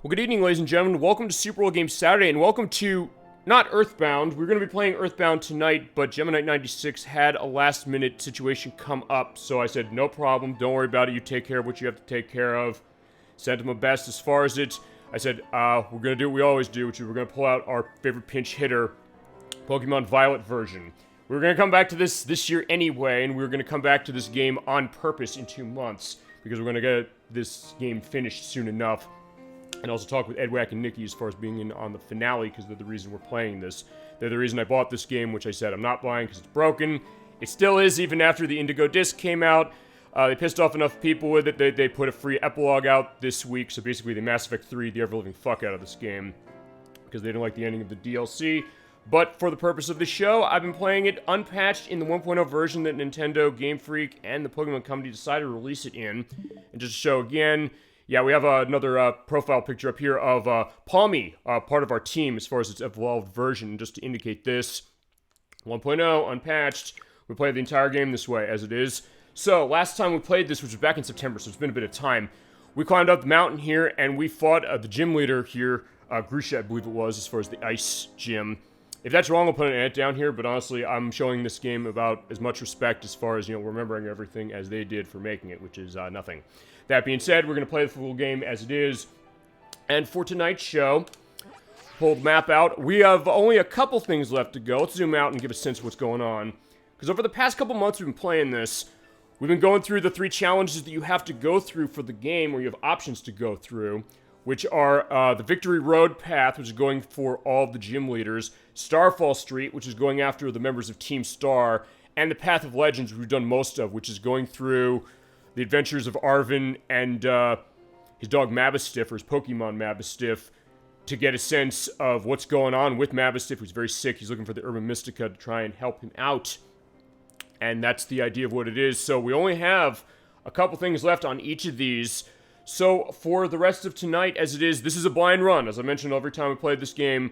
Well, good evening, ladies and gentlemen. Welcome to Super Bowl Game Saturday, and welcome to, not Earthbound. We're going to be playing Earthbound tonight, but Gemini96 had a last-minute situation come up, so I said, no problem, don't worry about it, you take care of what you have to take care of. Sent him a best as far as it. I said, we're going to do what we always do, which is we're going to pull out our favorite pinch hitter, Pokemon Violet version. We're going to come back to this year anyway, and we're going to come back to this game on purpose in 2 months, because we're going to get this game finished soon enough. And also talk with Ed Wack and Nikki as far as being in on the finale, because they're the reason we're playing this. They're the reason I bought this game, which I said I'm not buying because it's broken. It still is, even after the Indigo disc came out. They pissed off enough people with it. They put a free epilogue out this week, so basically the Mass Effect 3, the ever-living fuck out of this game, because they didn't like the ending of the DLC. But for the purpose of the show, I've been playing it unpatched in the 1.0 version that Nintendo, Game Freak, and the Pokemon Company decided to release it in. And just to show again, yeah, we have another profile picture up here of Palmy, part of our team as far as its evolved version, just to indicate this. 1.0, unpatched. We played the entire game this way, as it is. So, last time we played this, which was back in September, so it's been a bit of time, we climbed up the mountain here, and we fought the gym leader here, Grusha, I believe it was, as far as the ice gym. If that's wrong, I'll put an edit down here, but honestly, I'm showing this game about as much respect as far as, remembering everything as they did for making it, which is nothing. That being said, we're going to play the full game as it is. And for tonight's show, pull the map out. We have only a couple things left to go. Let's zoom out and give a sense of what's going on. Because over the past couple months we've been playing this, we've been going through the 3 challenges that you have to go through for the game, or you have options to go through, which are the Victory Road path, which is going for all of the gym leaders, Starfall Street, which is going after the members of Team Star, and the Path of Legends, which we've done most of, which is going through the adventures of Arvin and his dog Mabistiff, or his Pokemon Mabistiff, to get a sense of what's going on with Mabistiff, who's very sick. He's looking for the Urban Mystica to try and help him out. And that's the idea of what it is. So we only have a couple things left on each of these. So for the rest of tonight, as it is, this is a blind run. As I mentioned, every time we played this game,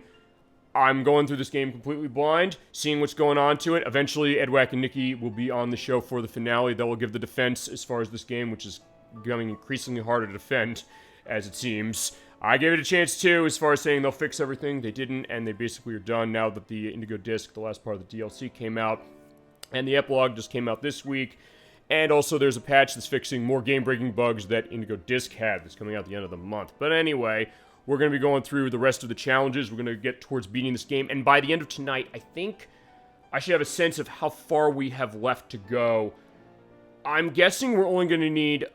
I'm going through this game completely blind, seeing what's going on to it. Eventually, Ed Wack and Nikki will be on the show for the finale. They will give the defense as far as this game, which is becoming increasingly harder to defend, as it seems. I gave it a chance, too, as far as saying they'll fix everything. They didn't, and they basically are done now that the Indigo disc, the last part of the DLC, came out. And the epilogue just came out this week. And also, there's a patch that's fixing more game-breaking bugs that Indigo disc had that's coming out at the end of the month. But anyway, we're going to be going through the rest of the challenges. We're going to get towards beating this game. And by the end of tonight, I think I should have a sense of how far we have left to go. I'm guessing we're only going to need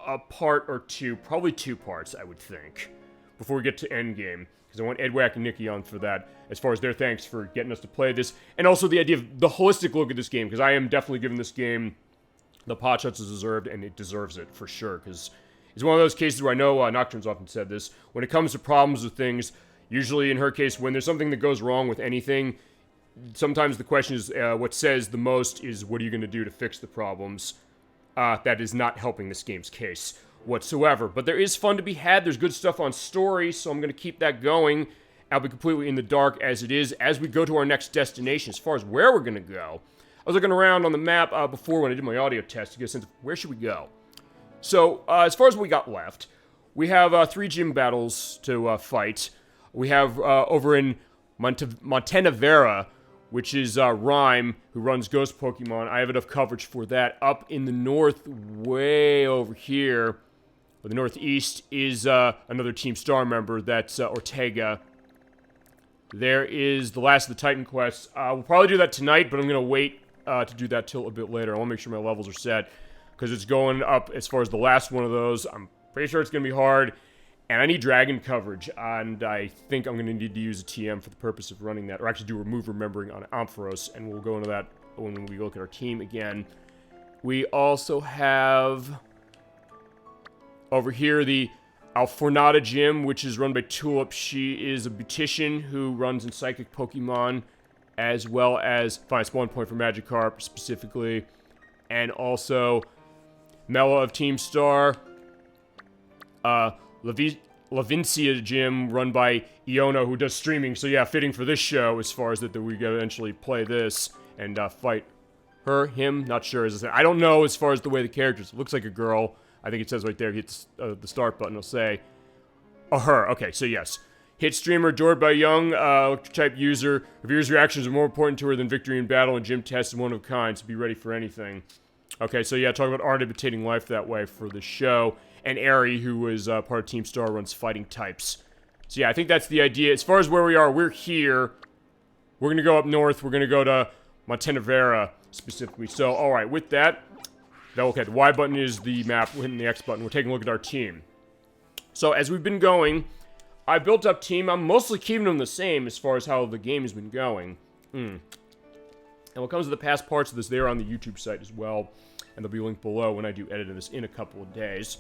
a part or two, probably 2 parts, I would think, before we get to endgame. Because I want Ed Wack and Nikki on for that, as far as their thanks for getting us to play this. And also the idea of the holistic look at this game, because I am definitely giving this game the pot shots it's deserved, and it deserves it, for sure, because it's one of those cases where I know Nocturne's often said this. When it comes to problems with things, usually in her case, when there's something that goes wrong with anything, sometimes the question is, what says the most is, what are you going to do to fix the problems? That is not helping this game's case whatsoever. But there is fun to be had. There's good stuff on story, so I'm going to keep that going. I'll be completely in the dark as it is, as we go to our next destination. As far as where we're going to go, I was looking around on the map before when I did my audio test to get a sense of where should we go. So, as far as what we got left, we have 3 gym battles to fight. We have over in Montana Vera, which is Rhyme, who runs Ghost Pokemon. I have enough coverage for that. Up in the north, way over here, or the northeast, is another Team Star member. That's Ortega. There is the last of the Titan quests. We'll probably do that tonight, but I'm going to wait to do that till a bit later. I want to make sure my levels are set, because it's going up as far as the last one of those. I'm pretty sure it's going to be hard, and I need dragon coverage, and I think I'm going to need to use a TM for the purpose of running that, or actually do remove remembering on Ampharos, and we'll go into that when we look at our team again. We also have over here the Alfornata Gym, which is run by Tulip. She is a beautician who runs in Psychic Pokemon, as well as, fine, it's 1 point for Magikarp specifically, and also Mela of Team Star, Lavincia Gym, run by Iona, who does streaming, so yeah, fitting for this show, as far as that we eventually play this, and fight her, him, not sure, I don't know as far as the way the characters, it looks like a girl, I think it says right there, hits the start button, it'll say, Oh, her. Okay, so yes. Hit streamer, adored by young, electric-type user. Revere's reactions are more important to her than victory in battle, and gym tests one of a kind, so be ready for anything. Okay, so yeah, talking about art imitating life that way for the show. And Ari, who is part of Team Star, runs fighting types. So yeah, I think that's the idea. As far as where we are, we're here. We're gonna go up north. We're gonna go to Montenevera, specifically. So, alright, with that, okay, the Y button is the map. We're hitting the X button. We're taking a look at our team. So, as we've been going, I built up team. I'm mostly keeping them the same as far as how the game has been going. And what comes to the past parts of this, they're on the YouTube site as well. And they'll be linked below when I do edit this in a couple of days.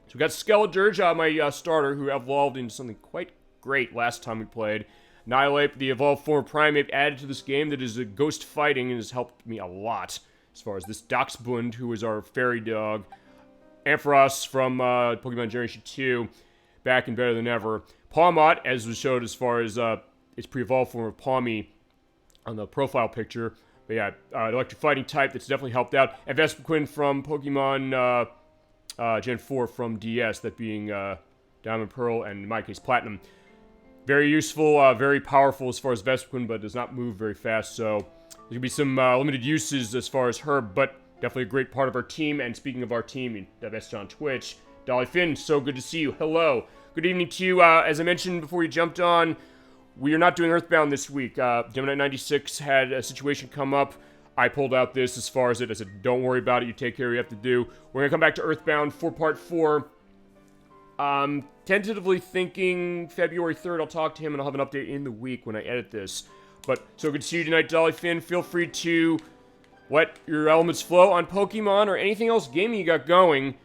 So we got Skeledirge, my starter, who evolved into something quite great last time we played. Annihilate, the evolved form of Primate, added to this game that is a ghost fighting and has helped me a lot. As far as this Dachsbund, who is our fairy dog. Ampharos from Pokemon Generation 2, back and better than ever. Pawmot, as was showed as far as its pre-evolved form of Pawmi on the profile picture. But yeah, electric fighting type that's definitely helped out. And Vespiquen from Pokemon Gen 4 from DS, that being Diamond, Pearl, and in my case, Platinum. Very useful, very powerful as far as Vespiquen, but does not move very fast, so there could be some limited uses as far as her, but definitely a great part of our team. And speaking of our team, that message on Twitch, Dolly Finn, so good to see you. Hello. Good evening to you. As I mentioned before you jumped on, we are not doing Earthbound this week. Gemini 96 had a situation come up. I pulled out this as far as it. I said, don't worry about it. You take care of what you have to do. We're going to come back to Earthbound for Part 4. Tentatively thinking February 3rd, I'll talk to him and I'll have an update in the week when I edit this. But, so good to see you tonight, Dolly Finn. Feel free to let your elements flow on Pokemon or anything else gaming you got going.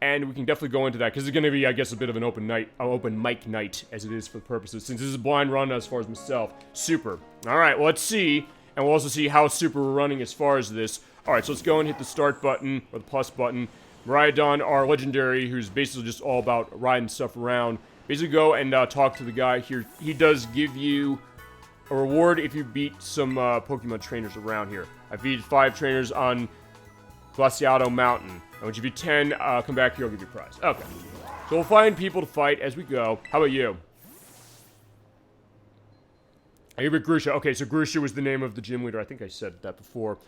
And we can definitely go into that, because it's going to be, I guess, a bit of an open mic night, as it is for the purposes, since this is a blind run as far as myself. Super. Alright, well, let's see. And we'll also see how super we're running as far as this. Alright, so let's go and hit the start button, or the plus button. Miraidon, our legendary, who's basically just all about riding stuff around. Basically go and talk to the guy here. He does give you a reward if you beat some Pokemon trainers around here. I beat 5 trainers on Glaciado Mountain. And once you beat 10, come back here, I'll give you a prize. Okay. So we'll find people to fight as we go. How about you? I give it Grusha. Okay, so Grusha was the name of the gym leader. I think I said that before.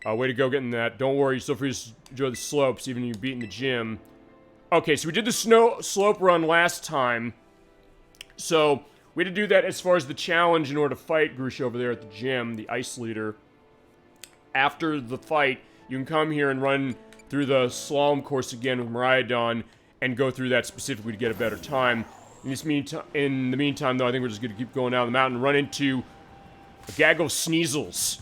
Way to go getting that. Don't worry, you're still free to enjoy the slopes, even if you're beating the gym. Okay, so we did the slope run last time. So we had to do that as far as the challenge in order to fight Grusha over there at the gym, the ice leader. After the fight, you can come here and run through the slalom course again with Miraidon and go through that specifically to get a better time. In the meantime, though, I think we're just going to keep going down the mountain and run into a gaggle of Sneasels.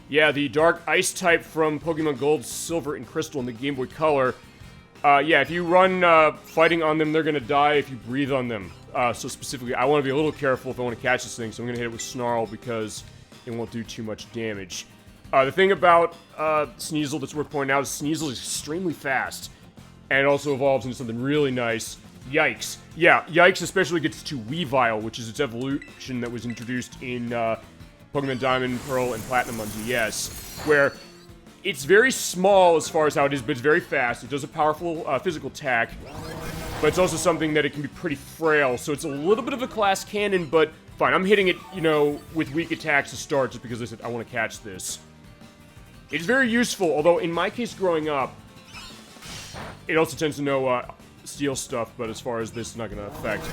Yeah, the dark ice type from Pokemon Gold, Silver, and Crystal in the Game Boy Color. Yeah, if you run fighting on them, they're going to die if you breathe on them. So specifically, I want to be a little careful if I want to catch this thing, so I'm going to hit it with Snarl because it won't do too much damage. The thing about Sneasel that's worth pointing out is Sneasel is extremely fast. And it also evolves into something really nice. Yikes. Yeah, Yikes especially gets to Weavile, which is its evolution that was introduced in Pokemon Diamond, Pearl, and Platinum on DS. Where it's very small as far as how it is, but it's very fast. It does a powerful physical attack. But it's also something that it can be pretty frail. So it's a little bit of a class cannon, but fine. I'm hitting it, you know, with weak attacks to start just because I said I want to catch this. It's very useful, although in my case growing up, it also tends to know steel stuff, but as far as this, it's not going to affect.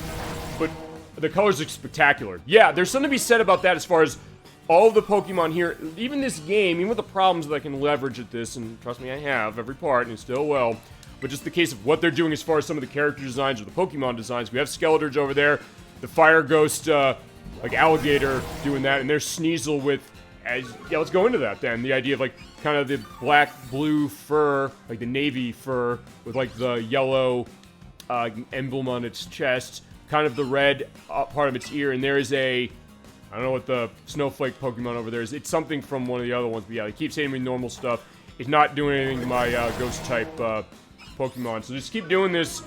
But the colors are spectacular. Yeah, there's something to be said about that as far as all of the Pokemon here, even this game, even with the problems that I can leverage at this, and trust me, I have every part, and still will, but just the case of what they're doing as far as some of the character designs or the Pokemon designs. We have Skeledirge over there, the Fire Ghost, like Alligator doing that, and there's Sneasel with, yeah, let's go into that then. The idea of, like, kind of the black-blue fur, like the navy fur, with, like, the yellow emblem on its chest, kind of the red part of its ear, and there is a, I don't know what the snowflake Pokemon over there is. It's something from one of the other ones, but yeah, it keeps hitting me normal stuff. It's not doing anything to my ghost-type Pokemon, so just keep doing this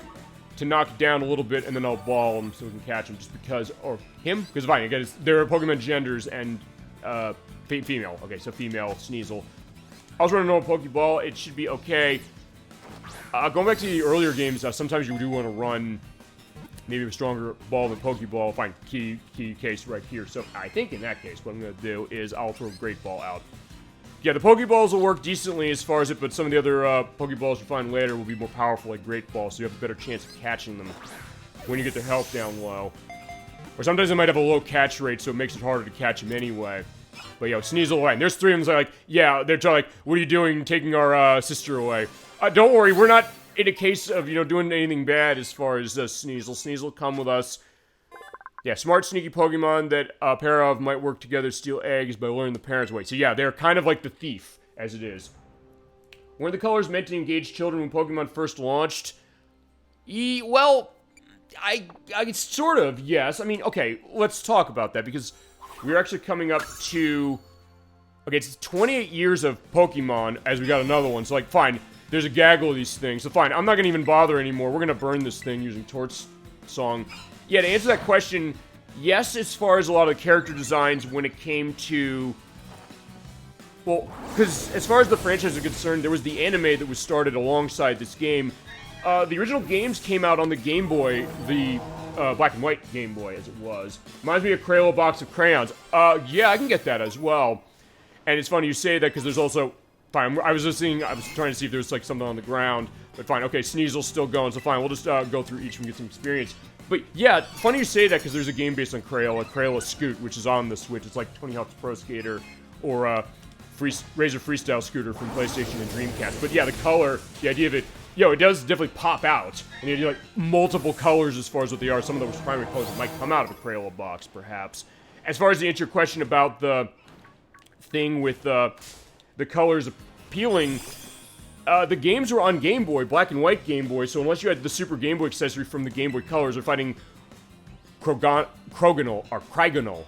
to knock it down a little bit, and then I'll ball them so we can catch them, just because, or him? Because fine, again, there are Pokemon genders, and female. Okay, so female Sneasel. I was running a Pokeball. It should be okay. Going back to the earlier games, sometimes you do want to run maybe a stronger ball than Pokeball. Fine, key case right here. So I think in that case, what I'm going to do is I'll throw Great Ball out. Yeah, the Pokeballs will work decently as far as it, but some of the other Pokeballs you find later will be more powerful, like Great Ball, so you have a better chance of catching them when you get their health down low. Or sometimes they might have a low catch rate, so it makes it harder to catch them anyway. But yo, Sneasel away. And there's three of them like, yeah, they're like, what are you doing taking our sister away? Don't worry, we're not in a case of, doing anything bad as far as Sneasel. Sneasel, come with us. Yeah, smart, sneaky Pokemon that a pair of might work together to steal eggs by luring the parents away. So yeah, they're kind of like the thief, as it is. Were the colors meant to engage children when Pokemon first launched? Well, I sort of, yes. I mean, okay, let's talk about that, because we're actually coming up to... Okay, it's 28 years of Pokemon as we got another one, so like, fine, there's a gaggle of these things, so fine, I'm not gonna even bother anymore. We're gonna burn this thing using Torch Song. Yeah, to answer that question, yes, as far as a lot of the character designs when it came to... Well, because as far as the franchise is concerned, there was the anime that was started alongside this game. The original games came out on the Game Boy, the black and white Game Boy, as it was. Reminds me of Crayola box of crayons. Yeah, I can get that as well. And it's funny you say that, because there's also... Fine, I was trying to see if there was, like, something on the ground. But fine, okay, Sneasel's still going, so fine, we'll just go through each and get some experience. But yeah, funny you say that, because there's a game based on Crayola Scoot, which is on the Switch. It's like Tony Hawk's Pro Skater, or Razor Freestyle Scooter from PlayStation and Dreamcast. But yeah, the color, the idea of it, it does definitely pop out. And the idea, like, multiple colors as far as what they are. Some of those primary colors might come out of a Crayola box, perhaps. As far as to answer your question about the thing with the colors appealing, the games were on Game Boy, black and white Game Boy, so unless you had the Super Game Boy accessory from the Game Boy Colors, or fighting Cryogonal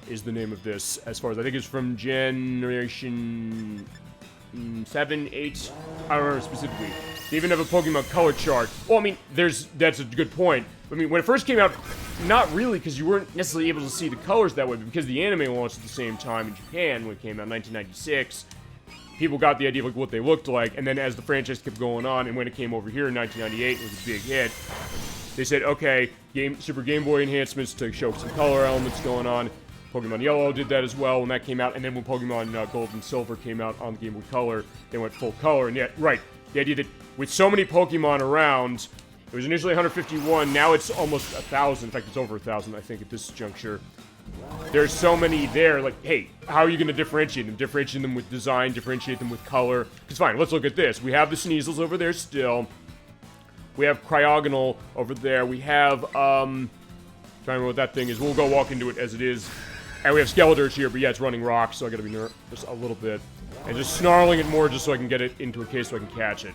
is the name of this, as far as I think it's from Generation 7, 8, I don't remember specifically. They even have a Pokemon color chart. Well, I mean, that's a good point. I mean, when it first came out, not really, because you weren't necessarily able to see the colors that way, but because the anime launched at the same time in Japan when it came out in 1996, people got the idea of like what they looked like, and then as the franchise kept going on, and when it came over here in 1998, it was a big hit. They said, okay, Super Game Boy enhancements to show some color elements going on. Pokemon Yellow did that as well when that came out, and then when Pokemon Gold and Silver came out on the Game Boy Color, they went full color. And yet, right, the idea that with so many Pokemon around, it was initially 151, now it's almost 1,000. In fact, it's over 1,000, I think, at this juncture. There's so many there, like, hey, how are you going to differentiate them? Differentiate them with design, differentiate them with color. Because fine, let's look at this. We have the Sneasels over there still. We have Cryogonal over there. We have, trying to remember what that thing is. We'll go walk into it as it is. And we have Skeledirge here, but yeah, it's running rocks, so I gotta be nervous just a little bit. And just snarling it more just so I can get it into a case so I can catch it.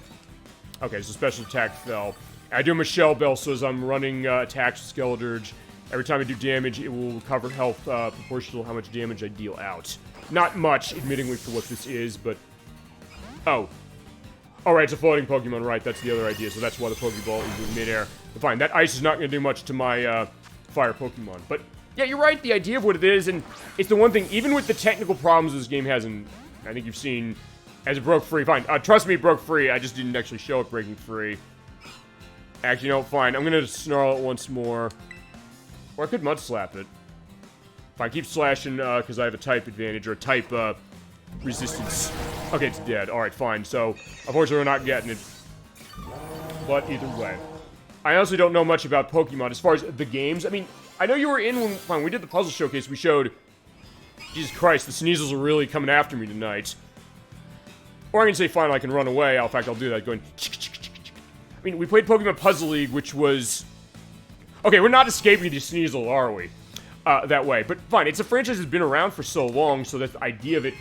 Okay, so special attack fell. I do Michelle Bell, so as I'm running attacks with Skeledirge, every time I do damage, it will recover health proportional to how much damage I deal out. Not much, admittingly, for what this is, but... Oh. Alright, it's a floating Pokemon, right, that's the other idea, so that's why the Pokeball is in midair. But fine, that ice is not going to do much to my fire Pokemon. But, yeah, you're right, the idea of what it is, and it's the one thing, even with the technical problems this game has, and I think you've seen, as it broke free, fine, trust me, it broke free, I just didn't actually show it breaking free. Actually, no, fine, I'm going to snarl it once more. Or I could Mud Slap it. If I keep slashing, because I have a type advantage, or a type, resistance. Okay, it's dead. Alright, fine. So, unfortunately, we're not getting it. But either way. I honestly don't know much about Pokemon. As far as the games, I mean, I know you were in when we did the puzzle showcase, we showed... Jesus Christ, the Sneasels are really coming after me tonight. Or I can say, fine, I can run away. In fact, I'll do that, going... I mean, we played Pokemon Puzzle League, which was... Okay, we're not escaping the Sneasel, are we? That way. But fine, it's a franchise that's been around for so long, so that's the idea of it,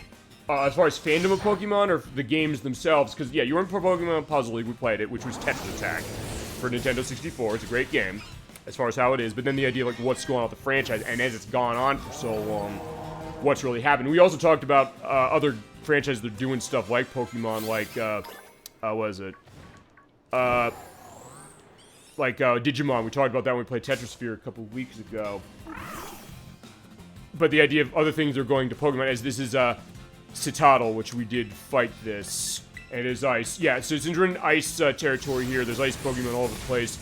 as far as fandom of Pokemon, or the games themselves, because, yeah, you were in Pokemon Puzzle League, we played it, which was Tetris Attack for Nintendo 64. It's a great game, as far as how it is, but then the idea of, like, what's going on with the franchise, and as it's gone on for so long, what's really happened. We also talked about other franchises that are doing stuff like Pokemon, like, what is it? Like, Digimon, we talked about that when we played Tetrasphere a couple of weeks ago. But the idea of other things are going to Pokemon, as this is, Citadel, which we did fight this. And it is ice. Yeah, so it's in ice territory here. There's ice Pokemon all over the place.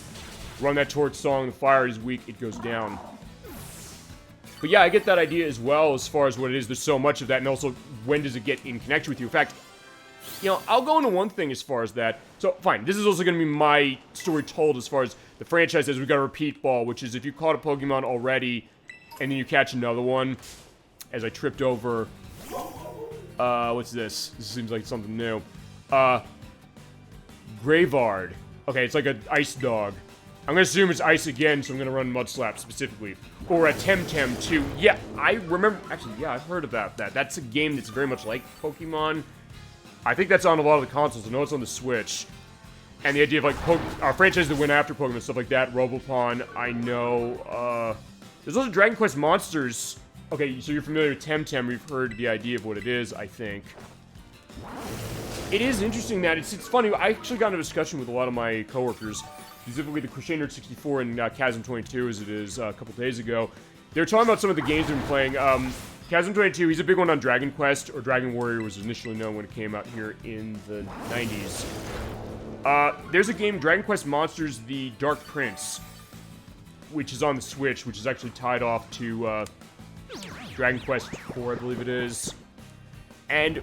run that torch song, the fire is weak, it goes down. But yeah, I get that idea as well as far as what it is. There's so much of that, and also when does it get in connection with you? In fact, you know, I'll go into one thing as far as that. So, fine, this is also going to be my story told as far as the franchise is. We've got a repeat ball, which is if you caught a Pokemon already, and then you catch another one, as I tripped over, what's this? This seems like something new. Gravard. Okay, it's like an ice dog. I'm gonna assume it's ice again, so I'm gonna run Mud Slap specifically. Or a Temtem too. Yeah, I remember, actually, yeah, I've heard about that. That's a game that's very much like Pokemon. I think that's on a lot of the consoles. I know it's on the Switch. And the idea of, like, franchises that went after Pokemon, stuff like that. Robopon, I know. There's also Dragon Quest Monsters. Okay, so you're familiar with Temtem. You've heard the idea of what it is, I think. It is interesting that, it's funny, I actually got into a discussion with a lot of my coworkers, specifically the Crochet Nerd 64 and Chasm 22, as it is, a couple days ago. They were talking about some of the games they've been playing. Chasm 22, he's a big one on Dragon Quest, or Dragon Warrior was initially known when it came out here in the 90s. There's a game, Dragon Quest Monsters, The Dark Prince, which is on the Switch, which is actually tied off to Dragon Quest 4, I believe it is. And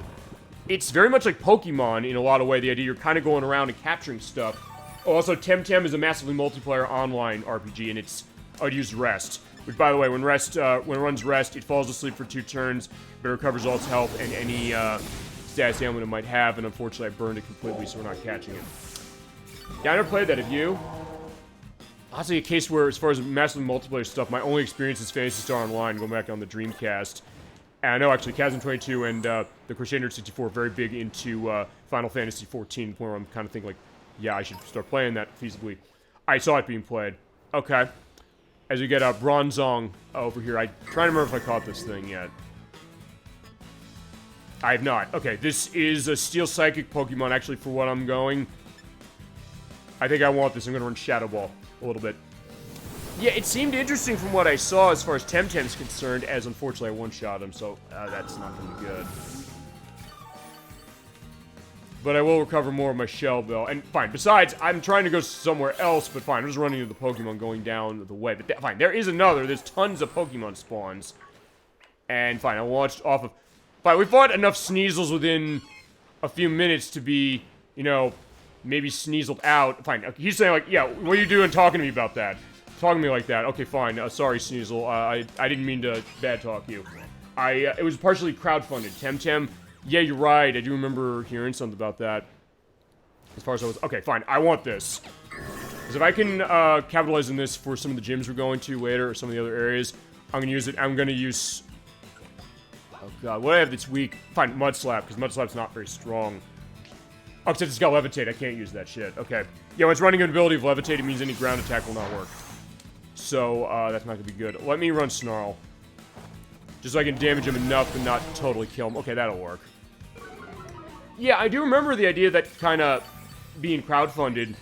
it's very much like Pokemon in a lot of way. The idea you're kind of going around and capturing stuff. Also, Temtem is a massively multiplayer online RPG, and it uses rest. Which, by the way, when it runs rest, it falls asleep for 2 turns, but it recovers all its health and any status ailment it might have, and unfortunately I burned it completely, so we're not catching it. Yeah, I never played that, have you? Honestly, a case where, as far as massively multiplayer stuff, my only experience is Phantasy Star Online, going back on the Dreamcast. And I know, actually, Chasm 22 and the Crochet Nerd 64 are very big into Final Fantasy 14, where I'm kind of thinking, like, yeah, I should start playing that feasibly. I saw it being played. Okay. As we get Bronzong over here, I'm trying to remember if I caught this thing yet. I have not. Okay, this is a Steel Psychic Pokemon, actually, for what I'm going. I think I want this. I'm going to run Shadow Ball a little bit. Yeah, it seemed interesting from what I saw as far as Temtem's concerned, as unfortunately I one-shot him, so that's not going to be good. But I will recover more of my shell, though. And fine, besides, I'm trying to go somewhere else, but fine, I'm just running into the Pokemon going down the way. But fine, there is another. There's tons of Pokemon spawns. And fine, I launched off of... Fine, we fought enough Sneasels within a few minutes to be, you know, maybe Sneaseled out. Fine, he's saying, like, yeah, what are you doing talking to me about that? Talking to me like that. Okay, fine. Sorry, Sneasel. I didn't mean to bad talk you. It was partially crowdfunded. Temtem... Yeah, you're right. I do remember hearing something about that. As far as I was... Okay, fine. I want this. Because if I can capitalize on this for some of the gyms we're going to later, or some of the other areas, I'm going to use it. I'm going to use... Oh, God. What do I have that's weak? Fine, Mud Slap, because Mud Slap's not very strong. Oh, except it's got Levitate. I can't use that shit. Okay. Yeah, when it's running an ability of Levitate, it means any ground attack will not work. So, that's not going to be good. Let me run Snarl. Just so I can damage him enough and not totally kill him. Okay, that'll work. Yeah, I do remember the idea that kind of being crowdfunded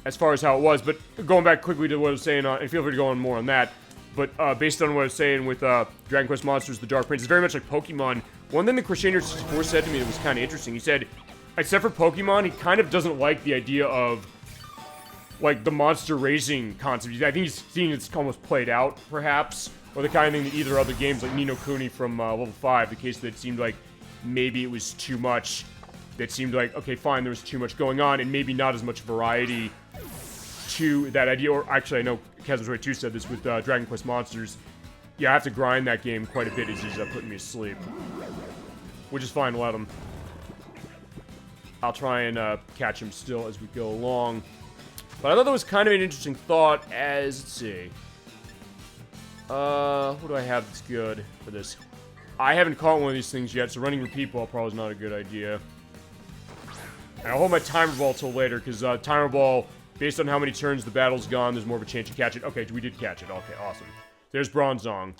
as far as how it was, but going back quickly to what I was saying, and feel free to go on more on that, but based on what I was saying with Dragon Quest Monsters, The Dark Prince, it's very much like Pokemon. One thing the Crochet Nerd 64 said to me that was kind of interesting, he said, except for Pokemon, he kind of doesn't like the idea of, like, the monster raising concept. I think he's seeing it's almost played out, perhaps. Or the kind of thing that either other games, like Ni no Kuni from level 5, the case that it seemed like maybe it was too much. That seemed like, okay, fine, there was too much going on, and maybe not as much variety to that idea. Or actually, I know Chasm 22 said this with Dragon Quest Monsters. Yeah, I have to grind that game quite a bit as he's putting me to sleep. Which is fine, let him. I'll try and catch him still as we go along. But I thought that was kind of an interesting thought as, let's see. What do I have that's good for this? I haven't caught one of these things yet, so running repeat ball probably is not a good idea. And I'll hold my timer ball till later, because timer ball, based on how many turns the battle's gone, there's more of a chance to catch it. Okay, we did catch it. Okay, awesome. There's Bronzong.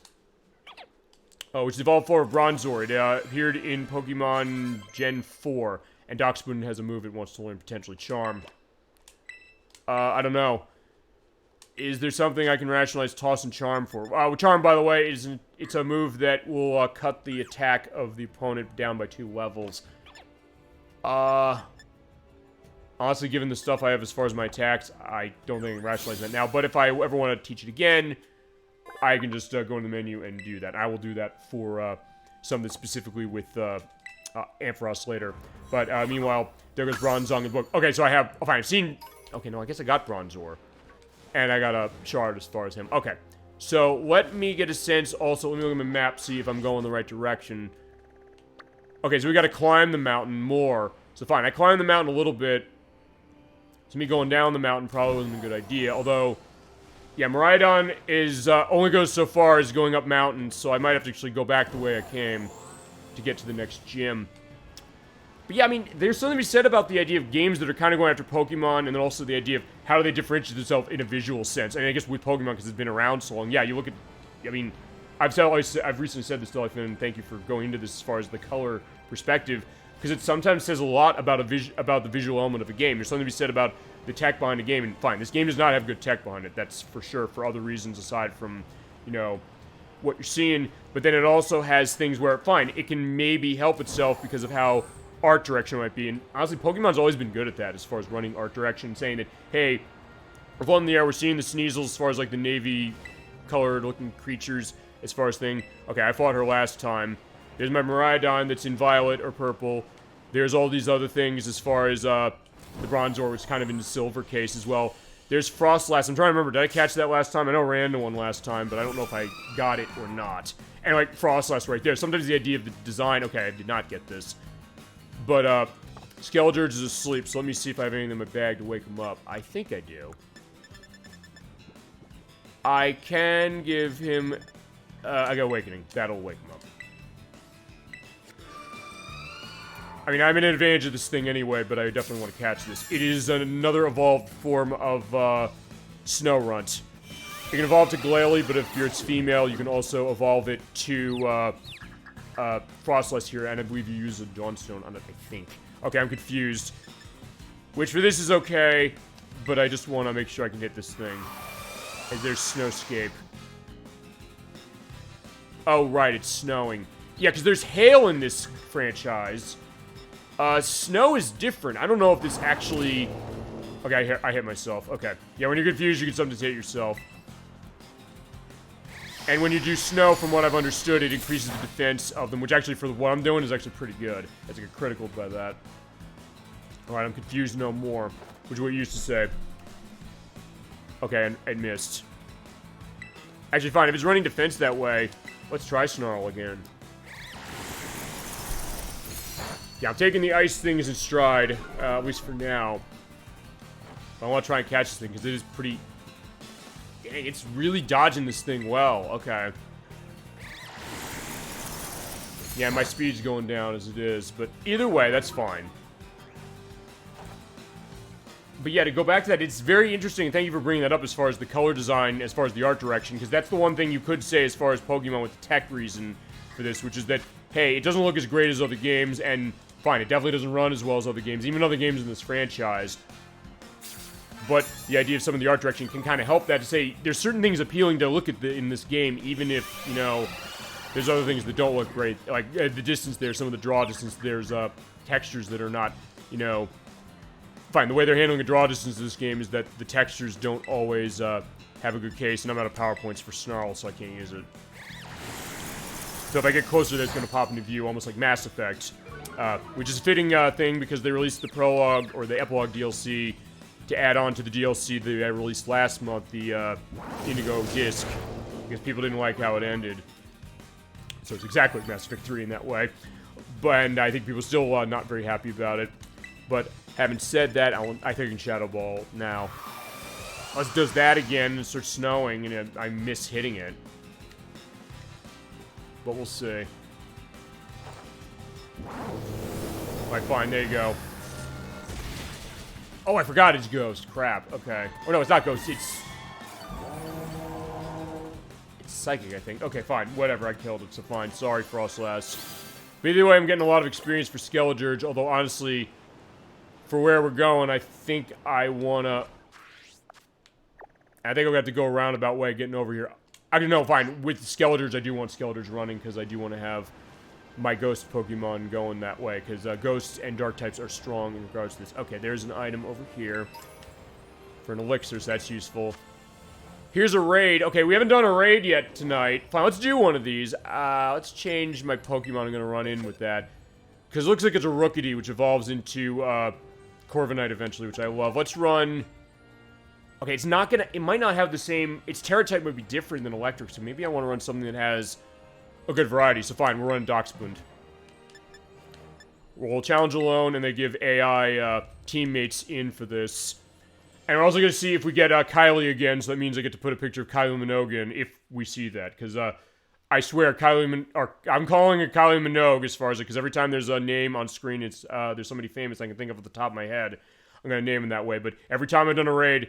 Oh, which is evolved form of Bronzor. It appeared in Pokemon Gen 4, and Doc Spoon has a move it wants to learn, potentially Charm. I don't know. Is there something I can rationalize Toss and Charm for? Charm, by the way, it's a move that will cut the attack of the opponent down by 2 levels. Honestly, given the stuff I have as far as my attacks, I don't think I can rationalize that now. But if I ever want to teach it again, I can just go in the menu and do that. I will do that for something specifically with Ampharos later. But meanwhile, there goes Bronzong in the book. Okay, so I have... Oh, fine, I've seen... Okay, no, I guess I got Bronzor. And I got a shard as far as him. Okay, so let me get a sense. Also, let me look at my map, see if I'm going the right direction. Okay, so we got to climb the mountain more. So fine, I climbed the mountain a little bit. So me going down the mountain probably wasn't a good idea. Although, yeah, Miraidon is only goes so far as going up mountains, so I might have to actually go back the way I came to get to the next gym. But yeah, I mean, there's something to be said about the idea of games that are kind of going after Pokemon, and then also the idea of how do they differentiate themselves in a visual sense. And I guess with Pokemon, because it's been around so long, yeah, you look at, I mean, I've recently said this to Elifin, and thank you for going into this as far as the color perspective, because it sometimes says a lot about about the visual element of a game. There's something to be said about the tech behind a game, and fine, this game does not have good tech behind it, that's for sure, for other reasons aside from, you know, what you're seeing, but then it also has things where, fine, it can maybe help itself because of how art direction might be, and honestly, Pokemon's always been good at that as far as running art direction, saying that, hey, we're floating in the air, we're seeing the Sneasels as far as, like, the navy-colored-looking creatures as far as thing. Okay, I fought her last time. There's my Miraidon that's in violet or purple. There's all these other things as far as, the Bronzor was kind of in the silver case as well. There's Frostlass. I'm trying to remember, did I catch that last time? I know I ran into one last time, but I don't know if I got it or not. And, like, Frostlass right there. Sometimes the idea of the design... Okay, I did not get this. But, Skeledirge is asleep, so let me see if I have anything in my bag to wake him up. I think I do. I can give him... I got Awakening. That'll wake him up. I mean, I'm in advantage of this thing anyway, but I definitely want to catch this. It is another evolved form of, Snorunt. You can evolve to Glalie, but if you're its female, you can also evolve it to, Frostlass here, and I believe you use a Dawnstone on it, I think. Okay, I'm confused. Which for this is okay, but I just want to make sure I can hit this thing. As there's Snowscape. Oh, right, it's snowing. Yeah, because there's hail in this franchise. Snow is different. I don't know if this actually... Okay, I hit myself. Okay. Yeah, when you're confused, you can sometimes hit yourself. And when you do snow, from what I've understood, it increases the defense of them, which actually, for what I'm doing, is actually pretty good. It's like a critical by that. Alright, I'm confused no more, which is what you used to say. Okay, and I missed. Actually, fine. If it's running defense that way, let's try Snarl again. Yeah, I'm taking the ice things in stride, at least for now. I want to try and catch this thing, because it is pretty... Dang, it's really dodging this thing well. Okay. Yeah, my speed's going down as it is, but either way, that's fine. But yeah, to go back to that, it's very interesting, and thank you for bringing that up as far as the color design, as far as the art direction, because that's the one thing you could say as far as Pokemon with the tech reason for this, which is that, hey, it doesn't look as great as other games, and fine, it definitely doesn't run as well as other games, even other games in this franchise. But the idea of some of the art direction can kind of help that to say, there's certain things appealing to look at in this game, even if, you know, there's other things that don't look great. Like, the distance there, some of the draw distance, there's, textures that are not, you know... Fine, the way they're handling the draw distance in this game is that the textures don't always, have a good case, and I'm out of power points for Snarl, so I can't use it. So if I get closer, it's gonna pop into view, almost like Mass Effect. Which is a fitting, thing, because they released the prologue, or the epilogue DLC, to add on to the DLC that I released last month, the Indigo Disc, because people didn't like how it ended. So it's exactly like Mass Effect 3 in that way. And I think people still not very happy about it. But having said that, I think I can Shadow Ball now. Unless it does that again and it starts snowing and I miss hitting it. But we'll see. Alright, fine, there you go. Oh, I forgot it's Ghost. Crap, okay. Oh no, it's not Ghost, it's Psychic, I think. Okay, fine, whatever, I killed it, so fine. Sorry, Frostlass. But either way, I'm getting a lot of experience for Skeledirge, although honestly, for where we're going, I think I wanna... I think I'm gonna have to go a roundabout way getting over here. I don't know, fine, with Skeledirge, I do want Skeledirge running, because I do want to have my ghost Pokemon going that way, because ghosts and dark types are strong in regards to this. Okay, there's an item over here for an elixir, so that's useful. Here's a raid. Okay, we haven't done a raid yet tonight. Fine, let's do one of these. Let's change my Pokemon I'm going to run in with that. Because it looks like it's a Rookidee, which evolves into Corviknight eventually, which I love. Let's run... Okay, it's not going to... It might not have the same... Its Terra type might be different than Electric, so maybe I want to run something that has a good variety. So fine, we're running Doxbund. We'll challenge alone, and they give AI teammates in for this. And we're also going to see if we get Kylie again, so that means I get to put a picture of Kylie Minogue in, if we see that. Because I swear, I'm calling it Kylie Minogue as far as it, because every time there's a name on screen, it's there's somebody famous I can think of at the top of my head. I'm going to name him that way. But every time I've done a raid,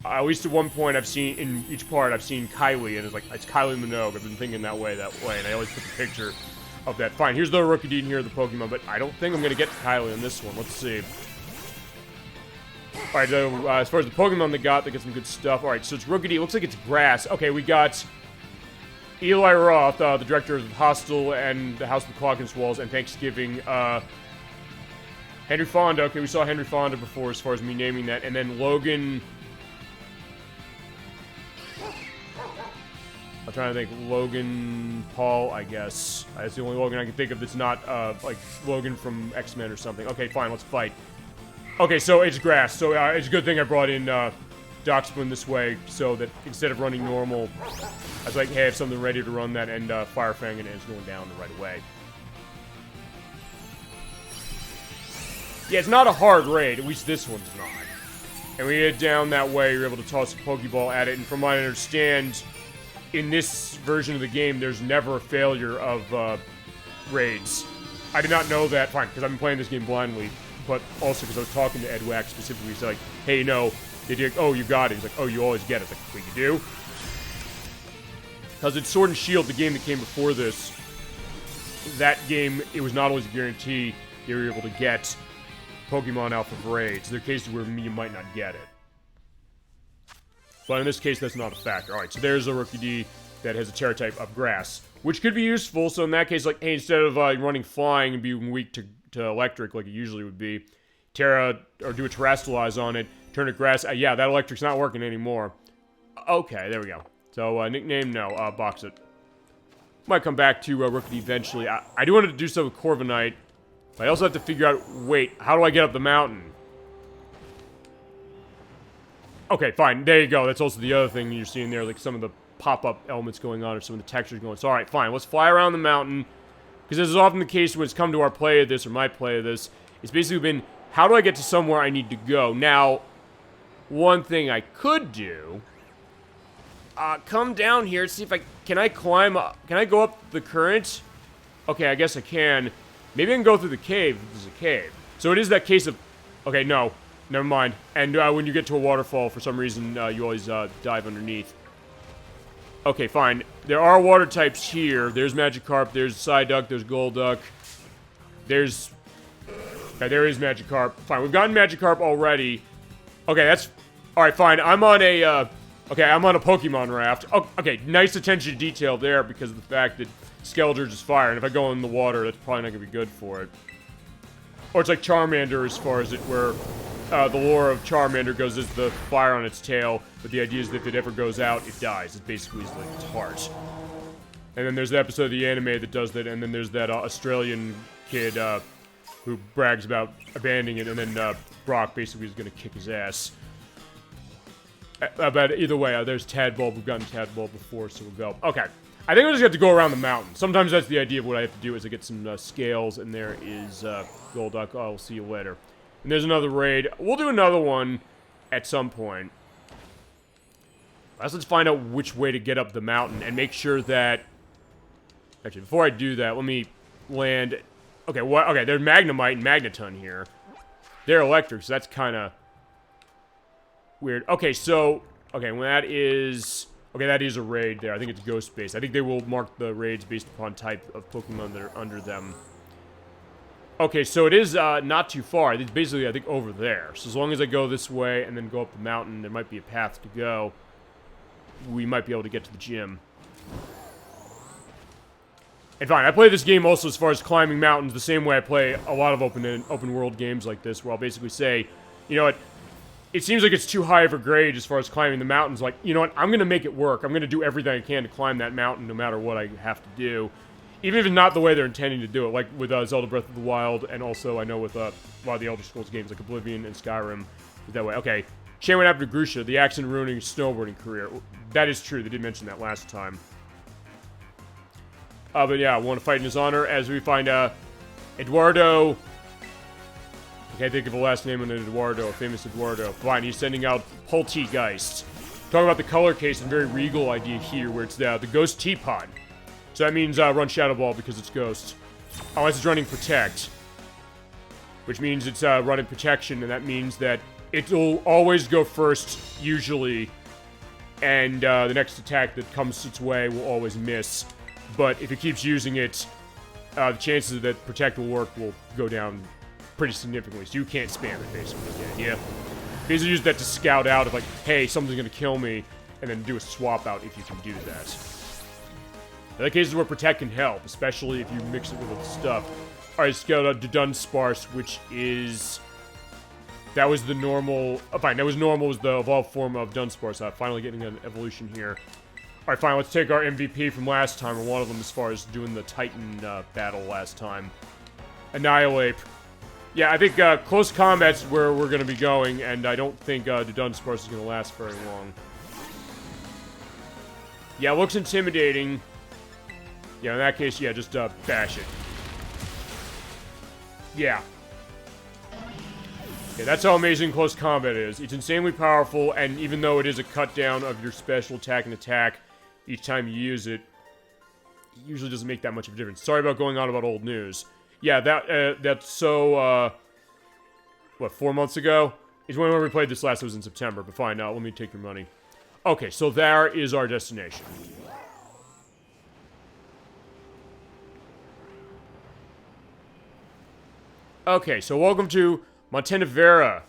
at least at one point I've seen, in each part, I've seen Kylie, and it's like, it's Kylie Minogue. I've been thinking that way, and I always put the picture of that. Fine, here's the Rookidee, and here are the Pokemon, but I don't think I'm going to get Kylie on this one. Let's see. Alright, so as far as the Pokemon they got some good stuff. Alright, so it's Rookidee. It looks like it's grass. Okay, we got Eli Roth, the director of Hostel and the House of the Clock and Walls, and Thanksgiving. Henry Fonda. Okay, we saw Henry Fonda before as far as me naming that. And then Logan... I'm trying to think. Logan Paul, I guess. That's the only Logan I can think of that's not, like, Logan from X-Men or something. Okay, fine, let's fight. Okay, so it's grass, so it's a good thing I brought in Doxbund this way, so that instead of running normal, I was like, hey, I have something ready to run that, and Fire Fang, and it's going down right away. Yeah, it's not a hard raid, at least this one's not. And we get down that way, you're able to toss a Pokeball at it, and from what I understand, in this version of the game, there's never a failure of raids. I did not know that, fine, because I've been playing this game blindly. But also because I was talking to Ed Wax specifically, he's like, hey, you know, they did, oh, you got it. He's like, oh, you always get it. Like, wait, you do? Because it's Sword and Shield, the game that came before this. That game, it was not always a guarantee you were able to get Pokemon out of raids. There are cases where you might not get it. But in this case, that's not a factor. Alright, so there's a Rookidee that has a Terra type of grass, which could be useful. So in that case, like, hey, instead of running flying and being weak to electric like it usually would be, Terra, or do a Terrastalize on it, turn it grass. Yeah, that electric's not working anymore. Okay, there we go. So, nickname, no, box it. Might come back to Rookidee eventually. I do want to do something with Corviknight, but I also have to figure out, wait, how do I get up the mountain? Okay, fine, there you go. That's also the other thing you're seeing there, like some of the pop-up elements going on, or some of the textures going on. So, alright, fine, let's fly around the mountain. Because this is often the case when it's come to our play of this, or my play of this. It's basically been, how do I get to somewhere I need to go? Now, one thing I could do, come down here, see if can I climb up, can I go up the current? Okay, I guess I can. Maybe I can go through the cave, if this is a cave. So it is that case of, okay, no, never mind. And when you get to a waterfall, for some reason, you always dive underneath. Okay, fine. There are water types here. There's Magikarp, there's Psyduck, there's Golduck. There's... Okay, there is Magikarp. Fine, we've gotten Magikarp already. Okay, that's... Alright, fine. I'm on a, okay, I'm on a Pokemon raft. Oh, okay, nice attention to detail there because of the fact that Skeletor's is fire, and if I go in the water, that's probably not gonna be good for it. Or it's like Charmander as far as it, where the lore of Charmander goes as the fire on its tail, but the idea is that if it ever goes out, it dies. It basically is like its heart. And then there's the episode of the anime that does that, and then there's that Australian kid who brags about abandoning it, and then Brock basically is gonna kick his ass. But either way, there's Tadbulb. We've gotten Tadbulb before, so we'll go. Okay. I think I just have to go around the mountain. Sometimes that's the idea of what I have to do, is I get some scales, and there is Golduck. I'll see you later. And there's another raid. We'll do another one at some point. Let's find out which way to get up the mountain and make sure that... Actually, before I do that, let me land... Okay, what? Okay, there's Magnemite and Magneton here. They're electric, so that's kind of weird. Okay, so... Okay, when that is... Okay, that is a raid there. I think it's ghost-based. I think they will mark the raids based upon type of Pokemon that are under them. Okay, so it is not too far. It's basically, I think, over there. So as long as I go this way and then go up the mountain, there might be a path to go. We might be able to get to the gym. And fine, I play this game also as far as climbing mountains the same way I play a lot of open world games like this, where I'll basically say, you know what, it seems like it's too high of a grade as far as climbing the mountains. Like, you know what, I'm going to make it work. I'm going to do everything I can to climb that mountain no matter what I have to do. Even if it's not the way they're intending to do it, like with Zelda Breath of the Wild, and also I know with a lot of the Elder Scrolls games like Oblivion and Skyrim, is that way. Okay, Shane went after Grusha, the accident ruining his snowboarding career. That is true, they did mention that last time. But yeah, we want to fight in his honor as we find Eduardo. I can't think of the last name on Eduardo, a famous Eduardo. Fine, he's sending out Poltergeist. Talking about the color case and very regal idea here, where it's the Ghost Teapot. So that means run Shadow Ball because it's Ghost. Unless it's running Protect. Which means it's running Protection, and that means that it'll always go first, usually. And the next attack that comes its way will always miss. But if it keeps using it, the chances that Protect will work will go down pretty significantly. So you can't spam it, basically. Yeah. Basically use that to scout out of like, hey, something's gonna kill me, and then do a swap out if you can do that. In other cases where Protect can help, especially if you mix it with other stuff. Alright, scout out Dunsparce, which is... That was the normal... fine, that was normal, was the evolved form of Dunsparce. Finally getting an evolution here. Alright, fine, let's take our MVP from last time, or one of them as far as doing the Titan battle last time. Annihilate. Yeah, I think close combat's where we're going to be going, and I don't think the Dunsparce is going to last very long. Yeah, it looks intimidating. Yeah, in that case, yeah, just bash it. Yeah. Yeah, that's how amazing close combat is. It's insanely powerful, and even though it is a cut down of your special attack and attack each time you use it, it usually doesn't make that much of a difference. Sorry about going on about old news. Yeah, that's so, what, 4 months ago? Is when we played this last, it was in September, but fine, now let me take your money. Okay, so there is our destination. Okay, so welcome to Montenevera.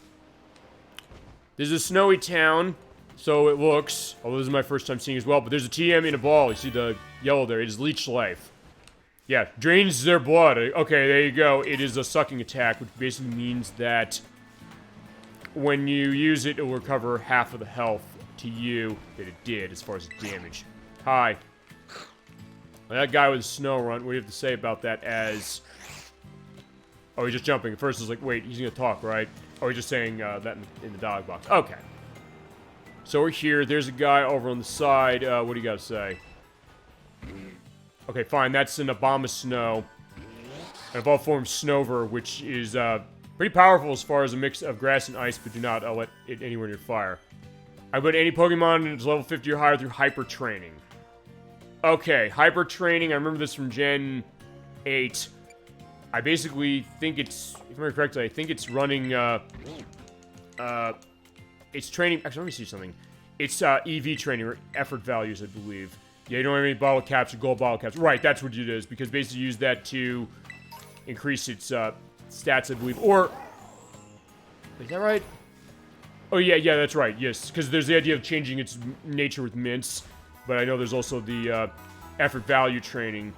This is a snowy town, so it looks, although this is my first time seeing as well, but there's a TM in a ball. You see the yellow there, it is Leech Life. Yeah, drains their blood. Okay, there you go. It is a sucking attack, which basically means that when you use it, it will recover half of the health to you that it did as far as damage. Hi. That guy with the snow run, what do you have to say about that as... Oh, he's just jumping. At first, I was like, wait, he's gonna talk, right? Oh, he's just saying that in the dialogue box. Okay. So we're here. There's a guy over on the side. What do you got to say? Okay, fine. That's an Abomasnow. An evolved form Snover, which is pretty powerful as far as a mix of grass and ice, but do not let it anywhere near fire. I put any Pokemon that's level 50 or higher through Hyper Training. Okay, Hyper Training. I remember this from Gen 8. I basically think it's, if I remember correctly, I think it's running, it's training, actually, let me see something. It's, EV training, or effort values, I believe. Yeah, you don't have any bottle caps or gold bottle caps. Right, that's what it is, because basically you use that to increase its, stats, I believe. Or, is that right? Oh, yeah, that's right, yes, because there's the idea of changing its nature with mints, but I know there's also the, effort value training.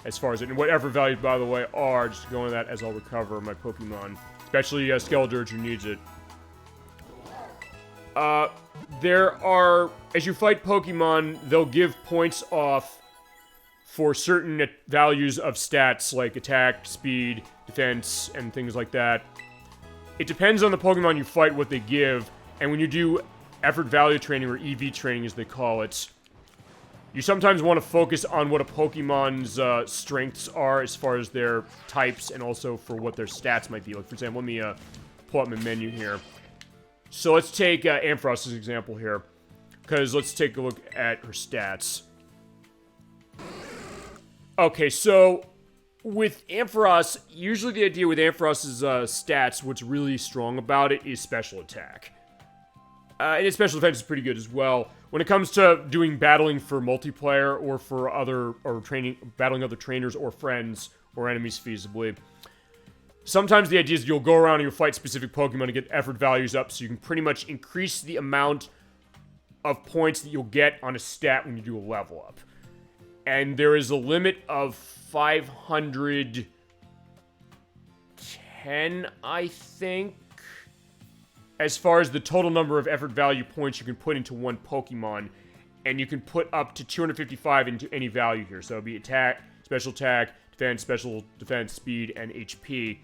As far as it, and what effort values, by the way, are, just go into that as I'll recover my Pokemon. Especially Skeledirge who needs it. There are, as you fight Pokemon, they'll give points off for certain values of stats, like attack, speed, defense, and things like that. It depends on the Pokemon you fight what they give, and when you do effort value training, or EV training as they call it, you sometimes want to focus on what a Pokemon's strengths are as far as their types and also for what their stats might be. Like, for example, let me pull up my menu here. So let's take Ampharos as an example here, because let's take a look at her stats. Okay, so with Ampharos, usually the idea with Ampharos's stats, what's really strong about it is special attack. And its special defense is pretty good as well. When it comes to doing battling for multiplayer or for battling other trainers or friends or enemies feasibly, sometimes the idea is you'll go around and you'll fight specific Pokemon to get effort values up so you can pretty much increase the amount of points that you'll get on a stat when you do a level up. And there is a limit of 510, I think, as far as the total number of effort value points you can put into one Pokemon. And you can put up to 255 into any value here. So it'll be attack, special defense, speed, and HP.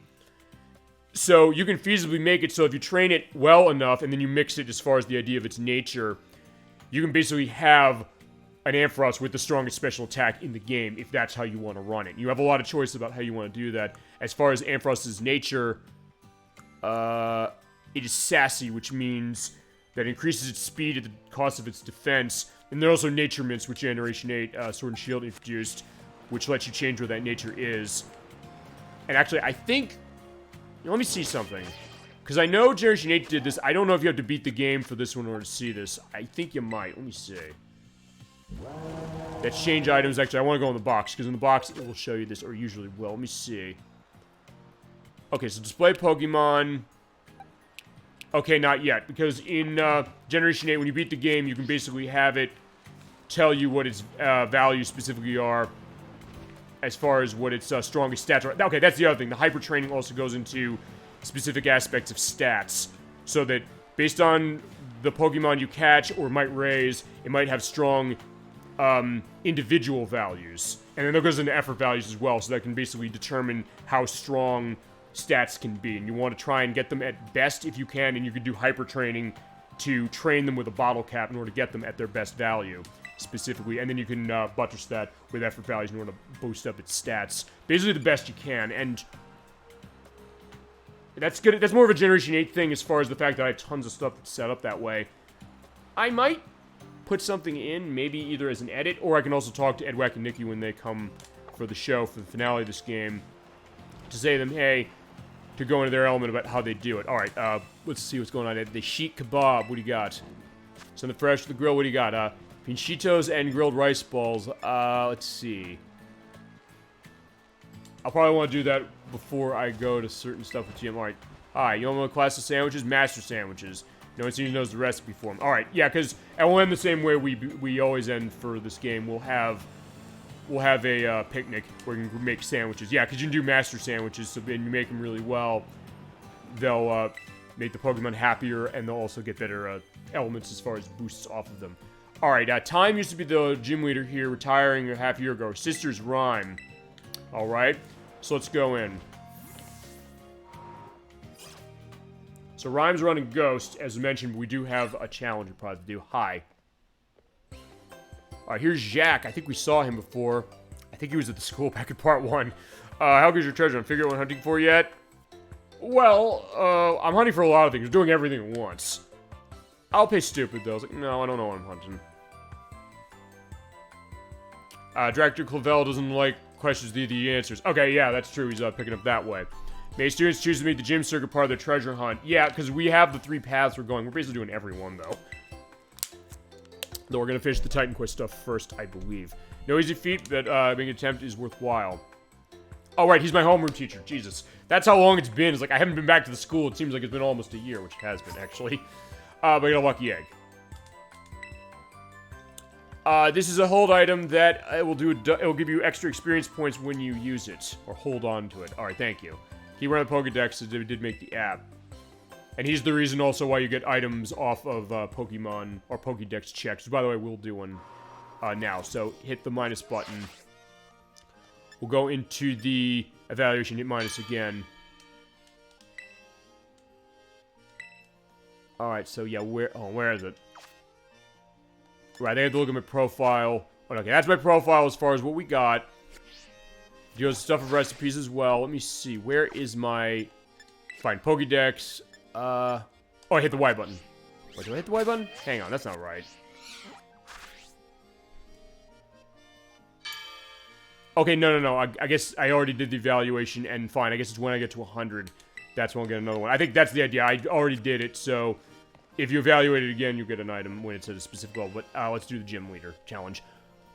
So you can feasibly make it so if you train it well enough and then you mix it as far as the idea of its nature, you can basically have an Ampharos with the strongest special attack in the game if that's how you want to run it. You have a lot of choice about how you want to do that. As far as Ampharos' nature, it is sassy, which means that it increases its speed at the cost of its defense. And there are also nature mints, which Generation 8 Sword and Shield introduced, which lets you change what that nature is. And actually, I think... Let me see something. Because I know Generation 8 did this. I don't know if you have to beat the game for this one in order to see this. I think you might. Let me see. That change items. Actually, I want to go in the box, because in the box it will show you this, or usually will. Let me see. Okay, so display Pokemon. Okay, not yet, because in Generation 8, when you beat the game, you can basically have it tell you what its values specifically are, as far as what its strongest stats are. Okay, that's the other thing. The hyper training also goes into specific aspects of stats, so that based on the Pokemon you catch or might raise, it might have strong individual values. And then that goes into effort values as well, so that can basically determine how strong stats can be. And you want to try and get them at best if you can, and you can do hyper training to train them with a bottle cap in order to get them at their best value, specifically. And then you can buttress that with effort values in order to boost up its stats. Basically the best you can, and that's good. That's more of a Generation 8 thing as far as the fact that I have tons of stuff that's set up that way. I might put something in, maybe either as an edit, or I can also talk to Edwack and Nikki when they come for the show, for the finale of this game, to say to them, hey, to go into their element about how they do it. Alright, let's see what's going on. The sheet kebab, what do you got? Something fresh to the grill, what do you got? Pinchitos and grilled rice balls. Let's see. I'll probably want to do that before I go to certain stuff with Jim. Alright. Hi, you want a class of sandwiches? Master sandwiches. No one seems to knows the recipe for them. Alright, yeah, because we'll end the same way we always end for this game. We'll have a picnic where you can make sandwiches. Yeah, because you can do master sandwiches, so then you make them really well. They'll make the Pokemon happier, and they'll also get better elements as far as boosts off of them. Alright, Time used to be the gym leader here, retiring a half year ago. Sister's Rhyme. Alright, so let's go in. So Rhyme's running Ghost, as mentioned, but we do have a challenge we'll probably do. Hi. Alright, here's Jack. I think we saw him before. I think he was at the school back in part 1. How good's your treasure hunt? Figure out what I'm hunting for yet? Well, I'm hunting for a lot of things. Doing everything at once. I'll pay stupid, though. I was like, no, I don't know what I'm hunting. Director Clavel doesn't like questions, the answers. Okay, yeah, that's true. He's picking up that way. May students choose to make the gym circuit part of their treasure hunt. Yeah, because we have the 3 paths we're going. We're basically doing every one, though. Though we're going to finish the Titan Quest stuff first, I believe. No easy feat, but making an attempt is worthwhile. Oh, right, he's my homeroom teacher. Jesus. That's how long it's been. It's like, I haven't been back to the school. It seems like it's been almost a year, which it has been, actually. But I got a lucky egg. This is a hold item that it will give you extra experience points when you use it. Or hold on to it. Alright, thank you. He ran the Pokedex, so they did make the app. And he's the reason also why you get items off of Pokemon or Pokedex checks. Which, by the way, we'll do one now. So hit the minus button. We'll go into the evaluation, hit minus again. Alright, so yeah, where is it? Right, they have to look at my profile. Okay, that's my profile as far as what we got. Deals stuff of recipes as well. Let me see. Where is my... Fine, Pokedex. Oh, I hit the Y button. Wait, do I hit the Y button? Hang on, that's not right. Okay, no. I guess I already did the evaluation, and fine. I guess it's when I get to 100. That's when I'll get another one. I think that's the idea. I already did it, so... If you evaluate it again, you'll get an item when it's at a specific level. But let's do the gym leader challenge.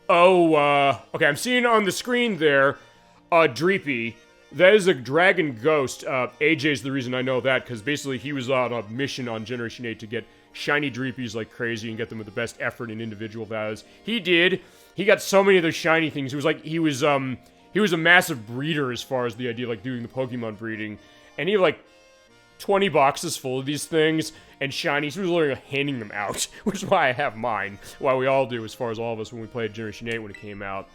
Oh, okay, I'm seeing on the screen there, Dreepy. That is a dragon ghost. AJ's the reason I know that, because basically he was on a mission on Generation 8 to get shiny Dreepies like crazy and get them with the best effort and individual values. He did, he got so many of those shiny things. It was like he was a massive breeder as far as the idea of, like, doing the Pokemon breeding. And he had, like, 20 boxes full of these things and shinies. He was literally handing them out, which is why I have mine. Why we all do, as far as all of us when we played Generation 8 when it came out.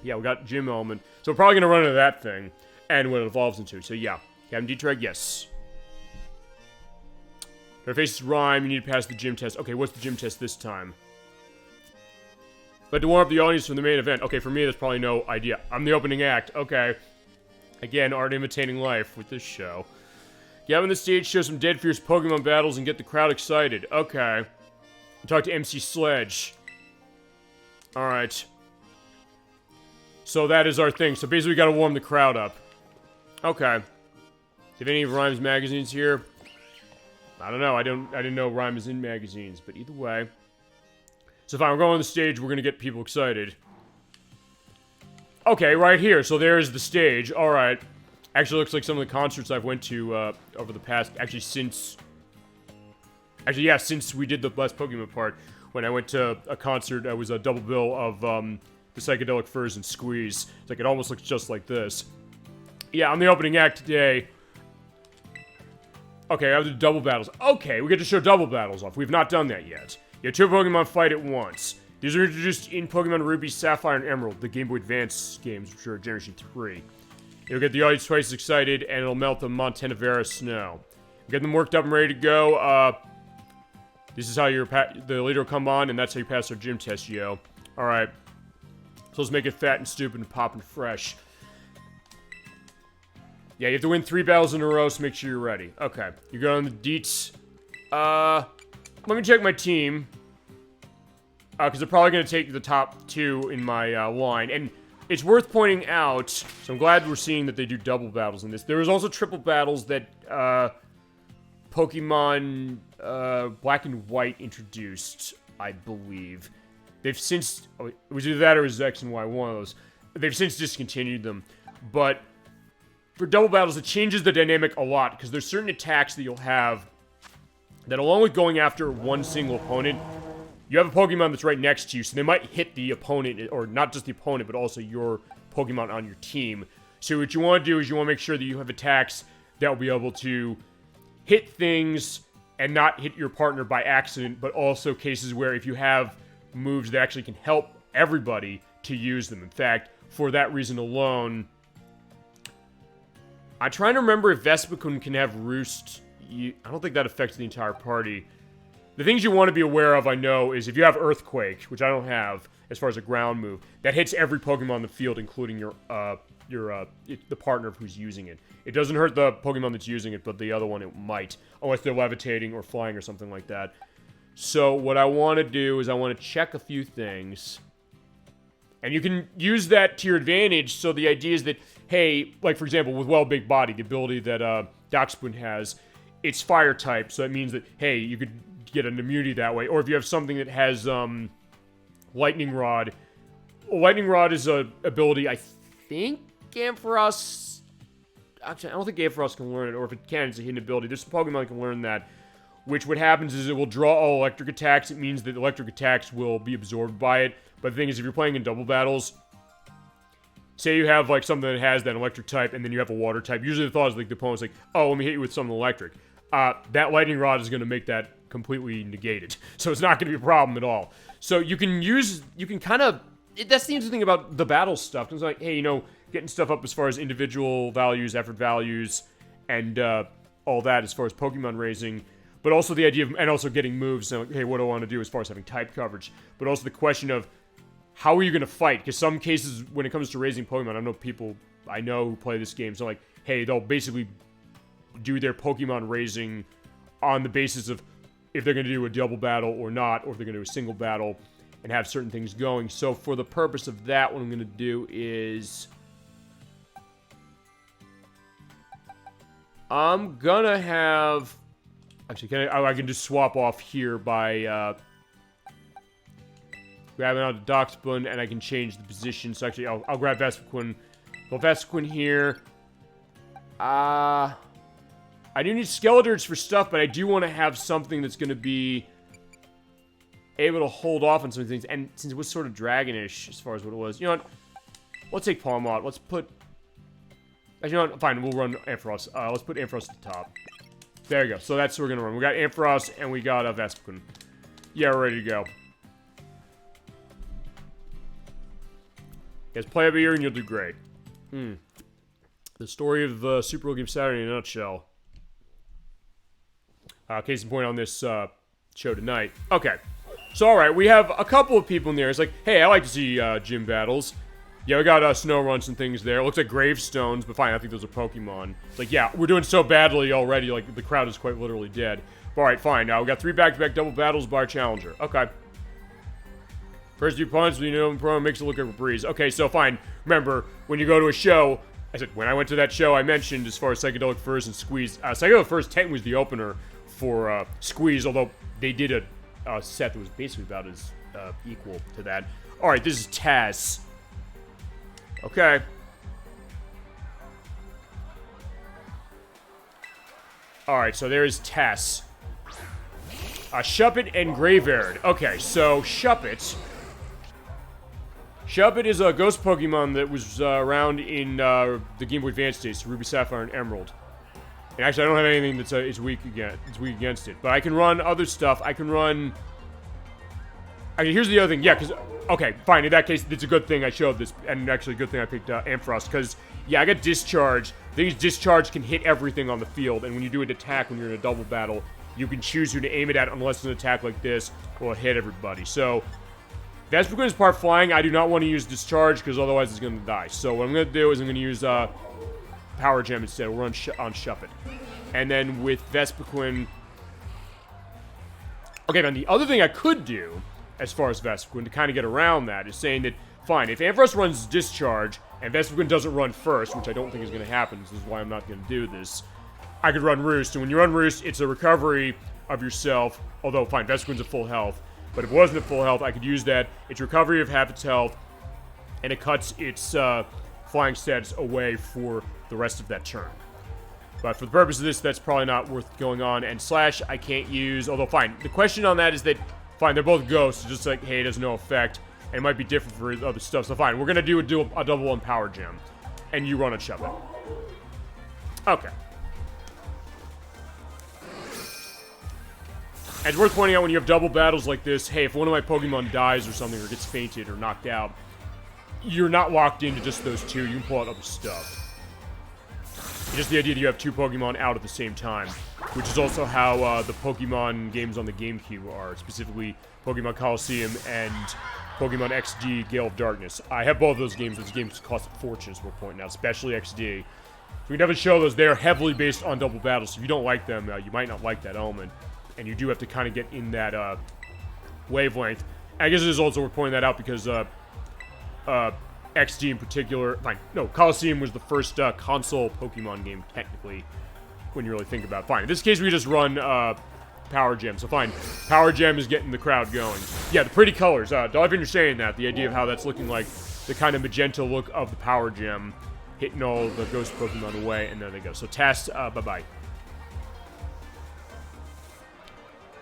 Yeah, we got Gym Element. So we're probably going to run into that thing and what it evolves into. So yeah, Captain D-Treg, yes. Interfaces rhyme, you need to pass the gym test. Okay, what's the gym test this time? But to warm up the audience for the main event. Okay, for me, that's probably no idea. I'm the opening act. Okay. Again, art imitating life with this show. Get on the stage, show some dead fierce Pokemon battles, and get the crowd excited. Okay. Talk to MC Sledge. Alright. So that is our thing. So basically we gotta warm the crowd up. Okay. Do you have any of Rhyme's magazines here? I don't know. I didn't know Rhyme is in magazines, but either way. So fine, we're going on the stage, we're gonna get people excited. Okay, right here. So there's the stage. Alright. Actually looks like some of the concerts I've went to over the past, since we did the last Pokemon part, when I went to a concert, I was a double bill of the Psychedelic Furs and Squeeze. It's like, it almost looks just like this. Yeah, I'm the opening act today. Okay, I have the double battles. Okay, we get to show double battles off. We've not done that yet. You have two Pokemon fight at once. These are introduced in Pokemon Ruby, Sapphire, and Emerald, the Game Boy Advance games, which are Generation 3. It'll get the audience twice as excited, and it'll melt the Montana Vera snow. Get them worked up and ready to go. This is how the leader will come on, and that's how you pass our gym test, yo. Alright. So let's make it fat and stupid and poppin' fresh. Yeah, you have to win 3 battles in a row, so make sure you're ready. Okay. You go on the deets. Let me check my team. Because they're probably going to take the top 2 in my line. And it's worth pointing out, so I'm glad we're seeing that they do double battles in this. There was also triple battles that Pokemon Black and White introduced, I believe. They've since... Oh, it was either that or it was X and Y, one of those. They've since discontinued them. But for double battles, it changes the dynamic a lot, because there's certain attacks that you'll have that, along with going after one single opponent, you have a Pokemon that's right next to you, so they might hit the opponent, or not just the opponent, but also your Pokemon on your team. So what you want to do is you want to make sure that you have attacks that will be able to hit things and not hit your partner by accident, but also cases where if you have moves that actually can help everybody to use them. In fact, for that reason alone, I'm trying to remember if Vespiquen can have Roost. I don't think that affects the entire party. The things you want to be aware of, I know, is if you have Earthquake, which I don't have, as far as a ground move, that hits every Pokemon in the field, including the partner who's using it. It doesn't hurt the Pokemon that's using it, but the other one it might, unless they're levitating or flying or something like that. So what I want to do is I want to check a few things, and you can use that to your advantage. So the idea is that, hey, like for example, with Well Big Body, the ability that Darkspoon has, it's fire type, so that means that, hey, you could get an immunity that way. Or if you have something that has Lightning Rod. Lightning Rod is a ability, I think Ampharos... Actually, I don't think Ampharos can learn it, or if it can, it's a hidden ability. There's some Pokemon that can learn that. Which what happens is it will draw all electric attacks. It means that electric attacks will be absorbed by it. But the thing is, if you're playing in double battles, say you have like something that has that electric type, and then you have a water type. Usually the thought is like the opponent's like, oh, let me hit you with something electric. That Lightning Rod is going to make that completely negated. So it's not going to be a problem at all. So you can kind of... That's the interesting thing about the battle stuff. It's like, hey, you know, getting stuff up as far as individual values, effort values, and all that as far as Pokemon raising. But also the idea of... And also getting moves. So, hey, what do I want to do as far as having type coverage? But also the question of, how are you going to fight? Because some cases, when it comes to raising Pokemon, I know people I know who play this game, so like, hey, they'll basically do their Pokemon raising on the basis of if they're going to do a double battle or not, or if they're going to do a single battle and have certain things going. So for the purpose of that, what I'm going to do is... I'm going to have... Actually, I can just swap off here by grabbing out the Darkspoon, and I can change the position. So actually, I'll grab Vespiquen. Well, Vespiquen here. I do need Skeletons for stuff, but I do want to have something that's going to be able to hold off on some things. And since it was sort of dragonish as far as what it was, you know what? Let's take Palmot. Let's put... Actually, you know what? Fine, we'll run Ampharos. Let's put Ampharos at the top. There you go. So that's what we're going to run. We got Ampharos and we got Vespiquen. Yeah, we're ready to go. Guys, play over here and you'll do great. The story of Super Bowl Game Saturday in a nutshell. Case in point on this show tonight. Okay. So, alright, we have a couple of people in there. It's like, hey, I like to see gym battles. Yeah, we got snow runs and things there. It looks like gravestones, but fine, I think those are Pokemon. It's like, yeah, we're doing so badly already, like, the crowd is quite literally dead. Alright, fine. Now, we got 3 back-to-back double battles by our challenger. Okay. First few punts, you know, promo makes it look like a breeze. Okay, so fine. Remember, when you go to a show, I said, when I went to that show, I mentioned, as far as Psychedelic Furs and Squeeze, Psychedelic Furs 10 was the opener for Squeeze, although they did a set that was basically about as equal to that. Alright, this is Taz. Okay. Alright, so there's Tess. Shuppet and Graveyard. Okay, so Shuppet. Shuppet is a ghost Pokemon that was around in the Game Boy Advance days, Ruby, Sapphire, and Emerald. And actually, I don't have anything that's is weak against it. But I can run other stuff. I can run... Actually, here's the other thing. Yeah, because... Okay, fine. In that case, it's a good thing I showed this. And actually, a good thing I picked Ampharos. Because, yeah, I got Discharge. These Discharge can hit everything on the field. And when you do an attack, when you're in a double battle, you can choose who to aim it at unless an attack like this will hit everybody. So, Vespiquen is part flying. I do not want to use Discharge because otherwise it's going to die. So, what I'm going to do is I'm going to use Power Gem instead. We'll run on Shuppet. And then with Vespiquen... Okay, now the other thing I could do, as far as Vespiquen, to kind of get around that, is saying that, fine, if Ampharos runs Discharge, and Vespiquen doesn't run first, which I don't think is going to happen, this is why I'm not going to do this, I could run Roost, and when you run Roost, it's a recovery of yourself, although, fine, Vespiquen's at full health, but if it wasn't at full health, I could use that. It's recovery of half its health, and it cuts its flying status away for the rest of that turn. But for the purpose of this, that's probably not worth going on. And Slash, I can't use, although fine. The question on that is that, fine, they're both ghosts, just like, hey, it has no effect. And it might be different for other stuff. So fine, we're going to do a double on Power Gem. And you run a Shuppet. Okay. And it's worth pointing out when you have double battles like this, hey, if one of my Pokemon dies or something, or gets fainted or knocked out, you're not locked into just those two. You can pull out other stuff. Just the idea that you have 2 Pokemon out at the same time, which is also how the Pokemon games on the GameCube are, specifically Pokemon Coliseum and Pokemon XD Gale of Darkness. I have both of those games. Those games cost a fortune, as we're pointing out, especially XD. So we never show those. They are heavily based on double battles, so if you don't like them, you might not like that element, and you do have to kind of get in that wavelength. And I guess it is also worth pointing that out because XD in particular, fine, no, Coliseum was the first console Pokemon game, technically, when you really think about it. Fine, in this case, we just run Power Gem, so fine, Power Gem is getting the crowd going. Yeah, the pretty colors, Dolphin, you're saying that, the idea of how that's looking like the kind of magenta look of the Power Gem, hitting all the ghost Pokemon away, and there they go. So, Tass, bye-bye.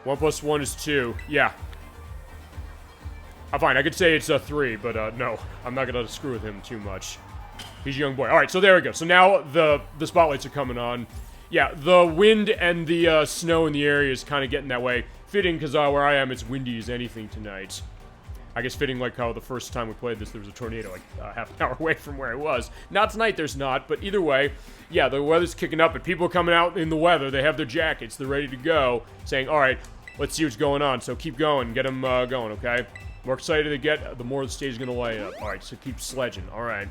1 + 1 is 2, yeah. Fine, I could say it's 3, but no, I'm not gonna screw with him too much. He's a young boy. Alright, so there we go. So now the spotlights are coming on. Yeah, the wind and the snow in the area is kind of getting that way. Fitting, because where I am, it's windy as anything tonight. I guess fitting like how the first time we played this, there was a tornado like half an hour away from where I was. Not tonight, there's not, but either way, yeah, the weather's kicking up, and people are coming out in the weather. They have their jackets. They're ready to go, saying, alright, let's see what's going on. So keep going. Get them going, okay? The more excited they get, the more the stage is going to light up. Alright, so keep sledging. Alright.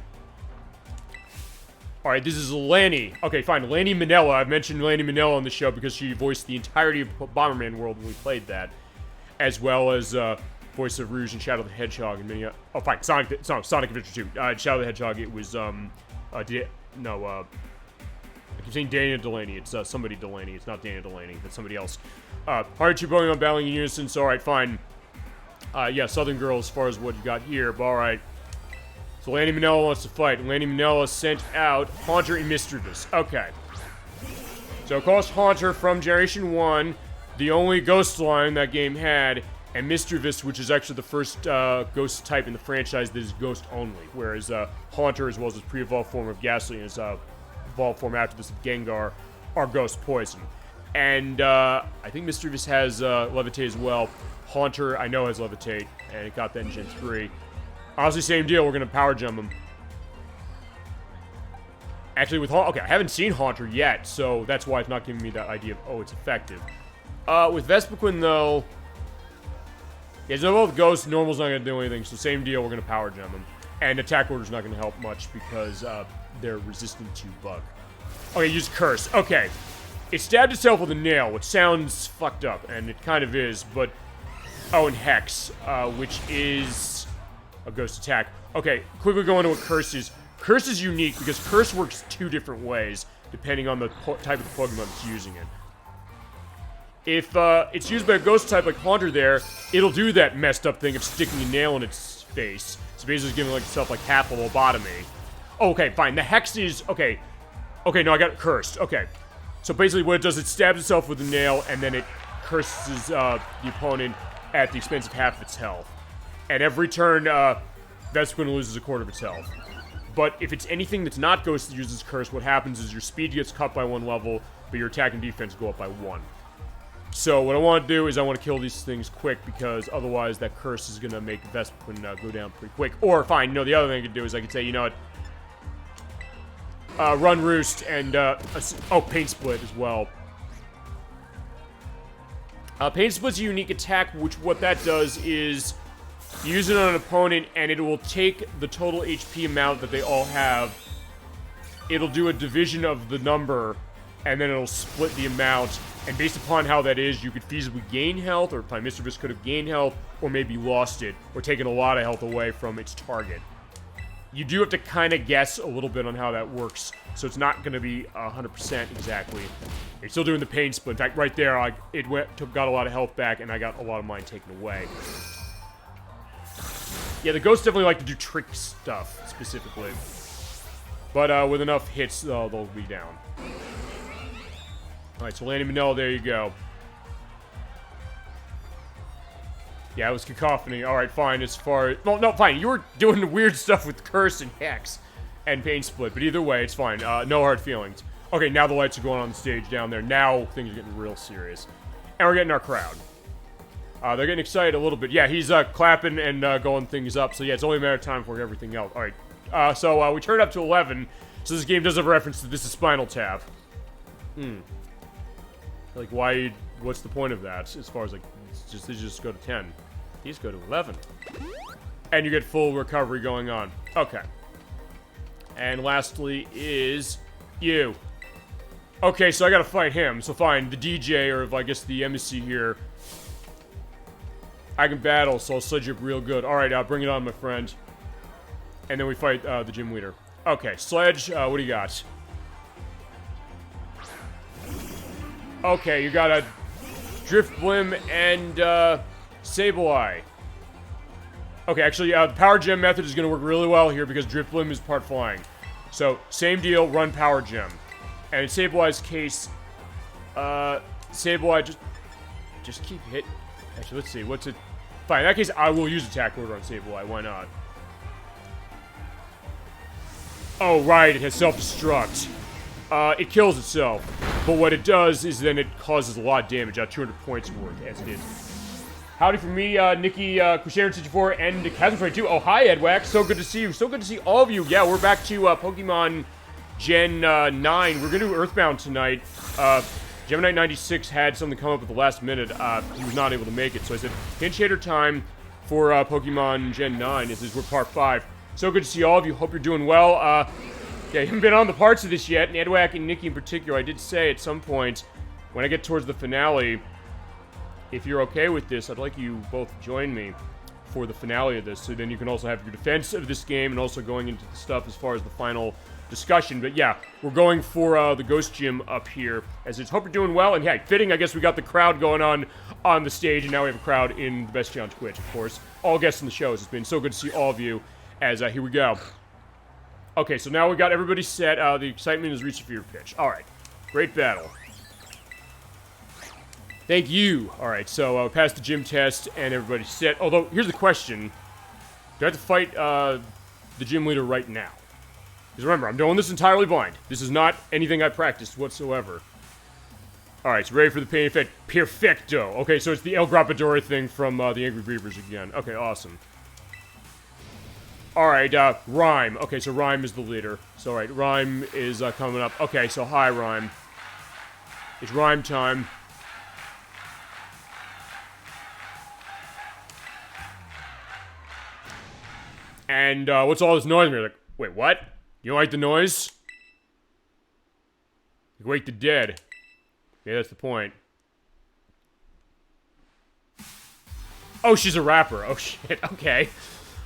Alright, this is Lanny. Okay, fine. Lanny Minella. I've mentioned Lanny Minella on the show because she voiced the entirety of Bomberman World when we played that. As well as voice of Rouge and Shadow the Hedgehog and many... oh, fine. Sonic Adventure 2. Shadow the Hedgehog, it was... I keep saying Daniel Delaney. It's somebody Delaney. It's not Daniel Delaney. It's somebody else. Hard 2 Pokemon battling in unison, so alright, fine. Yeah, Southern Girl as far as what you got here, but alright. So Lanny Minella wants to fight. Lanny Minella sent out Haunter and Mischievous. Okay. So of course Haunter from Generation 1, the only ghost line that game had, and Mischievous, which is actually the first ghost type in the franchise that is ghost only, whereas Haunter, as well as his pre-evolved form of Ghastly and his evolved form after this of Gengar, are ghost poison. And I think Mischievous has Levitate as well. Haunter, I know, has Levitate, and it got that in Gen 3. Honestly, same deal. We're going to Power Gem him. Actually, with Haunter... Okay, I haven't seen Haunter yet, so that's why it's not giving me that idea of, oh, it's effective. With Vespiquen, though... Yeah, so both Ghost, Normal's not going to do anything, so same deal, we're going to Power Gem him. And Attack Order's not going to help much because they're resistant to Bug. Okay, use Curse. Okay. It stabbed itself with a nail, which sounds fucked up, and it kind of is, but... Oh, and Hex, which is a Ghost attack. Okay, quickly go into what Curse is. Curse is unique because Curse works 2 different ways, depending on the type of Pokemon that's using it. If it's used by a Ghost type like Haunter there, it'll do that messed up thing of sticking a nail in its face. So basically giving itself like half a lobotomy. Okay, fine. The Hex is... Okay. Okay, no, I got it cursed. Okay. So basically what it does, it stabs itself with a nail, and then it curses the opponent at the expense of half of its health. And every turn, Vespiquen loses a quarter of its health. But if it's anything that's not Ghost that uses Curse, what happens is your speed gets cut by 1 level, but your attack and defense go up by 1. So what I want to do is I want to kill these things quick, because otherwise that Curse is going to make Vespiquen go down pretty quick. Or, fine, the other thing I could do is I could say, you know what, Run Roost and, Paint Split as well. Paint Split's a unique attack, which what that does is use it on an opponent, and it will take the total HP amount that they all have. It'll do a division of the number, and then it'll split the amount. And based upon how that is, you could feasibly gain health, or probably Mischievous could have gained health, or maybe lost it, or taken a lot of health away from its target. You do have to kind of guess a little bit on how that works, so it's not going to be 100% exactly. It's still doing the pain split. In fact, right there, got a lot of health back, and I got a lot of mine taken away. Yeah, the ghosts definitely like to do trick stuff, specifically. But with enough hits, they'll be down. Alright, so Lanny Manel, there you go. Yeah, it was Cacophony. Alright, fine, as far as... Well, no, fine, you were doing the weird stuff with Curse and Hex and Pain Split, but either way, it's fine. No hard feelings. Okay, now the lights are going on the stage down there. Now things are getting real serious. And we're getting our crowd. They're getting excited a little bit. Yeah, he's clapping and going things up, so yeah, it's only a matter of time for everything else. Alright, so we turned up to 11, so this game does have a reference to this is Spinal Tap. Like, why... What's the point of that? As far as, like, they just go to 10. These go to 11. And you get full recovery going on. Okay. And lastly is... you. Okay, so I gotta fight him. So fine, the DJ, or I guess the embassy here... I can battle, so I'll sledge you up real good. Alright, bring it on, my friend. And then we fight the gym leader. Okay, Sledge, what do you got? Okay, you got a Drifblim and Sableye. Okay, actually, the Power Gem method is going to work really well here because Drifblim is part flying. So, same deal, run Power Gem. And in Sableye's case, Sableye just keep hitting. Actually, let's see, what's it? Fine, in that case, I will use Attack Order on Sableye, why not? Oh, right, it has Self-Destruct. It kills itself. But what it does is then it causes a lot of damage, 200 points worth, as it is. Howdy from me, Nikki, Crusader64, and Chasm22. Oh, hi, Edwax. So good to see you. So good to see all of you. Yeah, we're back to Pokemon Gen 9. We're going to do Earthbound tonight. Gemini 96 had something come up at the last minute. He was not able to make it, so I said, pinch hitter time for Pokemon Gen 9. This is we're part 5. So good to see all of you. Hope you're doing well. Yeah, you haven't been on the parts of this yet, and Edwack and Nikki in particular. I did say at some point, when I get towards the finale, if you're okay with this, I'd like you both to join me for the finale of this, so then you can also have your defense of this game and also going into the stuff as far as the final discussion. But yeah, we're going for the Ghost Gym up here, as it's hope you're doing well, and yeah, fitting, I guess we got the crowd going on the stage, and now we have a crowd in the Best on Twitch, of course. All guests in the shows. It's been so good to see all of you, as here we go. Okay, so now we got everybody set. The excitement has reached a fever pitch. Alright. Great battle. Thank you. Alright, so passed the gym test and everybody's set. Although, here's the question. Do I have to fight the gym leader right now? Because remember, I'm doing this entirely blind. This is not anything I practiced whatsoever. Alright, so ready for the pain effect. Perfecto. Okay, so it's the El Grappadora thing from the Angry Beavers again. Okay, awesome. Alright, Rhyme. Okay, so Rhyme is the leader. So, alright, Rhyme is coming up. Okay, so hi, Rhyme. It's Rhyme time. And, what's all this noise? And you're like, wait, what? You don't like the noise? You wake the dead. Yeah, that's the point. Oh, she's a rapper. Oh, shit. Okay.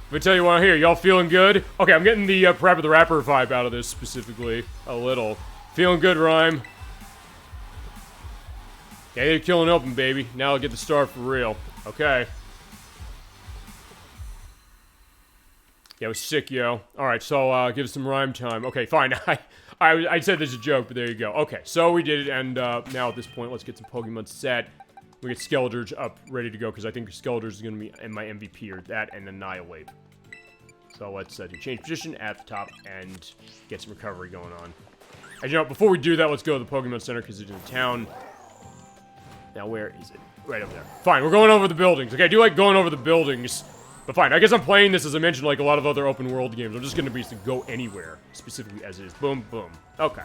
Let me tell you what I hear. Y'all feeling good? Okay, I'm getting the Parappa the Rapper vibe out of this specifically. A little. Feeling good, Rhyme. Yeah, they're killing open, baby. Now I'll get the star for real. Okay. Yeah, it was sick, yo. Alright, so, give us some rhyme time. Okay, fine. I said there's a joke, but there you go. Okay, so we did it, and, now at this point, let's get some Pokemon set. We get Skeldurge up, ready to go, because I think Skeldurge is gonna be my MVP, or that, and Annihilate. So let's, do change position at the top, and get some recovery going on. And, you know, before we do that, let's go to the Pokemon Center, because it's in town. Now, where is it? Right over there. Fine, we're going over the buildings. Okay, I do like going over the buildings. But fine, I guess I'm playing this, as I mentioned, like a lot of other open world games. I'm just gonna be able to go anywhere, specifically as is. Boom, boom. Okay.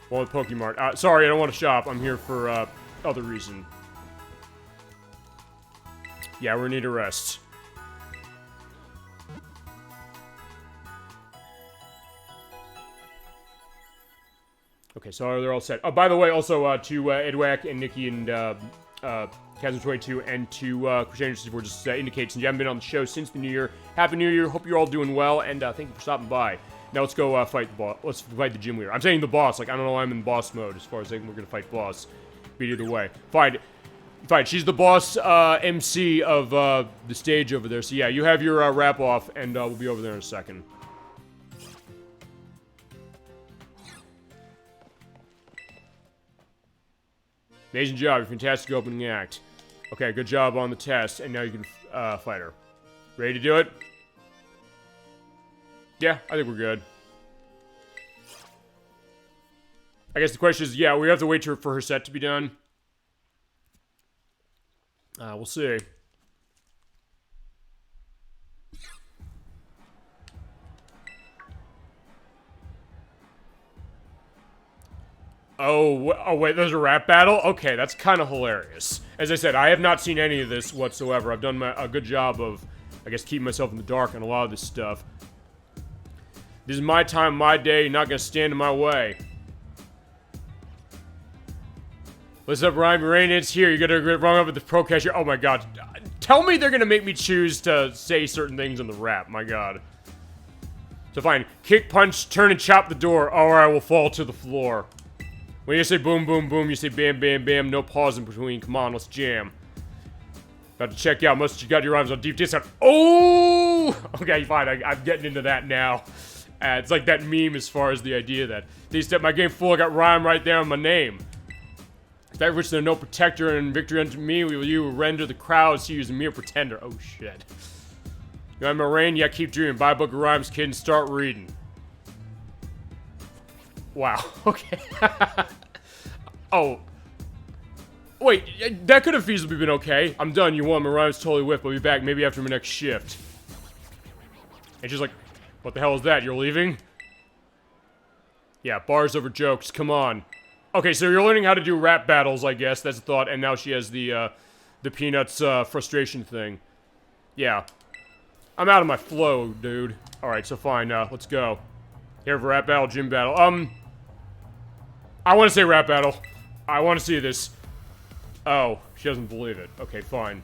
Well, with Pokemart. Sorry, I don't want to shop. I'm here for, other reason. Yeah, we're gonna need a rest. Okay, so they're all set. Oh, by the way, also, to, Edwack and Nikki and, Chasm22 and to Christianity64 just indicates since you haven't been on the show since the new year. Happy New Year, hope you're all doing well, and thank you for stopping by. Now let's go fight the boss. Let's fight the gym leader. I'm saying the boss, like I don't know why I'm in boss mode as far as thinking we're gonna fight boss. Be either way. Fine. She's the boss MC of the stage over there. So yeah, you have your wrap off, and we'll be over there in a second. Amazing job, your fantastic opening act. Okay, good job on the test, and now you can fight her. Ready to do it? Yeah, I think we're good. I guess the question is, yeah, we have to wait for her set to be done. We'll see. Oh, wait, there's a rap battle? Okay, that's kind of hilarious. As I said, I have not seen any of this whatsoever. I've done a good job of, I guess, keeping myself in the dark on a lot of this stuff. This is my time, my day. You're not gonna stand in my way. What's up, Ryan? It's here. You're gonna get wrong up with the pro cashier. Oh my god. Tell me they're gonna make me choose to say certain things in the rap. My god. So fine. Kick, punch, turn, and chop the door, or I will fall to the floor. When you say boom, boom, boom, you say bam, bam, bam. No pause in between. Come on, let's jam. About to check out. Must you got your rhymes on deep discount. Oh! Okay, fine. I'm getting into that now. It's like that meme as far as the idea that they step my game full. I got rhyme right there on my name. That which there no protector and victory unto me, will you render the crowd see you as a mere pretender. Oh shit. You want my rain? Yeah, keep dreaming. Buy a book of rhymes, kid, and start reading. Wow. Okay. Oh. Wait, that could have feasibly been okay. I'm done. You won. My rhyme's totally whiffed. I'll be back maybe after my next shift. And she's like, what the hell is that? You're leaving? Yeah, bars over jokes. Come on. Okay, so you're learning how to do rap battles, I guess. That's the thought. And now she has the Peanuts frustration thing. Yeah. I'm out of my flow, dude. Alright, so fine. Let's go. Here for rap battle, gym battle. I want to say rap battle. I want to see this. Oh, she doesn't believe it. Okay, fine.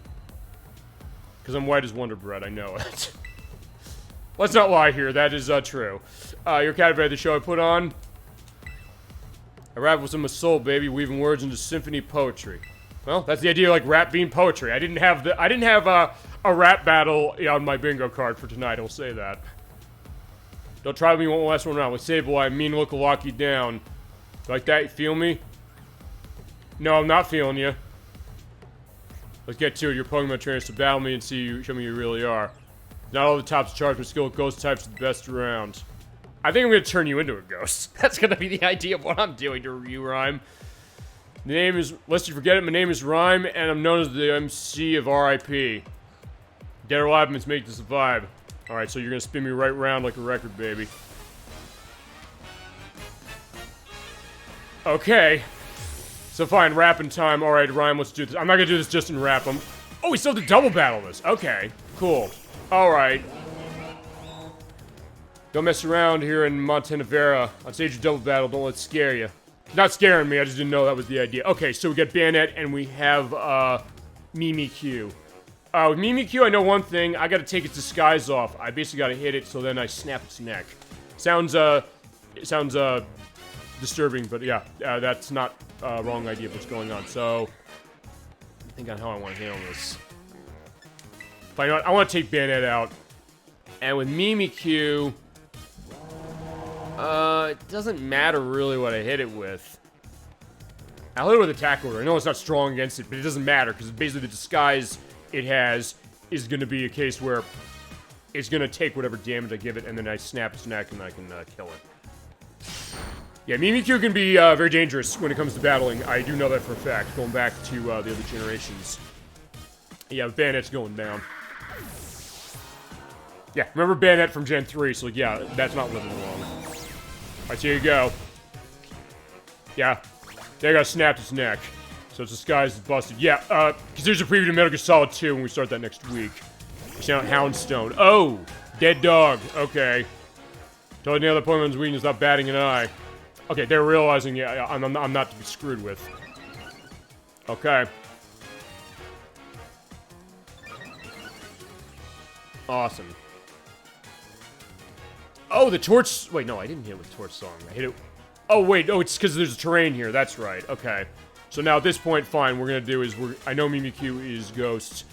Because I'm white as Wonder Bread, I know it. Let's not lie here, that is true. Your category, the show I put on. I rap with some soul, baby, weaving words into symphony poetry. Well, that's the idea, like rap being poetry. I didn't have a rap battle on my bingo card for tonight. I'll say that. Don't try me one last one round. With Sable, I mean, look, lock you down. Like that, you feel me? No, I'm not feeling you. Let's get to it. Your Pokemon trainers to battle me and show me who you really are. Not all the tops charged with skill ghost types are the best around. I think I'm gonna turn you into a ghost. That's gonna be the idea of what I'm doing to you, Rhyme. The name is, lest you forget it, my name is Rhyme, and I'm known as the MC of RIP. Dead or alive means make to survive. Alright, so you're gonna spin me right round like a record, baby. Okay. So fine, rapping time. Alright, Rhyme, let's do this. I'm not gonna do this just in rap. Oh, we still have to double battle this. Okay, cool. Alright. Don't mess around here in Montana Vera. On stage of double battle, don't let it scare you. Not scaring me, I just didn't know that was the idea. Okay, so we got Bayonet and we have, Mimikyu. With Mimikyu, I know one thing. I gotta take its disguise off. I basically gotta hit it, so then I snap its neck. Sounds disturbing, but yeah, that's not a wrong idea of what's going on. So, think on how I want to handle this. But you know what? I want to take Bayonet out. And with Mimikyu, it doesn't matter really what I hit it with. I'll hit it with Attack Order. I know it's not strong against it, but it doesn't matter, because basically the disguise it has is going to be a case where it's going to take whatever damage I give it, and then I snap its neck, and I can kill it. Yeah, Mimikyu can be very dangerous when it comes to battling. I do know that for a fact, going back to the other generations. Yeah, Bayonet's going down. Yeah, remember Bayonet from Gen 3, so yeah, that's not living long. Alright, so here you go. Yeah, there I got snapped its neck. So its disguise is busted. Yeah, because there's a preview to Metal Gear Solid 2 when we start that next week. We sound Houndstone. Oh! Dead dog. Okay. Totally nailed the Pokemon's weakness without batting an eye. Okay, they're realizing, yeah, I'm not to be screwed with. Okay. Awesome. Oh, the torch... Wait, no, I didn't hit it with Torch Song. I hit it... Oh, wait, oh, it's because there's a terrain here. That's right. Okay. So now at this point, fine, what we're going to do is I know Mimikyu is Ghost.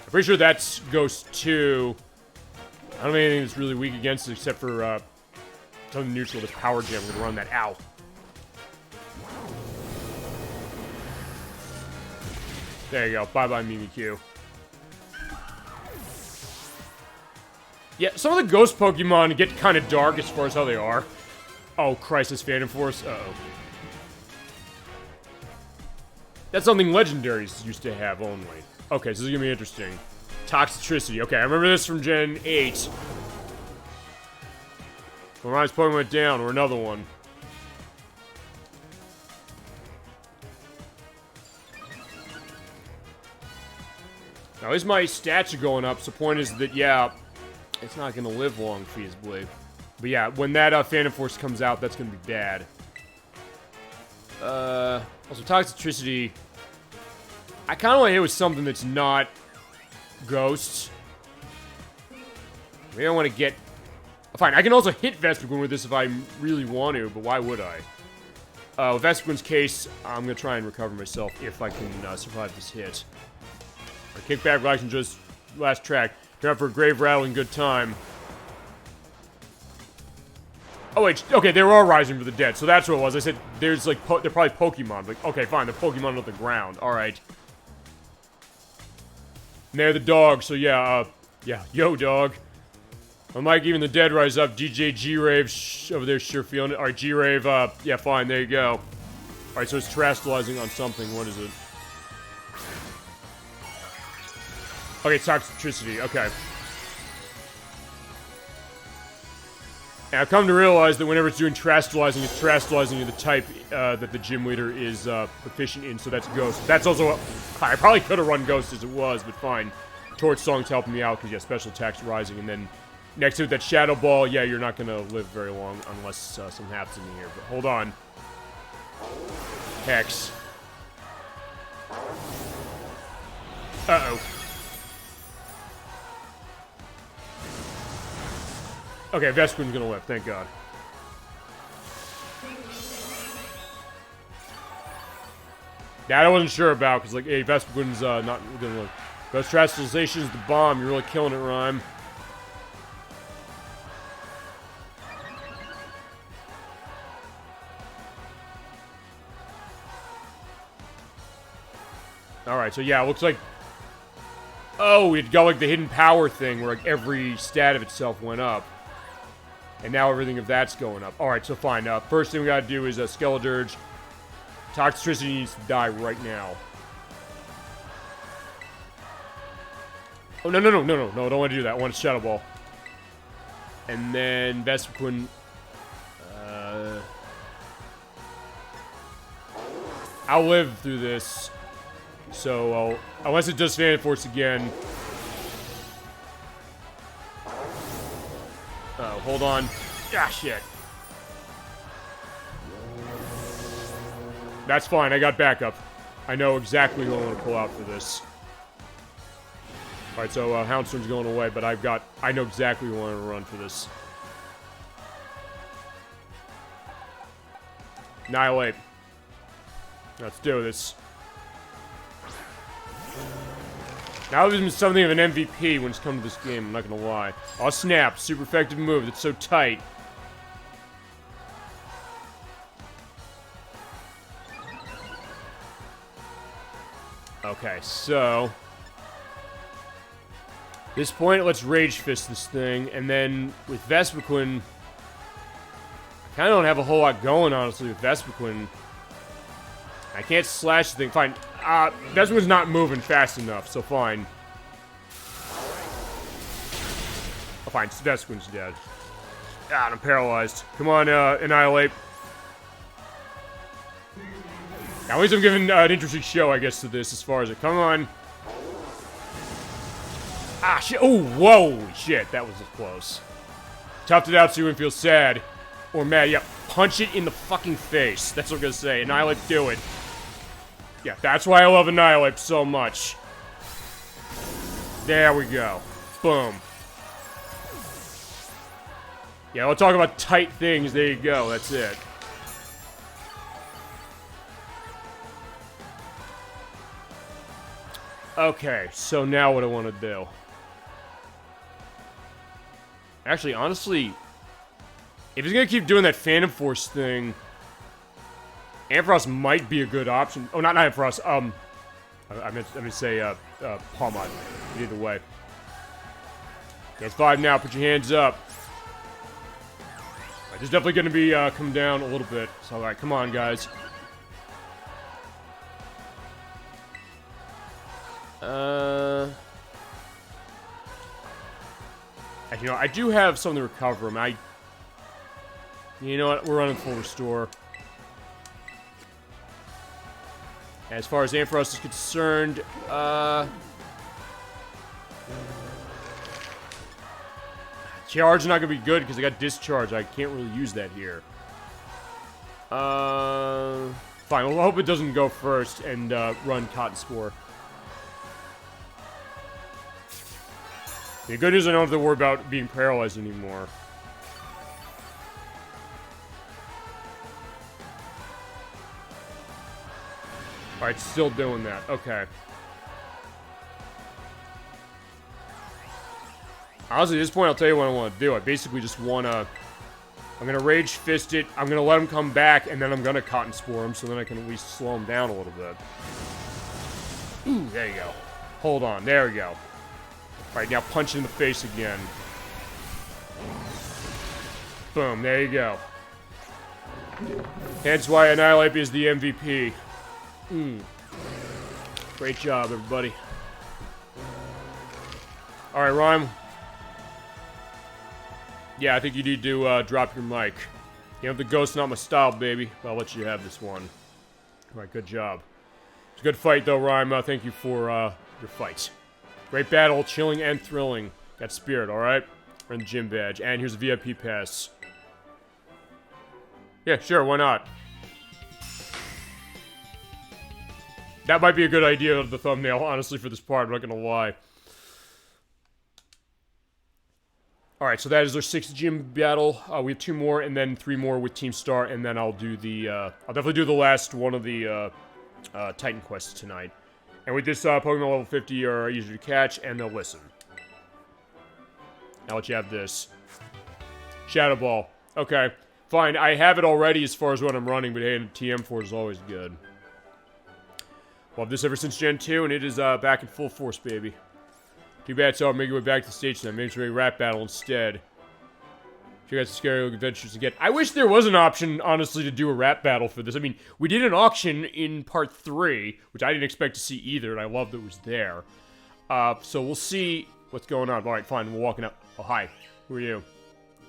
I'm pretty sure that's Ghost 2. I don't have anything that's really weak against it except for, something neutral, this Power Gem. We're going to run that. Ow. There you go. Bye-bye, Mimikyu. Yeah, some of the Ghost Pokemon get kind of dark as far as how they are. Oh, Crisis Phantom Force. Uh-oh. That's something Legendaries used to have only. Okay, so this is gonna be interesting. Toxicity. Okay, I remember this from Gen 8. When Ryan's Pokemon went down, or another one. Now, at least my stats are going up, so the point is that, yeah, it's not gonna live long, feasibly. But yeah, when that Phantom Force comes out, that's gonna be bad. Also, Toxicity. I kind of want to hit with something that's not Ghosts. Maybe I want to get... Fine, I can also hit Vespiquen with this if I really want to, but why would I? With Vespiquen's case, I'm going to try and recover myself if I can survive this hit. Right, kick back, relax, and just last track. Turn out for a grave rattle and good time. Oh, wait, okay, they were all rising for the dead, so that's what it was. I said, there's, like, they're probably Pokemon. Like, okay, fine, they're Pokemon on the ground. Alright. And they're the dog, so yeah, yeah, yo, dog. Unlike even the dead rise up, DJ G-Rave over there sure feeling it. Alright, G-Rave, yeah, fine, there you go. Alright, so it's terastallizing on something. What is it? Okay, Toxicity, okay. And I've come to realize that whenever it's doing terastallizing, it's terastallizing the type that the gym leader is proficient in, so that's Ghost. That's also... I probably could have run Ghost as it was, but fine. Torch Song's helping me out, because, yeah, special attack's rising, and then next to it, that Shadow Ball, yeah, you're not going to live very long unless something happens in here, but hold on. Hex. Uh-oh. Okay, Vespiquen's gonna live, thank God. That I wasn't sure about, because, like, hey, Vespiquen's not gonna live. Ghost Terastallization's the bomb, you're really killing it, Rhyme. Alright, so yeah, it looks like... Oh, it got like the hidden power thing where like every stat of itself went up. And now everything of that's going up. Alright, so fine. First thing we gotta do is Skeledirge. Toxicity needs to die right now. Oh, no, don't want to do that. I want a Shadow Ball. And then Vespiquen... I'll live through this. So, unless it does Fan Force again. Oh, hold on. Ah, shit. That's fine, I got backup. I know exactly who I want to pull out for this. Alright, so Houndstorm's going away, but I know exactly who I want to run for this. Annihilate. Let's do this. Now there's been something of an MVP when it's come to this game, I'm not gonna lie. Oh, snap. Super effective move. That's so tight. Okay, so... At this point, let's Rage Fist this thing, and then with Vespiquen... I kinda don't have a whole lot going, honestly, with Vespiquen. I can't slash the thing. Fine. Vespiquen's not moving fast enough, so fine. Oh, fine. Vespiquen's dead. Ah, I'm paralyzed. Come on, Annihilate. Now, at least I'm giving an interesting show, I guess, to this as far as it. Come on. Ah, shit. Oh, whoa. Shit, that was close. Toughed it out so you wouldn't feel sad. Or mad. Yeah, punch it in the fucking face. That's what I'm gonna say. Annihilate, do it. Yeah, that's why I love Annihilate so much. There we go. Boom. Yeah, we'll talk about tight things. There you go. That's it. Okay, so now what I want to do. Actually, honestly, if he's going to keep doing that Phantom Force thing, Ampharos might be a good option. Oh, not Ampharos. I meant to say, Palmod. Either way. It's 5 now. Put your hands up. Right, there's definitely going to be, come down a little bit. So, alright, come on, guys. You know, I do have something to recover him. You know what? We're running full restore. As far as Ampharos is concerned, charge is not going to be good because I got discharge. I can't really use that here. Fine. Well, I hope it doesn't go first and run Cotton Spore. The good news, I don't have to worry about being paralyzed anymore. Alright, still doing that. Okay. Honestly, at this point, I'll tell you what I want to do. I basically just want to... I'm going to Rage Fist it, I'm going to let him come back, and then I'm going to Cotton Spore him, so then I can at least slow him down a little bit. Ooh, there you go. Hold on, there we go. Alright, now punch in the face again. Boom, there you go. Hence why Annihilate is the MVP. Great job, everybody. Alright, Rhyme. Yeah, I think you need to drop your mic. You know, the ghost not my style, baby. I'll let you have this one. Alright, good job. It's a good fight, though, Rhyme. Thank you for your fight. Great battle, chilling and thrilling. Got spirit, alright? Earn the gym badge. And here's a VIP pass. Yeah, sure, why not? That might be a good idea of the thumbnail, honestly, for this part. I'm not gonna lie. Alright, so that is our 6th gym battle. We have 2 more, and then 3 more with Team Star, and then I'll do the, I'll definitely do the last one of the, Titan quests tonight. And with this, Pokemon level 50 are easier to catch, and they'll listen. I'll let you have this. Shadow Ball. Okay, fine. I have it already as far as what I'm running, but hey, TM4 is always good. Loved this ever since Gen 2, and it is back in full force, baby. Too bad it's over. Make your way back to the station then. Maybe it's a rap battle instead. You guys scary adventures again. I wish there was an option, honestly, to do a rap battle for this. I mean, we did an auction in part 3, which I didn't expect to see either, and I loved it was there. So we'll see what's going on. Alright, fine. We're walking up. Oh, hi. Who are you?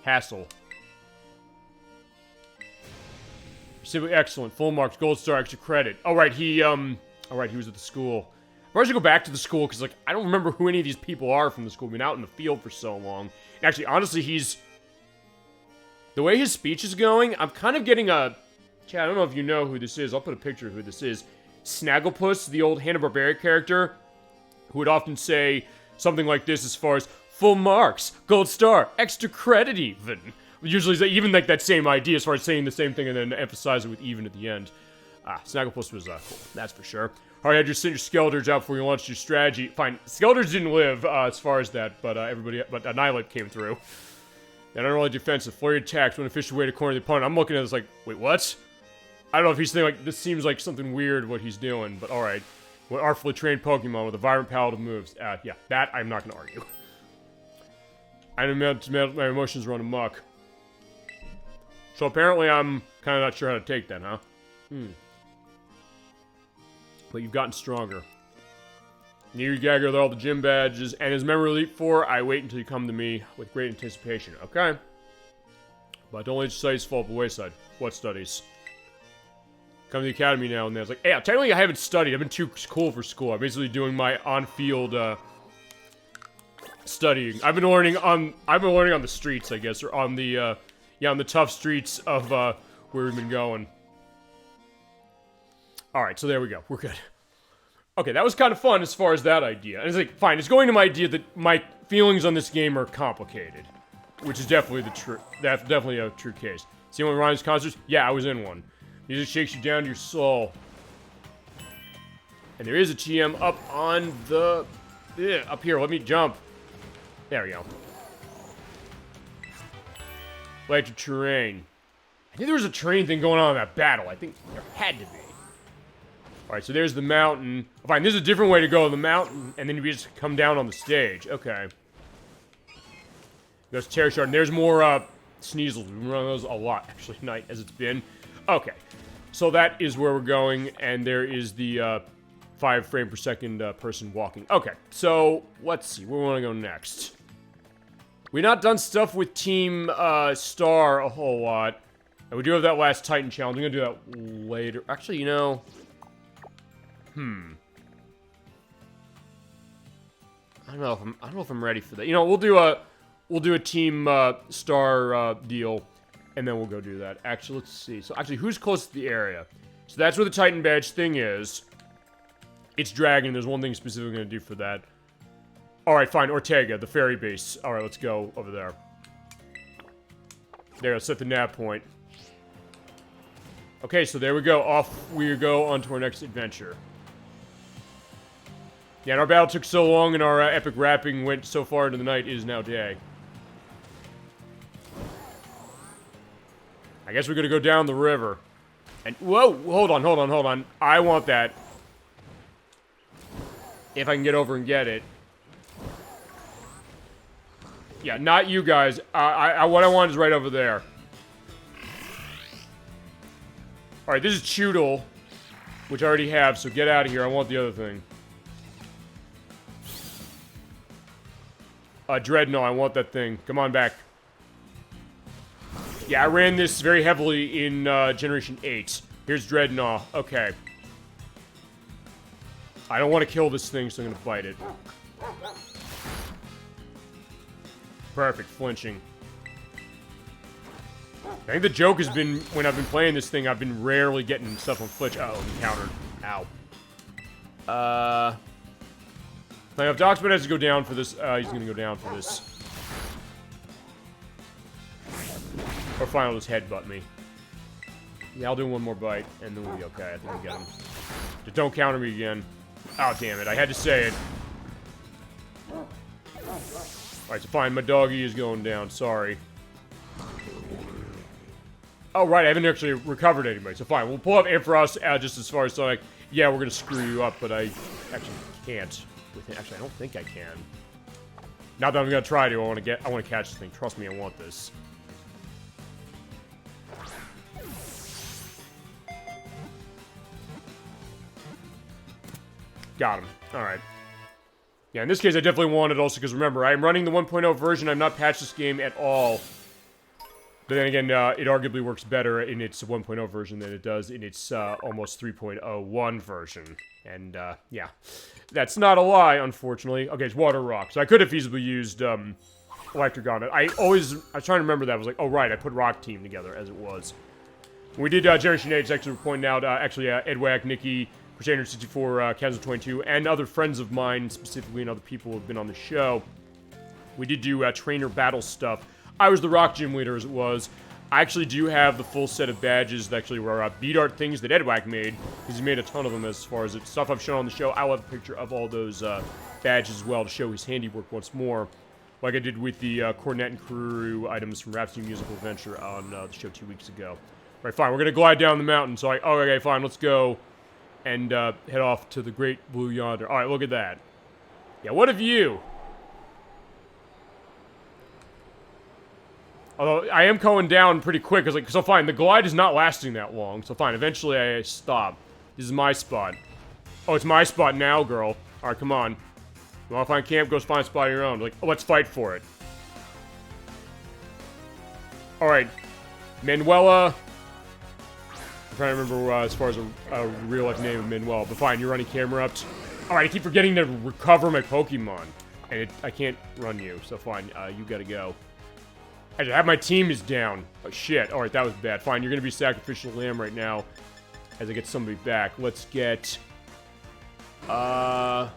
Hassel. Simply excellent. Full marks. Gold star. Extra credit. Alright, he was at the school. I should go back to the school, because, like, I don't remember who any of these people are from the school. We've been out in the field for so long. And actually, honestly, the way his speech is going, I'm kind of getting a... Chad, I don't know if you know who this is. I'll put a picture of who this is. Snagglepuss, the old Hanna-Barbera character, who would often say something like this as far as, full marks, gold star, extra credit even. Usually, even like that same idea as far as saying the same thing and then emphasize it with even at the end. Snagglepuss was cool, that's for sure. Alright, I just sent your Skeletors out before you launched your strategy. Fine, Skeletors didn't live as far as that, but Annihilate came through. And unrolling defensive, flurry attacks, one efficient way to corner the opponent. I'm looking at this like, wait, what? I don't know if he's thinking like, this seems like something weird what he's doing, but alright. An artfully trained Pokemon with a vibrant palette of moves. Yeah, that I'm not gonna argue. I know my emotions run amok. So apparently I'm kind of not sure how to take that, huh? But you've gotten stronger. Near Gagger with all the gym badges and his memory elite 4, I wait until you come to me with great anticipation. Okay. But don't let your studies fall off the wayside. What studies? Come to the academy now and then. It's like, yeah, technically I haven't studied. I've been too cool for school. I'm basically doing my on-field studying. I've been learning on the streets, I guess, or on the on the tough streets of where we've been going. Alright, so there we go. We're good. Okay, that was kind of fun as far as that idea. And it's like, fine, it's going to my idea that my feelings on this game are complicated. Which is definitely that's definitely a true case. See one of Ryan's concerts? Yeah, I was in one. Music shakes you down to your soul. And there is a TM up on the... up here, let me jump. There we go. Electric terrain. I think there was a terrain thing going on in that battle. I think there had to be. Alright, so there's the mountain. Fine, this is a different way to go to the mountain, and then you just come down on the stage. Okay. There's Terror Shard, and there's more, Sneasels. We've been running those a lot, actually, tonight, as it's been. Okay. So that is where we're going, and there is the, 5 frame per second, person walking. Okay, so, let's see. Where we want to go next? We've not done stuff with Team, Star a whole lot. And we do have that last Titan challenge. I'm gonna do that later. Actually, you know... I don't know if I'm ready for that. You know, we'll do a Team Star deal, and then we'll go do that. Actually, let's see. So actually, who's close to the area? So that's where the Titan badge thing is. It's Dragon. There's one thing specifically gonna do for that. All right, fine. Ortega, the ferry base. All right, let's go over there. There, let's set the nav point. Okay, so there we go. Off we go on to our next adventure. Yeah, and our battle took so long and our epic rapping went so far into the night, it is now day. I guess we're gonna go down the river. And, whoa, hold on. I want that. If I can get over and get it. Yeah, not you guys. What I want is right over there. Alright, this is Choodle, which I already have, so get out of here. I want the other thing. Dreadnought, I want that thing. Come on back. Yeah, I ran this very heavily in, Generation 8. Here's Dreadnought. Okay. I don't want to kill this thing, so I'm gonna fight it. Perfect, flinching. I think the joke has been, when I've been playing this thing, I've been rarely getting stuff on flinch. Uh-oh, encountered. Ow. If Doxman has to go down for this, he's gonna go down for this. Or fine, he'll just headbutt me. Yeah, I'll do one more bite, and then we'll be okay. I think we get him. Just don't counter me again. Oh, damn it. I had to say it. Alright, so fine. My doggy is going down. Sorry. Oh, right. I haven't actually recovered anybody. So fine. We'll pull up Ampharos just as far as, so, like, yeah, we're gonna screw you up, but I actually can't. Actually, I don't think I can. Not that I'm gonna try to. I want to catch this thing. Trust me, I want this. Got him. All right. Yeah, in this case, I definitely want it also because remember, I am running the 1.0 version. I've not patched this game at all. But then again, it arguably works better in its 1.0 version than it does in its almost 3.01 version. And, yeah. That's not a lie, unfortunately. Okay, it's water rock. So I could have feasibly used electric on it. I was trying to remember that. I was like, oh, right, I put Rock Team together as it was. When we did Generation 8, it's actually pointing out, Edwack, Nikki, Crusader 64, Castle 22, and other friends of mine, specifically, and other people who have been on the show. We did do trainer battle stuff. I was the Rock Gym leader, as it was. I actually do have the full set of badges that actually were beat art things that Edwack made, because he made a ton of them as far as it. Stuff I've shown on the show. I'll have a picture of all those badges as well to show his handiwork once more, like I did with the Cornet and Karuru items from Rhapsody Musical Adventure on the show 2 weeks ago. All right, fine. We're going to glide down the mountain, so oh, okay, fine, let's go and head off to the Great Blue Yonder. All right, look at that. Yeah, what of you? Although, I am going down pretty quick, cause like, so fine, the glide is not lasting that long, so fine, eventually I stop. This is my spot. Oh, it's my spot now, girl. Alright, come on. You wanna find camp, go find a spot of your own. Like, oh, let's fight for it. Alright. Manuela. I'm trying to remember as far as a real-life name of Manuela, but fine, you're running camera up. Alright, I keep forgetting to recover my Pokemon. And I can't run you, so fine, you gotta go. I have my team is down. Oh, shit. Alright, that was bad. Fine, you're gonna be sacrificial lamb right now as I get somebody back. Let's get... So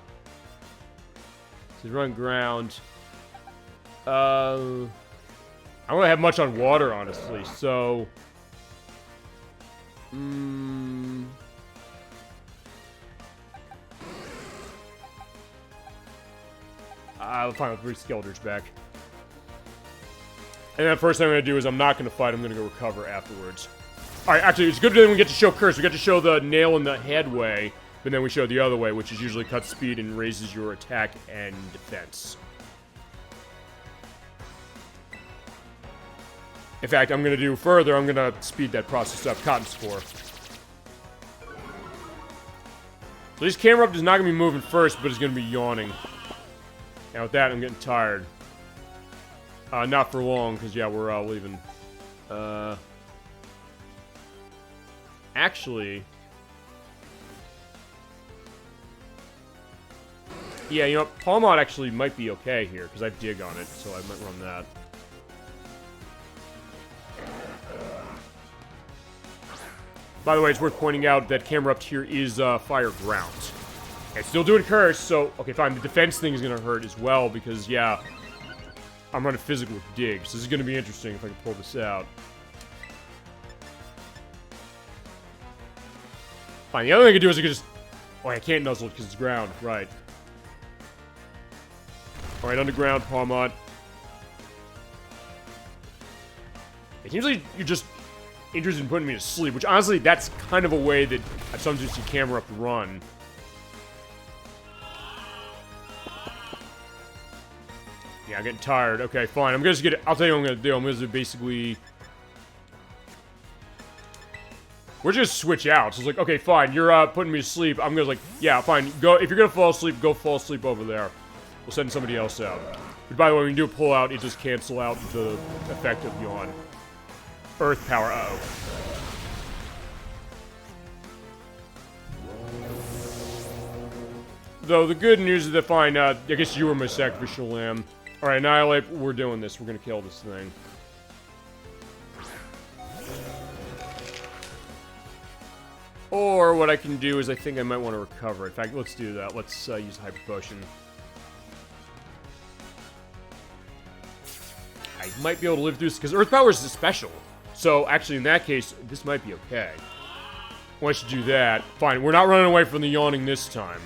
run ground. I don't really have much on water, honestly, so... I'll find the 3 Skelders back. And then first thing I'm going to do is I'm not going to fight, I'm going to go recover afterwards. Alright, actually, it's good that we get to show Curse. We get to show the nail in the head way, but then we show the other way, which is usually cut speed and raises your attack and defense. In fact, I'm going to do further, I'm going to speed that process up. Cotton Spore. So this camera up is not going to be moving first, but it's going to be yawning. And with that, I'm getting tired. Not for long, because, yeah, we're leaving. Actually... Yeah, you know what? Palmod actually might be okay here, because I have Dig on it, so I might run that. By the way, it's worth pointing out that camera up here is Fire Ground. And still doing Curse, so... Okay, fine, the defense thing is going to hurt as well, because, yeah... I'm running physical with Dig, so this is going to be interesting if I can pull this out. Fine, the other thing I can do is I can just... Oh, I can't nuzzle it because it's ground. Right. Alright, underground, Palmod. It seems like you're just interested in putting me to sleep, which honestly, that's kind of a way that I've sometimes seen camera up run. Yeah, I'm getting tired. Okay, fine. I'm gonna just get it. I'll tell you what I'm gonna do. I'm gonna basically... We're just switch out. So it's like, okay, fine. You're putting me to sleep. I'm gonna like, yeah, fine. Go. If you're gonna fall asleep, go fall asleep over there. We'll send somebody else out. But by the way, when you do a pull out, it just cancel out the effect of yawn. Earth power. Uh-oh. Though the good news is that fine. I guess you were my sacrificial lamb. All right, Annihilate. We're doing this. We're gonna kill this thing. Or what I can do is I think I might want to recover. In fact, let's do that. Let's use Hyper Potion. I might be able to live through this, because Earth Power is special. So, actually, in that case, this might be okay. Once you do that, fine. We're not running away from the yawning this time.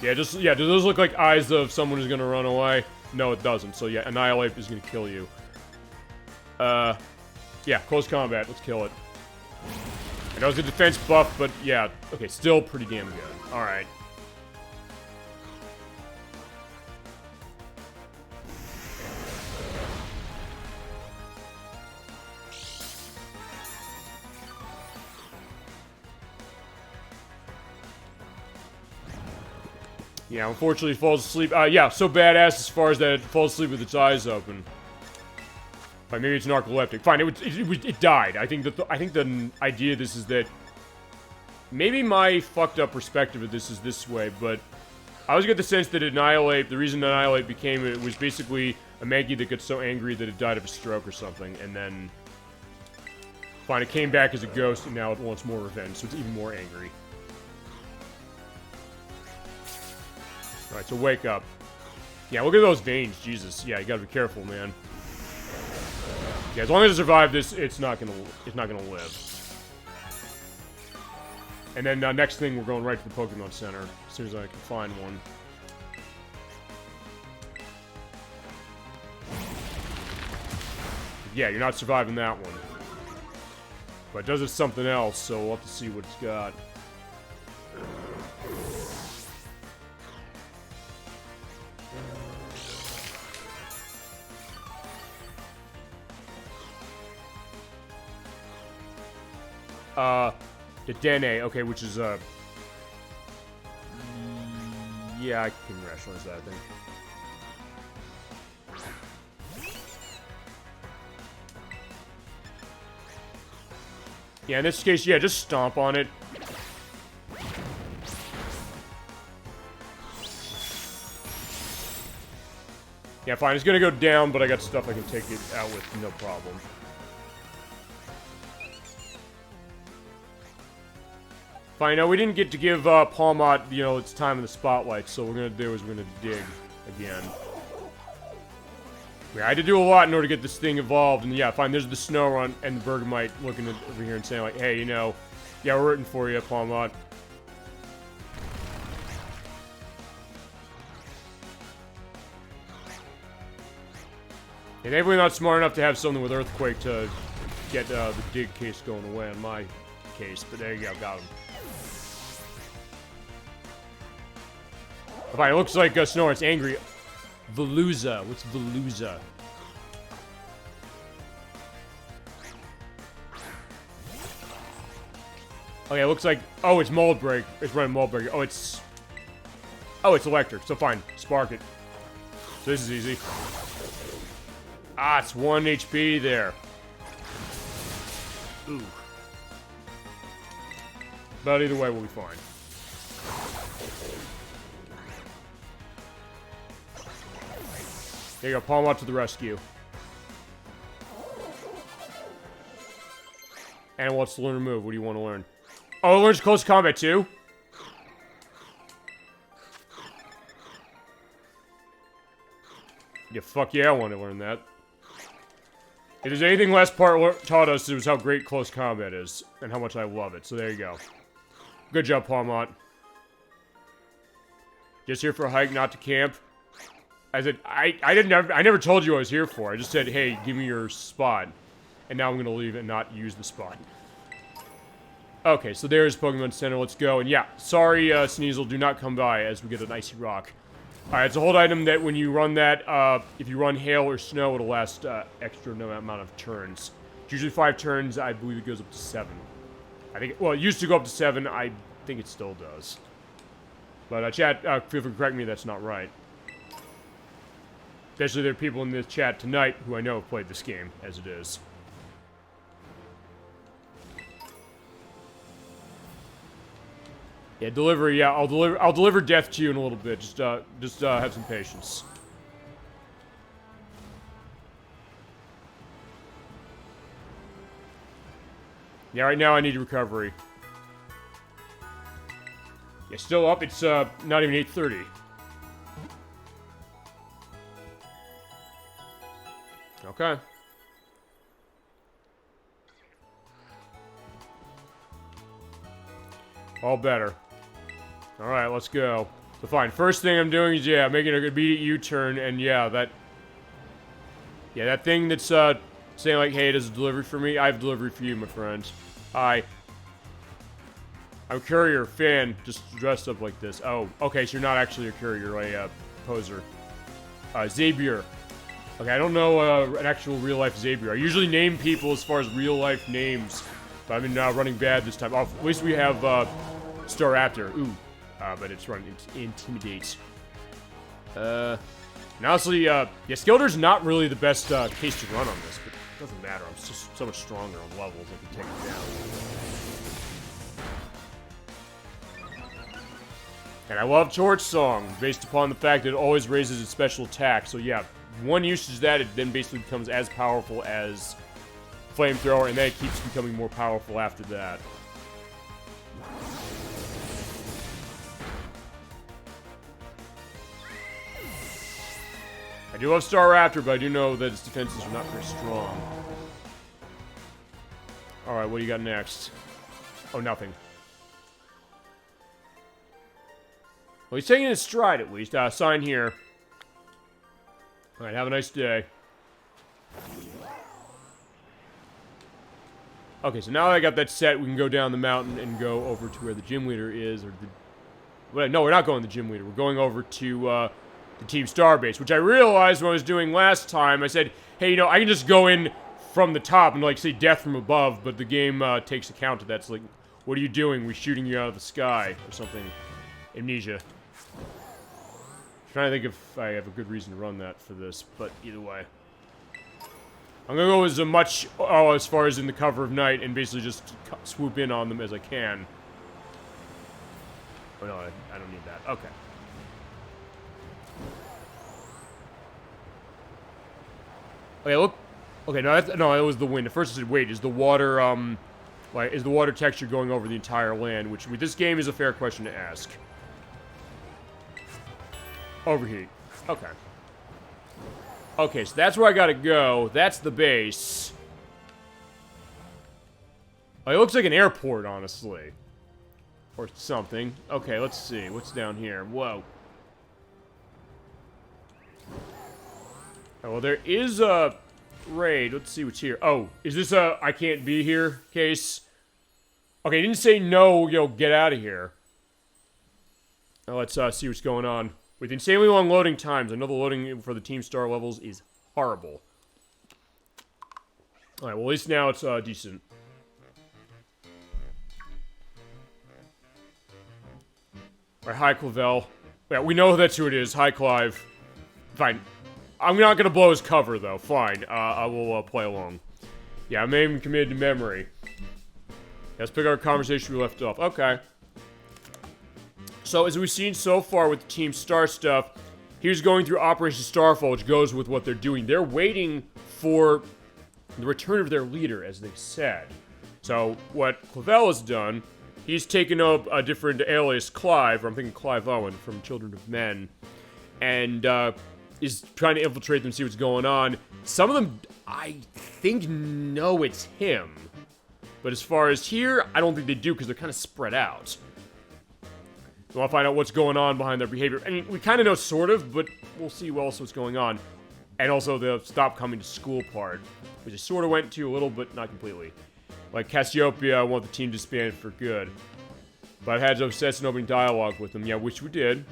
Yeah, do those look like eyes of someone who's gonna run away? No, it doesn't. So, yeah, Annihilate is gonna kill you. Yeah, close combat. Let's kill it. I know it's a defense buff, but yeah. Okay, still pretty damn good. Alright. Yeah, unfortunately it falls asleep. Yeah, so badass as far as that it falls asleep with its eyes open. But maybe it's narcoleptic. Fine, it died. I think the idea of this is that maybe my fucked up perspective of this is this way, but I always get the sense that Annihilate, the reason Annihilate became it was basically a Mankey that got so angry that it died of a stroke or something, and then fine, it came back as a ghost and now it wants more revenge, so it's even more angry. Alright, so wake up. Yeah, look at those veins, Jesus. Yeah, you gotta be careful, man. Yeah, as long as I survive this, it's not gonna live. And then next thing, we're going right to the Pokemon Center as soon as I can find one. Yeah, you're not surviving that one. But it does it something else, so we'll have to see what it's got. The Dene, okay, which is, yeah, I can rationalize that, I think. Yeah, in this case, yeah, just stomp on it. Yeah, fine, it's gonna go down, but I got stuff I can take it out with, no problem. Fine, now we didn't get to give Palmot, you know, its time in the spotlight, so what we're gonna do is we're gonna dig again. Yeah, I had to do a lot in order to get this thing evolved, and yeah, fine, there's the Snorunt and the Bergamite looking over here and saying like, hey, you know, yeah, we're rooting for you, Palmot. And definitely not smart enough to have something with Earthquake to get the dig case going away on my case, but there you go, got him. Fine, it looks like Snorunt's angry. Veluza. What's Veluza? Oh yeah, it looks like... Oh, it's Mold Break. It's running Mold Break. Oh, it's... Oh, it's electric. So fine. Spark it. So this is easy. Ah, it's 1 HP there. Ooh. But either way, we'll be fine. There you go, Palmot to the rescue. And what's to learn a move? What do you want to learn? Oh, it learns close combat too? Yeah, fuck yeah, I want to learn that. If there's anything last part taught us, it was how great close combat is, and how much I love it, so there you go. Good job, Palmot. Just here for a hike, not to camp. I said, I never told you what I was here for. I just said, hey, give me your spot. And now I'm gonna leave and not use the spot. Okay, so there's Pokemon Center, let's go. And yeah, sorry, Sneasel, do not come by as we get an Icy Rock. Alright, it's a hold item that when you run that, if you run Hail or Snow, it'll last extra no amount of turns. It's usually 5 turns, I believe it goes up to 7. I think, well, it used to go up to 7, I think it still does. But chat, feel free to correct me, that's not right. Especially there are people in this chat tonight who I know have played this game, as it is. Yeah, delivery, yeah, I'll deliver death to you in a little bit, just have some patience. Yeah, right now I need recovery. Yeah, still up, it's not even 8:30. Okay. All better. Alright, let's go. So fine, first thing I'm doing is, yeah, making a immediate U-turn, and yeah, that thing that's, saying like, hey, it is a delivery for me, I have delivery for you, my friend. Hi. I'm a courier fan, just dressed up like this. Oh, okay, so you're not actually a courier, you're a poser. Xavier. Okay, I don't know an actual real-life Xavier. I usually name people as far as real-life names, but I've been running bad this time. Oh, at least we have Star Raptor. Ooh, but it's running Intimidate. And honestly, yeah, Skeletor's not really the best case to run on this, but it doesn't matter. I'm just so much stronger on levels. I can take it down. And I love Torch Song, based upon the fact that it always raises its special attack. So yeah, one usage of that, it then basically becomes as powerful as Flamethrower, and then it keeps becoming more powerful after that. I do love Star Raptor, but I do know that its defenses are not very strong. Alright, what do you got next? Oh, nothing. Well, he's taking his stride, at least. Sign here. Alright, have a nice day. Okay, so now that I got that set, we can go down the mountain and go over to where the gym leader is, or the... Well, no, we're not going to the gym leader. We're going over to, the Team Starbase, which I realized when I was doing last time. I said, hey, you know, I can just go in from the top and, like, say death from above, but the game, takes account of that. It's like, what are you doing? We're shooting you out of the sky, or something. Amnesia. Trying to think if I have a good reason to run that for this, but either way. I'm gonna go as much, as far as in the cover of night, and basically just swoop in on them as I can. Oh no, I don't need that. Okay. Okay, look. Okay, no, it was the wind. At first I said, wait, is the water, like, is the water texture going over the entire land? Which, with this game, is a fair question to ask. Overheat. Okay. Okay, so that's where I gotta go. That's the base. Oh, it looks like an airport, honestly. Or something. Okay, let's see. What's down here? Whoa. Oh, well, there is a raid. Let's see what's here. Oh, is this a I can't be here case? Okay, it didn't say no, yo, get out of here. Now let's see what's going on. With insanely long loading times, I know the loading for the Team Star levels is horrible. Alright, well at least now it's decent. Alright, hi Clavel. Yeah, we know that's who it is. Hi Clive. Fine. I'm not gonna blow his cover though. Fine. I will play along. Yeah, I'm even committed to memory. Let's pick our conversation we left off. Okay. So, as we've seen so far with the Team Star stuff, here's going through Operation Starfall, which goes with what they're doing. They're waiting for the return of their leader, as they said. So, what Clavel has done, he's taken up a different alias, Clive, or I'm thinking Clive Owen from Children of Men, and is trying to infiltrate them, see what's going on. Some of them, I think, know it's him. But as far as here, I don't think they do, because they're kind of spread out. We want to find out what's going on behind their behavior. I mean, we kind of know, sort of, but we'll see also what's going on. And also the stop coming to school part, which I sort of went to a little, but not completely. Like Cassiopeia, I want the team disbanded for good. But I had to assess an opening dialogue with them, yeah, which we did.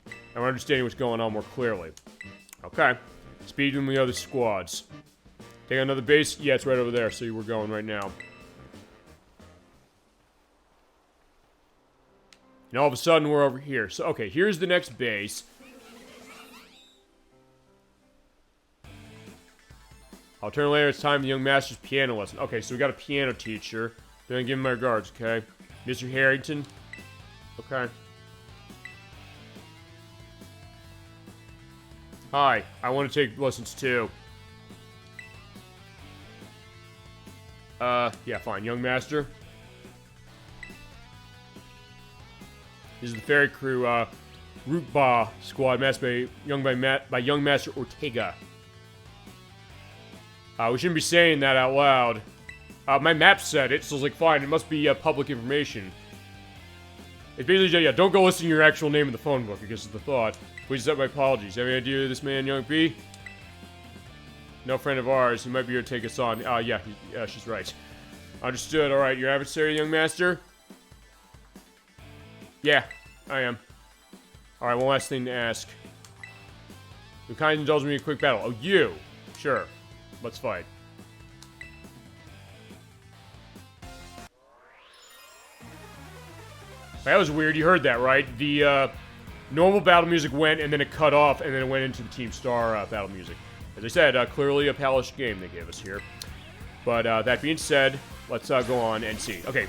And we're understanding what's going on more clearly. Okay. Speed from the other squads. Take another base? Yeah, it's right over there, so we're going right now. And all of a sudden, we're over here. So, okay, here's the next base. I'll turn later. It's time for the young master's piano lesson. Okay, so we got a piano teacher. Then give him my regards, okay? Mr. Harrington. Okay. Hi, I want to take lessons too. Yeah, fine. Young master. This is the ferry crew, Rootba squad, mastered by young master Ortega. We shouldn't be saying that out loud. My map said it, so I was like, fine, it must be public information. It's basically, yeah, don't go listing your actual name in the phone book, because of the thought. Please accept my apologies. Have any idea who this man, Young P? No friend of ours. He might be here to take us on. Yeah, she's right. Understood. Alright, your adversary, young master? Yeah, I am. Alright, one last thing to ask. You kind indulge me in a quick battle. Oh, you! Sure. Let's fight. That was weird. You heard that, right? The, normal battle music went, and then it cut off, and then it went into the Team Star, battle music. As I said, clearly a polished game they gave us here. But, that being said, let's, go on and see. Okay,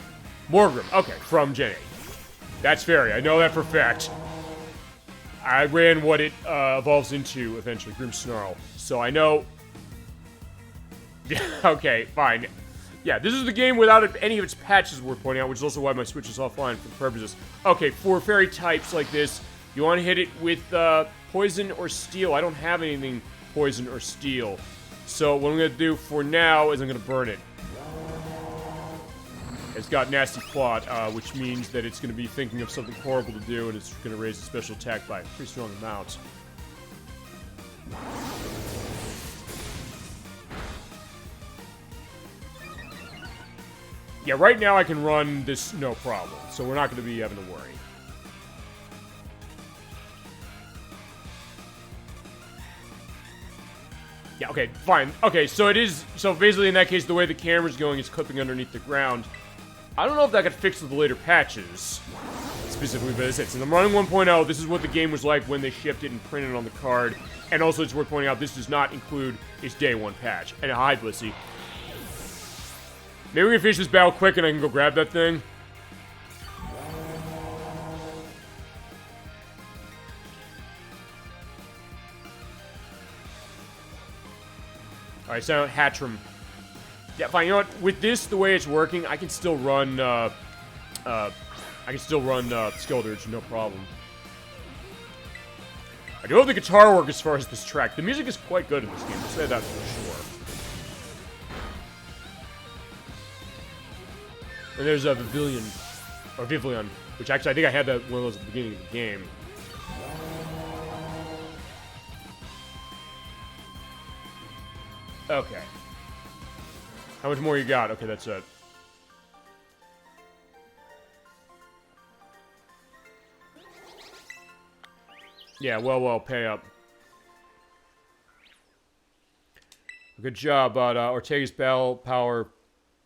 Morgrim. Okay, from Gen 8. That's fairy. I know that for a fact. I ran what it, evolves into, eventually. Grim Snarl. So I know... Okay, fine. Yeah, this is the game without any of its patches worth pointing out, which is also why my Switch is offline for the purposes. Okay, for fairy types like this, you want to hit it with poison or steel. I don't have anything poison or steel. So what I'm going to do for now is I'm going to burn it. It's got nasty plot, which means that it's going to be thinking of something horrible to do, and it's going to raise the special attack by a pretty strong amount. Yeah, right now I can run this no problem, so we're not going to be having to worry. Yeah, okay, fine. Okay, so it is... So basically, in that case, the way the camera's going is clipping underneath the ground. I don't know if that got fixed with the later patches, specifically, but since I'm running 1.0, this is what the game was like when they shipped it and printed it on the card. And also, it's worth pointing out, this does not include its day one patch. And hi, Blissey. Maybe we can finish this battle quick and I can go grab that thing. Alright, so Hatchram. Yeah, fine, you know what? With this, the way it's working, I can still run, Skeldurge, no problem. I do have the guitar work as far as this track. The music is quite good in this game, I'll say that for sure. And there's a Vivillon, which actually I think I had that one of those at the beginning of the game. Okay. How much more you got? Okay, that's it. Yeah, well, pay up. Good job, but Ortega's battle power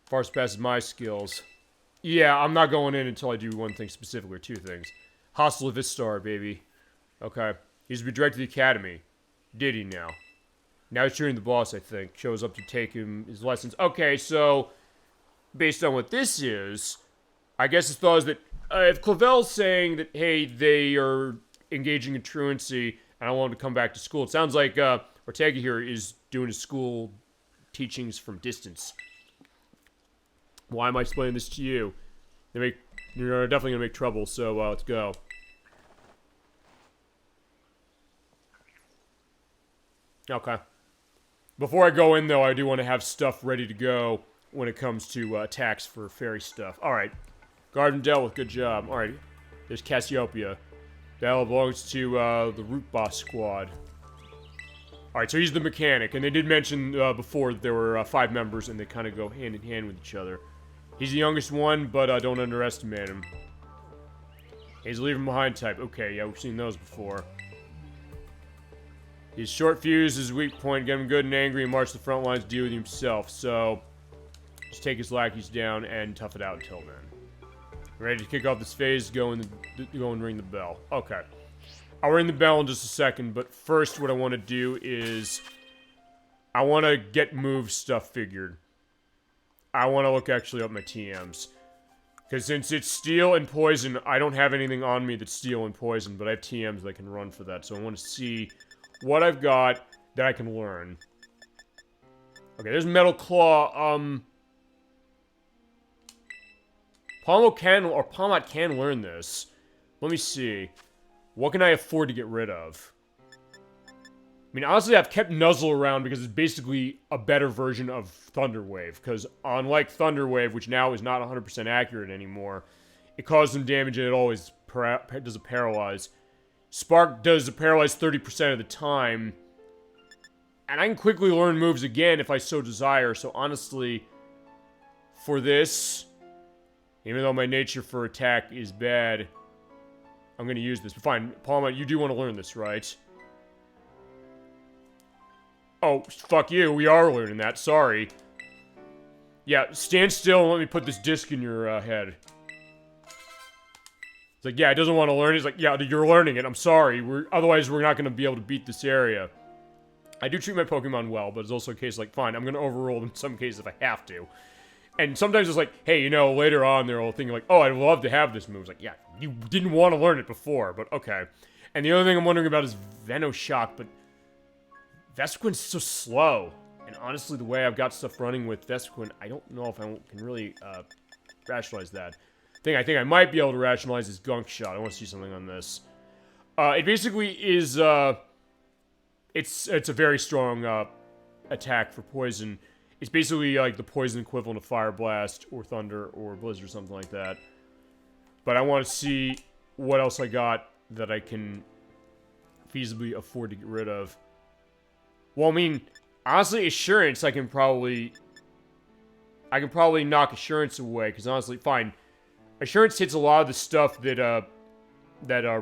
far surpasses my skills. Yeah, I'm not going in until I do one thing specifically, or two things. Hostile Vistar, baby. Okay. He's redirected to the academy. Did he now? Now he's training the boss, I think. Shows up to take him his lessons. Okay, so... Based on what this is... I guess his thought is that... if Clavel's saying that, hey, they are engaging in truancy, and I want him to come back to school, it sounds like Ortega here is doing his school teachings from distance. Why am I explaining this to you? You're definitely gonna make trouble, so let's go. Okay. Before I go in, though, I do want to have stuff ready to go when it comes to attacks for fairy stuff. Alright. Garden dealt with, good job. Alright. There's Cassiopeia. That belongs to the Root Boss squad. Alright, so he's the mechanic, and they did mention before that there were 5 members, and they kind of go hand in hand with each other. He's the youngest one, but don't underestimate him. He's a leaving behind type. Okay, yeah, we've seen those before. His short fuse is weak point, get him good and angry, and march to the front lines to deal with himself. So, just take his lackeys down and tough it out until then. Ready to kick off this phase, go and ring the bell. Okay. I'll ring the bell in just a second, but first what I want to do is... I want to get move stuff figured. I want to look actually up my TMs. Because since it's steel and poison, I don't have anything on me that's steel and poison, but I have TMs that can run for that. So I want to see what I've got that I can learn. Okay, there's Metal Claw. Palmot can learn this. Let me see. What can I afford to get rid of? I mean, honestly, I've kept Nuzzle around because it's basically a better version of Thunder Wave. Because unlike Thunder Wave, which now is not 100% accurate anymore, it causes some damage and it always does a paralyze. Spark does a paralyze 30% of the time. And I can quickly learn moves again if I so desire. So honestly, for this. Even though my nature for attack is bad, I'm gonna use this. But fine, Palma, you do want to learn this, right? Oh, fuck you. We are learning that. Sorry. Yeah, stand still and let me put this disc in your head. It's like, yeah, it doesn't want to learn. He's like, yeah, you're learning it. I'm sorry. Otherwise, we're not going to be able to beat this area. I do treat my Pokemon well, but it's also a case like, fine, I'm going to overrule them in some cases if I have to. And sometimes it's like, hey, you know, later on they're all thinking like, oh, I'd love to have this move. It's like, yeah, you didn't want to learn it before, but okay. And the other thing I'm wondering about is Venoshock, but Vespiquen's so slow. And honestly, the way I've got stuff running with Vespiquen, I don't know if I can really rationalize that. I think I might be able to rationalize is Gunk Shot. I want to see something on this. It basically is, it's a very strong attack for poison. It's basically like the poison equivalent of Fire Blast or Thunder or Blizzard or something like that. But I want to see what else I got that I can feasibly afford to get rid of. Well, I mean, honestly, Assurance, I can probably knock Assurance away, because honestly, fine. Assurance hits a lot of the stuff that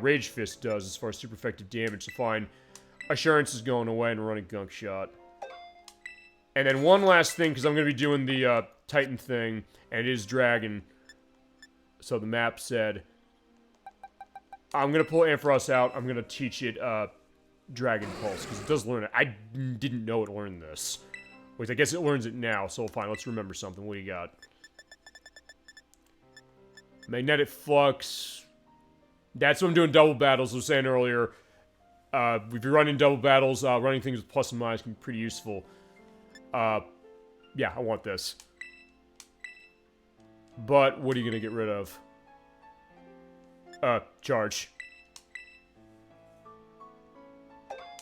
Rage Fist does as far as super effective damage, so fine. Assurance is going away and running Gunk Shot. And then one last thing, because I'm going to be doing the Titan thing, and it is Dragon. So the map said, I'm going to pull Ampharos out, I'm going to teach it Dragon Pulse, because it does learn it. I didn't know it learned this. Wait, I guess it learns it now, so fine, let's remember something. What do you got? Magnetic Flux. That's what I'm doing double battles. I was saying earlier, if you're running double battles, running things with plus and minus can be pretty useful. Yeah, I want this. But, what are you gonna get rid of? Charge.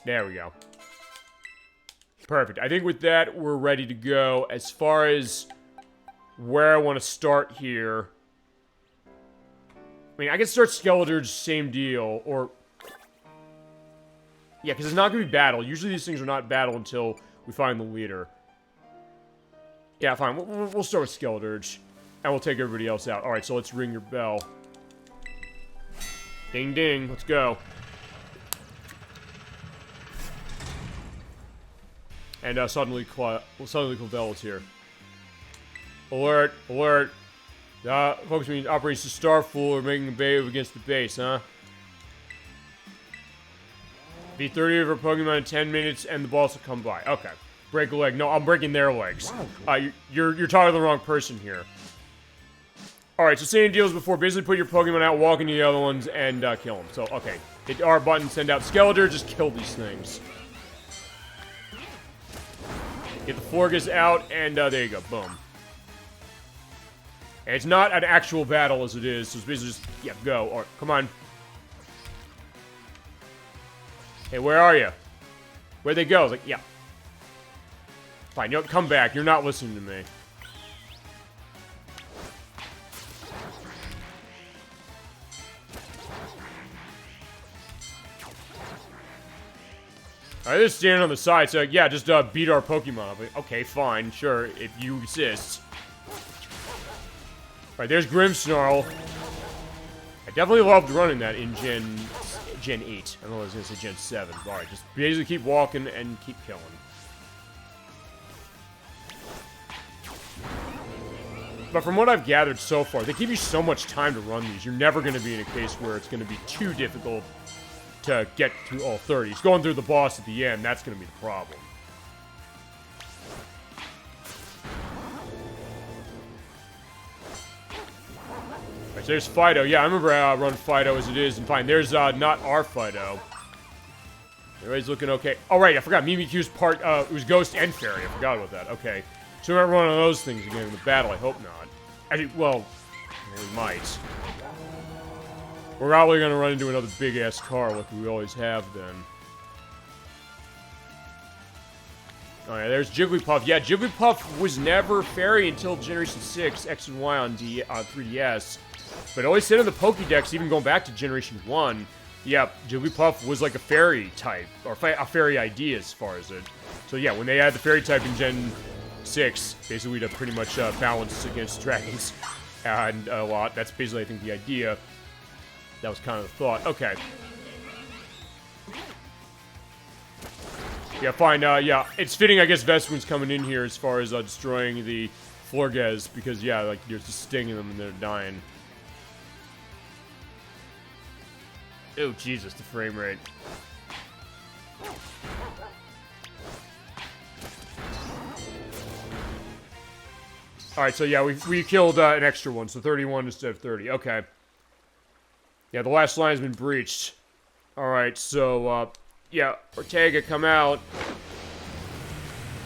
There we go. Perfect. I think with that, we're ready to go. As far as where I want to start here, I mean, I can start Skeletor's, same deal, or... Yeah, because it's not going to be battle. Usually these things are not battle until we find the leader. Yeah, fine. We'll start with Skeletor's, and we'll take everybody else out. Alright, so let's ring your bell. Ding ding, let's go. And suddenly Clavel's here. Alert, alert. Folks means Operation Starfool are making a move against the base, huh? Beat 30 of our Pokemon in 10 minutes and the boss will come by. Okay. Break a leg. No, I'm breaking their legs. You're talking to the wrong person here. Alright, so same deals before. Basically put your Pokemon out, walk into the other ones, and kill them. So, okay. Hit R button, send out Skeletor, just kill these things. Get the Florges out, and there you go. Boom. And it's not an actual battle as it is, so it's basically just, yeah, go. Alright, come on. Hey, where are you? Where'd they go? I was like, yeah. Fine, you know, come back. You're not listening to me. Alright, they're standing on the side, so yeah, just beat our Pokemon. Like, okay, fine, sure, if you insist. Alright, there's Grimmsnarl. I definitely loved running that in Gen 8. I don't know, I was gonna say Gen 7. Alright, just basically keep walking and keep killing. But from what I've gathered so far, they give you so much time to run these. You're never going to be in a case where it's going to be too difficult to get through all 30. It's going through the boss at the end. That's going to be the problem. Alright, so there's Fido. Yeah, I remember running Fido as it is. And fine, there's not our Fido. Everybody's looking okay. Oh, right, I forgot. Mimikyu's part, it was Ghost and Fairy. I forgot about that. Okay. So we're not running those things again in the battle. I hope not. Actually, well, we might. We're probably going to run into another big-ass car like we always have then. Alright, there's Jigglypuff. Yeah, Jigglypuff was never fairy until Generation 6, X and Y on 3DS. But always said in the Pokédex, even going back to Generation 1, yeah, Jigglypuff was like a fairy type, or a fairy idea as far as it. So yeah, when they add the fairy type in Gen 6, basically to pretty much balance against dragons. And a lot. That's basically, I think, the idea. That was kind of the thought. Okay. Yeah, fine. Yeah, it's fitting, I guess, Vespun's coming in here as far as destroying the Florges, because, yeah, like, you're just stinging them and they're dying. Oh, Jesus, the frame rate. Alright, so yeah, we killed an extra one, so 31 instead of 30. Okay. Yeah, the last line's been breached. Alright, so, yeah, Ortega, come out.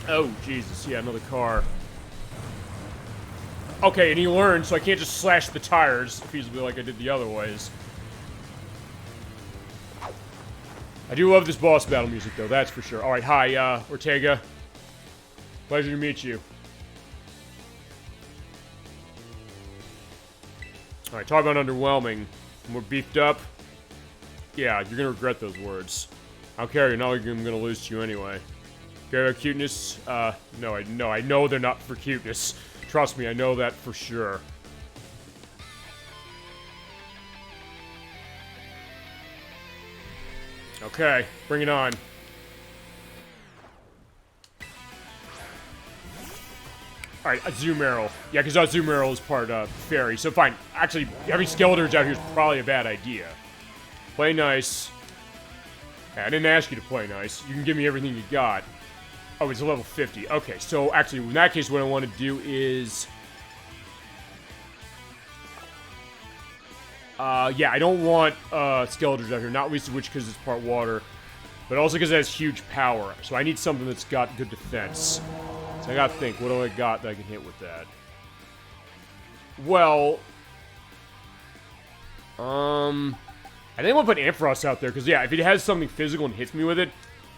Oh, Jesus, yeah, another car. Okay, and he learned, so I can't just slash the tires feasibly like I did the other ways. I do love this boss battle music, though, that's for sure. Alright, hi, Ortega. Pleasure to meet you. Alright, talk about underwhelming. More beefed up. Yeah, you're gonna regret those words. I don't care, you're not like I'm gonna lose to you anyway. Care about cuteness? No, I know they're not for cuteness. Trust me, I know that for sure. Okay, bring it on. Alright, Azumarill. Yeah, because Azumarill is part fairy, so fine. Actually, having Skeletors out here is probably a bad idea. Play nice. Yeah, I didn't ask you to play nice. You can give me everything you got. Oh, it's a level 50. Okay, so actually, in that case, what I want to do is... yeah, I don't want Skeletors out here, not least of which because it's part water, but also because it has huge power. So I need something that's got good defense. So I gotta think, what do I got that I can hit with that? Well... I think I'm gonna put Ampharos out there, because yeah, if it has something physical and hits me with it,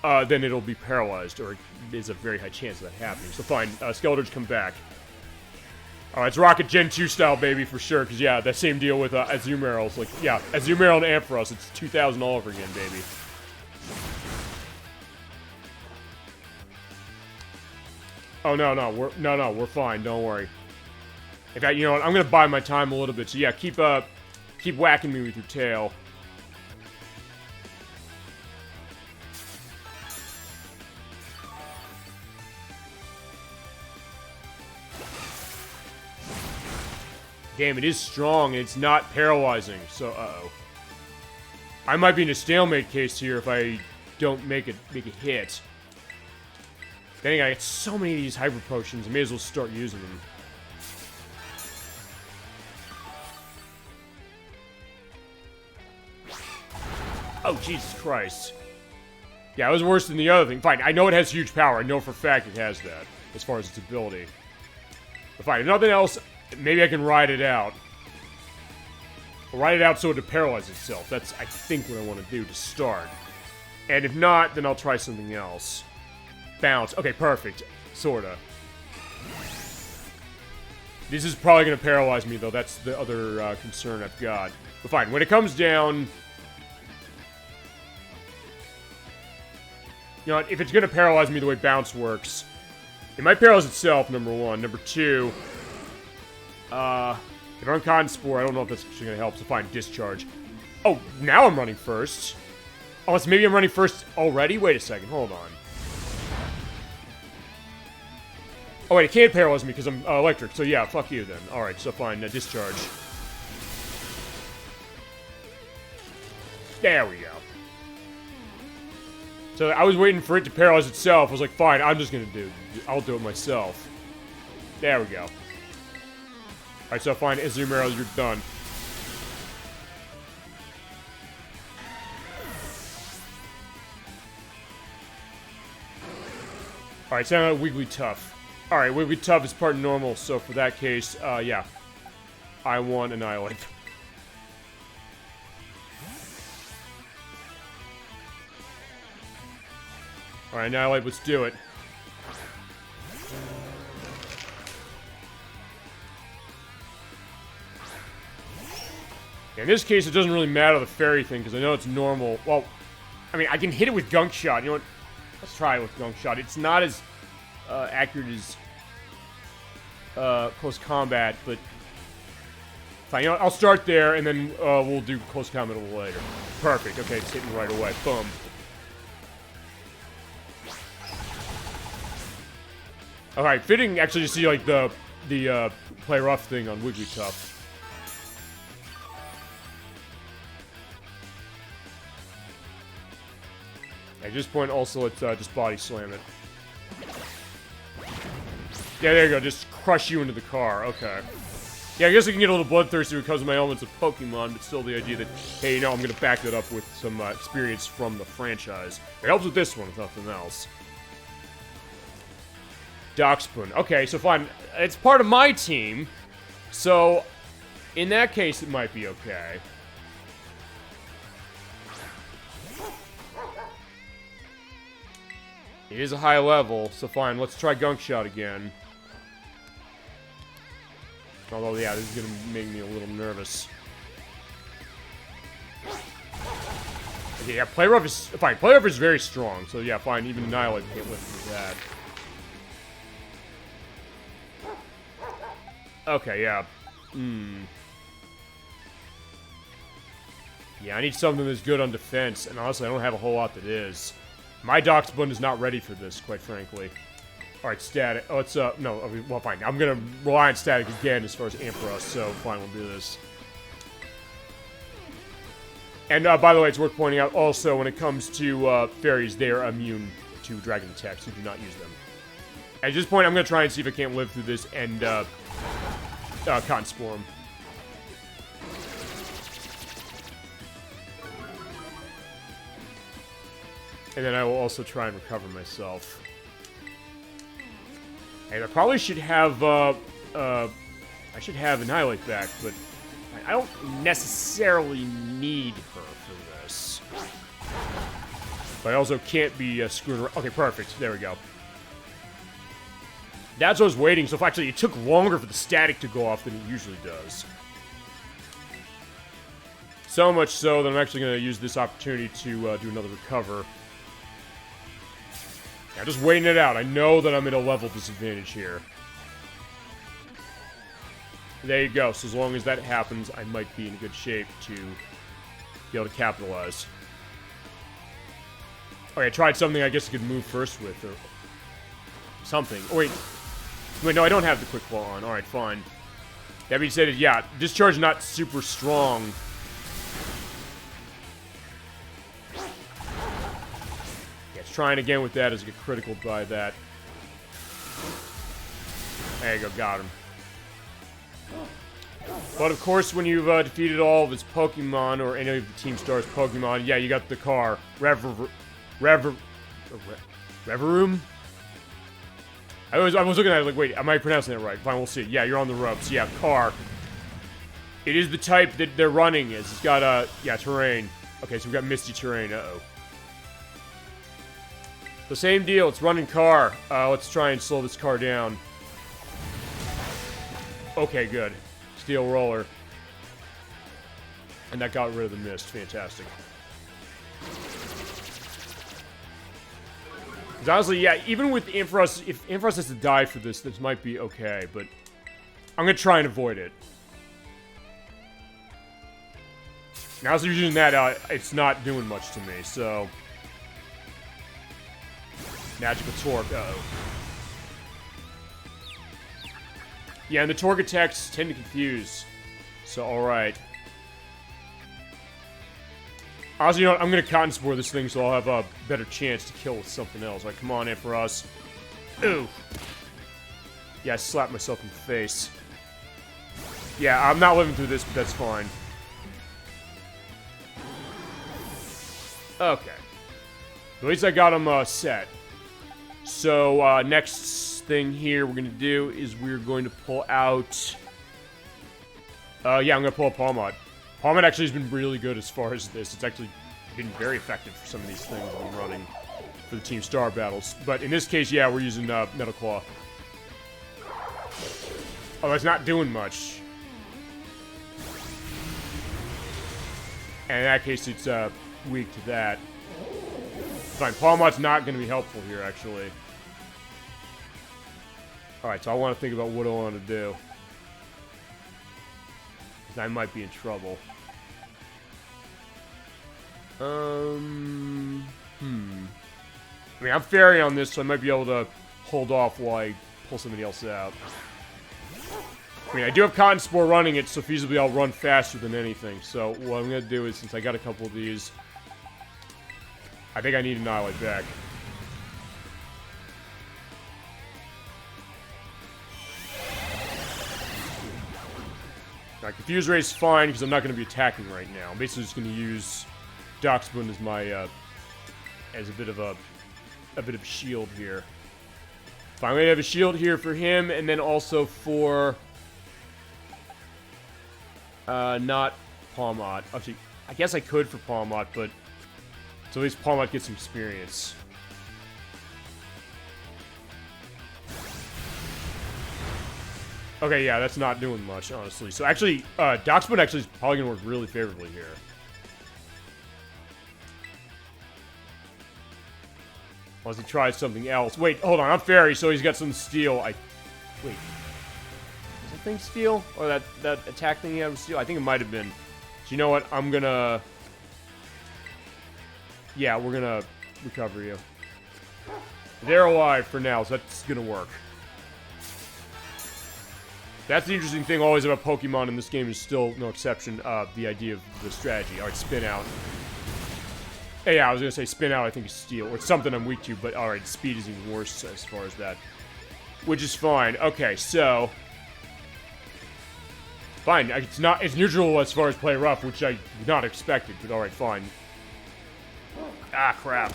then it'll be paralyzed, or there's a very high chance of that happening. So fine, Skeletors come back. Alright, it's Rocket Gen 2 style, baby, for sure, because yeah, that same deal with Azumarill. It's like, yeah, Azumarill and Ampharos, it's 2,000 all over again, baby. Oh, no, we're fine, don't worry. In fact, you know what, I'm gonna buy my time a little bit, so yeah, keep whacking me with your tail. Damn, it is strong, and it's not paralyzing, so, uh-oh. I might be in a stalemate case here if I don't make a hit. Dang, I get so many of these hyper potions, I may as well start using them. Oh, Jesus Christ. Yeah, it was worse than the other thing. Fine, I know it has huge power. I know for a fact it has that, as far as its ability. But fine, if nothing else, maybe I can ride it out. I'll ride it out so it paralyzes itself. That's, I think, what I want to do to start. And if not, then I'll try something else. Bounce. Okay, perfect. Sorta. This is probably going to paralyze me, though. That's the other concern I've got. But fine, when it comes down... You know what, if it's going to paralyze me the way Bounce works, it might paralyze itself, number one. Number two, if I'm Cotton Spore, I don't know if that's actually going to help, so fine, Discharge. Oh, now I'm running first. Unless maybe I'm running first already? Wait a second, hold on. Oh wait, it can't paralyze me because I'm electric, so yeah, fuck you then. Alright, so fine, Discharge. There we go. So I was waiting for it to paralyze itself. I was like, fine, I'm just gonna I'll do it myself. There we go. Alright, so fine, Azumarill, you're done. Alright, so now Wigglytuff. Alright, Wigglytuff is part normal, so for that case, yeah. I want Annihilate. Alright, Annihilate, let's do it. In this case, it doesn't really matter the fairy thing, because I know it's normal. Well, I mean, I can hit it with Gunk Shot. You know what? Let's try it with Gunk Shot. It's not as accurate as close combat, but fine. You know, I'll start there, and then we'll do close combat a little later. Perfect. Okay, it's hitting right away. Boom. All right, fitting actually to see like the play rough thing on Wigglytuff. At this point, also let's just body slam it. Yeah, there you go. Just crush you into the car. Okay. Yeah, I guess I can get a little bloodthirsty because of my elements of Pokemon, but still the idea that, hey, you know, I'm going to back that up with some experience from the franchise. It helps with this one, if nothing else. Darkspoon. Okay, so fine. It's part of my team, so in that case, it might be okay. It is a high level, so fine. Let's try Gunk Shot again. Although, yeah, this is going to make me a little nervous. Okay, yeah, Play Rough is... Fine, Play Rough is very strong, so yeah, fine. Even Annihilate can't lift with that. Okay, yeah. Yeah, I need something that's good on defense, and honestly, I don't have a whole lot that is. My Darkspoon is not ready for this, quite frankly. Alright, Static. Oh, it's, no, well, fine. I'm gonna rely on Static again as far as Ampharos, so fine, we'll do this. And, by the way, it's worth pointing out also, when it comes to, fairies, they are immune to dragon attacks, so do not use them. At this point, I'm gonna try and see if I can't live through this and, Cotton Spore him. And then I will also try and recover myself. And I probably should have, I should have Annihilate back, but I don't necessarily need her for this. But I also can't be screwing around. Okay, perfect. There we go. That's what I was waiting. So if actually it took longer for the static to go off than it usually does. So much so that I'm actually going to use this opportunity to do another recover. I'm just waiting it out. I know that I'm at a level disadvantage here. There you go. So as long as that happens, I might be in good shape to be able to capitalize. Okay, I tried something I guess I could move first with, or something. Oh, wait. Wait, no, I don't have the Quick Claw on. Alright, fine. That being said, yeah, Discharge not super strong. Trying again with that as I get critical by that. There you go, got him. But of course, when you've defeated all of his Pokemon, or any of the Team Star's Pokemon, yeah, you got the car. Reverum? I was looking at it like, wait, am I pronouncing that right? Fine, we'll see. Yeah, you're on the ropes. Yeah, car. It is the type that they're running is. It's got, yeah, terrain. Okay, so we've got Misty Terrain. Uh-oh. The same deal, it's running car. Let's try and slow this car down. Okay, good. Steel Roller. And that got rid of the mist. Fantastic. Because honestly, yeah, even with Ampharos, if Ampharos has to die for this, this might be okay, but I'm going to try and avoid it. Now, as you're using that, it's not doing much to me, so... Magical Torque, uh-oh. Yeah, and the Torque attacks tend to confuse. So, alright. Honestly, you know what? I'm gonna Cotton Spore this thing so I'll have a better chance to kill with something else. Alright, come on, Ampharos. Ooh! Yeah, I slapped myself in the face. Yeah, I'm not living through this, but that's fine. Okay. At least I got him, set. So, next thing here we're going to do is we're going to pull out... yeah, I'm going to pull out Palmod. Palmod actually has been really good as far as this. It's actually been very effective for some of these things I'm running for the Team Star battles. But in this case, yeah, we're using Metal Claw. Oh, that's not doing much. And in that case, it's weak to that. Fine, Palmod's not going to be helpful here, actually. Alright, so I want to think about what I want to do. Because I might be in trouble. I mean, I'm fairy on this, so I might be able to hold off while I pull somebody else out. I mean, I do have Cotton Spore running it, so feasibly I'll run faster than anything. So what I'm going to do is, since I got a couple of these, I think I need Annihilate back. Now, Confuse Ray is fine, because I'm not going to be attacking right now. I'm basically just going to use Darkspoon as my, as a bit of a shield here. Fine, I'm going to have a shield here for him, and then also for, not Palmot. Actually, I guess I could for Palmot, but so at least Palmot gets some experience. Okay, yeah, that's not doing much, honestly. So actually, Darkspoon actually is probably going to work really favorably here. Unless he tries something else. Wait, hold on, I'm fairy, so he's got some steel. Wait. Is that thing steel? Or that attack thing he had was steel? I think it might have been. So you know what? I'm gonna... Yeah, we're gonna recover you. They're alive for now, so that's gonna work. That's the interesting thing always about Pokemon in this game is still no exception of the idea of the strategy. Alright, spin out. Hey, yeah, I was gonna say spin out I think is steel. Or it's something I'm weak to, but alright, speed is even worse as far as that. Which is fine. Okay, so... Fine, it's neutral as far as play rough, which I would not expected, but alright, fine. Ah, crap.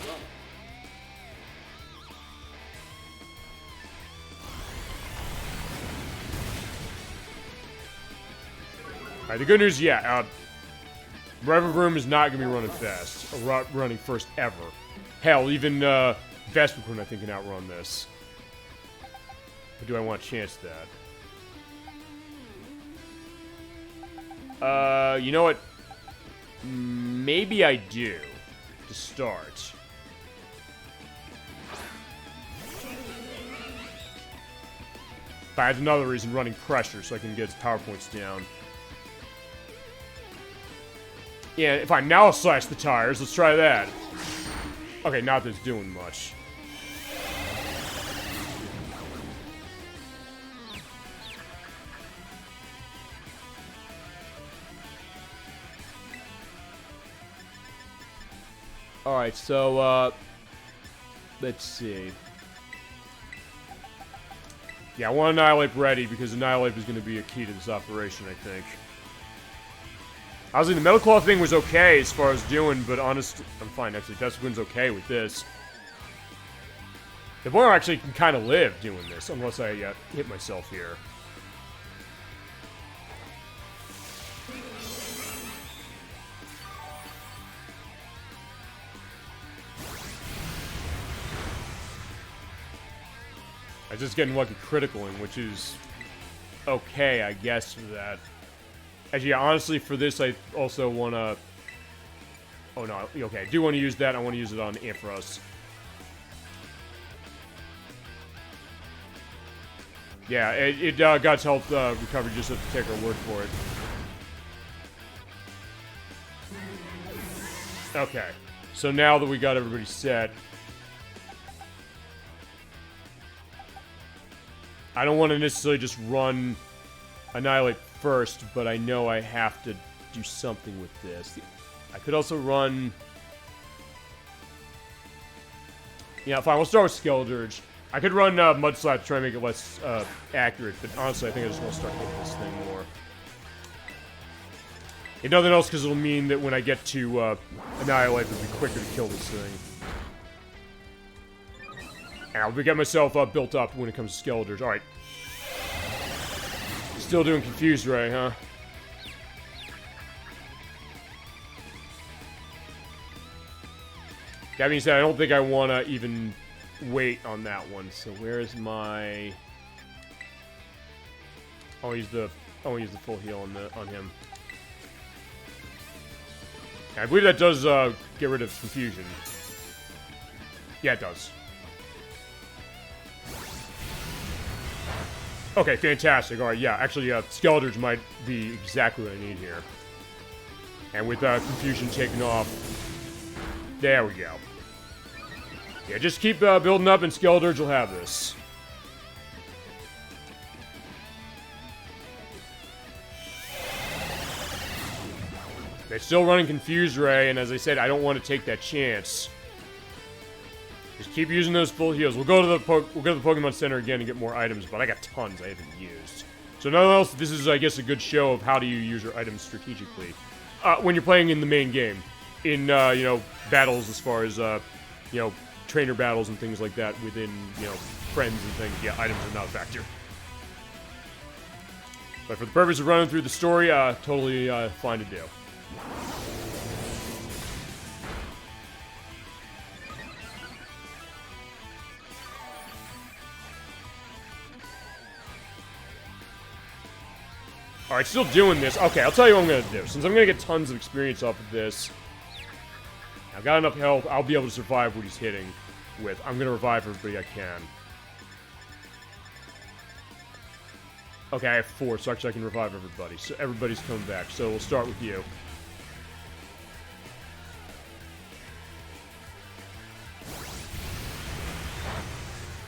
Alright, the good news, yeah, Revervroom is not going to be running fast. Or running first ever. Hell, even, Vespiquen, I think, can outrun this. But do I want to chance that? You know what? Maybe I do. To start. But that's another reason running pressure, so I can get his power points down. Yeah, fine, now I'll slash the tires. Let's try that. Okay, not that it's doing much. Alright, so, let's see. Yeah, I want Annihilate ready, because Annihilate is going to be a key to this operation, I think. Honestly, the Metal Claw thing was okay as far as doing, but honestly, I'm fine, actually. Vespiquen's okay with this. The boy actually can kind of live doing this, unless I hit myself here. I'm just getting lucky criticaling, which is okay, I guess, for that. Actually, yeah, honestly, for this, I also want to... Oh, no, okay, I do want to use that. I want to use it on Ampharos. Yeah, God's Health recovery, just have to take our word for it. Okay, so now that we got everybody set... I don't want to necessarily just run Annihilate first, but I know I have to do something with this. I could also run... Yeah, fine, we'll start with Skeledirge. I could run Mudslap to try and make it less accurate, but honestly, I think I just want to start hitting this thing more. If nothing else, because it'll mean that when I get to Annihilate, it'll be quicker to kill this thing. And I'll get myself built up when it comes to Skeledirge. Alright. Still doing Confused Ray, huh? That being said, I don't think I want to even wait on that one. So where's my... I'll use the full heal on him. I believe that does get rid of Confusion. Yeah, it does. Okay, fantastic. Alright, yeah, actually, Skeletors might be exactly what I need here. And with Confusion taken off, there we go. Yeah, just keep building up and Skeletors will have this. They're still running Confuse Ray, and as I said, I don't want to take that chance. Just keep using those full heals. We'll go to the Pokemon Center again and get more items, but I got tons I haven't used. So nonetheless, this is, I guess, a good show of how do you use your items strategically when you're playing in the main game. In, you know, battles as far as, you know, trainer battles and things like that within, you know, friends and things. Yeah, items are not a factor. But for the purpose of running through the story, totally fine to do. Alright, still doing this. Okay, I'll tell you what I'm going to do. Since I'm going to get tons of experience off of this, I've got enough health, I'll be able to survive what he's hitting with. I'm going to revive everybody I can. Okay, I have 4, so actually I can revive everybody. So everybody's coming back. So we'll start with you.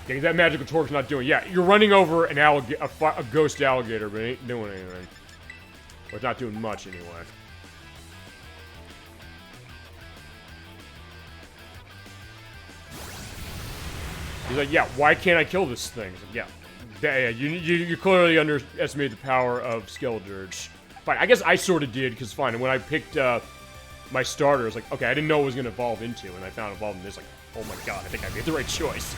Yeah, that magical torque's not doing. Yeah, you're running over an a ghost alligator, but it ain't doing anything. Or it's not doing much anyway. He's like, yeah, why can't I kill this thing? Like, yeah, you clearly underestimated the power of Skeledurge. Fine, I guess I sort of did, because fine, when I picked my starter, I was like, okay, I didn't know what it was going to evolve into, and I found it evolved in this, like, oh my god, I think I made the right choice.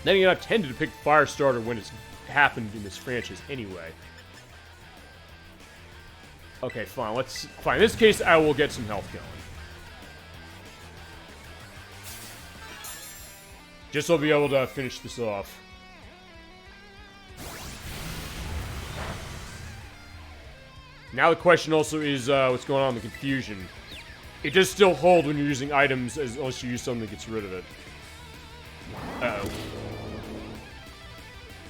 Then again, I've tended to pick Fire Starter when it's happened in this franchise anyway. Okay, fine, fine, in this case, I will get some health going. Just so I'll be able to finish this off. Now the question also is, what's going on with the Confusion. It does still hold when you're using items, unless you use something that gets rid of it. Uh-oh.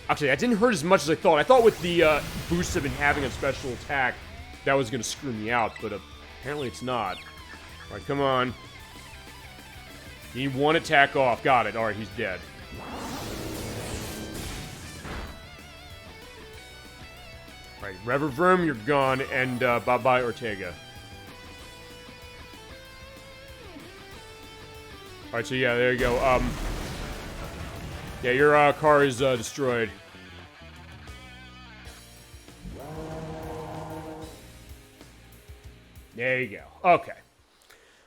Actually, that didn't hurt as much as I thought. I thought with the boosts I've been having on special attack, that was going to screw me out, but apparently it's not. Alright, come on. You need 1 attack off. Got it. Alright, he's dead. Alright, Reververm, you're gone, and bye-bye Ortega. Alright, so yeah, there you go. Yeah, your car is destroyed. There you go. Okay.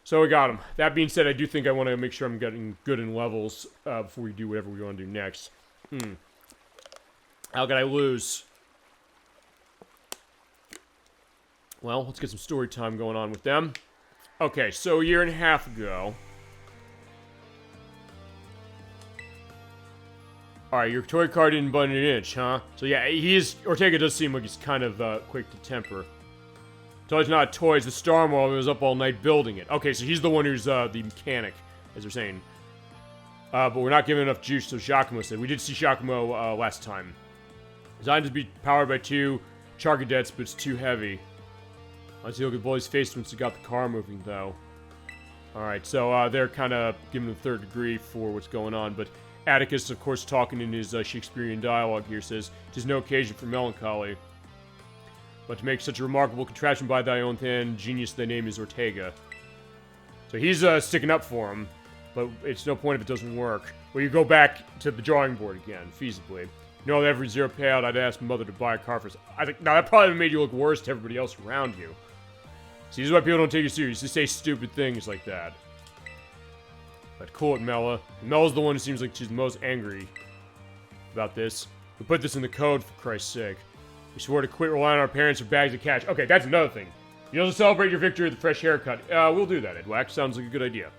So we got him. That being said, I do think I want to make sure I'm getting good in levels before we do whatever we want to do next. How could I lose? Well, let's get some story time going on with them. Okay, so a year and a half ago... Alright, your toy car didn't budge an inch, huh? So yeah, Ortega does seem like he's kind of quick to temper. Toy's not toys, the Star Marvel was up all night building it. Okay, so he's the one who's the mechanic, as they're saying. But we're not giving enough juice, so Giacomo said. We did see Giacomo last time. Designed to be powered by 2 Chargadets, but it's too heavy. Let's see, look at Bully's face once he got the car moving, though. Alright, so they're kind of giving the 3rd degree for what's going on, but Atticus, of course, talking in his Shakespearean dialogue here, says, "'Tis no occasion for melancholy. But to make such a remarkable contraption by thy own hand, genius thy name is Ortega." So he's sticking up for him, but it's no point if it doesn't work. Well, you go back to the drawing board again, feasibly. You know, every 0 payout, I'd ask Mother to buy a car for us. I think, now that probably made you look worse to everybody else around you. See, this is why people don't take you serious. You say stupid things like that. But cool it, Mela. Mela's the one who seems like she's the most angry about this. We put this in the code, for Christ's sake. We swore to quit relying on our parents for bags of cash. Okay, that's another thing. You also celebrate your victory with a fresh haircut. We'll do that, Edwax. Sounds like a good idea.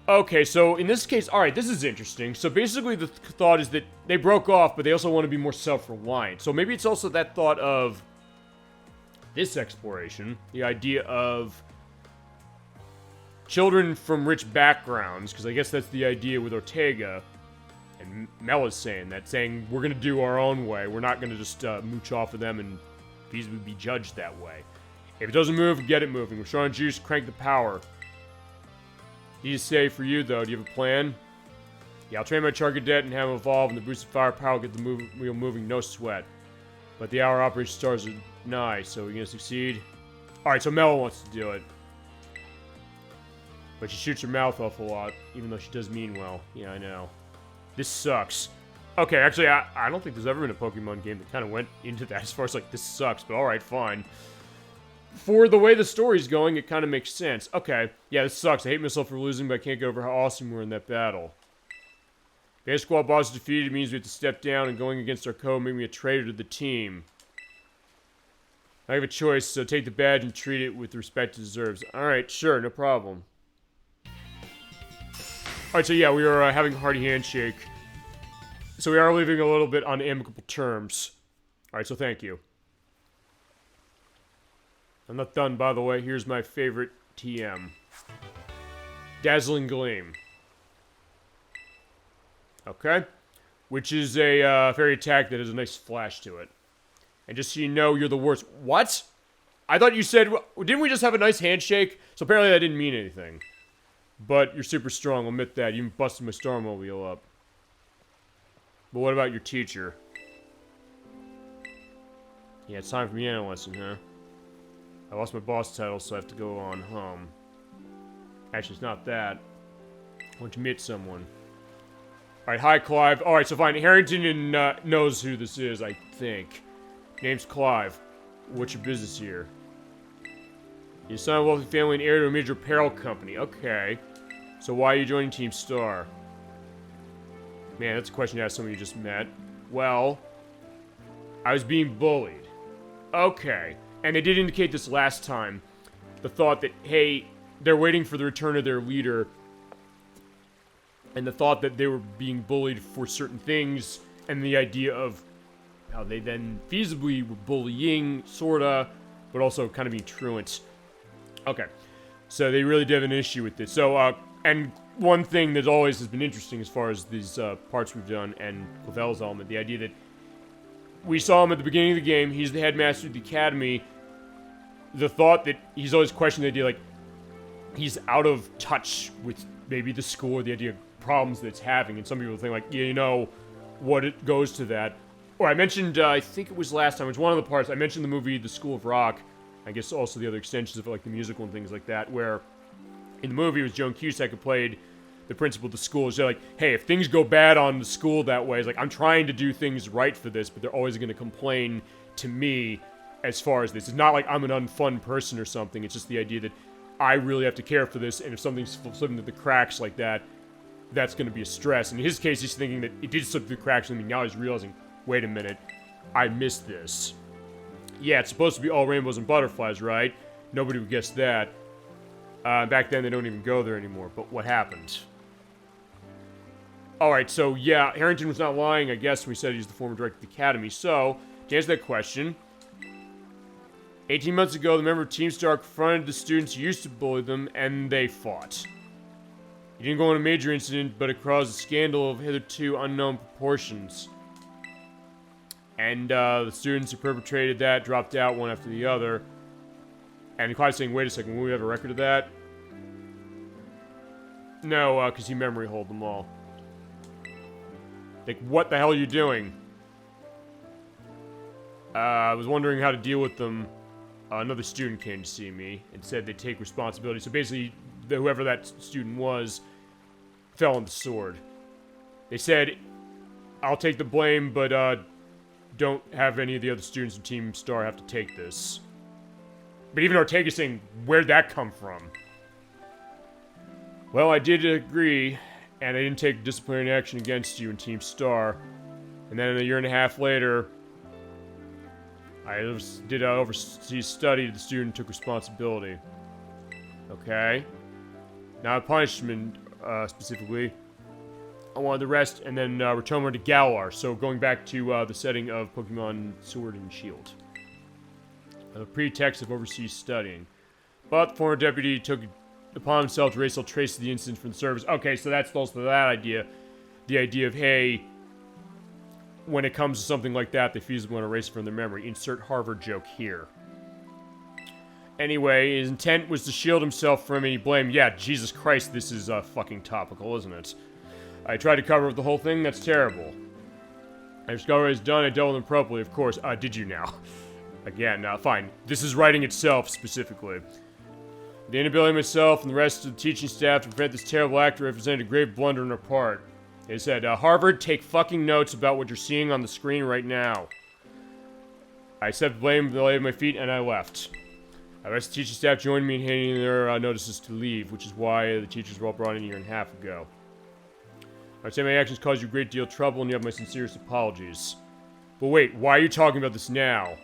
Okay, so in this case, alright, this is interesting. So basically the thought is that they broke off, but they also want to be more self-reliant. So maybe it's also that thought of this exploration. The idea of children from rich backgrounds, because I guess that's the idea with Ortega. And Mel is saying that, saying we're going to do our own way. We're not going to just mooch off of them and feasibly be judged that way. If it doesn't move, get it moving. We're showing juice, crank the power. Easy to say for you, though. Do you have a plan? Yeah, I'll train my Char Cadet and have him evolve, and the boosted firepower will get the wheel moving, no sweat. But the hour operation stars are nigh, so we're going to succeed. Alright, so Mel wants to do it. But she shoots her mouth off a lot, even though she does mean well. Yeah, I know. This sucks. Okay, actually, I don't think there's ever been a Pokemon game that kind of went into that as far as, like, this sucks, but alright, fine. For the way the story's going, it kind of makes sense. Okay, yeah, this sucks. I hate myself for losing, but I can't get over how awesome we were in that battle. Base Squad boss is defeated means we have to step down, and going against our code made me a traitor to the team. I have a choice, so take the badge and treat it with the respect it deserves. Alright, sure, no problem. Alright, so yeah, we are having a hearty handshake. So we are leaving a little bit on amicable terms. Alright, so thank you. I'm not done, by the way. Here's my favorite TM. Dazzling Gleam. Okay. Which is a fairy attack that has a nice flash to it. And just so you know, you're the worst. What? I thought you said... Didn't we just have a nice handshake? So apparently that didn't mean anything. But you're super strong, I'll admit that. You even busted my Starmobile up. But what about your teacher? Yeah, it's time for piano lesson, huh? I lost my boss title, so I have to go on home. Actually, it's not that. I want to meet someone. Alright, hi, Clive. Alright, so fine. Harrington knows who this is, I think. Name's Clive. What's your business here? You're son of a wealthy family and heir to a major apparel company. Okay. So why are you joining Team Star? Man, that's a question to ask someone you just met. Well, I was being bullied. Okay. And they did indicate this last time. The thought that, hey, they're waiting for the return of their leader. And the thought that they were being bullied for certain things. And the idea of how they then feasibly were bullying, sorta, but also kind of being truants. Okay. So they really did have an issue with this. So, and one thing that always has been interesting as far as these parts we've done and Clavel's element, the idea that we saw him at the beginning of the game, he's the headmaster of the academy. The thought that he's always questioning the idea, like, he's out of touch with maybe the school or the idea of problems that it's having, and some people think, like, yeah, you know, what it goes to that. Or I mentioned, I think it was last time, it was one of the parts, I mentioned the movie The School of Rock, I guess also the other extensions of, like, the musical and things like that, where in the movie it was Joan Cusack who played the principal of the school. She's like, hey, if things go bad on the school that way, it's like, I'm trying to do things right for this, but they're always going to complain to me as far as this. It's not like I'm an unfun person or something, it's just the idea that I really have to care for this, and if something's slipping through the cracks like that, that's going to be a stress. And in his case, he's thinking that it did slip through the cracks, and now he's realizing, wait a minute, I missed this. Yeah, it's supposed to be all rainbows and butterflies, right? Nobody would guess that. Back then, they don't even go there anymore, but what happened? Alright, so yeah, Harrington was not lying, I guess, when he said he's the former director of the Academy. So, to answer that question, 18 months ago, the member of Team Star confronted the students who used to bully them, and they fought. He didn't go on a major incident, but it caused a scandal of hitherto unknown proportions. And the students who perpetrated that dropped out one after the other. And Clive's saying, wait a second, will we have a record of that? No, because he memory hold them all. Like, what the hell are you doing? I was wondering how to deal with them. Another student came to see me and said they'd take responsibility. So basically, whoever that student was fell on the sword. They said, I'll take the blame, but don't have any of the other students in Team Star have to take this. But even Ortega's saying, where'd that come from? Well, I did agree, and I didn't take disciplinary action against you in Team Star. And then a year and a half later, I did an overseas study. The student took responsibility. Okay. Now, punishment, specifically, I wanted the rest, and then return her to Galar. So going back to the setting of Pokemon Sword and Shield. The pretext of overseas studying. But the former deputy took it upon himself to erase all trace of the incident from the service. Okay, so that's also that idea. the idea of, hey, when it comes to something like that, they feasibly want to erase it from their memory. Insert Harvard joke here. Anyway, his intent was to shield himself from any blame. Yeah, Jesus Christ, this is fucking topical, isn't it? I tried to cover up the whole thing, that's terrible. I discovered what it's done, I dealt with him appropriately, of course. Did you now? Again, fine. This is writing itself, specifically. The inability of myself and the rest of the teaching staff to prevent this terrible act represented a grave blunder on our part. They said, Harvard, take fucking notes about what you're seeing on the screen right now. I accepted blame, they laid at my feet, and I left. The rest of the teaching staff joined me in handing their notices to leave, which is why the teachers were all brought in a year and a half ago. I'd say my actions caused you a great deal of trouble, and you have my sincerest apologies. But wait, why are you talking about this now?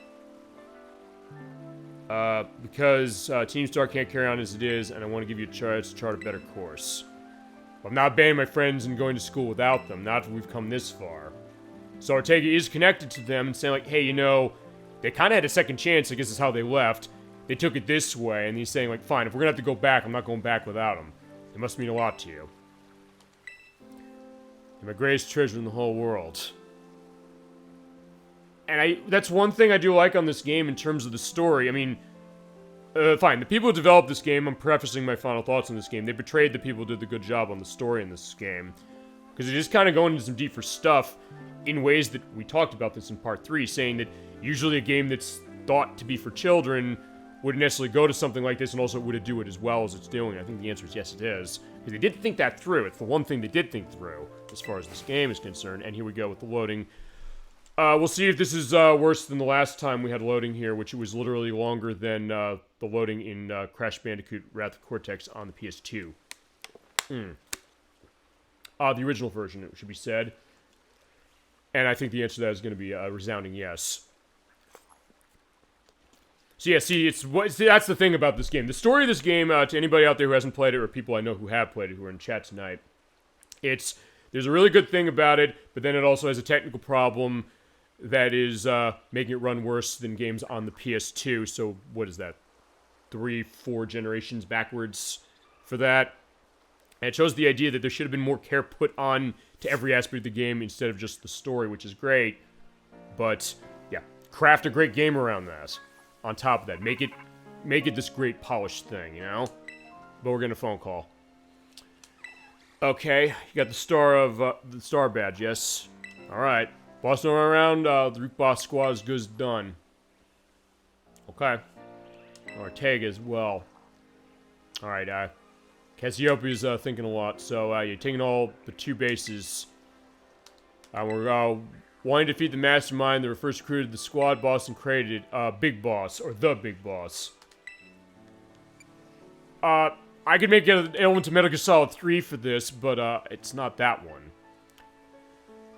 Because Team Star can't carry on as it is, and I want to give you a chance to chart a better course. I'm not abandoning my friends and going to school without them, not that we've come this far. So Ortega is connected to them and saying like, hey, you know, they kind of had a second chance, I guess is how they left. They took it this way, and he's saying like, fine, if we're gonna have to go back, I'm not going back without them. It must mean a lot to you. You're my greatest treasure in the whole world. And that's one thing I do like on this game in terms of the story. I mean, fine, the people who developed this game, I'm prefacing my final thoughts on this game, they betrayed the people who did the good job on the story in this game. Because it is kind of going into some deeper stuff in ways that we talked about this in part 3, saying that usually a game that's thought to be for children wouldn't necessarily go to something like this, and also would it do it as well as it's doing? I think the answer is yes, it is. Because they did think that through. It's the one thing they did think through, as far as this game is concerned. And here we go with the loading. We'll see if this is worse than the last time we had loading here, which was literally longer than the loading in Crash Bandicoot Wrath of Cortex on the PS2. The original version, it should be said. And I think the answer to that is going to be a resounding yes. So yeah, see, that's the thing about this game. The story of this game, to anybody out there who hasn't played it, or people I know who have played it, who are in chat tonight, there's a really good thing about it, but then it also has a technical problem that is making it run worse than games on the PS2. So what is that? 3-4 generations backwards for that. And it shows the idea that there should have been more care put on to every aspect of the game instead of just the story, which is great. But yeah, craft a great game around that. On top of that, make it this great polished thing, you know? But we're getting a phone call. Okay, you got the star badge, yes. Alright. Boss no around, the Root Boss squad is good as done. Okay. Ortega as well. Alright, Cassiopeia's thinking a lot, so you're taking all the 2 bases. We're wanting to defeat the mastermind that first recruited the squad boss and created Big Boss, or the Big Boss. I could make an element to Metal Gear Solid 3 for this, but it's not that one.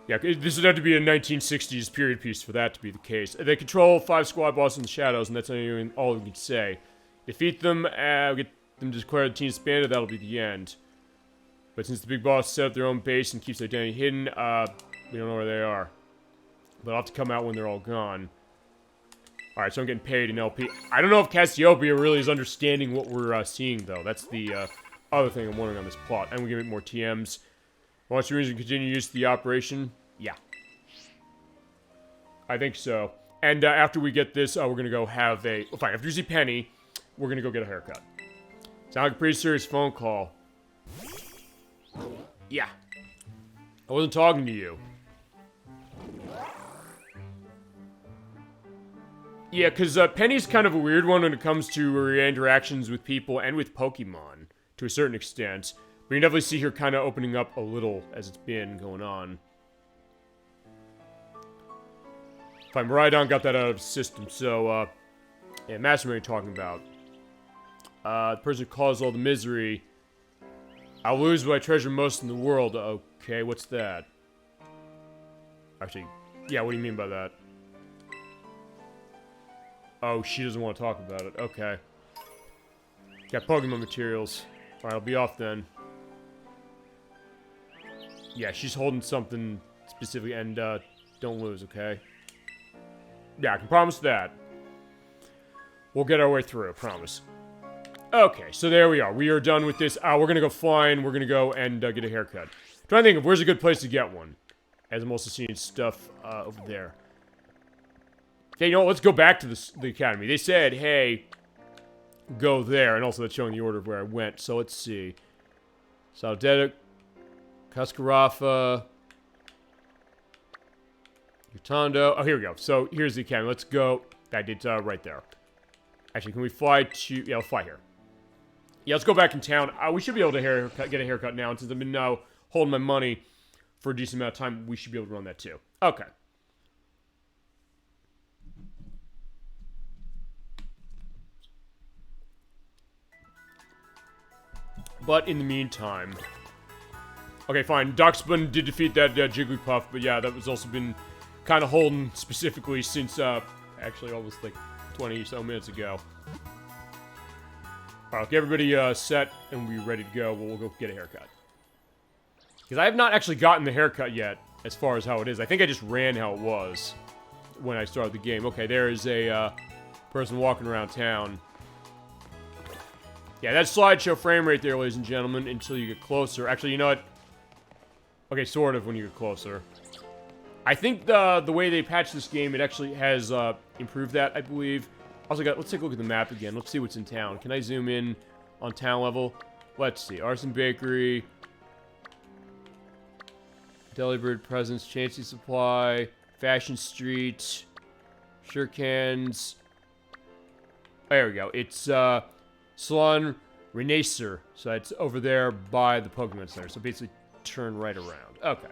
Yeah, this would have to be a 1960s period piece for that to be the case. They control 5 squad bosses in the shadows, and that's all we can say. Defeat them, get them to declare the team disbanded, that'll be the end. But since the Big Boss set up their own base and keeps their identity hidden, we don't know where they are. But I'll have to come out when they're all gone. Alright, so I'm getting paid in LP. I don't know if Cassiopeia really is understanding what we're seeing, though. That's the other thing I'm wondering on this plot. And we get more TMs. Want your reason to continue use of the operation? Yeah. I think so. And after we get this, we're going to go have a... Well, fine, after you see Penny, we're going to go get a haircut. Sound like a pretty serious phone call. Yeah. I wasn't talking to you. Yeah, because Penny's kind of a weird one when it comes to her interactions with people and with Pokemon, to a certain extent. But you can definitely see her kind of opening up a little as it's been going on. Fine, Miraidon got that out of the system, so, yeah, Mastermind you're talking about. The person who caused all the misery. I'll lose what I treasure most in the world. Okay, what's that? Actually, yeah, what do you mean by that? Oh, she doesn't want to talk about it. Okay. Got Pokemon materials. Alright, I'll be off then. Yeah, she's holding something specifically, and, don't lose, okay? Yeah, I can promise that. We'll get our way through, I promise. Okay, so there we are. We are done with this. We're gonna go flying. We're gonna go and get a haircut. Trying to think of where's a good place to get one. As I'm also seeing stuff over there. Okay, you know what? Let's go back to the academy. They said, hey, go there. And also that's showing the order of where I went. So let's see. Saudedic, Cascarafa, Utondo. Oh, here we go. So here's the academy. Let's go. I did right there. Actually, can we fly to... Yeah, let's fly here. Yeah, let's go back in town. We should be able to get a haircut now. And since I've been now holding my money for a decent amount of time, we should be able to run that too. Okay. But in the meantime... Okay, fine. Doxbun did defeat that Jigglypuff, but yeah, that was also been kind of holding specifically since, actually almost like 20 or so minutes ago. Alright, get everybody set and we're ready to go. We'll go get a haircut. Because I have not actually gotten the haircut yet, as far as how it is. I think I just ran how it was when I started the game. Okay, there is a person walking around town. Yeah, that slideshow frame rate there, ladies and gentlemen, until you get closer. Actually, you know what? Okay, sort of when you get closer. I think the way they patched this game, it actually has improved that, I believe. Also, let's take a look at the map again. Let's see what's in town. Can I zoom in on town level? Let's see. Arson Bakery. Delibird Presents, Chansey Supply. Fashion Street. Shurikens. There we go. It's Salon Renacer. So it's over there by the Pokemon Center. So basically turn right around. Okay.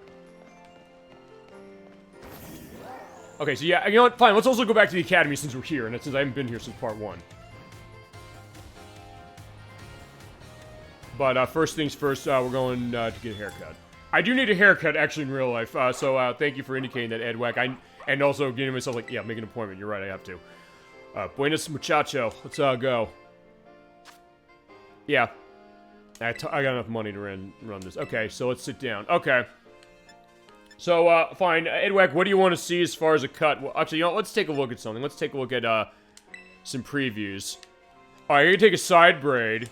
Okay, so yeah, you know what? Fine, let's also go back to the academy since we're here, and since I haven't been here since part 1. But first things first, we're going to get a haircut. I do need a haircut, actually, in real life, so thank you for indicating that, Edwack. And also getting myself, like, yeah, make an appointment. You're right, I have to. Buenos muchacho. Let's go. Yeah. I got enough money to run this. Okay, so let's sit down. Okay. So, fine. Edwack, what do you want to see as far as a cut? Well, actually, you know, let's take a look at something. Let's take a look at, some previews. Alright, you're gonna take a side braid.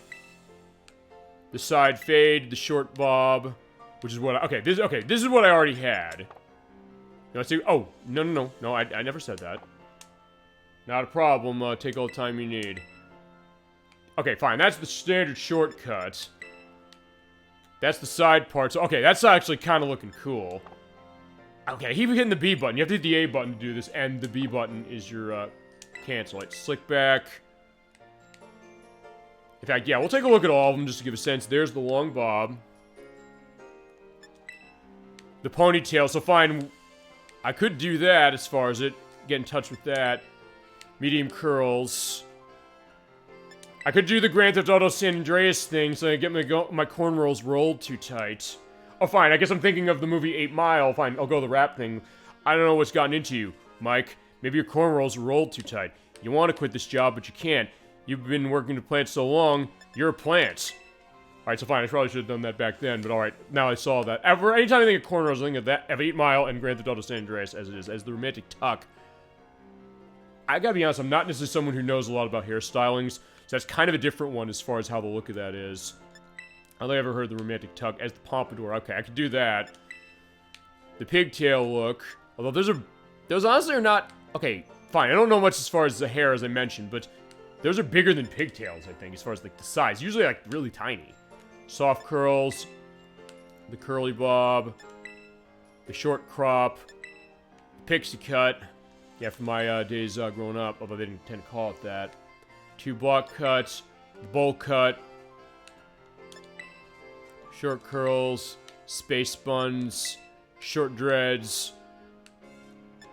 The side fade, the short bob. Which is what okay, this is what I already had. Now, let's see. Oh, no, I never said that. Not a problem. Take all the time you need. Okay, fine. That's the standard shortcut. That's the side part. So, okay, that's actually kind of looking cool. Okay, keep hitting the B button. You have to hit the A button to do this, and the B button is your, cancel it. Slick back. In fact, yeah, we'll take a look at all of them just to give a sense. There's the long bob. The ponytail. So, fine. I could do that as far as it. Get in touch with that. Medium curls. I could do the Grand Theft Auto San Andreas thing so I get my cornrows rolled too tight. Oh, fine. I guess I'm thinking of the movie 8 Mile. Fine, I'll go the rap thing. I don't know what's gotten into you, Mike. Maybe your cornrows are rolled too tight. You want to quit this job, but you can't. You've been working to plant so long, you're a plant. Alright, so fine. I probably should have done that back then, but alright. Now I saw that. Anytime I think of cornrows, I think of that, of 8 Mile and Grand Theft Auto San Andreas as it is, as the romantic tuck. I gotta be honest, I'm not necessarily someone who knows a lot about hairstylings, so that's kind of a different one as far as how the look of that is. I only ever heard the romantic tuck as the pompadour. Okay, I could do that. The pigtail look. Although those honestly are not... Okay, fine. I don't know much as far as the hair, as I mentioned, but those are bigger than pigtails, I think, as far as, like, the size. Usually, like, really tiny. Soft curls. The curly bob. The short crop. The pixie cut. Yeah, from my days growing up, although they didn't tend to call it that. 2 block cuts. The bowl cut. Short curls, space buns, short dreads,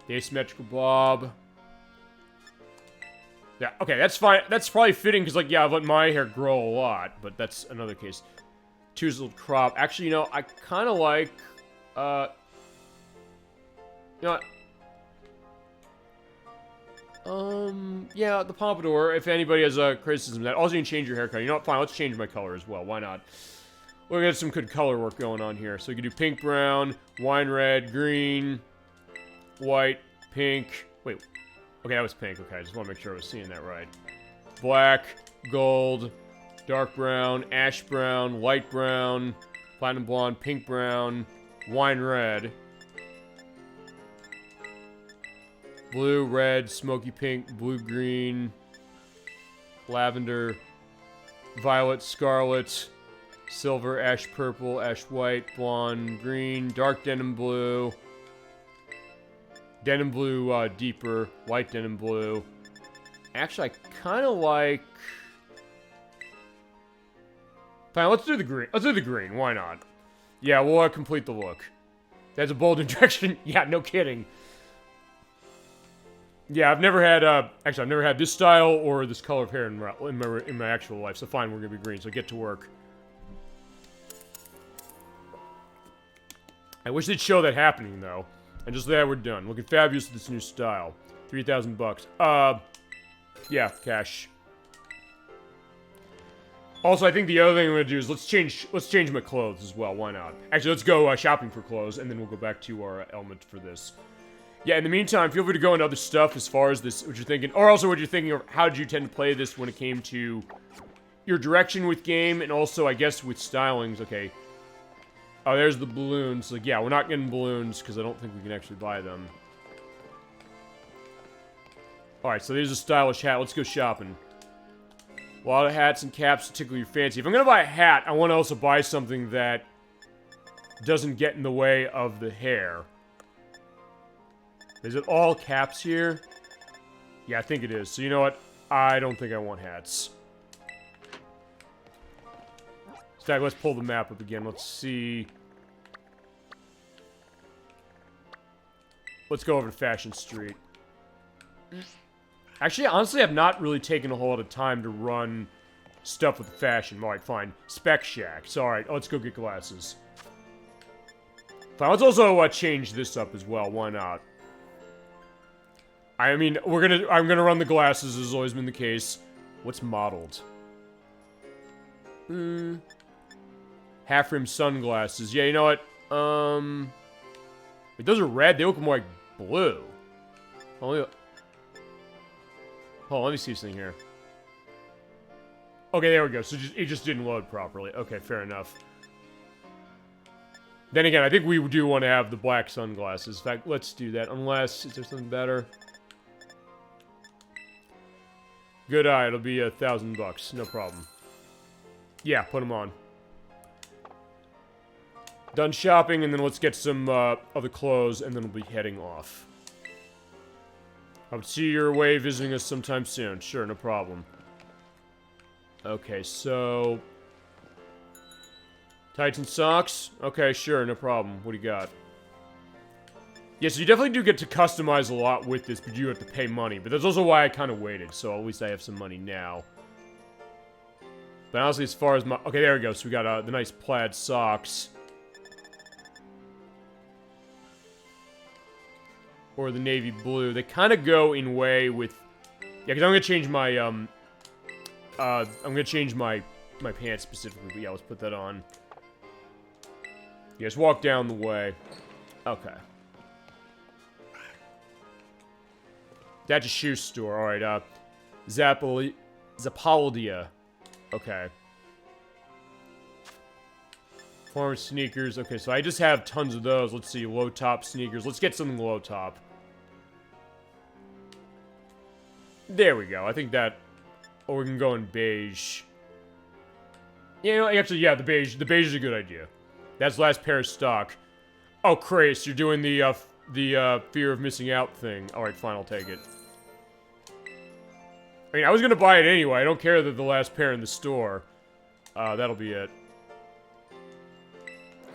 the asymmetrical bob. Yeah, okay, that's fine. That's probably fitting because, like, yeah, I've let my hair grow a lot, but that's another case. Touzled crop. Actually, you know, I kind of like, you know what? Yeah, the pompadour, if anybody has a criticism of that. Also, you can change your haircut. You know what? Fine, let's change my color as well. Why not? We'll get some good color work going on here. So you can do pink, brown, wine red, green, white, pink. Wait. Okay, that was pink. Okay, I just want to make sure I was seeing that right. Black, gold, dark brown, ash brown, light brown, platinum blonde, pink brown, wine red, blue, red, smoky pink, blue, green, lavender, violet, scarlet, silver, ash purple, ash white, blonde, green, dark denim blue, deeper, light denim blue. Actually, I kind of like... Fine, let's do the green. Let's do the green. Why not? Yeah, we'll complete the look. That's a bold injection. Yeah, no kidding. Yeah, I've never had, actually, I've never had this style or this color of hair in my actual life, so fine, we're gonna be green, so get to work. I wish they'd show that happening, though. And just that, we're done. Looking fabulous with this new style. 3,000 bucks. Yeah, cash. Also, I think the other thing I'm gonna do is let's change my clothes as well. Why not? Actually, let's go shopping for clothes, and then we'll go back to our element for this. Yeah, in the meantime, feel free to go into other stuff as far as this, what you're thinking, or also what you're thinking of how did you tend to play this when it came to your direction with game, and also, I guess, with stylings. Okay. Oh, there's the balloons. Like, yeah, we're not getting balloons, because I don't think we can actually buy them. Alright, so there's a stylish hat. Let's go shopping. A lot of hats and caps to tickle your fancy. If I'm gonna buy a hat, I want to also buy something that doesn't get in the way of the hair. Is it all caps here? Yeah, I think it is. So you know what? I don't think I want hats. In fact, let's pull the map up again. Let's see. Let's go over to Fashion Street. Actually, honestly, I've not really taken a whole lot of time to run stuff with fashion. Alright, fine. Spec Shacks. Alright, let's go get glasses. Fine, let's also change this up as well. Why not? I mean, I'm gonna run the glasses, as has always been the case. What's modeled? Half-rim sunglasses. Yeah, you know what? Wait, those are red. They look more like blue. Hold on, let me see something here. Okay, there we go. So it just didn't load properly. Okay, fair enough. Then again, I think we do want to have the black sunglasses. In fact, let's do that. Unless, is there something better? Good eye, it'll be $1,000 no problem. Yeah, put them on. Done shopping, and then let's get some other clothes, and then we'll be heading off. Hope to see you away visiting us sometime soon. Sure, no problem. Okay, so... Tights and socks? Okay, sure, no problem. What do you got? Yeah, so you definitely do get to customize a lot with this, but you have to pay money. But that's also why I kind of waited, so at least I have some money now. But honestly, as far as my... Okay, there we go. So we got the nice plaid socks. Or the navy blue. They kind of go in way with... Yeah, because I'm going to change my, I'm going to change my pants specifically. But yeah, let's put that on. Yeah, just walk down the way. Okay. That's a shoe store. Alright, Zapaldia. Okay. Former sneakers. Okay, so I just have tons of those. Let's see, low top sneakers. Let's get something low top. There we go. I think that... Or we can go in beige. Yeah, you know, actually, yeah, the beige. The beige is a good idea. That's the last pair of stock. Oh, Chris, you're doing the fear of missing out thing. Alright, fine, I'll take it. I mean, I was gonna buy it anyway. I don't care that the last pair in the store. That'll be it.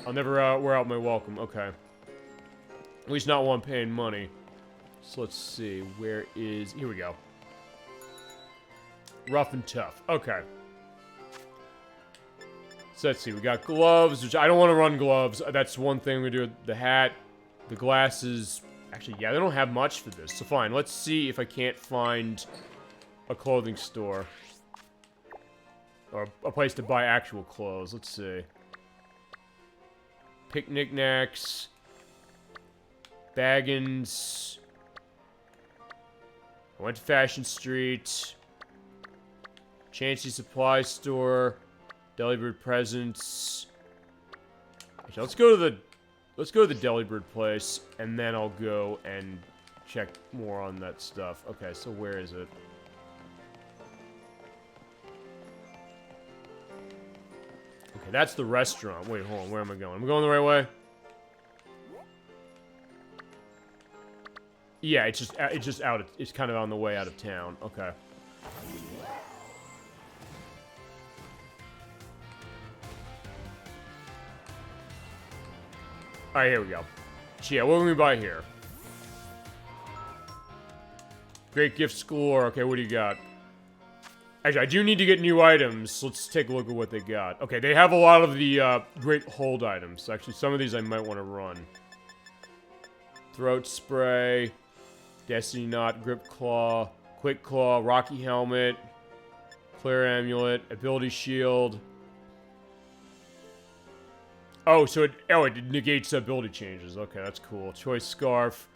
I'll never wear out my welcome. Okay. At least not one paying money. So let's see. Where is... Here we go. Rough and tough. Okay. So let's see. We got gloves, which I don't want to run gloves. That's one thing we do. The hat, the glasses. Actually, yeah, they don't have much for this. So fine. Let's see if I can't find a clothing store. Or a place to buy actual clothes. Let's see. Pick knickknacks. Baggins. I went to Fashion Street. Chancy Supply Store. Delibird Presents. Actually, let's go to the Delibird place, and then I'll go and check more on that stuff. Okay, so where is it? Okay, that's the restaurant. Wait, hold on. Where am I going? Am I going the right way? Yeah, it's just out. It's kind of on the way out of town. Okay. Alright, here we go. So yeah, what can we buy here? Great gift galore. Okay, what do you got? Actually, I do need to get new items. Let's take a look at what they got. Okay, they have a lot of the great hold items. Actually, some of these I might want to run. Throat spray. Destiny Knot. Grip Claw. Quick Claw. Rocky Helmet. Clear Amulet. Ability Shield. Oh, so it negates ability changes. Okay, that's cool. Choice Scarf,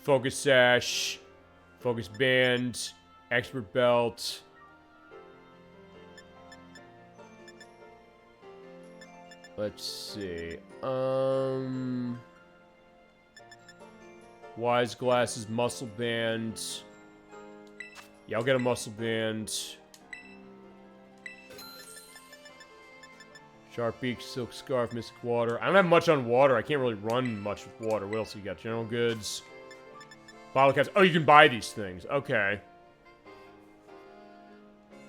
Focus Sash, Focus Band, Expert Belt. Let's see. Wise Glasses, Muscle Band. Yeah, I'll get a Muscle Band. Sharp Beak, Silk Scarf, Mystic Water. I don't have much on water. I can't really run much with water. What else you got? General Goods. Bottle caps. Oh, you can buy these things. Okay.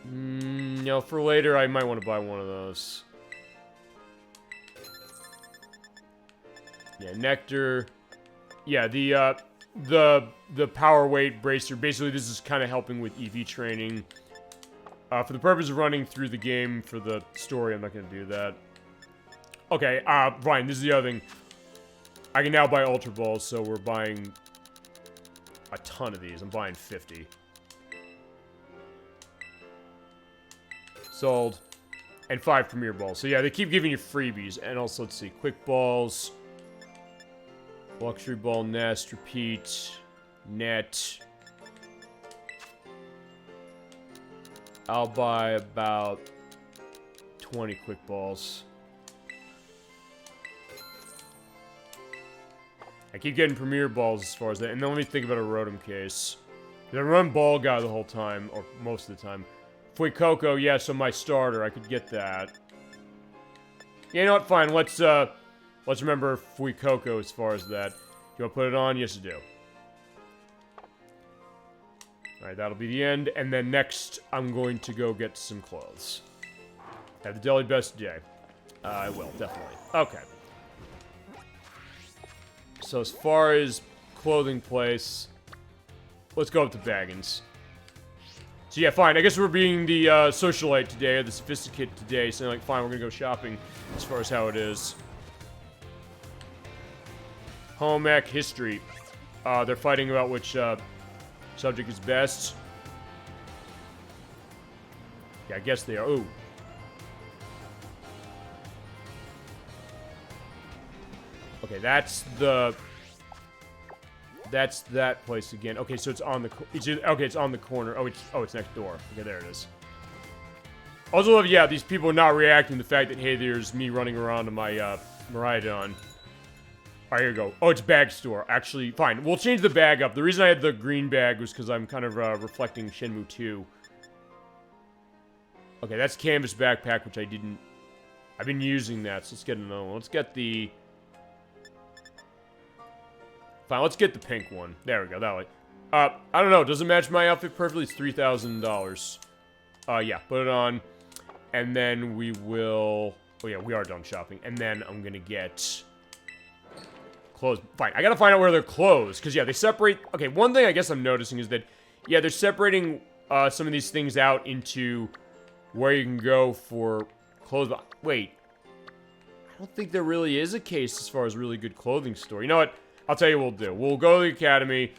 No, for later, I might want to buy one of those. Yeah, Nectar. Yeah, the power weight bracer. Basically, this is kind of helping with EV training. For the purpose of running through the game for the story, I'm not going to do that. Okay, fine, this is the other thing. I can now buy Ultra Balls, so we're buying a ton of these. I'm buying 50. Sold. And 5 Premier Balls. So yeah, they keep giving you freebies. And also, let's see, Quick Balls. Luxury Ball, Nest, Repeat, Net. I'll buy about 20 Quick Balls. I keep getting Premier Balls as far as that. And then let me think about a Rotom case. I run Ball Guy the whole time, or most of the time. Fuecoco, yeah, so my starter, I could get that. Yeah, you know what, fine, let's remember Fuecoco as far as that. Do you want to put it on? Yes, I do. Alright, that'll be the end. And then next, I'm going to go get some clothes. Have the deli best day. I will, definitely. Okay. So as far as clothing place, let's go up to Baggins. So yeah, fine. I guess we're being the socialite today, or the sophisticate today. So like, fine, we're gonna go shopping as far as how it is. Home ec history. They're fighting about which subject is best. Yeah, I guess they are. Ooh. Okay, that's that place again. Okay, so it's on the it's on the corner. Oh, it's next door. Okay, there it is. Also love, yeah, these people not reacting to the fact that, hey, there's me running around on my Miraidon. Alright, here we go. Oh, it's bag store. Actually, fine. We'll change the bag up. The reason I had the green bag was because I'm kind of reflecting Shenmue 2. Okay, that's canvas backpack, which I didn't... I've been using that, so let's get another one. Let's get the... Fine, let's get the pink one. There we go, that way. I don't know, does it match my outfit perfectly? It's $3,000. Yeah, put it on. And then we will... Oh yeah, we are done shopping. And then I'm gonna get... clothes. Fine, I gotta find out where they're closed. Because, yeah, they separate... Okay, one thing I guess I'm noticing is that... Yeah, they're separating some of these things out into... where you can go for clothes. Wait. I don't think there really is a case as far as really good clothing store. You know what? I'll tell you what we'll do. We'll go to the academy.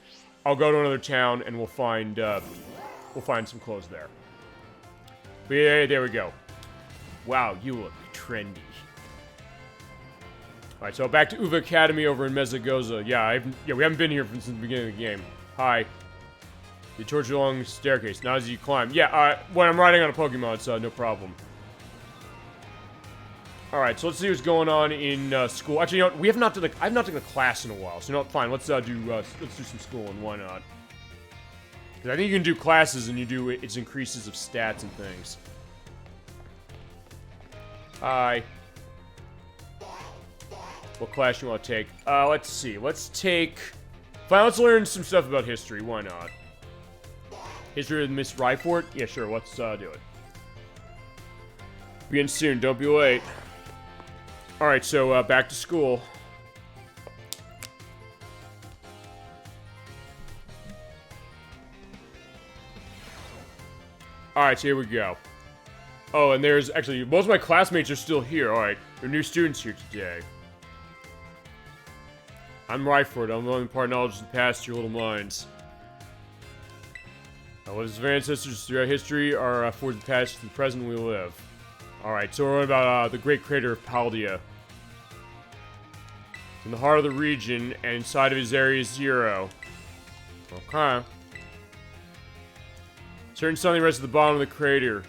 I'll go to another town, and we'll find some clothes there. But yeah, there we go. Wow, you look trendy. Alright, so back to Uva Academy over in Mezagoza. Yeah, we haven't been here since the beginning of the game. Hi. You torch along the staircase, not as you climb. Yeah, when I'm riding on a Pokemon, it's no problem. Alright, so let's see what's going on in school. Actually, you know what? I've not taken a class in a while, so you know what? Fine, let's do some schooling. Why not? Because I think you can do classes and you do its increases of stats and things. Hi. What class you want to take? Let's see. Let's take... Fine, let's learn some stuff about history. Why not? History of Miss Ryford? Yeah, sure. Let's do it. Begin soon. Don't be late. Alright, so back to school. Alright, so here we go. Oh, and there's actually, most of my classmates are still here. Alright, there are new students here today. I'm Ryford. I'm willing to impart knowledge of the past to your little minds. What of our ancestors throughout history are forged the past to the present we live. Alright, so we're learning about the great crater of Paldea. It's in the heart of the region, and inside of his area 0. Okay. Certain something rests at the bottom of the crater.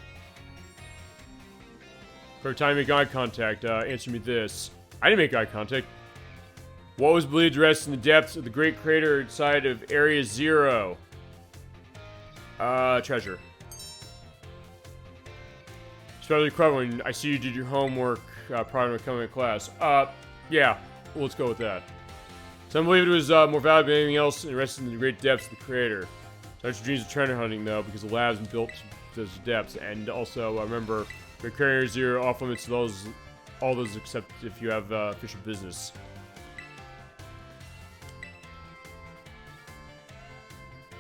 For a time to make eye contact, answer me this. I didn't make eye contact. What was believed to rest in the depths of the great crater inside of Area 0? Treasure. Especially clever when I see you did your homework prior to coming to class. Yeah, well, let's go with that. Some believe it was more valuable than anything else and rested in the great depths of the crater. Such dreams of treasure hunting, though, because the labs built to those depths. And also, remember, Great Crater 0 off limits to all those except if you have official business.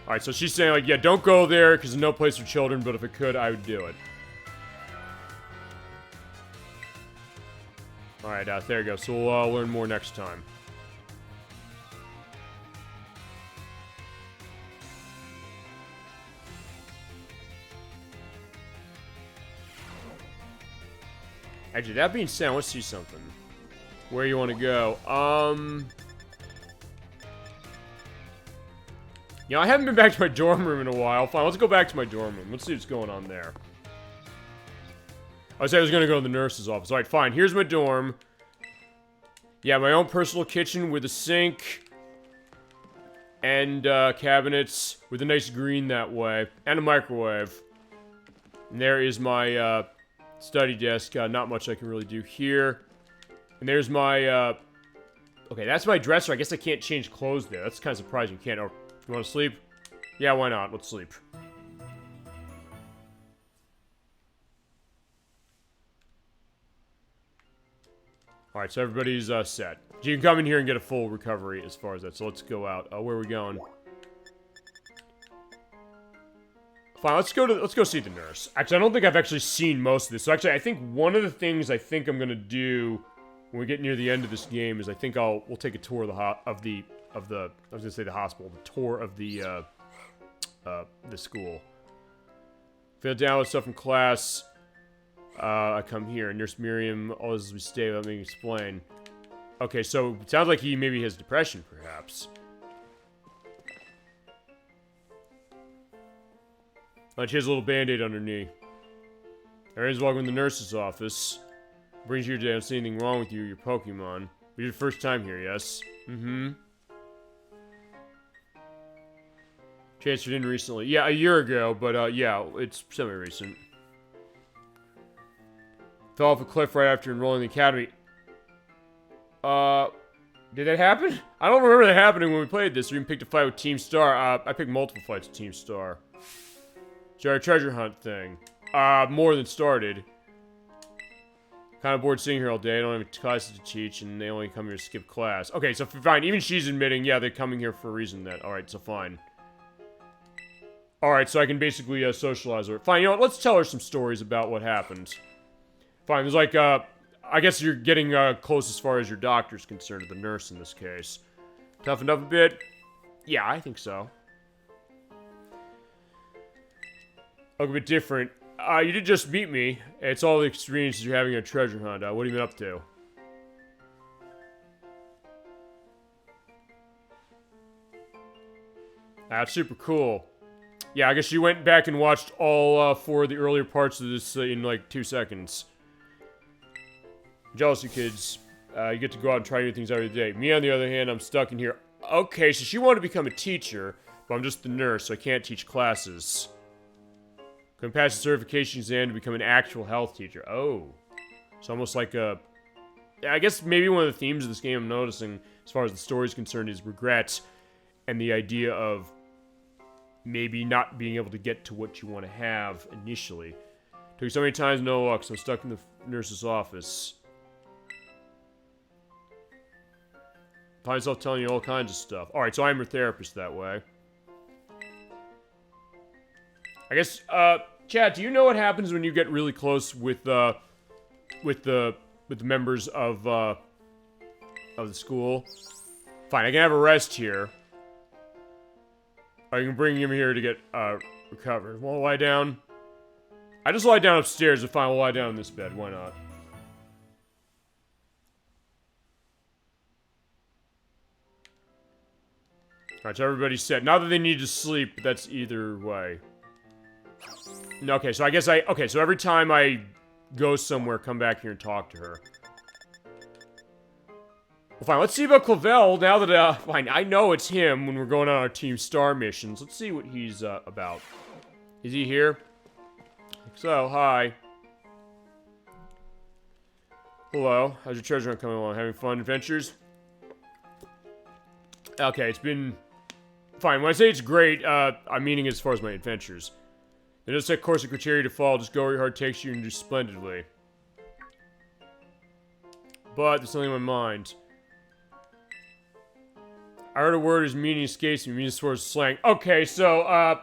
Alright, so she's saying, like, yeah, don't go there, because there's no place for children, but if it could, I would do it. Alright, there you go. So we'll learn more next time. Actually, that being said, let's see something. Where you want to go? You know, I haven't been back to my dorm room in a while. Fine, let's go back to my dorm room. Let's see what's going on there. I said I was going to go to the nurse's office. Alright, fine. Here's my dorm. Yeah, my own personal kitchen with a sink. And, cabinets with a nice green that way. And a microwave. And there is my, study desk. Not much I can really do here. And there's my, okay, that's my dresser. I guess I can't change clothes there. That's kind of surprising. You can't. Oh, you want to sleep? Yeah, why not? Let's sleep. Alright, so everybody's, set. You can come in here and get a full recovery as far as that. So let's go out. Where are we going? Fine, let's go see the nurse. Actually, I don't think I've actually seen most of this. So actually, I think one of the things I think I'm gonna do when we get near the end of this game is I think we'll take a tour of the I was gonna say the hospital, the tour of the school. Failed down with stuff from class. I come here. Nurse Miriam always we stay without me explain. Okay, so it sounds like he maybe has depression, perhaps. She has a little band-aid on her knee. Aaron's walking in the nurse's office. Brings you here today. I don't see anything wrong with you or your Pokemon. But your first time here, yes? Mm-hmm. Transferred in recently. Yeah, a year ago, but, yeah, it's semi-recent. Fell off a cliff right after enrolling in the academy. Did that happen? I don't remember that happening when we played this. We even picked a fight with Team Star. I picked multiple fights with Team Star. So our treasure hunt thing. More than started. Kind of bored sitting here all day. I don't have classes to teach, and they only come here to skip class. Okay, so fine. Even she's admitting, yeah, they're coming here for a reason then. Alright, so fine. Alright, so I can basically socialize her. Fine, you know what? Let's tell her some stories about what happened. Fine, there's like, I guess you're getting close as far as your doctor's concerned, or the nurse in this case. Toughened up a bit? Yeah, I think so. Look a bit different. You did just meet me. It's all the experiences you're having a treasure hunt. What have you been up to? That's super cool. Yeah, I guess she went back and watched all 4 of the earlier parts of this in like 2 seconds. Jealous, you kids. You get to go out and try new things every day. Me, on the other hand, I'm stuck in here. Okay, so she wanted to become a teacher, but I'm just the nurse, so I can't teach classes. Can pass the certification exam to become an actual health teacher. Oh. It's almost like a... I guess maybe one of the themes of this game I'm noticing, as far as the story is concerned, is regret. And the idea of maybe not being able to get to what you want to have initially. Took so many times, no luck, so I'm stuck in the nurse's office. Find myself telling you all kinds of stuff. Alright, so I'm your therapist that way. I guess, Chad, do you know what happens when you get really close with the members of the school? Fine, I can have a rest here. I can bring him here to get, recovered. Wanna lie down? I just lie down upstairs if I will lie down in this bed, why not? Alright, so everybody's set. Not that they need to sleep, but that's either way. Okay, so I guess okay, so every time I go somewhere, come back here and talk to her. Well, fine, let's see about Clavel now that, fine, I know it's him when we're going on our Team Star missions. Let's see what he's, about. Is he here? I think so, hi. Hello, how's your treasure hunt coming along? Having fun adventures? Okay, it's been... Fine, when I say it's great, I'm meaning as far as my adventures. They don't set course of criteria to follow, just go where your heart takes you and do splendidly. But there's something in my mind. I heard a word whose meaning escapes me, means towards slang. Okay, so,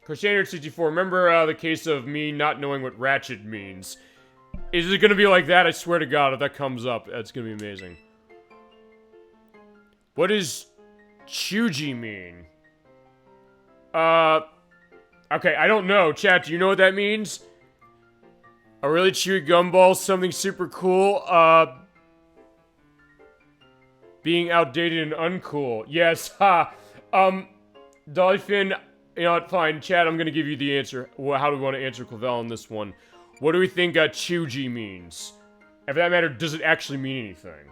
Christianity 64, remember, the case of me not knowing what ratchet means? Is it gonna be like that? I swear to God, if that comes up, that's gonna be amazing. What does Chuji mean? Okay, I don't know. Chat, do you know what that means? A really chewy gumball, something super cool, being outdated and uncool. Yes, ha! Dolphin, you know what, fine. Chat, I'm gonna give you the answer. How do we want to answer Clavel on this one? What do we think, Chuji means? And for that matter, does it actually mean anything?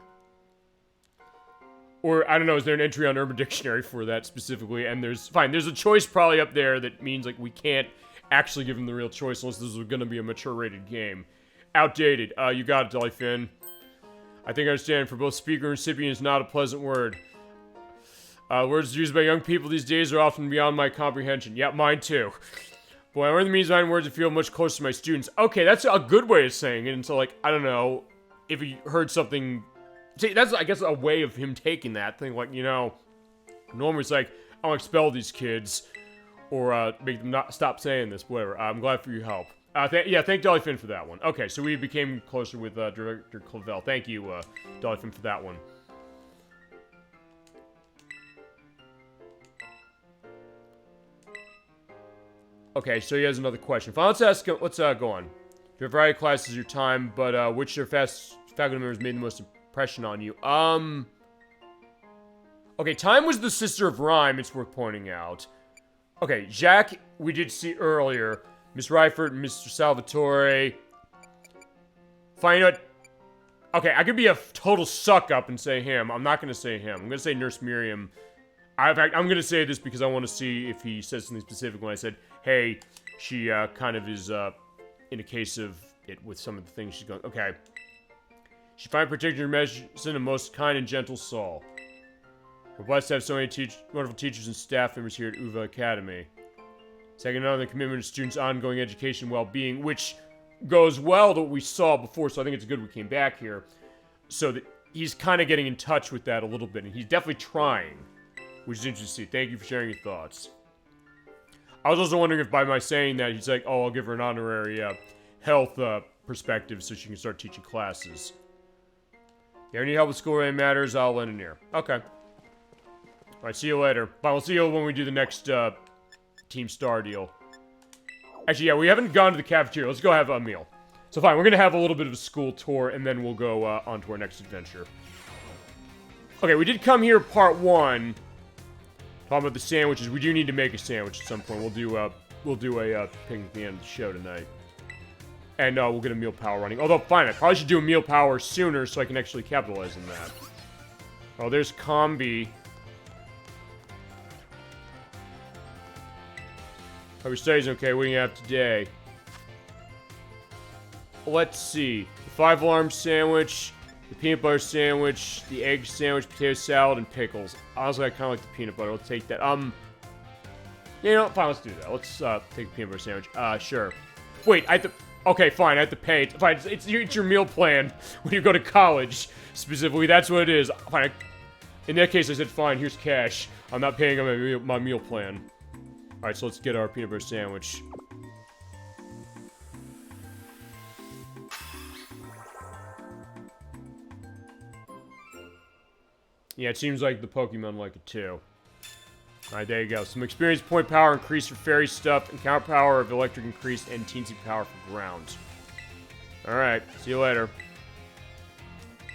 Or, I don't know, is there an entry on Urban Dictionary for that specifically? And there's a choice probably up there that means, like, we can't actually give them the real choice unless this is gonna be a mature-rated game. Outdated. You got it, Dollyfin. I think I understand. For both speaker and recipient, it's not a pleasant word. Words used by young people these days are often beyond my comprehension. Yeah, mine too. Boy, I learned the means behind words and feel much closer to my students. Okay, that's a good way of saying it. And so, like, I don't know, if he heard something... See, that's, I guess, a way of him taking that thing, like, you know, normally it's like, I want to expel these kids, or, make them not stop saying this, whatever. I'm glad for your help. Yeah, thank Dollyfin for that one. Okay, so we became closer with, Director Clavel. Thank you, Dollyfin, for that one. Okay, so he has another question. Fine, let's go on. Your variety of classes your time, but, which of your faculty members made the most impression on you? Okay, Time was the sister of Rhyme, it's worth pointing out. Okay, Jacques, we did see earlier. Miss Ryford, Mr. Salvatore. Find out. Okay, I could be a total suck-up and say him. I'm not gonna say him. I'm gonna say Nurse Miriam. In fact, I'm gonna say this because I want to see if he says something specific when I said, hey, she, kind of is, in a case of it with some of the things she's going. Okay. She find particular medicine a most kind and gentle soul. We're blessed to have so many wonderful teachers and staff members here at Uva Academy. Second on the commitment to students' ongoing education and well-being, which goes well to what we saw before, so I think it's good we came back here. So that he's kind of getting in touch with that a little bit, and he's definitely trying, which is interesting to see. Thank you for sharing your thoughts. I was also wondering if by my saying that, he's like, oh, I'll give her an honorary health perspective so she can start teaching classes. If you ever need help with school-related matters, I'll lend an ear. Okay. Alright, see you later. Bye, we'll see you when we do the next, Team Star deal. Actually, yeah, we haven't gone to the cafeteria. Let's go have a meal. So fine, we're gonna have a little bit of a school tour, and then we'll go, on to our next adventure. Okay, we did come here part 1. Talking about the sandwiches, we do need to make a sandwich at some point. We'll do a picnic at the end of the show tonight. And we'll get a meal power running. Although, fine, I probably should do a meal power sooner so I can actually capitalize on that. Oh, there's Combi. Hope your study's okay. What do you have today? Let's see. The 5-alarm sandwich, the peanut butter sandwich, the egg sandwich, potato salad, and pickles. Honestly, I kind of like the peanut butter. Let's take that. You know, fine, let's do that. Let's take the peanut butter sandwich. Sure. Wait, I have to... Okay, fine, I have to pay. Fine, it's your meal plan when you go to college, specifically. That's what it is. Fine. In that case, I said, fine, here's cash. I'm not paying on my meal plan. Alright, so let's get our peanut butter sandwich. Yeah, it seems like the Pokemon like it too. Alright, there you go. Some experience point power increase for fairy stuff, encounter power of electric increase, and teensy power for ground. Alright, see you later.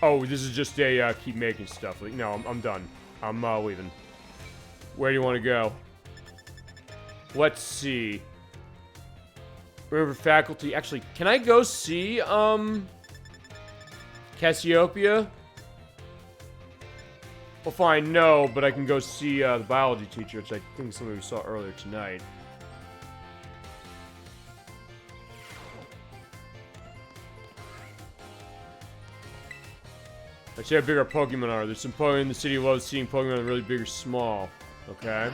Oh, this is just a keep making stuff. Like, no, I'm done. I'm leaving. Where do you want to go? Let's see. Remember faculty. Actually, can I go see, Cassiopeia? Well, fine, no, but I can go see the biology teacher, which I think is something we saw earlier tonight. Let's see how big our Pokemon are. There's some Pokemon in the city who love seeing Pokemon that are really big or small. Okay.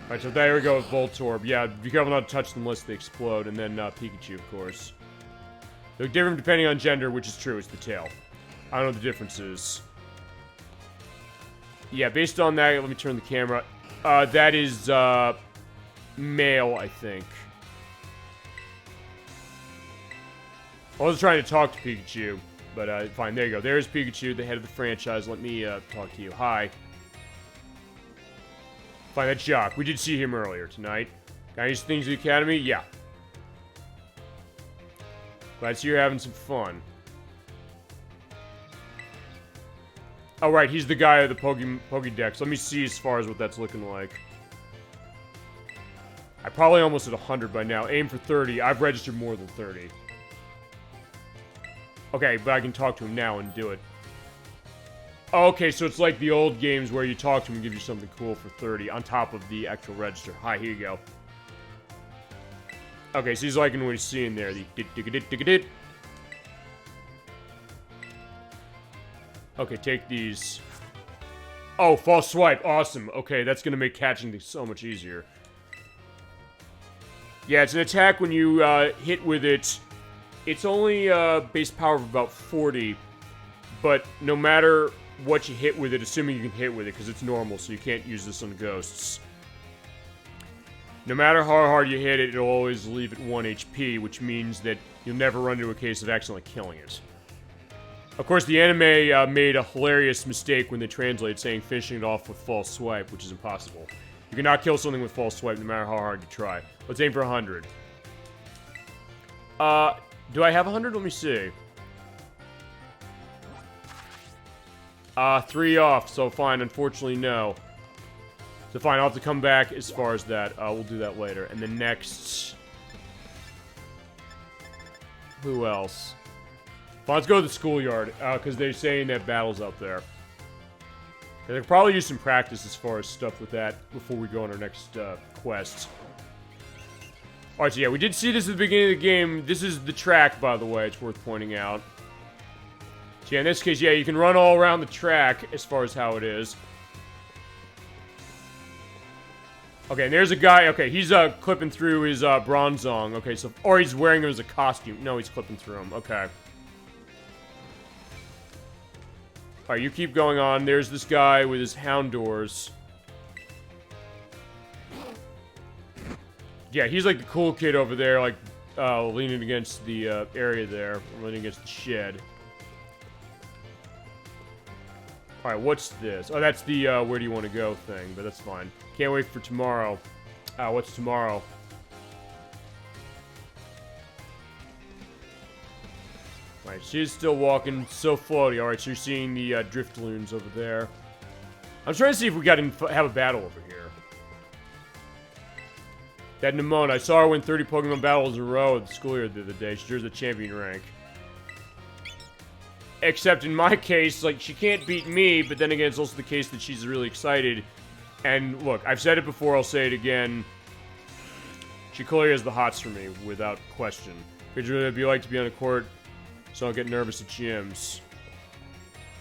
Alright, so there we go with Voltorb. Yeah, be careful not to touch them unless they explode. And then Pikachu, of course. They look different depending on gender, which is true. It's the tail. I don't know what the difference is. Yeah, based on that, let me turn the camera. That is, male, I think. I wasn't trying to talk to Pikachu, but, fine, there you go. There's Pikachu, the head of the franchise. Let me, talk to you. Hi. Fine, that's Jacques. We did see him earlier tonight. Got any things at the Academy? Yeah. Glad to see you're having some fun. Oh, right, he's the guy of the Pokédex. Let me see as far as what that's looking like. I'm probably almost at 100 by now. Aim for 30. I've registered more than 30. Okay, but I can talk to him now and do it. Oh, okay, so it's like the old games where you talk to him and give you something cool for 30 on top of the actual register. Hi, here you go. Okay, so he's liking what he's seeing there. The dit. Okay, take these. Oh, false swipe. Awesome. Okay, that's gonna make catching things so much easier. Yeah, it's an attack when you hit with it. It's only base power of about 40, but no matter what you hit with it, assuming you can hit with it, because it's normal, so you can't use this on ghosts. No matter how hard you hit it, it'll always leave it 1 HP, which means that you'll never run into a case of accidentally killing it. Of course, the anime made a hilarious mistake when they translated, saying finishing it off with false swipe, which is impossible. You cannot kill something with false swipe, no matter how hard you try. Let's aim for 100. Do I have 100? Let me see. 3 off, so fine. Unfortunately, no. So fine, I'll have to come back as far as that. We'll do that later. And then next... Who else? Fine, let's go to the schoolyard, because they're saying that battle's up there. I could probably use some practice as far as stuff with that before we go on our next quest. Alright, so yeah, we did see this at the beginning of the game. This is the track, by the way. It's worth pointing out. So yeah, in this case, yeah, you can run all around the track as far as how it is. Okay, and there's a guy. Okay, he's clipping through his Bronzong. Okay, so... Or he's wearing him as a costume. No, he's clipping through him. Okay. Alright, you keep going on. There's this guy with his Houndours. Yeah, he's like the cool kid over there, like, leaning against the, area there. Leaning against the shed. Alright, what's this? Oh, that's the, where do you want to go thing, but that's fine. Can't wait for tomorrow. What's tomorrow? Alright, she's still walking so floaty. Alright, so you're seeing the, Driftloons over there. I'm trying to see if we got to have a battle over here. That Nimone, I saw her win 30 Pokemon battles in a row at the school year the other day. She deserves a champion rank. Except in my case, like, she can't beat me, but then again, it's also the case that she's really excited. And look, I've said it before, I'll say it again. She clearly has the hots for me, without question. Could you really be like to be on a court so I don't get nervous at gyms?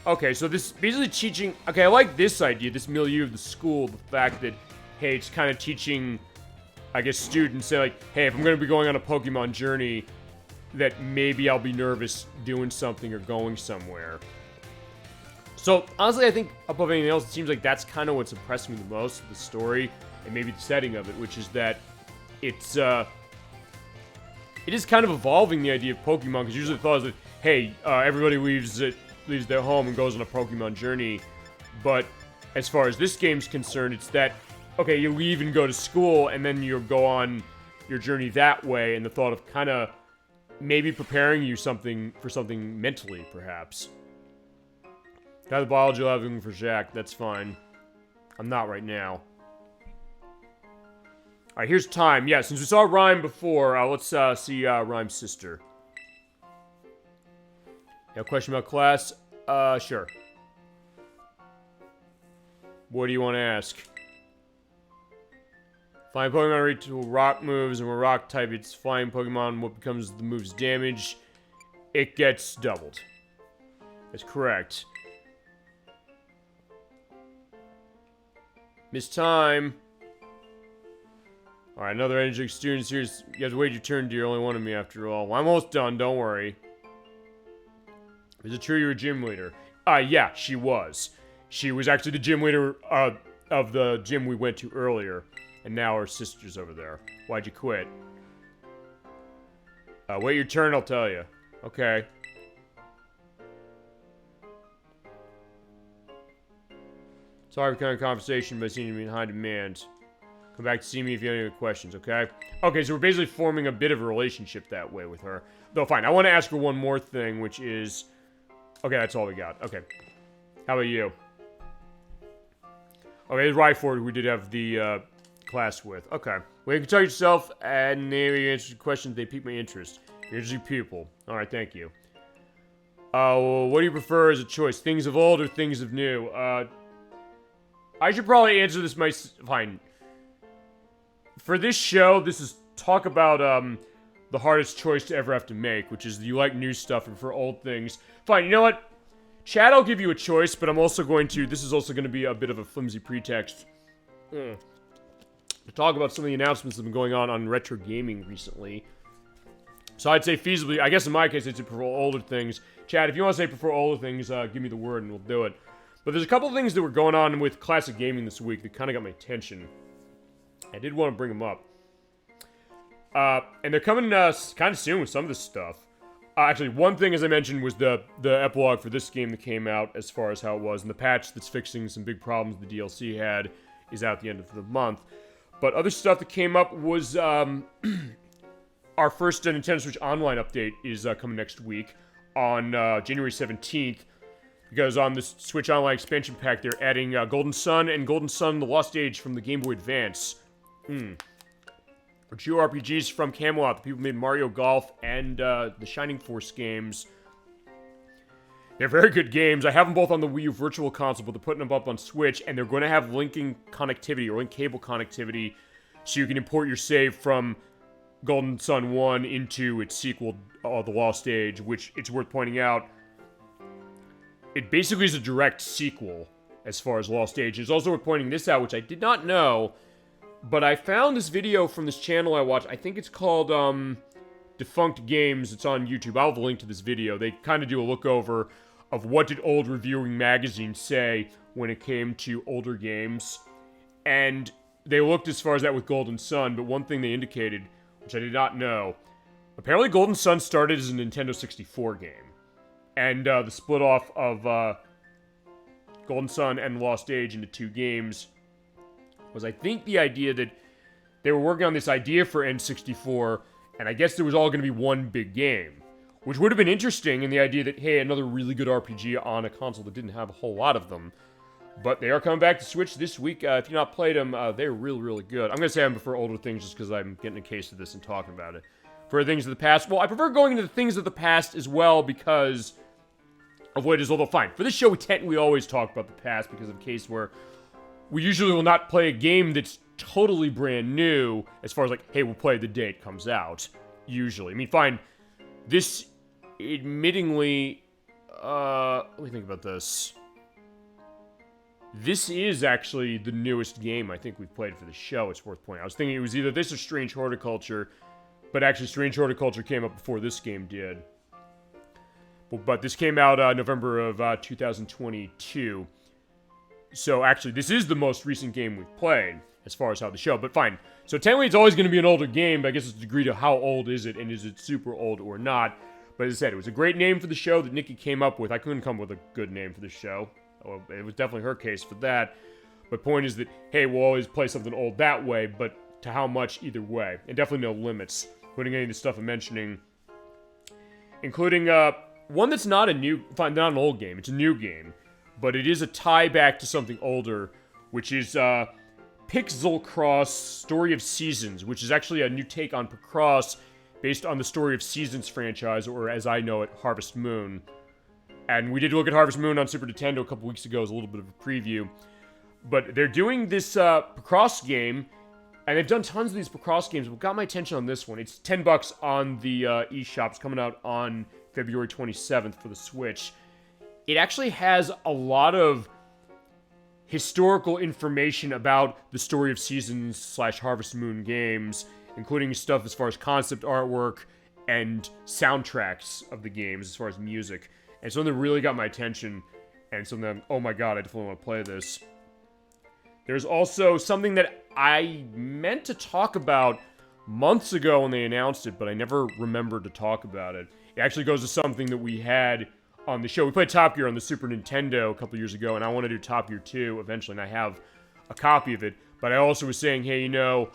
Okay, so this basically teaching... Okay, I like this idea, this milieu of the school, the fact that, hey, it's kind of teaching, I guess, students, say, like, hey, if I'm going to be going on a Pokemon journey, that maybe I'll be nervous doing something or going somewhere. So, honestly, I think, above anything else, it seems like that's kind of what's impressed me the most, the story, and maybe the setting of it, which is that it's, it is kind of evolving the idea of Pokemon, because usually the thought is that, hey, everybody leaves their home and goes on a Pokemon journey, but as far as this game's concerned, it's that, okay, you leave and go to school, and then you go on your journey that way, and the thought of kind of maybe preparing you for something mentally, perhaps. Got the biology lab looking for Jack, that's fine. I'm not right now. Alright, here's time. Yeah, since we saw Rhyme before, let's see Rhyme's sister. You have a question about class? Sure. What do you want to ask? Flying Pokemon reach to rock moves, and when rock type it's flying Pokemon, what becomes the move's damage? It gets doubled. That's correct. Miss Time. Alright, another energetic student here. You have to wait your turn, dear. Only one of me after all. Well, I'm almost done, don't worry. Is it true you're a gym leader? Yeah, she was. She was actually the gym leader of the gym we went to earlier. And now her sister's over there. Why'd you quit? Wait your turn, I'll tell you. Okay. Sorry for kind of conversation, but I seem to be in high demand. Come back to see me if you have any questions, okay? Okay, so we're basically forming a bit of a relationship that way with her. Though, fine, I want to ask her one more thing, which is... Okay, that's all we got. Okay. How about you? Okay, there's Ryford, we did have the, class with. Okay. Well, you can tell yourself, and maybe answer questions, they pique my interest. Here's your pupil. Alright, thank you. Well, what do you prefer as a choice? Things of old or things of new? I should probably answer this fine. For this show, this is talk about, the hardest choice to ever have to make, which is do you like new stuff and for old things. Fine, you know what? Chad, I'll give you a choice, but I'm also going to, this is also going to be a bit of a flimsy pretext. To talk about some of the announcements that have been going on retro gaming recently. So I'd say feasibly, I guess in my case, I'd say prefer older things. Chad, if you want to say prefer older things, give me the word and we'll do it. But there's a couple of things that were going on with classic gaming this week that kind of got my attention. I did want to bring them up. And they're coming kind of soon with some of this stuff. Actually, one thing, as I mentioned, was the epilogue for this game that came out as far as how it was. And the patch that's fixing some big problems the DLC had is out at the end of the month. But other stuff that came up was our first Nintendo Switch Online update is coming next week on January 17th. Because on this Switch Online expansion pack, they're adding Golden Sun and Golden Sun The Lost Age from the Game Boy Advance. Or two RPGs from Camelot. The people who made Mario Golf and the Shining Force games. They're very good games. I have them both on the Wii U Virtual Console, but they're putting them up on Switch, and they're going to have linking connectivity, or link cable connectivity, so you can import your save from Golden Sun 1 into its sequel, The Lost Age, which, it's worth pointing out, it basically is a direct sequel as far as Lost Age. It's also worth pointing this out, which I did not know, but I found this video from this channel I watch. I think it's called Defunct Games. It's on YouTube. I'll have a link to this video. They kind of do a look over of what did old reviewing magazines say when it came to older games. And they looked as far as that with Golden Sun, but one thing they indicated, which I did not know, apparently Golden Sun started as a Nintendo 64 game. And the split off of Golden Sun and Lost Age into two games was, I think, the idea that they were working on this idea for N64, and I guess there was all going to be one big game. Which would have been interesting in the idea that, hey, another really good RPG on a console that didn't have a whole lot of them. But they are coming back to Switch this week. If you've not played them, they're really, really good. I'm going to say I prefer older things just because I'm getting a case of this and talking about it. For things of the past, well, I prefer going into the things of the past as well because of what it is, although fine. For this show, we always talk about the past because of a case where we usually will not play a game that's totally brand new as far as like, hey, we'll play the day it comes out, usually. I mean, fine, this, admittingly, let me think about this. This is actually the newest game I think we've played for the show, it's worth pointing out. I was thinking it was either this or Strange Horticulture, but actually Strange Horticulture came up before this game did. But this came out November of 2022. So actually, this is the most recent game we've played, as far as how the show, but fine. So technically, it's always going to be an older game, but I guess it's a degree to how old is it, and is it super old or not. But as I said, it was a great name for the show that Nikki came up with. I couldn't come up with a good name for the show. Well, it was definitely her case for that. But point is that, hey, we'll always play something old that way, but to how much either way. And definitely no limits, including any of the stuff I'm mentioning. Including one that's not not an old game, it's a new game. But it is a tie back to something older, which is Pixel Cross Story of Seasons, which is actually a new take on Picross based on the Story of Seasons franchise, or as I know it, Harvest Moon. And we did look at Harvest Moon on Super Nintendo a couple weeks ago as a little bit of a preview. But they're doing this Picross game, and they've done tons of these Picross games, but got my attention on this one. It's $10 on the eShop. It's coming out on February 27th for the Switch. It actually has a lot of historical information about the Story of Seasons / Harvest Moon games, including stuff as far as concept artwork and soundtracks of the games as far as music. And something that really got my attention, and something that, oh my god, I definitely want to play this. There's also something that I meant to talk about months ago when they announced it, but I never remembered to talk about it. It actually goes to something that we had on the show. We played Top Gear on the Super Nintendo a couple years ago, and I want to do Top Gear 2 eventually, and I have a copy of it. But I also was saying, hey, you know,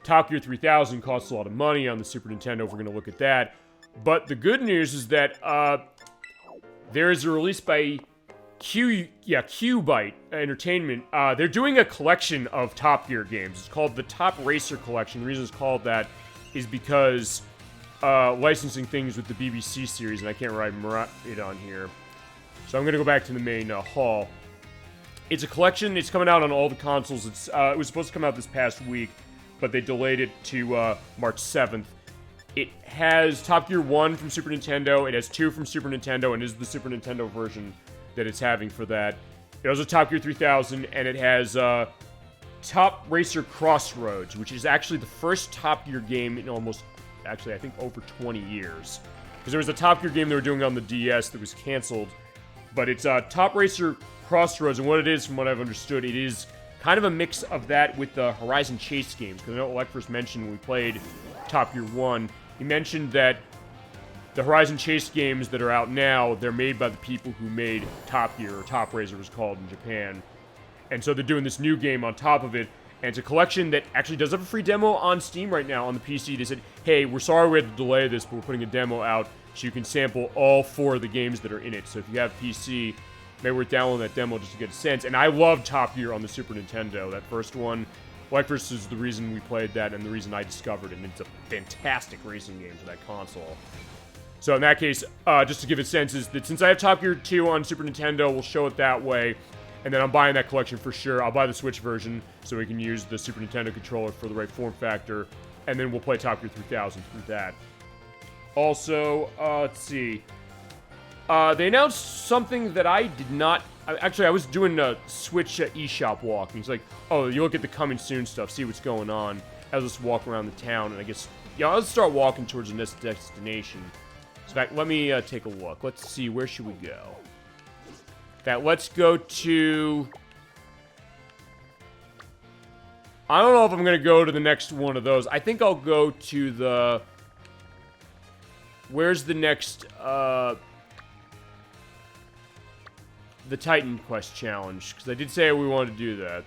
Top Gear 3000 costs a lot of money on the Super Nintendo if we're going to look at that. But the good news is that there is a release by Q-Byte Entertainment. They're doing a collection of Top Gear games. It's called the Top Racer Collection. The reason it's called that is because licensing things with the BBC series, and I can't write it on here. So I'm going to go back to the main hall. It's a collection. It's coming out on all the consoles. It was supposed to come out this past week, but they delayed it to March 7th. It has Top Gear 1 from Super Nintendo, it has 2 from Super Nintendo, and is the Super Nintendo version that it's having for that. It also has Top Gear 3000, and it has Top Racer Crossroads, which is actually the first Top Gear game in almost, actually, I think over 20 years. Because there was a Top Gear game they were doing on the DS that was canceled, but it's Top Racer Crossroads, and what it is, from what I've understood, it is kind of a mix of that with the Horizon Chase games. Because I know Alec first mentioned when we played Top Gear 1, he mentioned that the Horizon Chase games that are out now, they're made by the people who made Top Gear, or Top Razor was called in Japan. And so they're doing this new game on top of it, and it's a collection that actually does have a free demo on Steam right now on the PC. They said, hey, we're sorry we had to delay this, but we're putting a demo out so you can sample all 4 of the games that are in it. So if you have PC, maybe we're downloading that demo just to get a sense. And I love Top Gear on the Super Nintendo, that first one. Like First is the reason we played that and the reason I discovered it, and it's a fantastic racing game for that console. So in that case, just to give a sense, is that since I have Top Gear 2 on Super Nintendo, we'll show it that way, and then I'm buying that collection for sure. I'll buy the Switch version so we can use the Super Nintendo controller for the right form factor, and then we'll play Top Gear 3000 through that. Also, let's see. They announced something that I did not... Actually, I was doing a Switch eShop walk, and he's like, oh, you look at the coming soon stuff, see what's going on. I'll just walk around the town, and I guess... Yeah, I'll start walking towards the next destination. So, in fact, let me take a look. Let's see, where should we go? In fact, let's go to... I don't know if I'm going to go to the next one of those. I think I'll go to the... Where's the next, the Titan Quest challenge? Because I did say we wanted to do that.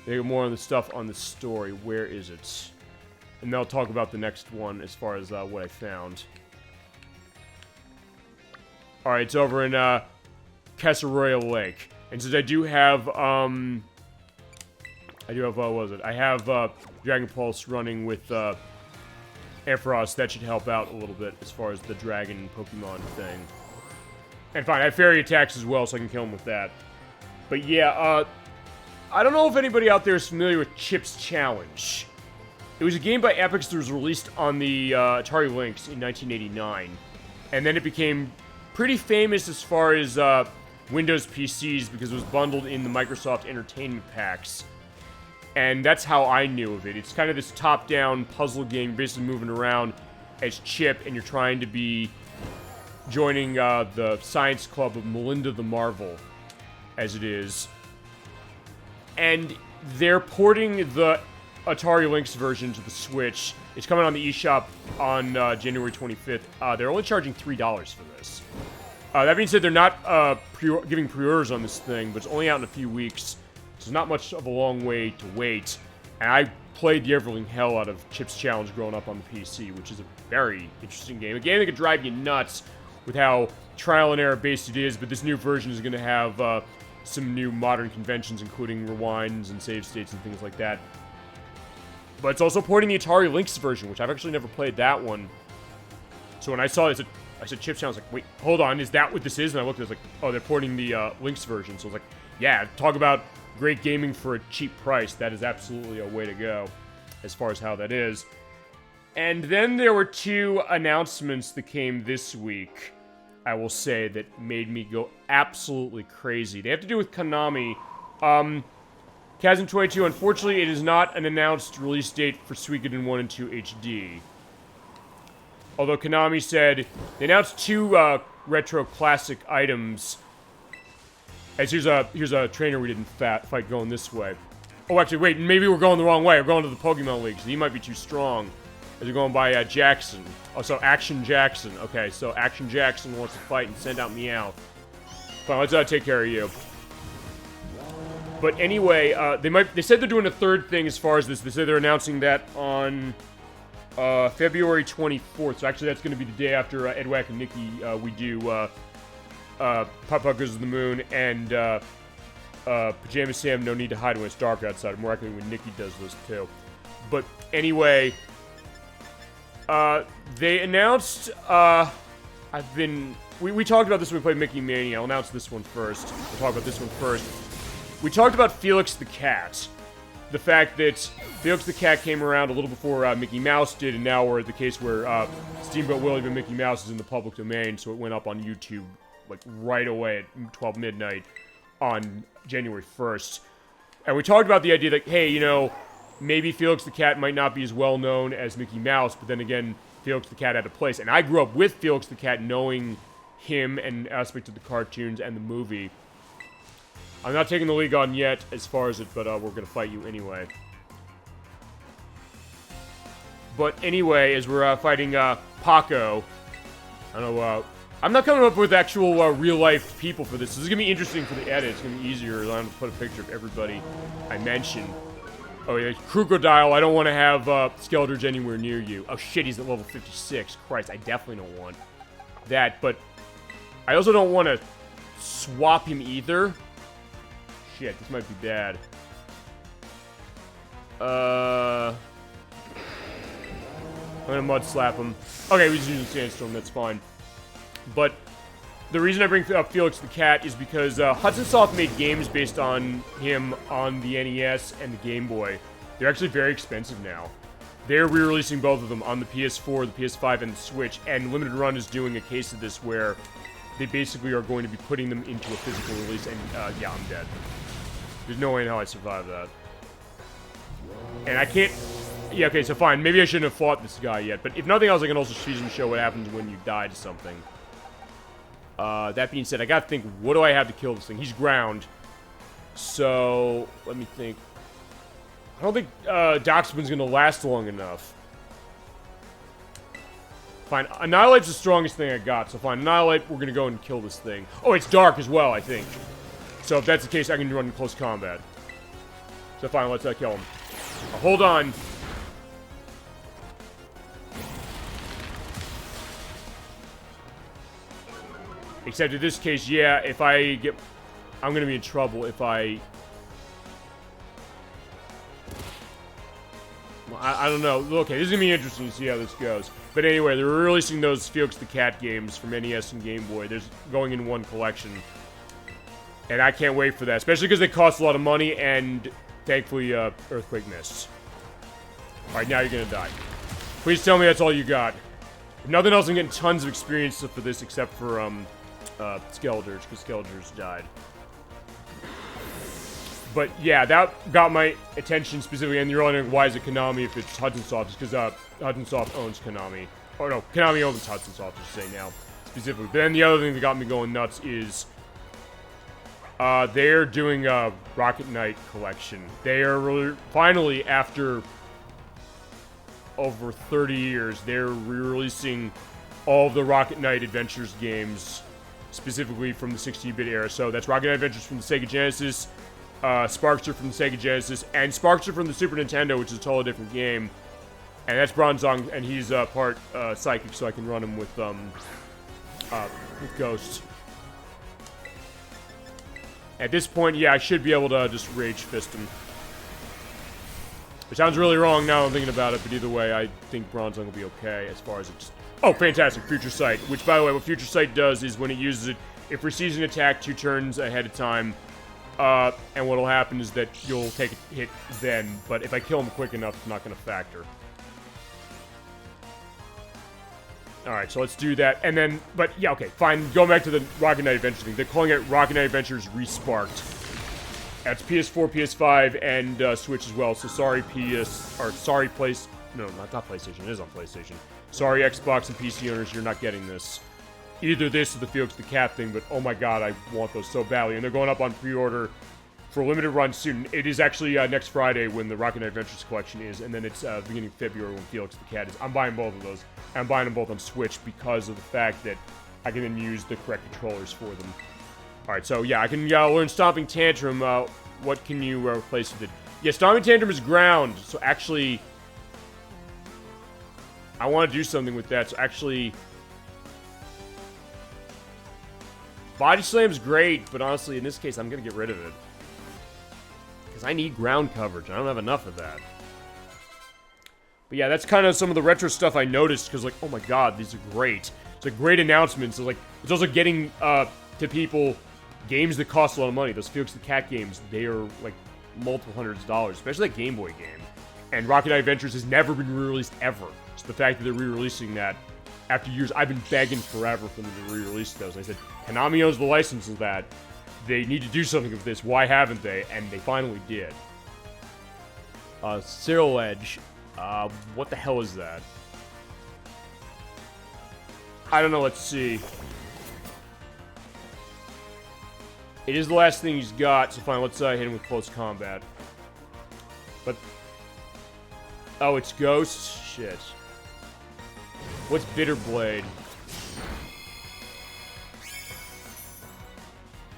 They get more on the stuff on the story. Where is it? And they'll talk about the next one as far as what I found. Alright, it's over in Casaroya Lake. And since I do have, what was it? I have, Dragon Pulse running with, Ampharos. That should help out a little bit as far as the dragon Pokemon thing. And fine, I have fairy attacks as well, so I can kill him with that. But yeah, I don't know if anybody out there is familiar with Chip's Challenge. It was a game by Epyx that was released on the Atari Lynx in 1989. And then it became pretty famous as far as Windows PCs because it was bundled in the Microsoft Entertainment Packs. And that's how I knew of it. It's kind of this top-down puzzle game, basically moving around as Chip, and you're trying to be joining the science club of Melinda the Marvel, as it is. And they're porting the Atari Lynx version to the Switch. It's coming on the eShop on January 25th. They're only charging $3 for this. That being said, they're not giving pre-orders on this thing, but it's only out in a few weeks. So it's not much of a long way to wait. And I played the everling hell out of Chip's Challenge growing up on the PC, which is a very interesting game. A game that could drive you nuts with how trial and error based it is, but this new version is going to have some new modern conventions, including rewinds and save states and things like that. But it's also porting the Atari Lynx version, which I've actually never played that one. So when I saw it, I said Chip's Challenge, I was like, wait, hold on, is that what this is? And I looked at it, I was like, oh, they're porting the Lynx version. So I was like, yeah, talk about great gaming for a cheap price. That is absolutely a way to go, as far as how that is. And then there were two announcements that came this week, I will say, that made me go absolutely crazy. They have to do with Konami. Chasm22, unfortunately, it is not an announced release date for Suikoden 1 and 2 HD. Although Konami said they announced two retro classic items. As here's a trainer we didn't fight going this way. Oh, actually, wait, maybe we're going the wrong way. We're going to the Pokemon League, so he might be too strong. As we're going by Jackson. Oh, so Action Jackson. Okay, so Action Jackson wants to fight and send out Meowth. Fine, let's take care of you. But anyway, they said they're doing a third thing as far as this. They said they're announcing that on February 24th. So actually, that's going to be the day after Edwack and Nikki we do Pop Goes to the Moon and Pajama Sam No Need to Hide When It's Dark Outside. More likely when Nikki does those too. But anyway, they announced. We talked about this when we played Mickey Mania. I'll announce this one first. We'll talk about this one first. We talked about Felix the Cat. The fact that Felix the Cat came around a little before Mickey Mouse did, and now we're at the case where Steamboat Willie and Mickey Mouse is in the public domain, so it went up on YouTube like right away at 12 midnight on January 1st. And we talked about the idea that, hey, you know, maybe Felix the Cat might not be as well known as Mickey Mouse, but then again, Felix the Cat had a place. And I grew up with Felix the Cat, knowing him and aspects of the cartoons and the movie. I'm not taking the league on yet as far as it, but we're going to fight you anyway. But anyway, as we're fighting Paco, I don't know, I'm not coming up with actual real-life people for this. This is going to be interesting for the edit. It's going to be easier. I'm going to put a picture of everybody I mentioned. Oh, yeah, Crocodile, I don't want to have Skeldridge anywhere near you. Oh, shit, he's at level 56. Christ, I definitely don't want that. But I also don't want to swap him either. Shit, this might be bad. I'm gonna mud slap him. Okay, we just use a sandstorm, that's fine. But the reason I bring up Felix the Cat is because Hudson Soft made games based on him on the NES and the Game Boy. They're actually very expensive now. They're re-releasing both of them on the PS4, the PS5, and the Switch, and Limited Run is doing a case of this where they basically are going to be putting them into a physical release, and yeah, I'm dead. There's no way in hell I survive that. And I can't... Yeah, okay, so fine. Maybe I shouldn't have fought this guy yet, but if nothing else, I can also season show what happens when you die to something. That being said, I gotta think, what do I have to kill this thing? He's ground. So, let me think. I don't think Doxman's gonna last long enough. Fine, Annihilate's the strongest thing I got, so fine, Annihilate, we're gonna go and kill this thing. Oh, it's dark as well, I think. So if that's the case, I can run in close combat. So fine, let's kill him. Hold on. Except in this case, yeah, if I get... I'm gonna be in trouble if I don't know. Okay, this is gonna be interesting to see how this goes. But anyway, they're releasing those Felix the Cat games from NES and Game Boy. There's going in one collection. And I can't wait for that, especially because they cost a lot of money, and thankfully, Earthquake missed. Alright, now you're gonna die. Please tell me that's all you got. If nothing else, I'm getting tons of experience for this, except for, Skeletors, because Skeletors died. But, yeah, that got my attention specifically, and you're wondering why is it Konami if it's Hudson Soft? It's because, Hudson Soft owns Konami. Or no, Konami owns Hudson Soft, I should say now, specifically. But then the other thing that got me going nuts is, they're doing a Rocket Knight collection. They are finally, after over 30 years, they're re-releasing all of the Rocket Knight Adventures games, specifically from the 16-bit era. So that's Rocket Knight Adventures from the Sega Genesis, Sparkster from the Sega Genesis, and Sparkster from the Super Nintendo, which is a totally different game. And that's Bronzong, and he's part psychic, so I can run him with Ghost. At this point, yeah, I should be able to just Rage Fist him. It sounds really wrong now I'm thinking about it, but either way, I think Bronzong will be okay as far as it's... Oh, fantastic, Future Sight. Which, by the way, what Future Sight does is when it uses it, it receives an attack 2 turns ahead of time. And what'll happen is that you'll take a hit then, but if I kill him quick enough, it's not going to factor. Alright, so let's do that, and then, but yeah, okay, fine, going back to the Rocket Knight Adventure thing, they're calling it Rocket Knight Adventures Resparked. That's PS4, PS5, and Switch as well, so sorry sorry no, not PlayStation, it is on PlayStation. Sorry Xbox and PC owners, you're not getting this. Either this or the Felix the Cat thing, but oh my god, I want those so badly, and they're going up on pre-order for a limited run soon. It is actually next Friday when the Rocket Knight Adventures collection is, and then it's beginning of February when Felix the Cat is. I'm buying both of those. I'm buying them both on Switch because of the fact that I can then use the correct controllers for them. Alright, so yeah, I can learn Stomping Tantrum. What can you replace with it? Yeah, Stomping Tantrum is ground, so actually... I want to do something with that, so actually... Body Slam's great, but honestly, in this case, I'm going to get rid of it. Because I need ground coverage. I don't have enough of that. But yeah, that's kind of some of the retro stuff I noticed, because like, oh my god, these are great. It's a great announcement. So like, it's also getting to people games that cost a lot of money. Those Felix the Cat games, they are like multiple hundreds of dollars, especially that Game Boy game. And Rocket Knight Adventures has never been re-released ever. So the fact that they're re-releasing that after years, I've been begging forever for them to re-release those. I said, Konami owns the license of that. They need to do something with this. Why haven't they? And they finally did. Cyril Edge. What the hell is that? I don't know, let's see. It is the last thing he's got, so fine, let's hit him with close combat. But... Oh, it's Ghost? Shit. What's Bitter Blade?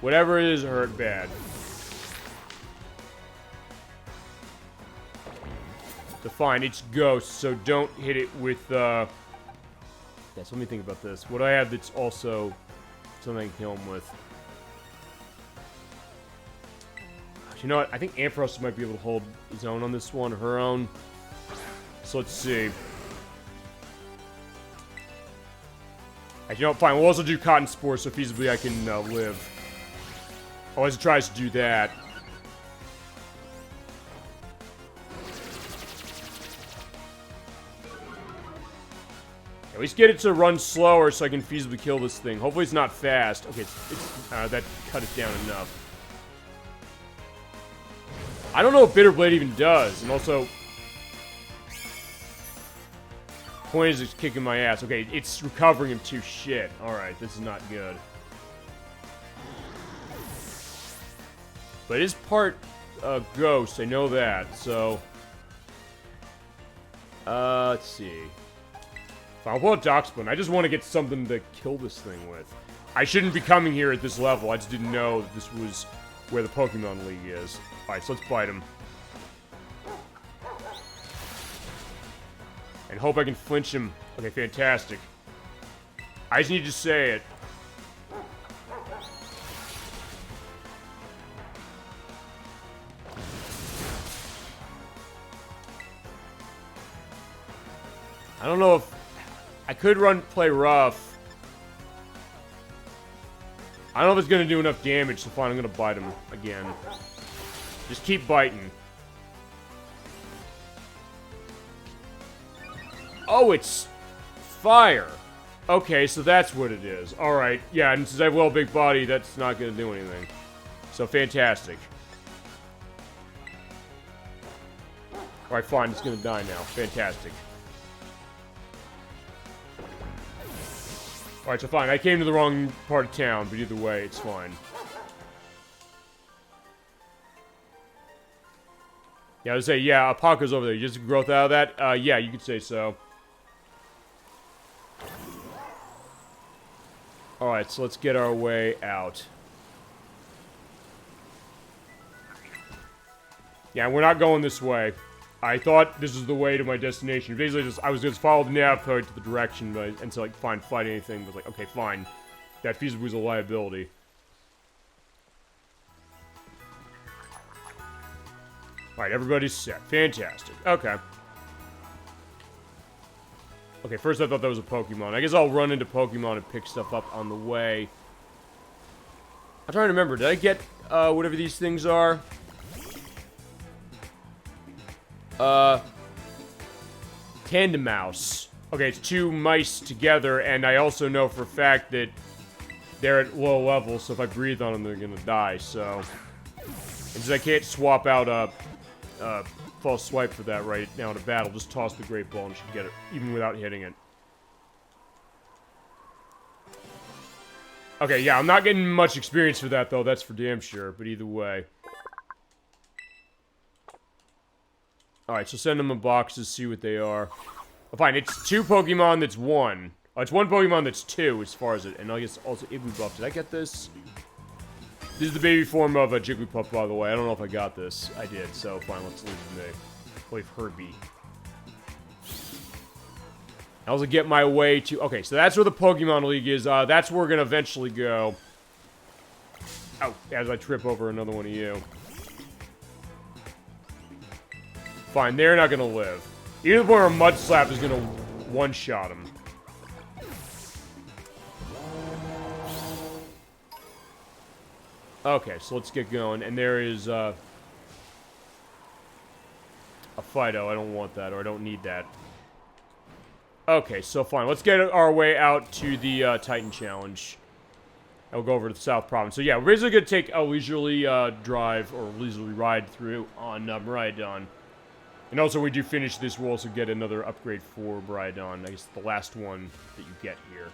Whatever it is, hurt bad. So fine, it's Ghost, so don't hit it with, Yeah, so let me think about this. What do I have that's also something I can kill him with? You know what? I think Ampharos might be able to hold his own on this one, or her own. So let's see. You know what? Fine, we'll also do Cotton Spore, so feasibly I can live. Always tries to do that. At least get it to run slower so I can feasibly kill this thing. Hopefully it's not fast. Okay, that cut it down enough. I don't know what Bitter Blade even does, and also... Point is it's kicking my ass. Okay, it's recovering him too. Shit. Alright, this is not good. But it is part Ghost, I know that, so... let's see. I'll pull a Docksbone. I just want to get something to kill this thing with. I shouldn't be coming here at this level, I just didn't know that this was where the Pokemon League is. Alright, so let's fight him. And hope I can flinch him. Okay, fantastic. I just need to say it. I don't know if... I could play rough. I don't know if it's going to do enough damage, so fine, I'm going to bite him again. Just keep biting. Oh, it's fire. Okay, so that's what it is. Alright, yeah, and since I have a well big body, that's not going to do anything. So, fantastic. Alright, fine, it's going to die now. Fantastic. Alright, so fine. I came to the wrong part of town, but either way, it's fine. Yeah, I was say, yeah, Paco's over there. You just growth out of that? Yeah, you could say so. Alright, so let's get our way out. Yeah, we're not going this way. I thought this was the way to my destination. Basically, I was just following the nav code to the direction, but and so like, fine, fight anything. But like, okay, fine. That feasibly was a liability. Alright, everybody's set. Fantastic. Okay. Okay, first I thought that was a Pokemon. I guess I'll run into Pokemon and pick stuff up on the way. I'm trying to remember. Did I get, whatever these things are? Tandem Mouse. Okay, it's 2 mice together, and I also know for a fact that they're at low levels, so if I breathe on them, they're gonna die, so... And since I can't swap out a false swipe for that right now in a battle, just toss the Great Ball and should get it, even without hitting it. Okay, yeah, I'm not getting much experience for that, though, that's for damn sure, but either way. Alright, so send them a box to see what they are. Oh, fine, it's 2 Pokemon that's 1. Oh, it's 1 Pokemon that's 2, as far as it... And I guess also Igglybuff. Did I get this? This is the baby form of a Jigglypuff, by the way. I don't know if I got this. I did, so fine, let's leave it to me. Leave Herbie. I also get my way to... Okay, so that's where the Pokemon League is. That's where we're gonna eventually go. Oh, as I trip over another one of you. Fine, they're not gonna live. Even the point where Mud Slap is gonna one-shot him. Okay, so let's get going. And there is, a Fido. I don't want that, or I don't need that. Okay, so fine. Let's get our way out to the, Titan Challenge. And we'll go over to the South Province. So yeah, we're basically gonna take a leisurely, drive, or leisurely ride through on, Miraidon. And also, we do finish this, we'll also get another upgrade for Miraidon. I guess the last one that you get here.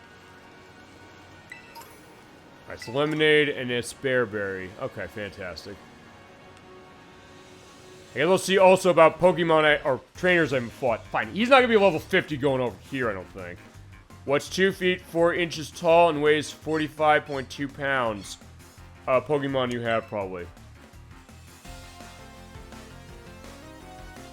Alright, so Lemonade and a Spare Berry. Okay, fantastic. I guess we'll see also about Pokemon, or trainers I haven't fought. Fine, he's not gonna be level 50 going over here, I don't think. What's 2 feet, 4 inches tall, and weighs 45.2 pounds? Pokemon you have, probably.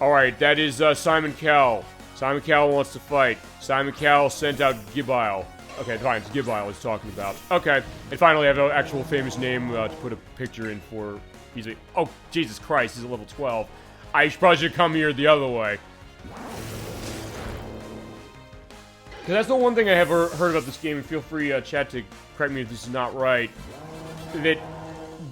Alright, that is Simon Cowell. Simon Cowell wants to fight. Simon Cowell sent out Gibbile. Okay, fine, it's Gibbile he's talking about. Okay, and finally I have an actual famous name to put a picture in for... He's a... Oh, Jesus Christ, he's at level 12. I probably should come here the other way. Because that's the one thing I have heard about this game, and feel free, chat, to correct me if this is not right. That,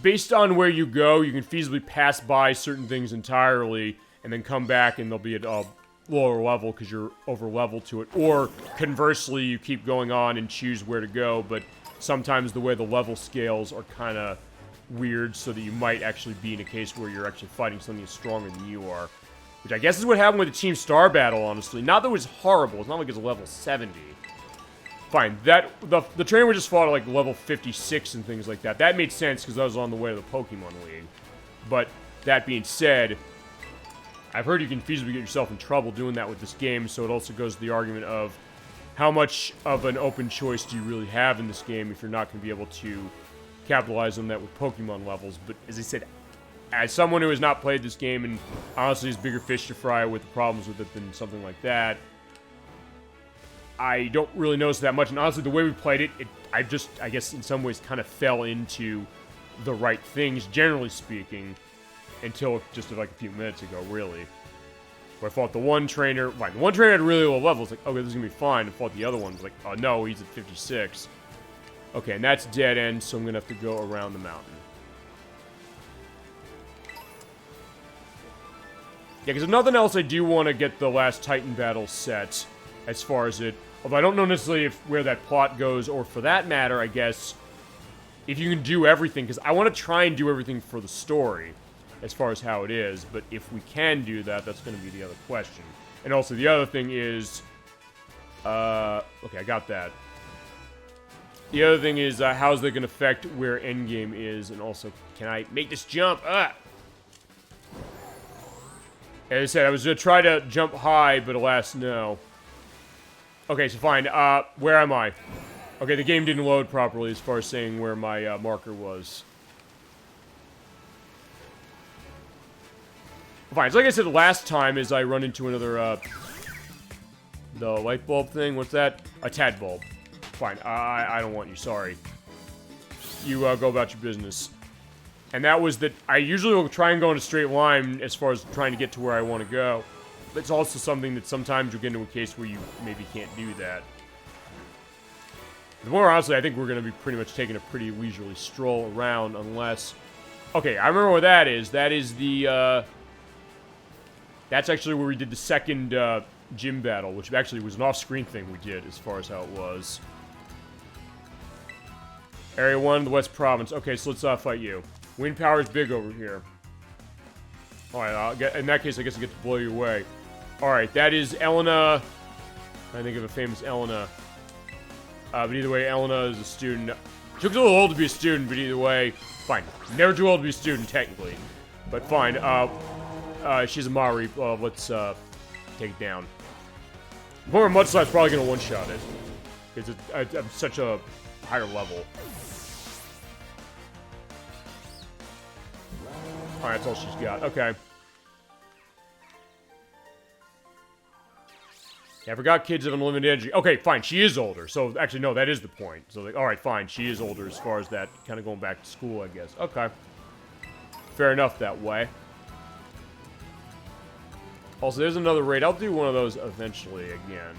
based on where you go, you can feasibly pass by certain things entirely, and then come back and they'll be at a lower level because you're over level to it. Or, conversely, you keep going on and choose where to go, but sometimes the way the level scales are kind of weird, so that you might actually be in a case where you're actually fighting something stronger than you are. Which I guess is what happened with the Team Star battle, honestly. Not that it was horrible, it's not like it's level 70. Fine, the trainer we just fought at like level 56 and things like that. That made sense because I was on the way to the Pokemon League. But, that being said, I've heard you can feasibly get yourself in trouble doing that with this game, so it also goes to the argument of how much of an open choice do you really have in this game if you're not going to be able to capitalize on that with Pokemon levels. But as I said, as someone who has not played this game and honestly has bigger fish to fry with the problems with it than something like that, I don't really notice that much. And honestly, the way we played it, I guess in some ways kind of fell into the right things, generally speaking, until just like a few minutes ago, really. Where I fought the one trainer. Fine, the one trainer had really low levels. Like, okay, this is gonna be fine. I fought the other one. Like, oh no, he's at 56. Okay, and that's dead end, so I'm gonna have to go around the mountain. Yeah, because if nothing else, I do want to get the last Titan battle set as far as it. Although I don't know necessarily where that plot goes, or for that matter, I guess, if you can do everything, because I want to try and do everything for the story, as far as how it is, but if we can do that, that's going to be the other question. And also, the other thing is, okay, I got that. The other thing is, how's that going to affect where endgame is, and also, can I make this jump? As I said, I was going to try to jump high, but alas, no. Okay, so fine, where am I? Okay, the game didn't load properly as far as saying where my marker was. Fine, so like I said last time, as I run into another, the light bulb thing, what's that? A tad bulb. Fine, I don't want you, sorry. You, go about your business. And that was that I usually will try and go in a straight line as far as trying to get to where I want to go. But it's also something that sometimes you'll get into a case where you maybe can't do that. But more honestly, I think we're going to be pretty much taking a pretty leisurely stroll around unless... Okay, I remember where that is. That is the, That's actually where we did the second, gym battle, which actually was an off-screen thing we did as far as how it was. Area 1, the West Province. Okay, so let's, fight you. Wind power is big over here. Alright, in that case, I guess I get to blow you away. Alright, that is Elena. I think of a famous Elena. But either way, Elena is a student. She looks a little old to be a student, but either way, fine. Never too old to be a student, technically. But fine, she's a Mari. Let's, take it down. The former Mud Slide's probably gonna one-shot it. Because I'm such a higher level. Alright, that's all she's got. Okay. Yeah, I forgot kids have unlimited energy. Okay, fine, she is older. So, actually, no, that is the point. So, like, alright, fine, she is older as far as that kind of going back to school, I guess. Okay. Fair enough that way. Also, there's another raid. I'll do one of those eventually again.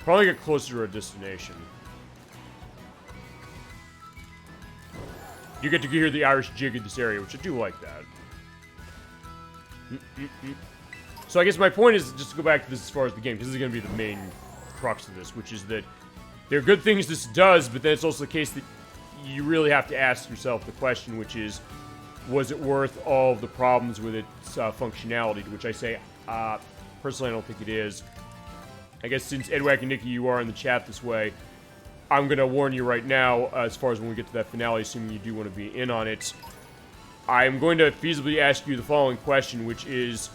Probably get closer to our destination. You get to hear the Irish jig in this area, which I do like that. So I guess my point is just to go back to this as far as the game, because this is going to be the main crux of this, which is that there are good things this does, but then it's also the case that you really have to ask yourself the question, which is, was it worth all of the problems with its functionality? To which I say, personally, I don't think it is. I guess since Edwack and Nikki, you are in the chat this way, I'm going to warn you right now, as far as when we get to that finale, assuming you do want to be in on it. I'm going to feasibly ask you the following question, which is,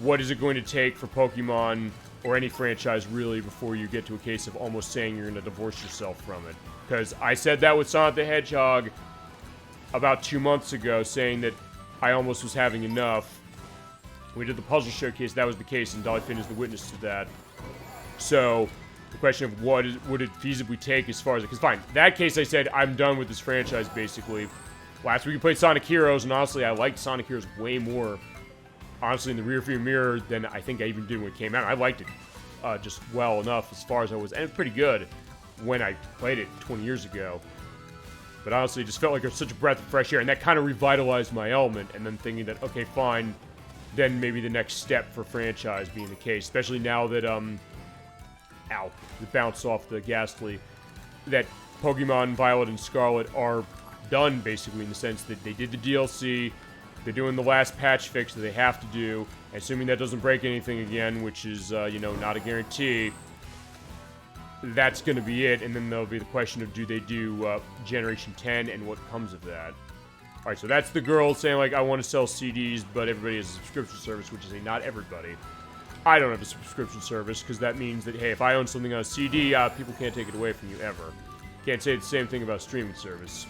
what is it going to take for Pokemon, or any franchise really, before you get to a case of almost saying you're going to divorce yourself from it? Because I said that with Sonic the Hedgehog about 2 months ago, saying that I almost was having enough. We did the puzzle showcase, that was the case, and Dolly Finn is the witness to that. So, the question of what would it feasibly take as far as... Because fine, in that case I said, I'm done with this franchise, basically. Last week we played Sonic Heroes, and honestly, I liked Sonic Heroes way more, honestly, in the rearview mirror than I think I even did when it came out. I liked it just well enough as far as I was... And pretty good when I played it 20 years ago. But honestly, it just felt like it was such a breath of fresh air, and that kind of revitalized my element, and then thinking that, okay, fine, then maybe the next step for franchise being the case, especially now that, ow, it bounced off the Ghastly, that Pokemon Violet and Scarlet are done, basically, in the sense that they did the DLC, they're doing the last patch fix that they have to do, assuming that doesn't break anything again, which is, you know, not a guarantee. That's going to be it, and then there'll be the question of do they do Generation 10 and what comes of that. Alright, so that's the girl saying, like, I want to sell CDs, but everybody has a subscription service, which is a not everybody. I don't have a subscription service, because that means that, hey, if I own something on a CD, people can't take it away from you ever. Can't say the same thing about streaming service.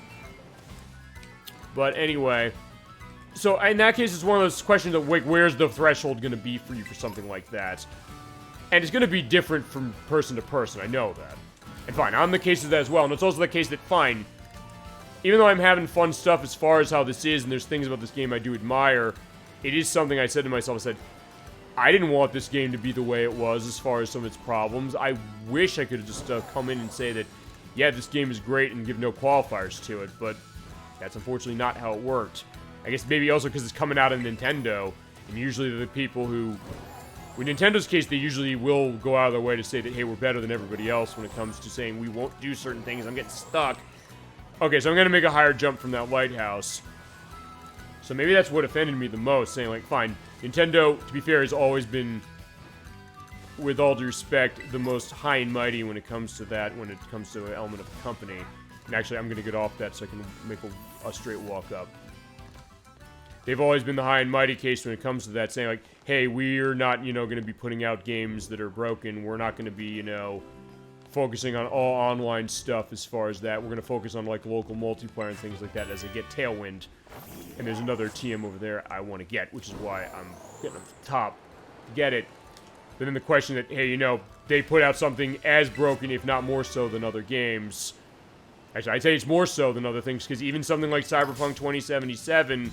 But anyway, so in that case, it's one of those questions of, like, where's the threshold going to be for you for something like that? And it's going to be different from person to person, I know that. And fine, I'm the case of that as well, and it's also the case that, fine, even though I'm having fun stuff as far as how this is, and there's things about this game I do admire, it is something I said to myself, I said, I didn't want this game to be the way it was as far as some of its problems. I wish I could have just come in and say that, yeah, this game is great and give no qualifiers to it, but that's unfortunately not how it worked. I guess maybe also because it's coming out of Nintendo, and usually the people who... In Nintendo's case, they usually will go out of their way to say that, hey, we're better than everybody else when it comes to saying we won't do certain things. I'm getting stuck. Okay, so I'm going to make a higher jump from that lighthouse. So maybe that's what offended me the most, saying, like, fine, Nintendo, to be fair, has always been, with all due respect, the most high and mighty when it comes to that, when it comes to an element of the company. And actually, I'm going to get off that so I can make a straight walk up. They've always been the high and mighty case when it comes to that, saying, like, hey, we're not, going to be putting out games that are broken. We're not going to be, focusing on all online stuff as far as that. We're going to focus on, like, local multiplayer and things like that as they get Tailwind. And there's another TM over there I want to get, which is why I'm getting up the top to get it. But then the question that, hey, they put out something as broken, if not more so, than other games. Actually, I'd say it's more so than other things, because even something like Cyberpunk 2077...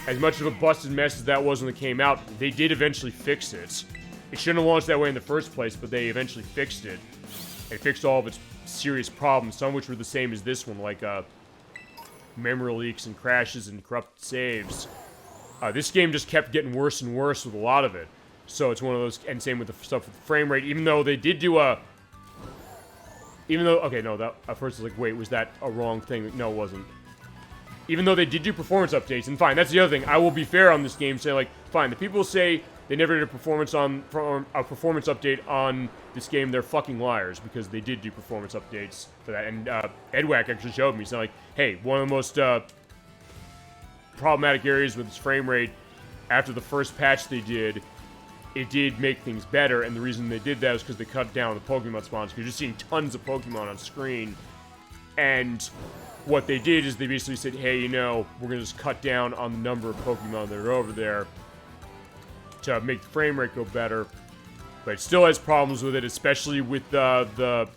as much of a busted mess as that was when it came out, they did eventually fix it. It shouldn't have launched that way in the first place, but they eventually fixed it. They fixed all of its serious problems, some of which were the same as this one, like memory leaks and crashes and corrupted saves. This game just kept getting worse and worse with a lot of it. So it's one of those, and same with the stuff with the frame rate, even though they did do okay, no, that, at first I was like, wait, was that a wrong thing? No, it wasn't. Even though they did do performance updates, and fine, that's the other thing. I will be fair on this game, say, like, fine, the people say they never did a performance update on this game, they're fucking liars, because they did do performance updates for that. And Edwack actually showed me, so like, hey, one of the most problematic areas with its frame rate, after the first patch they did, it did make things better, and the reason they did that was because they cut down the Pokemon spawns, because you're just seeing tons of Pokemon on screen, and what they did is they basically said, hey, we're going to just cut down on the number of Pokemon that are over there to make the frame rate go better. But it still has problems with it, especially with the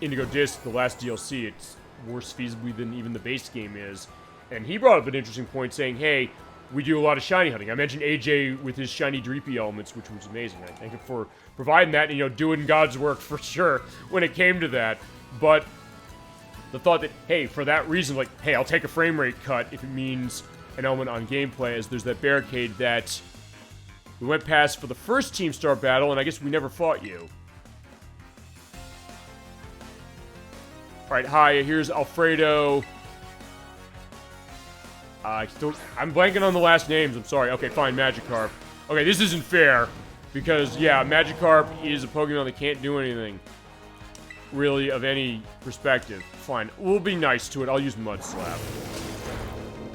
Indigo Disc, the last DLC. It's worse feasibly than even the base game is. And he brought up an interesting point saying, hey, we do a lot of shiny hunting. I mentioned AJ with his shiny Dreepy elements, which was amazing. I thank him for providing that and, doing God's work for sure when it came to that. But the thought that, hey, for that reason, like, hey, I'll take a frame rate cut if it means an element on gameplay, as there's that barricade that we went past for the first Team Star battle, and I guess we never fought you. Alright, hi, here's Alfredo. I'm blanking on the last names, I'm sorry. Okay, fine, Magikarp. Okay, this isn't fair, because, yeah, Magikarp is a Pokemon that can't do anything, really, of any perspective. Fine, we'll be nice to it. I'll use Mud Slap.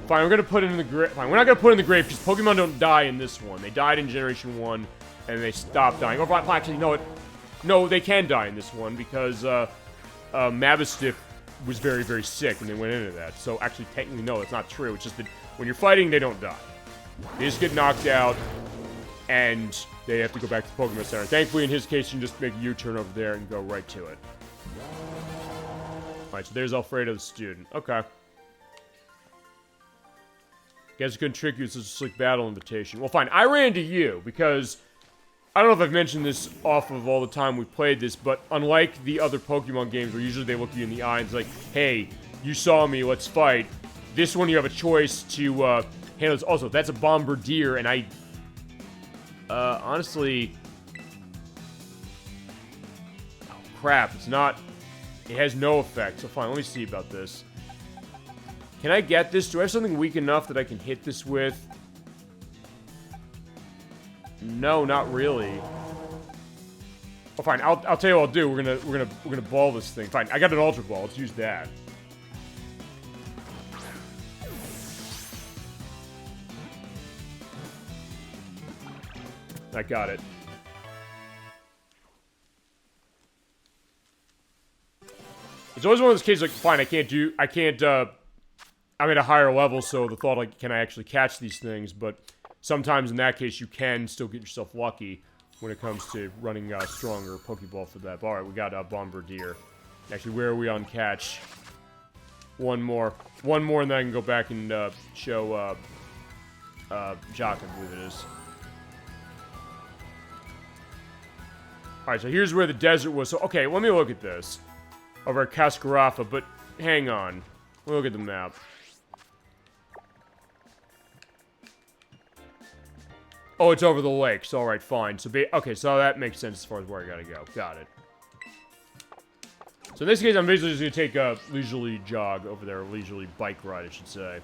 Fine, we're gonna put it in the grave. Fine, we're not gonna put it in the grave because Pokemon don't die in this one. They died in Generation 1, and they stopped dying. Or actually, no, they can die in this one because Mabstiff was very, very sick when they went into that. So actually, technically, no, that's not true. It's just that when you're fighting, they don't die. They just get knocked out, and they have to go back to the Pokemon Center. Thankfully, in his case, you can just make a U-turn over there and go right to it. Alright, so there's Alfredo the student. Okay. Guess I couldn't trick you with such a slick battle invitation. Well, fine. I ran into you, because I don't know if I've mentioned this off of all the time we've played this, but unlike the other Pokemon games where usually they look you in the eye and it's like, hey, you saw me, let's fight. This one you have a choice to handle this. Also, that's a Bombardier, and I... honestly... Oh, crap. It's not... It has no effect, so fine, let me see about this. Can I get this? Do I have something weak enough that I can hit this with? No, not really. Oh, fine, I'll tell you what I'll do. We're gonna ball this thing. Fine, I got an Ultra Ball, let's use that. I got it. It's always one of those cases like, fine, I'm at a higher level, so the thought, like, can I actually catch these things? But sometimes in that case, you can still get yourself lucky when it comes to running a stronger Pokeball for that. Alright, we got a Bombardier. Actually, where are we on catch? One more. One more, and then I can go back and show Jock, I believe it is. Alright, so here's where the desert was. So, okay, let me look at this. Over at Cascarafa, but hang on. Look at the map. Oh, it's over the lake. So, alright, fine. So, okay, so that makes sense as far as where I gotta go. Got it. So in this case, I'm basically just gonna take a leisurely jog over there. A leisurely bike ride, I should say.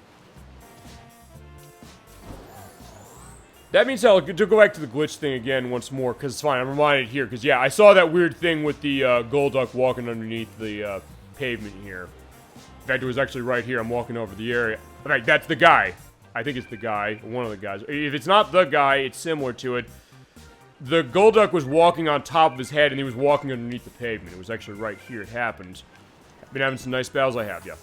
That means I'll go back to the glitch thing again once more, because it's fine. I'm reminded here, because yeah, I saw that weird thing with the Golduck walking underneath the pavement here. In fact, it was actually right here. I'm walking over the area. In fact, that's the guy. I think it's the guy, one of the guys. If it's not the guy, it's similar to it. The Golduck was walking on top of his head, and he was walking underneath the pavement. It was actually right here. It happened. I've been having some nice battles. I have, yeah.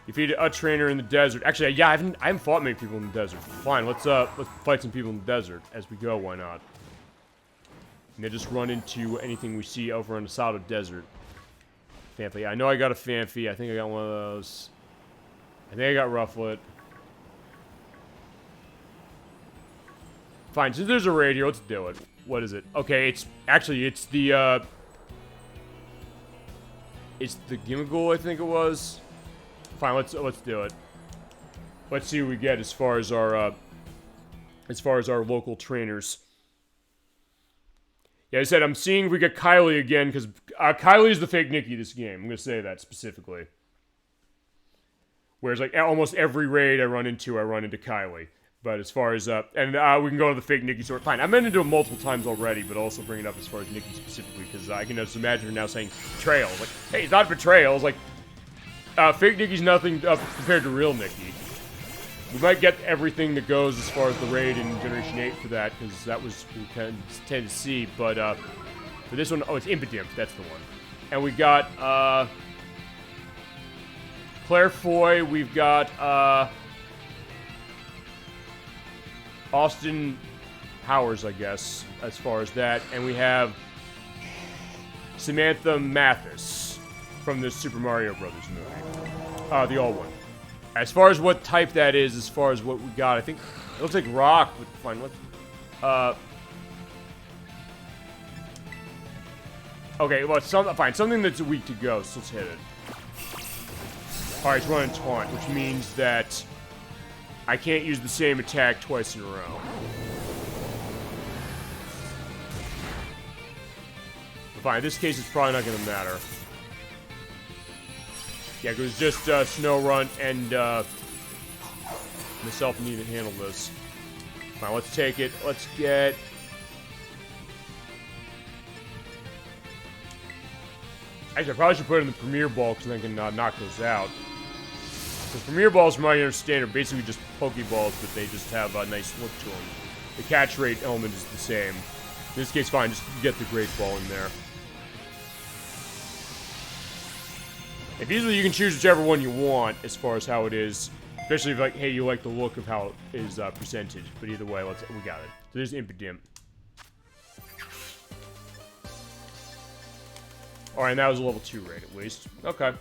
Defeated a trainer in the desert. Actually, yeah, I haven't fought many people in the desert. Fine, let's fight some people in the desert as we go. Why not? And then just run into anything we see over on the side of the desert. Fanfy. I know I got a Fanfy. I think I got one of those. I think I got Rufflet. Fine, so there's a radio. Let's do it. What is it? Okay, it's the Gimmighoul, I think it was. Fine, let's do it. Let's see what we get as far as our local trainers. Yeah, I said I'm seeing if we get Kylie again, because Kylie is the fake Nikki this game. I'm gonna say that specifically. Whereas like almost every raid I run into Kylie. But as far as, we can go to the fake Nikki sword. Fine, I've been into it multiple times already, but also bring it up as far as Nikki specifically, because I can just imagine her now saying betrayal. Like, hey, it's not betrayal. It's like, fake Nikki's nothing compared to real Nikki. We might get everything that goes as far as the raid in Generation 8 for that, because that was what we tend to see. But, for this one, oh, it's Impidimp. That's the one. And we got, Claire Foy. We've got, Austin Powers, I guess, as far as that. And we have Samantha Mathis from the Super Mario Brothers movie. The old one. As far as what type that is, as far as what we got, I think it looks like rock, but fine, let's... okay, well, fine, something that's weak to go, so let's hit it. Alright, it's running taunt, which means that I can't use the same attack twice in a row. But fine, in this case, it's probably not going to matter. Yeah, because just Snow Run and myself need to handle this. Fine, let's take it. Let's get... Actually, I probably should put it in the Premier Ball, because then I can knock those out. Because Premier Balls, from what I understand, are basically just Pokeballs, but they just have a nice look to them. The catch rate element is the same. In this case, fine, just get the Great Ball in there. And usually you can choose whichever one you want, as far as how it is. Especially if, like, hey, you like the look of how it is presented. But either way, we got it. So there's Impidimp. Alright, and that was a level 2 raid, at least. Okay.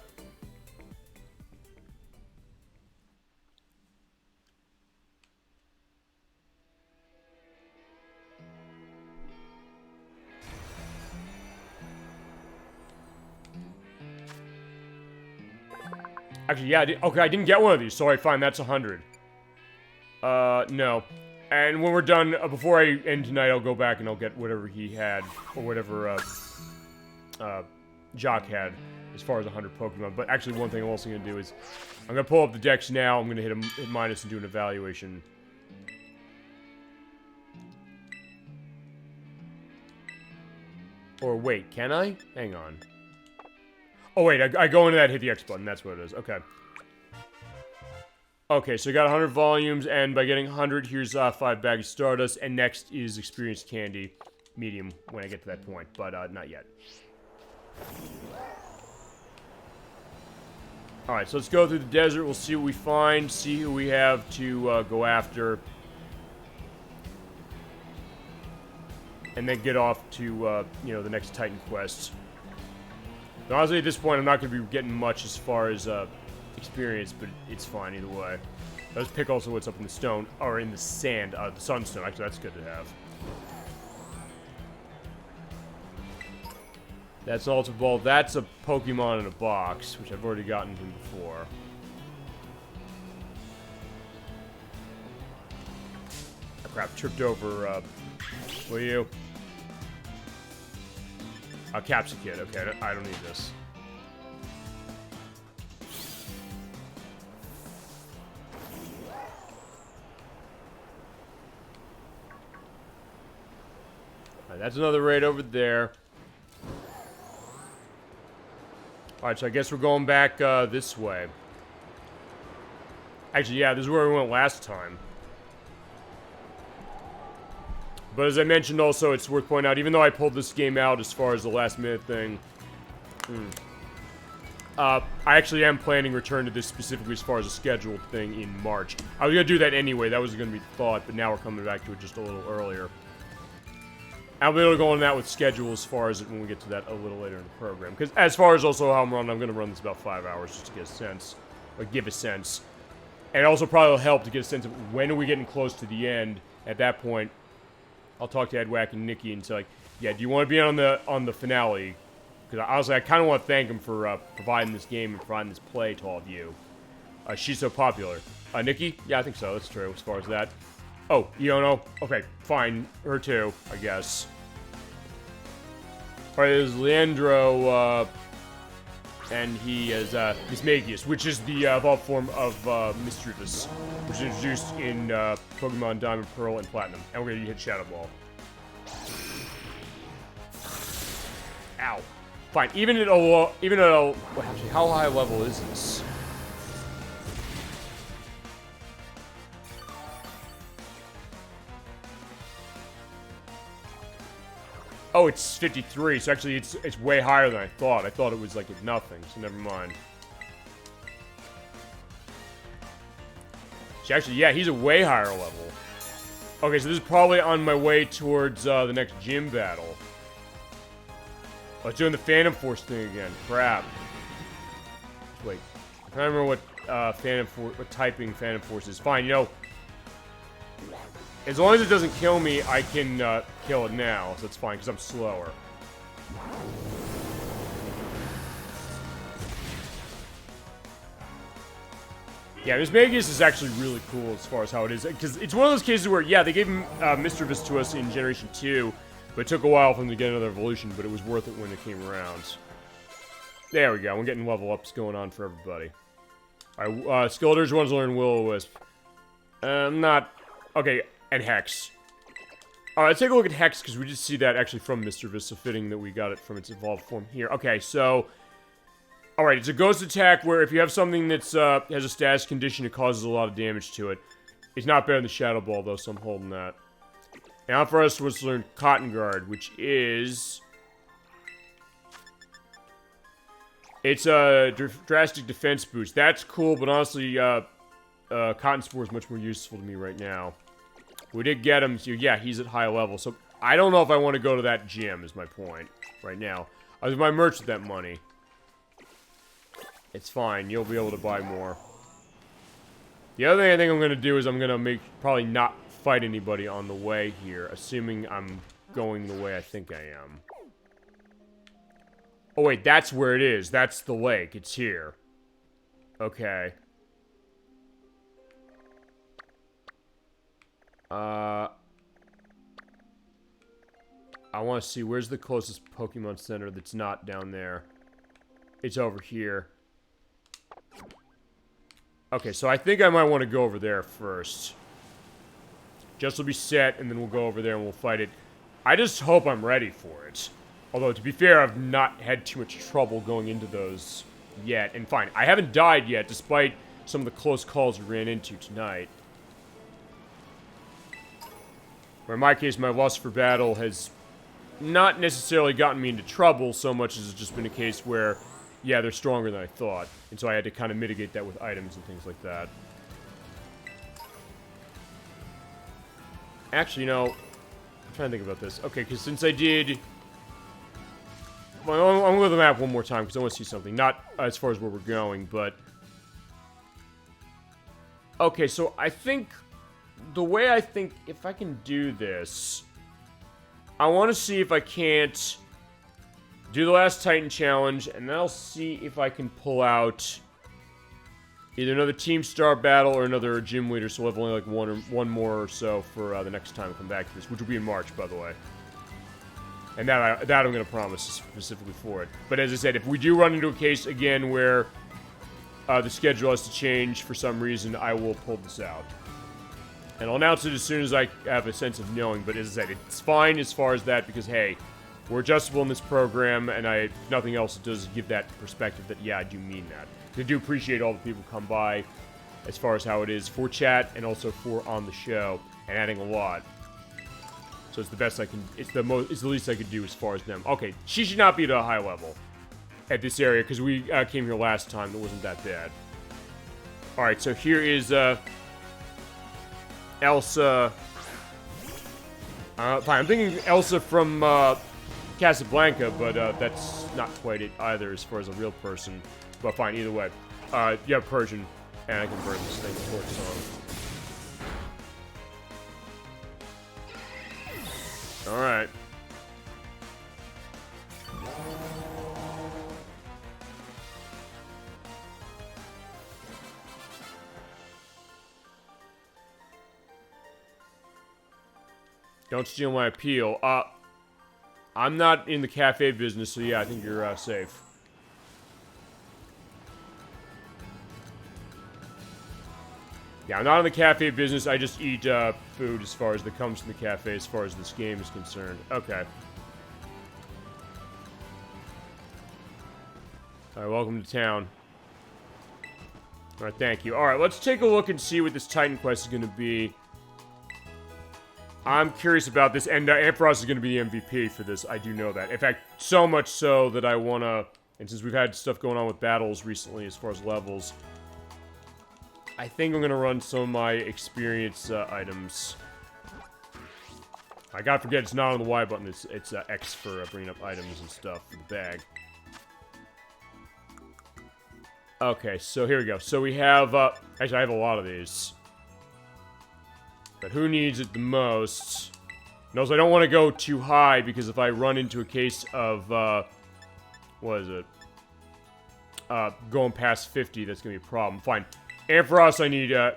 Actually, yeah, okay, I didn't get one of these, so alright, fine, that's 100. No. And when we're done, before I end tonight, I'll go back and I'll get whatever he had, or whatever, Jock had, as far as 100 Pokemon. But actually, one thing I'm also going to do is, I'm going to pull up the dex now, I'm going to hit minus and do an evaluation. Or wait, can I? Hang on. Oh wait, I go into that, hit the X button, that's what it is, okay. Okay, so I got 100 volumes, and by getting 100, here's 5 bags of Stardust, and next is Experience Candy, medium, when I get to that point, but not yet. Alright, so let's go through the desert, we'll see what we find, see who we have to go after. And then get off to, you know, the next Titan quest. Now, honestly, at this point, I'm not going to be getting much as far as experience, but it's fine either way. Let's pick also what's up in the stone, or in the sand, the sunstone. Actually, that's good to have. That's an Ultra Ball. That's a Pokemon in a box, which I've already gotten him before. Oh, crap, tripped over, what are you? A Capsicid. Okay, I don't need this. Alright, that's another raid over there. Alright, so I guess we're going back, this way. Actually, yeah, this is where we went last time. But as I mentioned also, it's worth pointing out, even though I pulled this game out as far as the last minute thing, I actually am planning return to this specifically as far as a scheduled thing in March. I was going to do that anyway, that was going to be the thought, but now we're coming back to it just a little earlier. I'll be able to go on that with schedule as far as when we get to that a little later in the program. Because as far as also how I'm going to run this about 5 hours just to get a sense, or give a sense. And it also probably will help to get a sense of when are we getting close to the end. At that point, I'll talk to Edwack and Nikki and say, like, yeah, do you want to be on the finale? Because honestly, I kind of want to thank him for providing this game and providing this play to all of you. She's so popular. Nikki? Yeah, I think so. That's true as far as that. Oh, Iono? Okay, fine. Her too, I guess. Alright, there's Leandro, and he is, Mismagius, which is the, evolved form of, Misdreavus, which is introduced in, Pokemon Diamond, Pearl, and Platinum. And we're gonna hit Shadow Ball. Ow. Fine, even at a, well, actually, how high level is this? Oh, it's 53, so actually it's way higher than I thought. I thought it was like at nothing, so never mind. So actually, yeah, he's a way higher level. Okay, so this is probably on my way towards the next gym battle. Oh, it's doing the Phantom Force thing again. Crap. Wait, I can't remember what what typing Phantom Force is. Fine, you know. As long as it doesn't kill me, I can kill it now, so that's fine, because I'm slower. Yeah, Mismagius is actually really cool as far as how it is, because it's one of those cases where, yeah, they gave Misdreavus to us in Generation 2, but it took a while for them to get another evolution, but it was worth it when it came around. There we go, we're getting level ups going on for everybody. Alright, Skeletors wants to learn Will-O-Wisp. Okay, and Hex. Alright, let's take a look at Hex, because we did see that actually from Misdreavus, so fitting that we got it from its evolved form here. Okay, so... Alright, it's a ghost attack where if you have something that's, has a status condition, it causes a lot of damage to it. It's not better than the Shadow Ball, though, so I'm holding that. Now for us was to learn Cotton Guard, which is... It's a drastic defense boost. That's cool, but honestly, Cotton Spore is much more useful to me right now. We did get him, so yeah, he's at high level. So I don't know if I want to go to that gym, is my point right now. I was my merch with that money. It's fine, you'll be able to buy more. The other thing I think I'm going to do is I'm going to probably not fight anybody on the way here, assuming I'm going the way I think I am. Oh wait, that's where it is. That's the lake. It's here. Okay. I want to see, where's the closest Pokemon Center that's not down there? It's over here. Okay, so I think I might want to go over there first. Just will be set, and then we'll go over there and we'll fight it. I just hope I'm ready for it. Although, to be fair, I've not had too much trouble going into those yet. And fine, I haven't died yet, despite some of the close calls we ran into tonight. Where in my case, my lust for battle has not necessarily gotten me into trouble so much as it's just been a case where, yeah, they're stronger than I thought. And so I had to kind of mitigate that with items and things like that. Actually, you know, I'm trying to think about this. Okay, because since I did... Well, I'm going to go to the map one more time because I want to see something. Not as far as where we're going, but... Okay, so I think... The way I think... If I can do this... I want to see if I can't... Do the last Titan challenge, and then I'll see if I can pull out either another Team Star battle or another gym leader, so we'll have only like one more or so for the next time I come back to this, which will be in March, by the way. And that I'm going to promise specifically for it. But as I said, if we do run into a case again where the schedule has to change for some reason, I will pull this out. And I'll announce it as soon as I have a sense of knowing, but as I said, it's fine as far as that, because hey, we're adjustable in this program, and if nothing else, it does give that perspective that, yeah, I do mean that. I do appreciate all the people who come by as far as how it is for chat and also for on the show, and adding a lot. So it's the best I can, it's the least I could do as far as them. Okay, she should not be at a high level at this area, because we came here last time, it wasn't that bad. Alright, so here is, Elsa. Fine, I'm thinking Elsa from, Casablanca, but, that's not quite it either as far as a real person. But fine, either way. Yeah, Persian, and I can burn this thing before it's on. Alright. Don't steal my appeal. I'm not in the cafe business, so yeah, I think you're safe. Yeah, I'm not in the cafe business. I just eat food as far as that comes from the cafe, as far as this game is concerned. Okay. Alright, welcome to town. Alright, thank you. Alright, let's take a look and see what this Titan quest is going to be. I'm curious about this, and Ampharos is going to be the MVP for this. I do know that. In fact, so much so that I want to... And since we've had stuff going on with battles recently as far as levels, I think I'm going to run some of my experience items. I gotta forget, it's not on the Y button. It's X for bringing up items and stuff for the bag. Okay, so here we go. So we have... actually, I have a lot of these. But who needs it the most? Knows I don't want to go too high, because if I run into a case of, what is it? Going past 50, that's going to be a problem. Fine. Ampharos, I need, to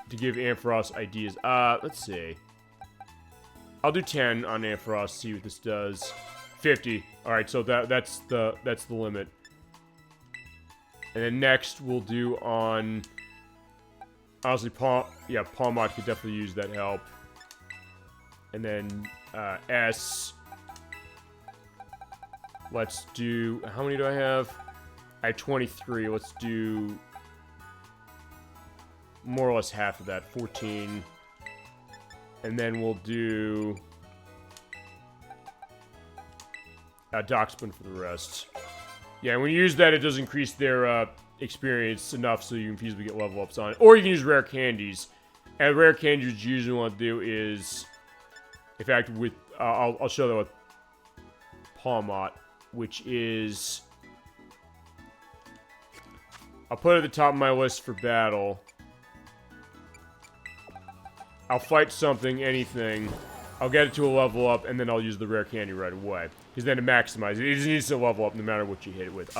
give Ampharos ideas. Let's see. I'll do 10 on Ampharos, see what this does. 50. Alright, so that's the limit. And then next, we'll do on... Honestly, Palmot could definitely use that help. And then, S. Let's do... How many do I have? I have 23. Let's do... more or less half of that. 14. And then we'll do... Dockspin for the rest. Yeah, when you use that, it does increase their, experience enough so you can feasibly get level ups on it. Or you can use rare candies. And rare candies, what you usually want to do is... In fact, with... I'll show that with Palmot, which is... I'll put it at the top of my list for battle. I'll fight something, anything. I'll get it to a level up, and then I'll use the rare candy right away. Because then to maximize it, it just needs to level up no matter what you hit it with.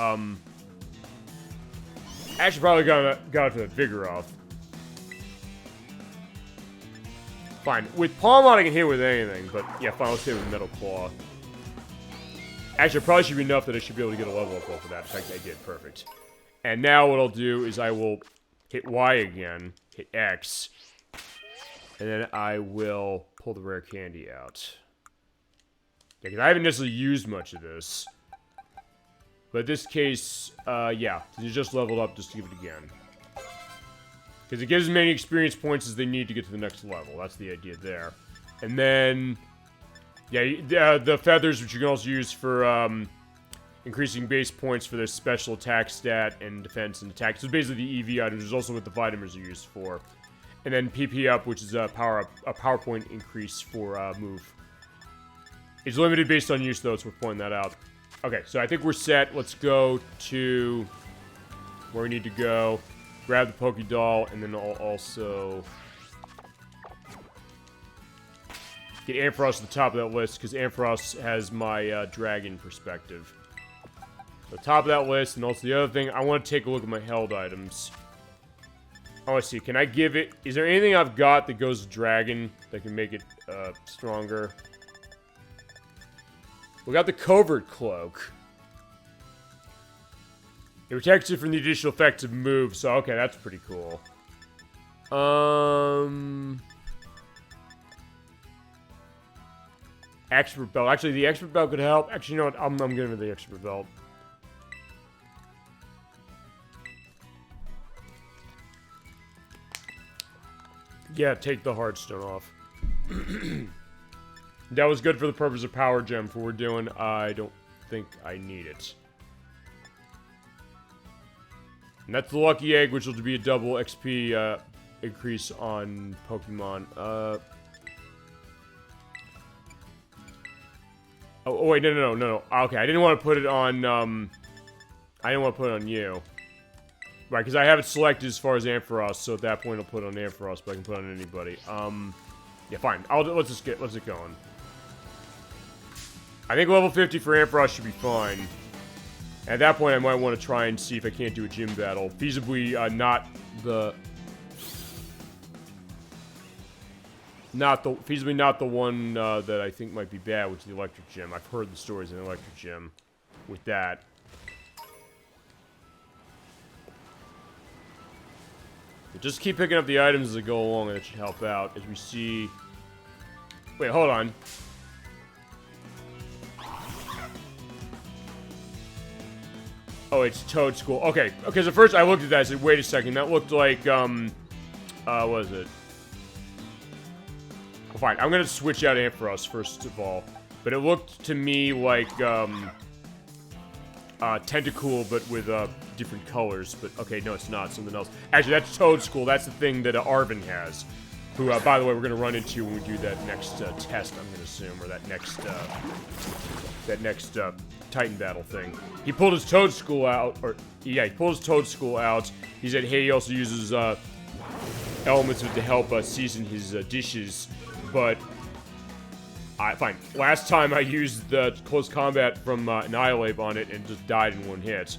Actually, probably got it to Vigoroth. Fine. With Palmot, I can hit with anything, but yeah, fine, let's hit with Metal Claw. Actually, it probably should be enough that I should be able to get a level up off of that. In fact, I did. Perfect. And now what I'll do is I will hit Y again, hit X, and then I will pull the rare candy out. Yeah, because I haven't necessarily used much of this. But in this case, yeah, you just leveled up just to give it again. Because it gives as many experience points as they need to get to the next level. That's the idea there. And then, yeah, the feathers, which you can also use for increasing base points for their special attack stat and defense and attack. So basically the EV items, which is also what the vitamins are used for. And then PP up, which is a power point increase for move. It's limited based on use, though, so we're pointing that out. Okay, so I think we're set. Let's go to where we need to go. Grab the Pokédoll, and then I'll also get Ampharos at the top of that list, because Ampharos has my dragon perspective. The top of that list, and also the other thing, I want to take a look at my held items. I want to see, can I give it... Is there anything I've got that goes to dragon that can make it stronger? We got the covert cloak. It protects it from the additional effects of moves, so okay, that's pretty cool. Expert belt. Actually, the expert belt could help. Actually, you know what? I'm giving the expert belt. Yeah, take the hardstone off. That was good for the purpose of power gem. For what we're doing, I don't think I need it. And that's the lucky egg, which will be a double XP increase on Pokemon. Oh wait, no. Okay, I didn't want to put it on. I didn't want to put it on you. Right, because I have it selected as far as Ampharos, so at that point I'll put it on Ampharos, but I can put it on anybody. Yeah, fine. Let's get going. I think level 50 for Ampharos should be fine. At that point, I might want to try and see if I can't do a gym battle. Feasibly, not the one that I think might be bad, which is the electric gym. I've heard the stories in the electric gym with that. But just keep picking up the items as they go along, and that should help out. As we see... Wait, hold on. Oh, it's Toad School. Okay, so first I looked at that, I said, wait a second, that looked like, what was it? Well, fine, I'm gonna switch out Ampharos first of all. But it looked to me like, Tentacool, but with, different colors. But, okay, no, it's not, something else. Actually, that's Toad School, that's the thing that Arvin has. Who, by the way, we're gonna run into when we do that next, test, I'm gonna assume, or that next, Titan battle thing. He pulled his Toad School out, he pulled his Toad School out. He said, hey, he also uses, elements to help, season his, dishes, but... fine. Last time I used the close combat from, Annihilate on it and just died in one hit.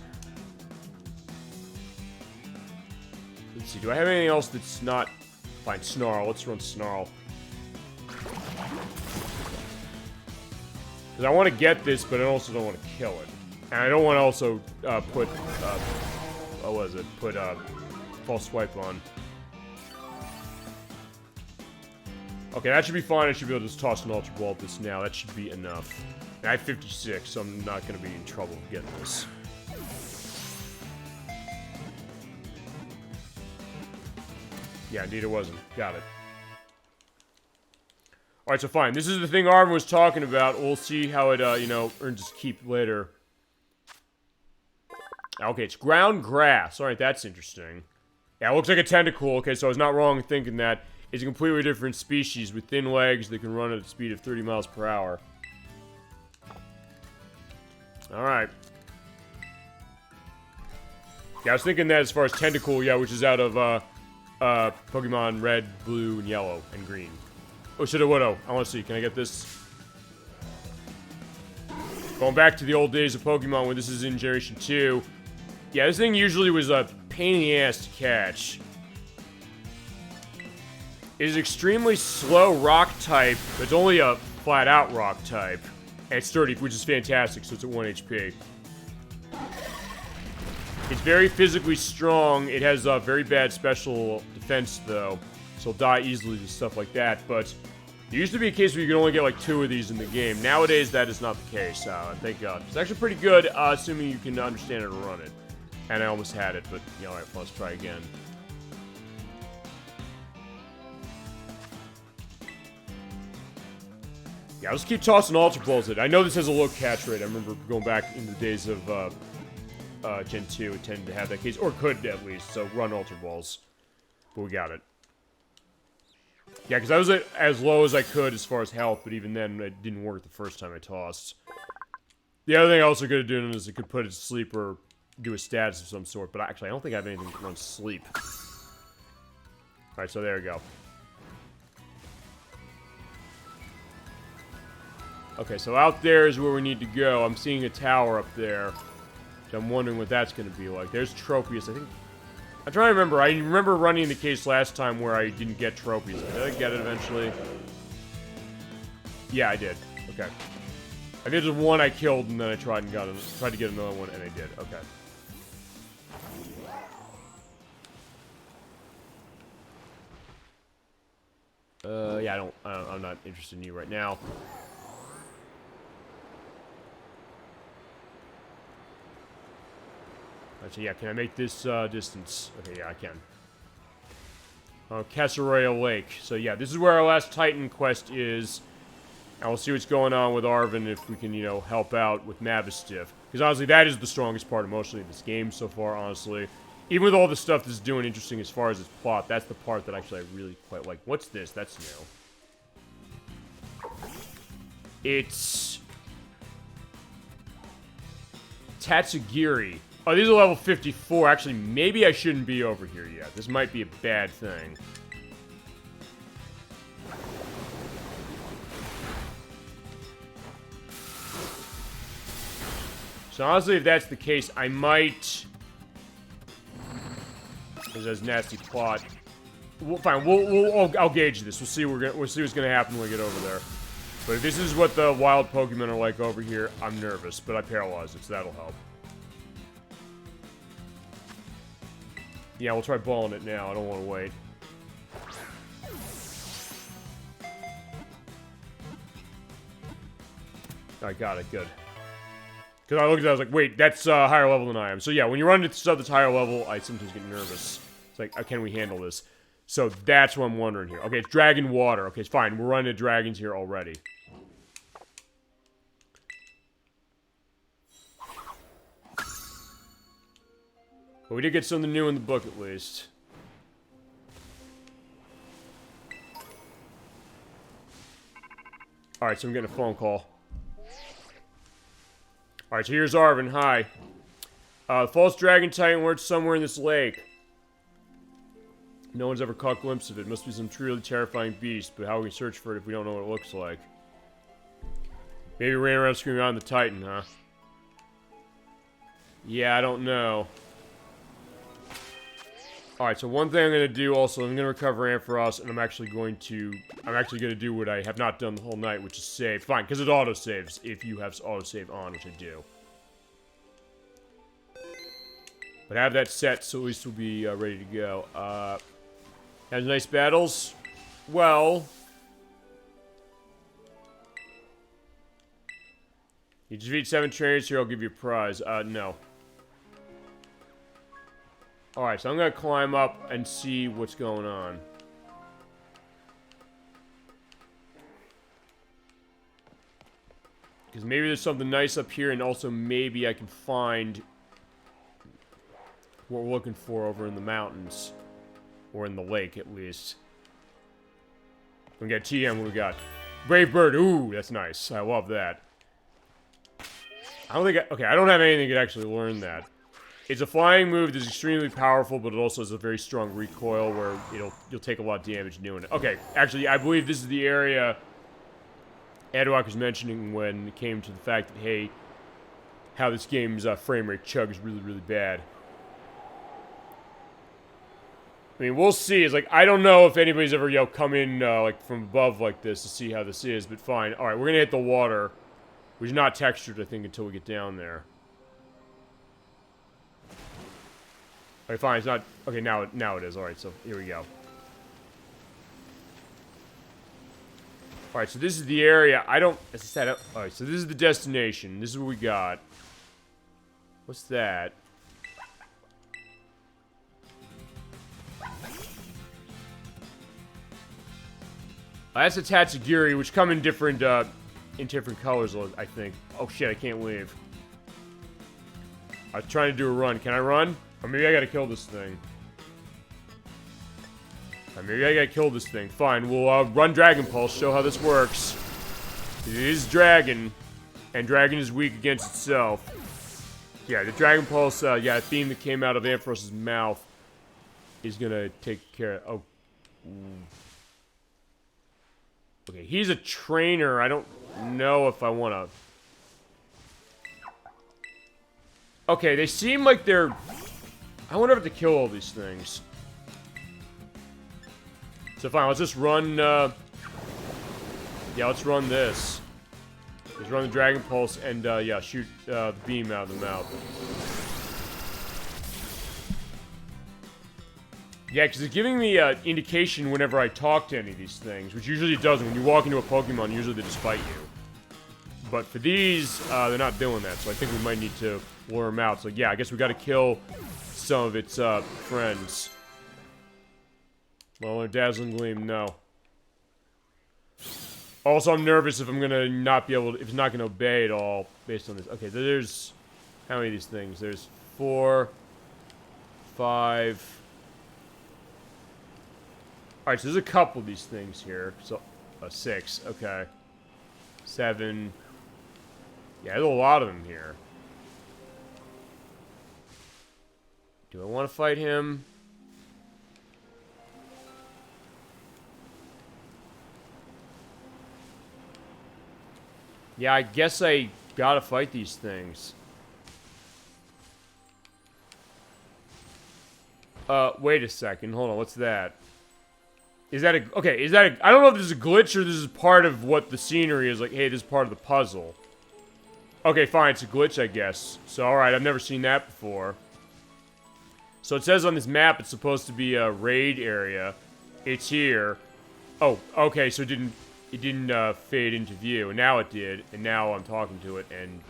Let's see, do I have anything else that's not... Fine, Snarl. Let's run Snarl. Because I want to get this, but I also don't want to kill it. And I don't want to also put, what was it? Put False Swipe on. Okay, that should be fine. I should be able to just toss an Ultra Ball at this now. That should be enough. And I have 56, so I'm not going to be in trouble getting this. Yeah, indeed it wasn't. Got it. Alright, so fine. This is the thing Arvin was talking about. We'll see how it, you know, earns its keep later. Okay, it's ground grass. Alright, that's interesting. Yeah, it looks like a Tentacool. Okay, so I was not wrong in thinking that. It's a completely different species with thin legs that can run at a speed of 30 miles per hour. Alright. Yeah, I was thinking that as far as Tentacool, yeah, which is out of, Pokemon Red, Blue, and Yellow, and Green. Oh, shoulda, woulda. I want to see. Can I get this? Going back to the old days of Pokemon when this is in Generation 2. Yeah, this thing usually was a pain in the ass to catch. It is extremely slow rock type, but it's only a flat-out rock type. And it's sturdy, which is fantastic, so it's at 1 HP. It's very physically strong. It has a very bad special defense, though. So it'll die easily to stuff like that. But there used to be a case where you could only get like 2 of these in the game. Nowadays, that is not the case. Thank God. It's actually pretty good, assuming you can understand it and run it. And I almost had it, but, you know, alright, let's try again. Yeah, let's keep tossing Ultra Balls at it. I know this has a low catch rate. I remember going back in the days of, Gen 2, it tended to have that case, or could at least, so run Ultra Balls. But we got it. Yeah, because I was at as low as I could as far as health, but even then, it didn't work the first time I tossed. The other thing I also could have done is it could put it to sleep or do a status of some sort, but actually, I don't think I have anything that runs sleep. Alright, so there we go. Okay, so out there is where we need to go. I'm seeing a tower up there. I'm wondering what that's going to be like. There's Tropius. I think... I'm trying to remember. I remember running the case last time where I didn't get Tropius. Did I get it eventually? Yeah, I did. Okay. I think there's one I killed, and then I tried to get another one, and I did. Okay. Yeah, I'm not interested in you right now. Alright, so yeah, can I make this, distance? Okay, yeah, I can. Casseroya Lake. So yeah, this is where our last Titan quest is. And we'll see what's going on with Arvin if we can, you know, help out with Mavistiff. Because honestly, that is the strongest part emotionally of this game so far, honestly. Even with all the stuff that's doing interesting as far as its plot, that's the part that actually I really quite like. What's this? That's new. It's... Tatsugiri. Oh, these are level 54. Actually, maybe I shouldn't be over here yet. This might be a bad thing. So honestly, if that's the case, I might... Because that's nasty plot. Fine, I'll gauge this. We'll see what's gonna happen when we get over there. But if this is what the wild Pokemon are like over here, I'm nervous. But I paralyzed it, so that'll help. Yeah, we'll try balling it now. I don't want to wait. I got it. Good. Because I looked at it, I was like, wait, that's higher level than I am. So yeah, when you run into stuff that's higher level, I sometimes get nervous. It's like, can we handle this? So that's what I'm wondering here. Okay, it's Dragon Water. Okay, it's fine. We're running into dragons here already. But we did get something new in the book, at least. Alright, so I'm getting a phone call. Alright, so here's Arvin. Hi. The false dragon titan lurks somewhere in this lake. No one's ever caught a glimpse of it. Must be some truly terrifying beast, but how will we search for it if we don't know what it looks like? Maybe it ran around screaming on the titan, huh? Yeah, I don't know. Alright, so one thing I'm gonna do also, I'm gonna recover Ampharos, and I'm actually gonna do what I have not done the whole night, which is save. Fine, because it autosaves if you have autosave on, which I do. But I have that set, so at least we'll be ready to go. Has nice battles? Well... You defeat 7 trainers here, I'll give you a prize. No. Alright, so I'm gonna climb up and see what's going on. Because maybe there's something nice up here, and also maybe I can find what we're looking for over in the mountains. Or in the lake, at least. We got TM, what we got? Brave Bird, ooh, that's nice. I love that. I don't think okay, I don't have anything that actually learn that. It's a flying move that's extremely powerful, but it also has a very strong recoil where you'll take a lot of damage doing it. Okay, actually, I believe this is the area Adwok was mentioning when it came to the fact that, hey, how this game's frame rate chug is really, really bad. I mean, we'll see. It's like, I don't know if anybody's ever, come in, like, from above like this to see how this is, but fine. Alright, we're gonna hit the water, which is not textured, I think, until we get down there. Okay, fine, it's not... Okay, now it is. Alright, so here we go. Alright, so this is the area. I don't... Is that up? Alright, so this is the destination. This is what we got. What's that? That's a Tatsugiri, which come in different colors, I think. Oh shit, I can't leave. I was trying to do a run. Can I run? Or maybe I gotta kill this thing. Maybe I gotta kill this thing. Fine, we'll run Dragon Pulse, show how this works. It is Dragon, and Dragon is weak against itself. Yeah, the Dragon Pulse, yeah, a theme that came out of Ampharos's mouth is gonna take care of... Oh. Okay, he's a trainer. I don't know if I want to... Okay, they seem like they're... I wonder if to kill all these things. So fine, let's just run, yeah, let's run this. Let's run the Dragon Pulse and, yeah, shoot, the beam out of the mouth. Yeah, because it's giving me an indication whenever I talk to any of these things, which usually it doesn't. When you walk into a Pokemon, usually they just fight you. But for these, they're not doing that, so I think we might need to lure them out. So yeah, I guess we gotta kill some of its, friends. Well, a Dazzling Gleam, no. Also, I'm nervous if I'm gonna not be able to, if it's not gonna obey at all, based on this. Okay, so there's, how many of these things? There's 4, 5... Alright, so there's a couple of these things here. So, 6, okay. 7. Yeah, there's a lot of them here. Do I want to fight him? Yeah, I guess I gotta fight these things. Wait a second. Hold on, what's that? Is that a... Okay, is that a... I don't know if this is a glitch or this is part of what the scenery is. Like, hey, this is part of the puzzle. Okay, fine, it's a glitch, I guess. So, alright, I've never seen that before. So it says on this map it's supposed to be a raid area. It's here. Oh, okay, so it didn't fade into view. And now it did. And now I'm talking to it, and...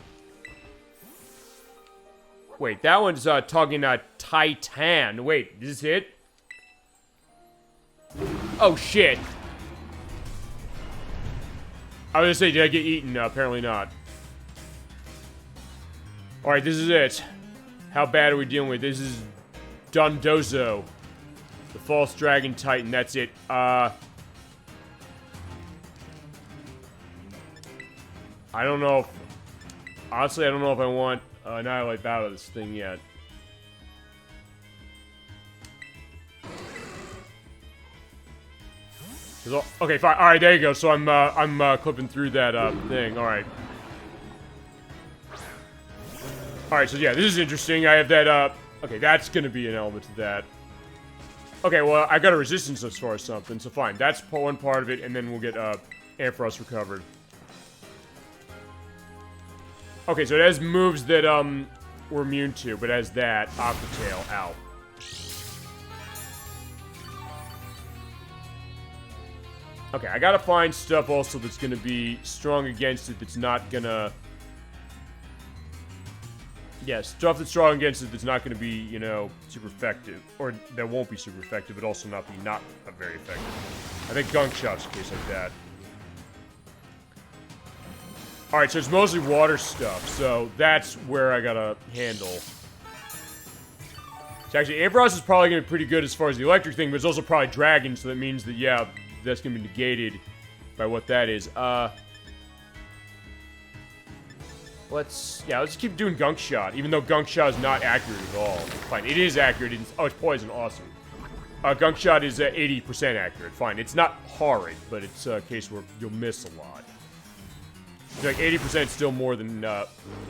Wait, that one's talking Titan. Wait, is this it? Oh, shit. I was gonna say, did I get eaten? No, apparently not. Alright, this is it. How bad are we dealing with? This is Dondozo. The False Dragon Titan, that's it. I don't know if... Honestly, I don't know if I want Annihilate out of this thing yet. Okay, fine. All right, there you go. So I'm clipping through that thing. All right. All right. So yeah, this is interesting. I have that. Okay, that's gonna be an element to that. Okay, well I got a resistance as far as something. So fine. That's one part of it, and then we'll get Ampharos recovered. Okay, so it has moves that we're immune to, but as that Aqua Tail out. Okay, I gotta find stuff also that's gonna be strong against it that's not gonna... Yeah, stuff that's strong against it that's not gonna be, you know, super effective. Or that won't be super effective, but also not very effective. I think Gunk Shot's a case like that. Alright, so it's mostly water stuff, so that's where I gotta handle. So actually, Ampharos is probably gonna be pretty good as far as the electric thing, but it's also probably dragon, so that means that, yeah... That's gonna be negated by what that is. Let's keep doing Gunk Shot, even though Gunk Shot is not accurate at all. Fine, it is accurate. Oh, it's poison, awesome. Gunk Shot is 80% accurate. Fine, it's not horrid, but it's a case where you'll miss a lot. It's like 80% still more than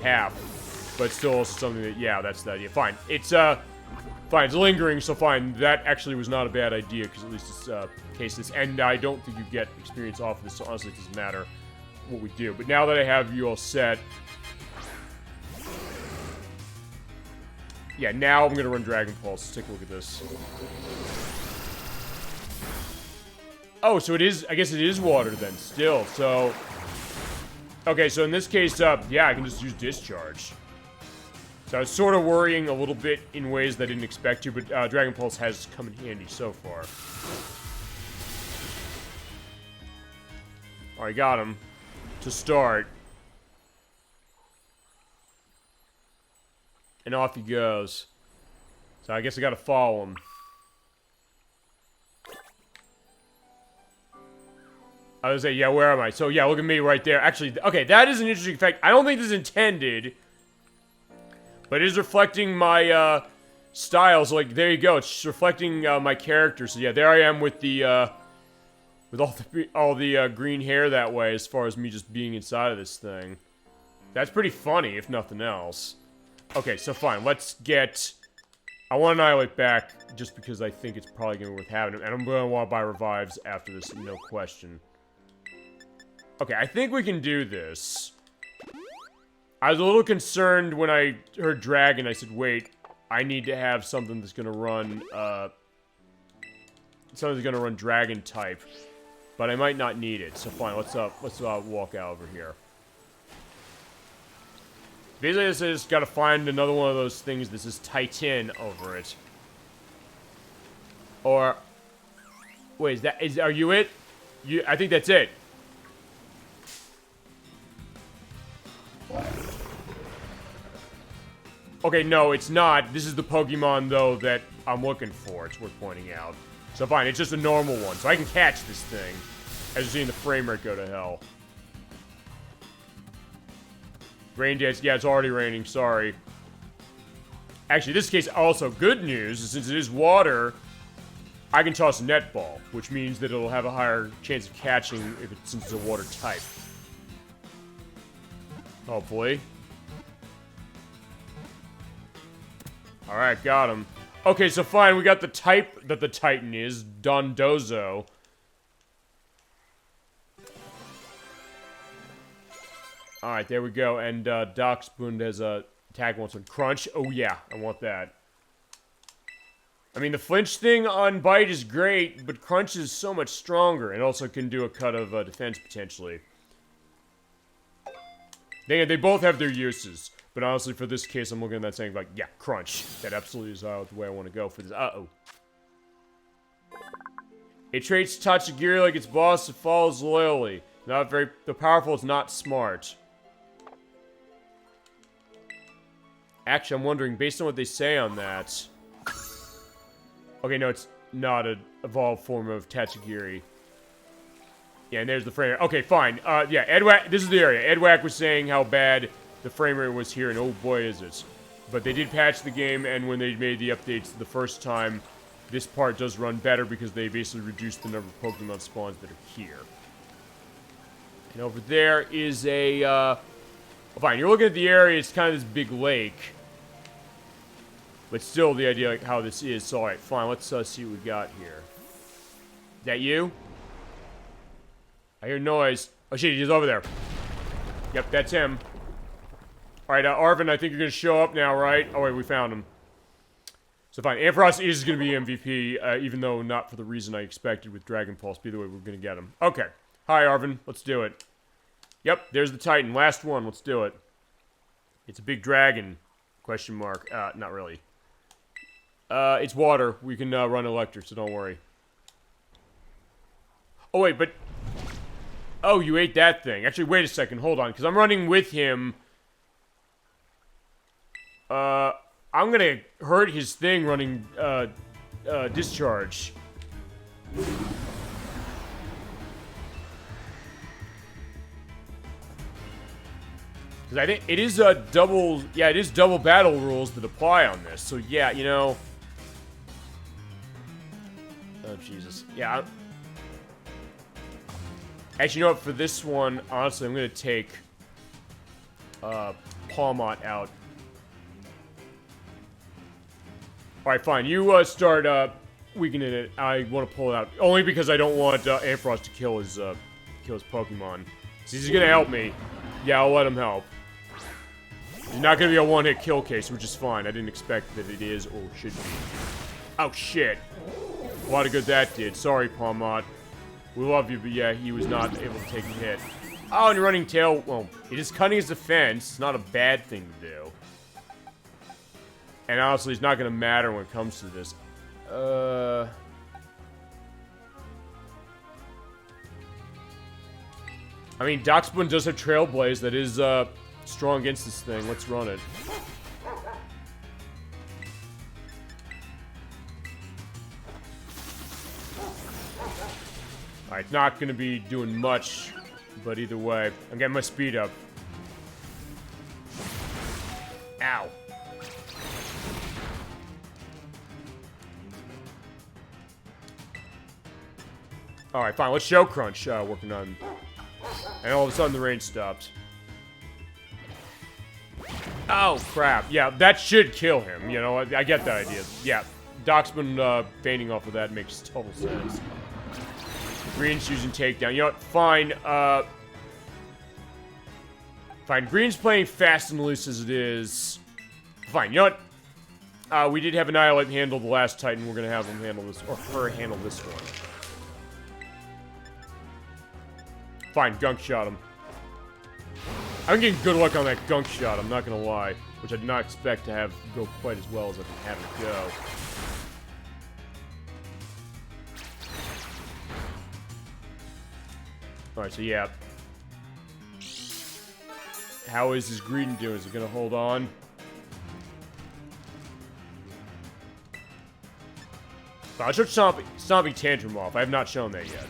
half, but still also something that, yeah, that's the idea. Fine, it's fine, it's lingering, so fine. That actually was not a bad idea, because at least it's cases, and I don't think you get experience off of this, so honestly it doesn't matter what we do. But now that I have you all set, yeah, now I'm gonna run Dragon Pulse. Let's take a look at this. Oh, so it is, I guess it is water then, still, so... Okay, so in this case, yeah, I can just use Discharge. So I was sort of worrying a little bit in ways that I didn't expect to, but Dragon Pulse has come in handy so far. Alright, got him. To start. And off he goes. So I guess I gotta follow him. I was like, yeah, where am I? So yeah, look at me right there. Actually, okay, that is an interesting fact. I don't think this is intended. But it is reflecting my, style. So, like, there you go. It's reflecting, my character. So, yeah, there I am with the, with all the green hair that way, as far as me just being inside of this thing. That's pretty funny, if nothing else. Okay, so fine. Let's get... I want Annihilate back just because I think it's probably going to be worth having. And I'm going to want to buy revives after this, no question. Okay, I think we can do this. I was a little concerned when I heard Dragon. I said, wait, I need to have something that's going to run, something that's going to run Dragon type. But I might not need it, so fine, let's walk out over here. Basically, I just gotta find another one of those things that says Titan over it. Or... Wait, are you it? I think that's it. Okay, no, it's not. This is the Pokemon, though, that I'm looking for. It's worth pointing out. So fine, it's just a normal one. So I can catch this thing. As you're seeing the frame rate go to hell. Rain dance. Yeah, it's already raining. Sorry. Actually, in this case, also good news. Since it is water, I can toss a netball. Which means that it'll have a higher chance of catching since it's a water type. Hopefully. Alright, got him. Okay, so fine, we got the type that the Titan is, Dondozo. Alright, there we go, and Doxbund has a tag once on Crunch. Oh yeah, I want that. I mean, the flinch thing on Bite is great, but Crunch is so much stronger, and also can do a cut of defense, potentially. They both have their uses. But honestly, for this case, I'm looking at that saying, like, yeah, Crunch. That absolutely is the way I want to go for this. Uh-oh. It treats Tatsugiri like its boss. It follows loyally. Not very... The powerful is not smart. Actually, I'm wondering, based on what they say on that... Okay, no, it's not an evolved form of Tatsugiri. Yeah, and there's the frame. Okay, fine. Yeah, Edwack... This is the area. Edwack was saying how bad... the frame rate was here, and oh boy is it. But they did patch the game, and when they made the updates the first time, this part does run better because they basically reduced the number of Pokemon spawns that are here. And over there is a, fine, you're looking at the area, it's kind of this big lake. But still, the idea, like, how this is. So, alright, fine, let's see what we got here. Is that you? I hear noise. Oh shit, he's over there. Yep, that's him. Alright, Arvin, I think you're going to show up now, right? Oh, wait, we found him. So fine, Ampharos is going to be MVP, even though not for the reason I expected with Dragon Pulse. Either way, we're going to get him. Okay. Hi, Arvin. Let's do it. Yep, there's the Titan. Last one. Let's do it. It's a big dragon. Question mark. Not really. It's water. We can run electric, so don't worry. Oh, wait, but... Oh, you ate that thing. Actually, wait a second. Hold on, because I'm running with him... I'm gonna hurt his thing running, discharge. Because I think it is a double, yeah, it is double battle rules that apply on this. So, yeah, you know. Oh, Jesus. Yeah. Actually, you know what? For this one, honestly, I'm gonna take, Palmot out. Alright, fine. You, start, weakening it. I want to pull it out. Only because I don't want, Ampharos to kill his Pokemon. So he's gonna help me. Yeah, I'll let him help. It's not gonna be a one-hit kill case, which is fine. I didn't expect that it is, or should be. Oh, shit. A lot of good that did. Sorry, Palmot. We love you, but yeah, he was not able to take a hit. Oh, and running tail, well, it is cutting his defense. It's not a bad thing to do. And honestly, it's not going to matter when it comes to this. I mean, Doxbun does have Trailblaze that is, strong against this thing. Let's run it. Alright, it's not going to be doing much, but either way, I'm getting my speed up. Ow. Alright, fine. Let's show Crunch working on... And all of a sudden the rain stops. Oh, crap. Yeah, that should kill him. You know, I get that idea. Yeah, Doc's been fainting off of that. Makes total sense. Green's using takedown. You know what? Fine. Fine. Green's playing fast and loose as it is. Fine. You know what? We did have Annihilate handle the last Titan. We're gonna have him handle this, or her handle this one. Fine. Gunk shot him. I'm getting good luck on that gunk shot, I'm not gonna lie. Which I did not expect to have go quite as well as I've had it go. Alright, so yeah. How is his Greedon doing? Is it gonna hold on? I should stomping Tantrum off. I have not shown that yet.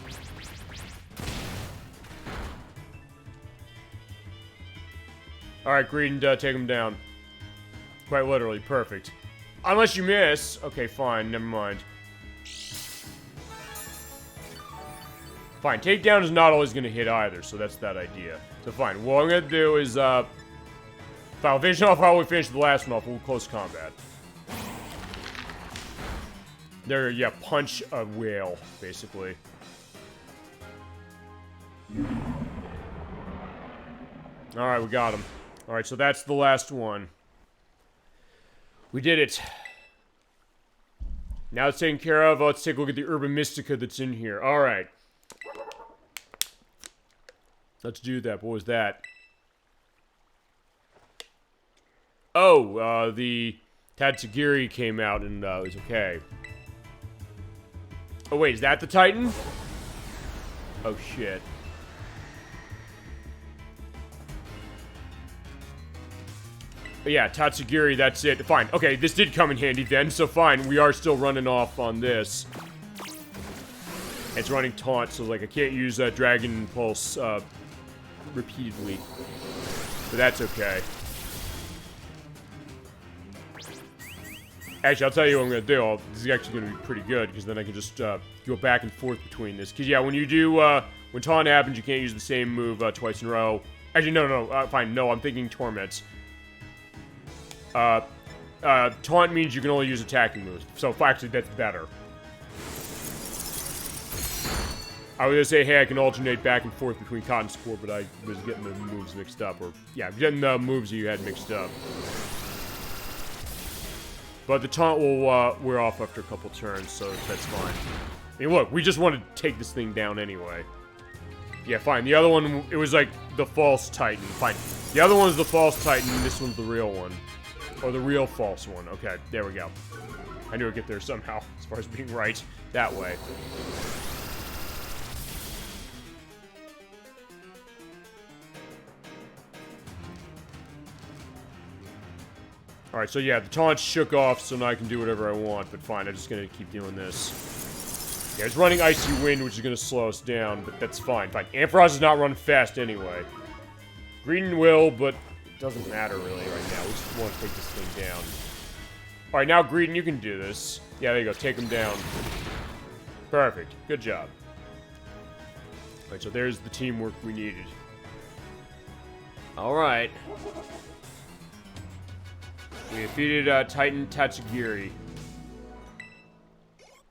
Alright, Greedon, take him down. Quite literally, perfect. Unless you miss. Okay, fine, never mind. Fine, takedown is not always gonna hit either, so that's that idea. So fine, what I'm gonna do is, if I'll finish off how we finished the last one off, we'll close combat. There, yeah, punch a whale, basically. Alright, we got him. Alright, so that's the last one. We did it. Now it's taken care of. Let's take a look at the Urban Mystica that's in here. Alright. Let's do that. What was that? Oh, the Tatsugiri came out and it was okay. Oh wait, is that the Titan? Oh shit. But yeah, Tatsugiri, that's it. Fine. Okay, this did come in handy then, so fine. We are still running off on this. It's running taunt, so like I can't use Dragon Pulse repeatedly. But that's okay. Actually, I'll tell you what I'm going to do. This is actually going to be pretty good, because then I can just go back and forth between this. Because, yeah, when you do, when taunt happens, you can't use the same move twice in a row. Actually, no, fine, no, I'm thinking Torments. Taunt means you can only use attacking moves. So, actually, that's better. I was gonna say, hey, I can alternate back and forth between Cotton Spore, but I was getting the moves mixed up. Or, yeah, getting the moves you had mixed up. But the taunt will wear off after a couple turns, so that's fine. I mean, look, we just want to take this thing down anyway. Yeah, fine. The other one, it was like the false Titan. Fine. The other one's the false Titan, and this one's the real one. Or the real false one. Okay, there we go. I knew I'd get there somehow, as far as being right that way. Alright, so yeah, the taunt shook off, so now I can do whatever I want, but fine, I'm just gonna keep doing this. Yeah, it's running Icy Wind, which is gonna slow us down, but that's fine. Fine, Ampharos is not running fast anyway. Green will, but it doesn't matter really right now. We just want to take this thing down. Alright, now Greedon, you can do this. Yeah, there you go, take him down. Perfect, good job. Alright, so there's the teamwork we needed. Alright. We defeated Titan Tatsugiri.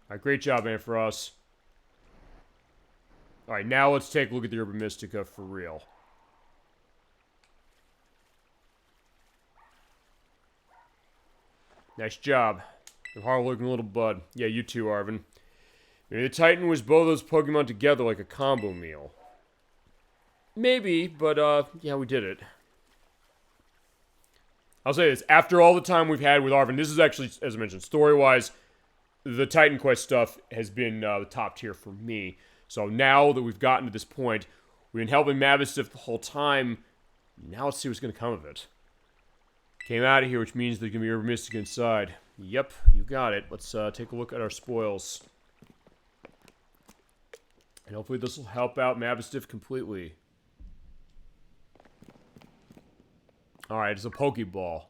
Alright, great job, Ampharos. Alright, now let's take a look at the Urban Mystica for real. Nice job. The hard-looking little bud. Yeah, you too, Arvin. Maybe the Titan was both those Pokemon together like a combo meal. Maybe, but, yeah, we did it. I'll say this, after all the time we've had with Arvin, this is actually, as I mentioned, story-wise, the Titan Quest stuff has been the top tier for me. So now that we've gotten to this point, we've been helping Mabestiff the whole time. Now let's see what's going to come of it. Came out of here, which means there's going to be Urban Mystica inside. Yep, you got it. Let's take a look at our spoils. And hopefully this will help out Mabestiff completely. Alright, it's a Pokeball.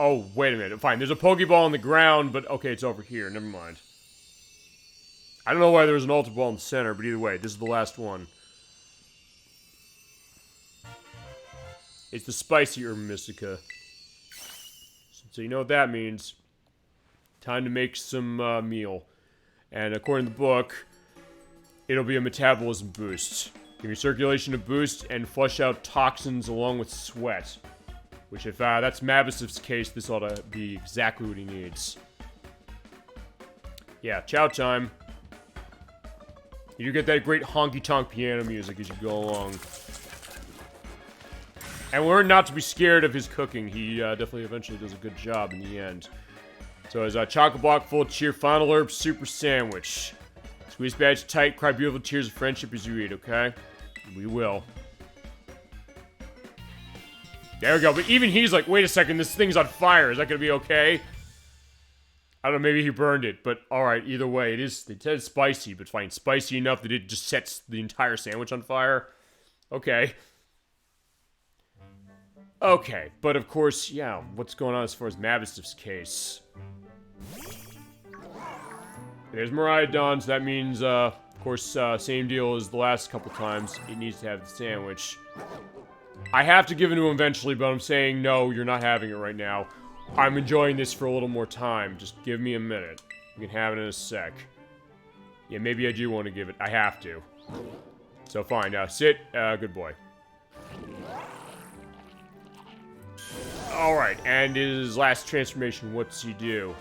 Oh, wait a minute. Fine, there's a Pokeball on the ground, but okay, it's over here. Never mind. I don't know why there was an Ultra Ball in the center, but either way, this is the last one. It's the spicy herb mystica. So you know what that means. Time to make some meal. And according to the book, it'll be a metabolism boost. Give your circulation a boost and flush out toxins along with sweat. Which if that's Mabusif's case, this ought to be exactly what he needs. Yeah, chow time. You get that great honky-tonk piano music as you go along. And learn not to be scared of his cooking. He definitely eventually does a good job in the end. So his chocolate block full of cheer, final herb super sandwich. Squeeze badge tight, cry beautiful tears of friendship as you eat, okay? We will. There we go. But even he's like, wait a second, this thing's on fire. Is that gonna be okay? I don't know, maybe he burned it, but alright, either way, it says spicy, but fine. Spicy enough that it just sets the entire sandwich on fire. Okay. Okay, but of course, yeah, what's going on as far as Mabusif's case? There's Miraidon, so that means, of course, same deal as the last couple times. It needs to have the sandwich. I have to give it to him eventually, but I'm saying, no, you're not having it right now. I'm enjoying this for a little more time. Just give me a minute. You can have it in a sec. Yeah, maybe I do want to give it. I have to. So fine, sit. Good boy. Alright, and his last transformation, what's he do?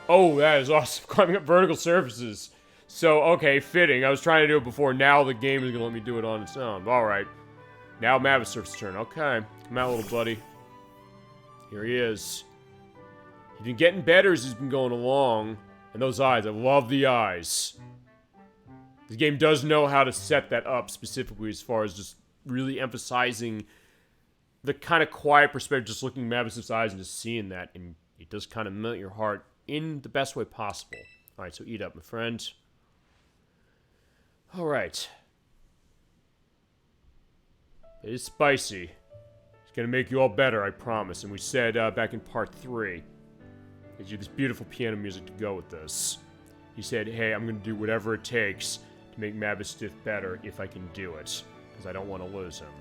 Oh, that is awesome. Climbing up vertical surfaces. So, okay, fitting. I was trying to do it before. Now the game is going to let me do it on its own. Alright. Now Mabusif's turn. Okay. Come out, little buddy. Here he is. He's been getting better as he's been going along. And those eyes. I love the eyes. The game does know how to set that up specifically as far as just really emphasizing the kind of quiet perspective, just looking at Mabusif's eyes and just seeing that. And it does kind of melt your heart in the best way possible. Alright, so eat up, my friend. Alright. It is spicy. It's gonna make you all better, I promise. And we said back in part 3, gives you this beautiful piano music to go with this. He said, hey, I'm gonna do whatever it takes to make Mabusif better if I can do it. Because I don't want to lose him.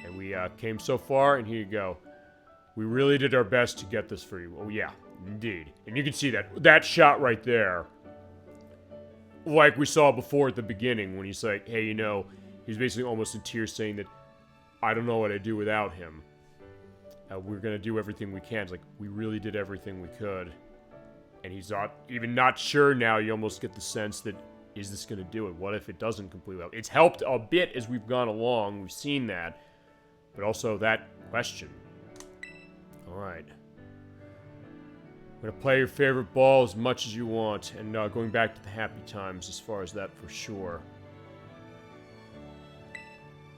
And we came so far, and here you go. We really did our best to get this for you. Oh yeah, indeed. And you can see that shot right there. Like we saw before at the beginning, when he's like, hey, you know, he's basically almost in tears saying that I don't know what I'd do without him. We're gonna do everything we can. It's like, we really did everything we could. And he's not even not sure now. You almost get the sense that, is this gonna do it? What if it doesn't completely help? It's helped a bit as we've gone along. We've seen that. But also that question. Alright. I'm gonna play your favorite ball as much as you want. And going back to the happy times as far as that for sure.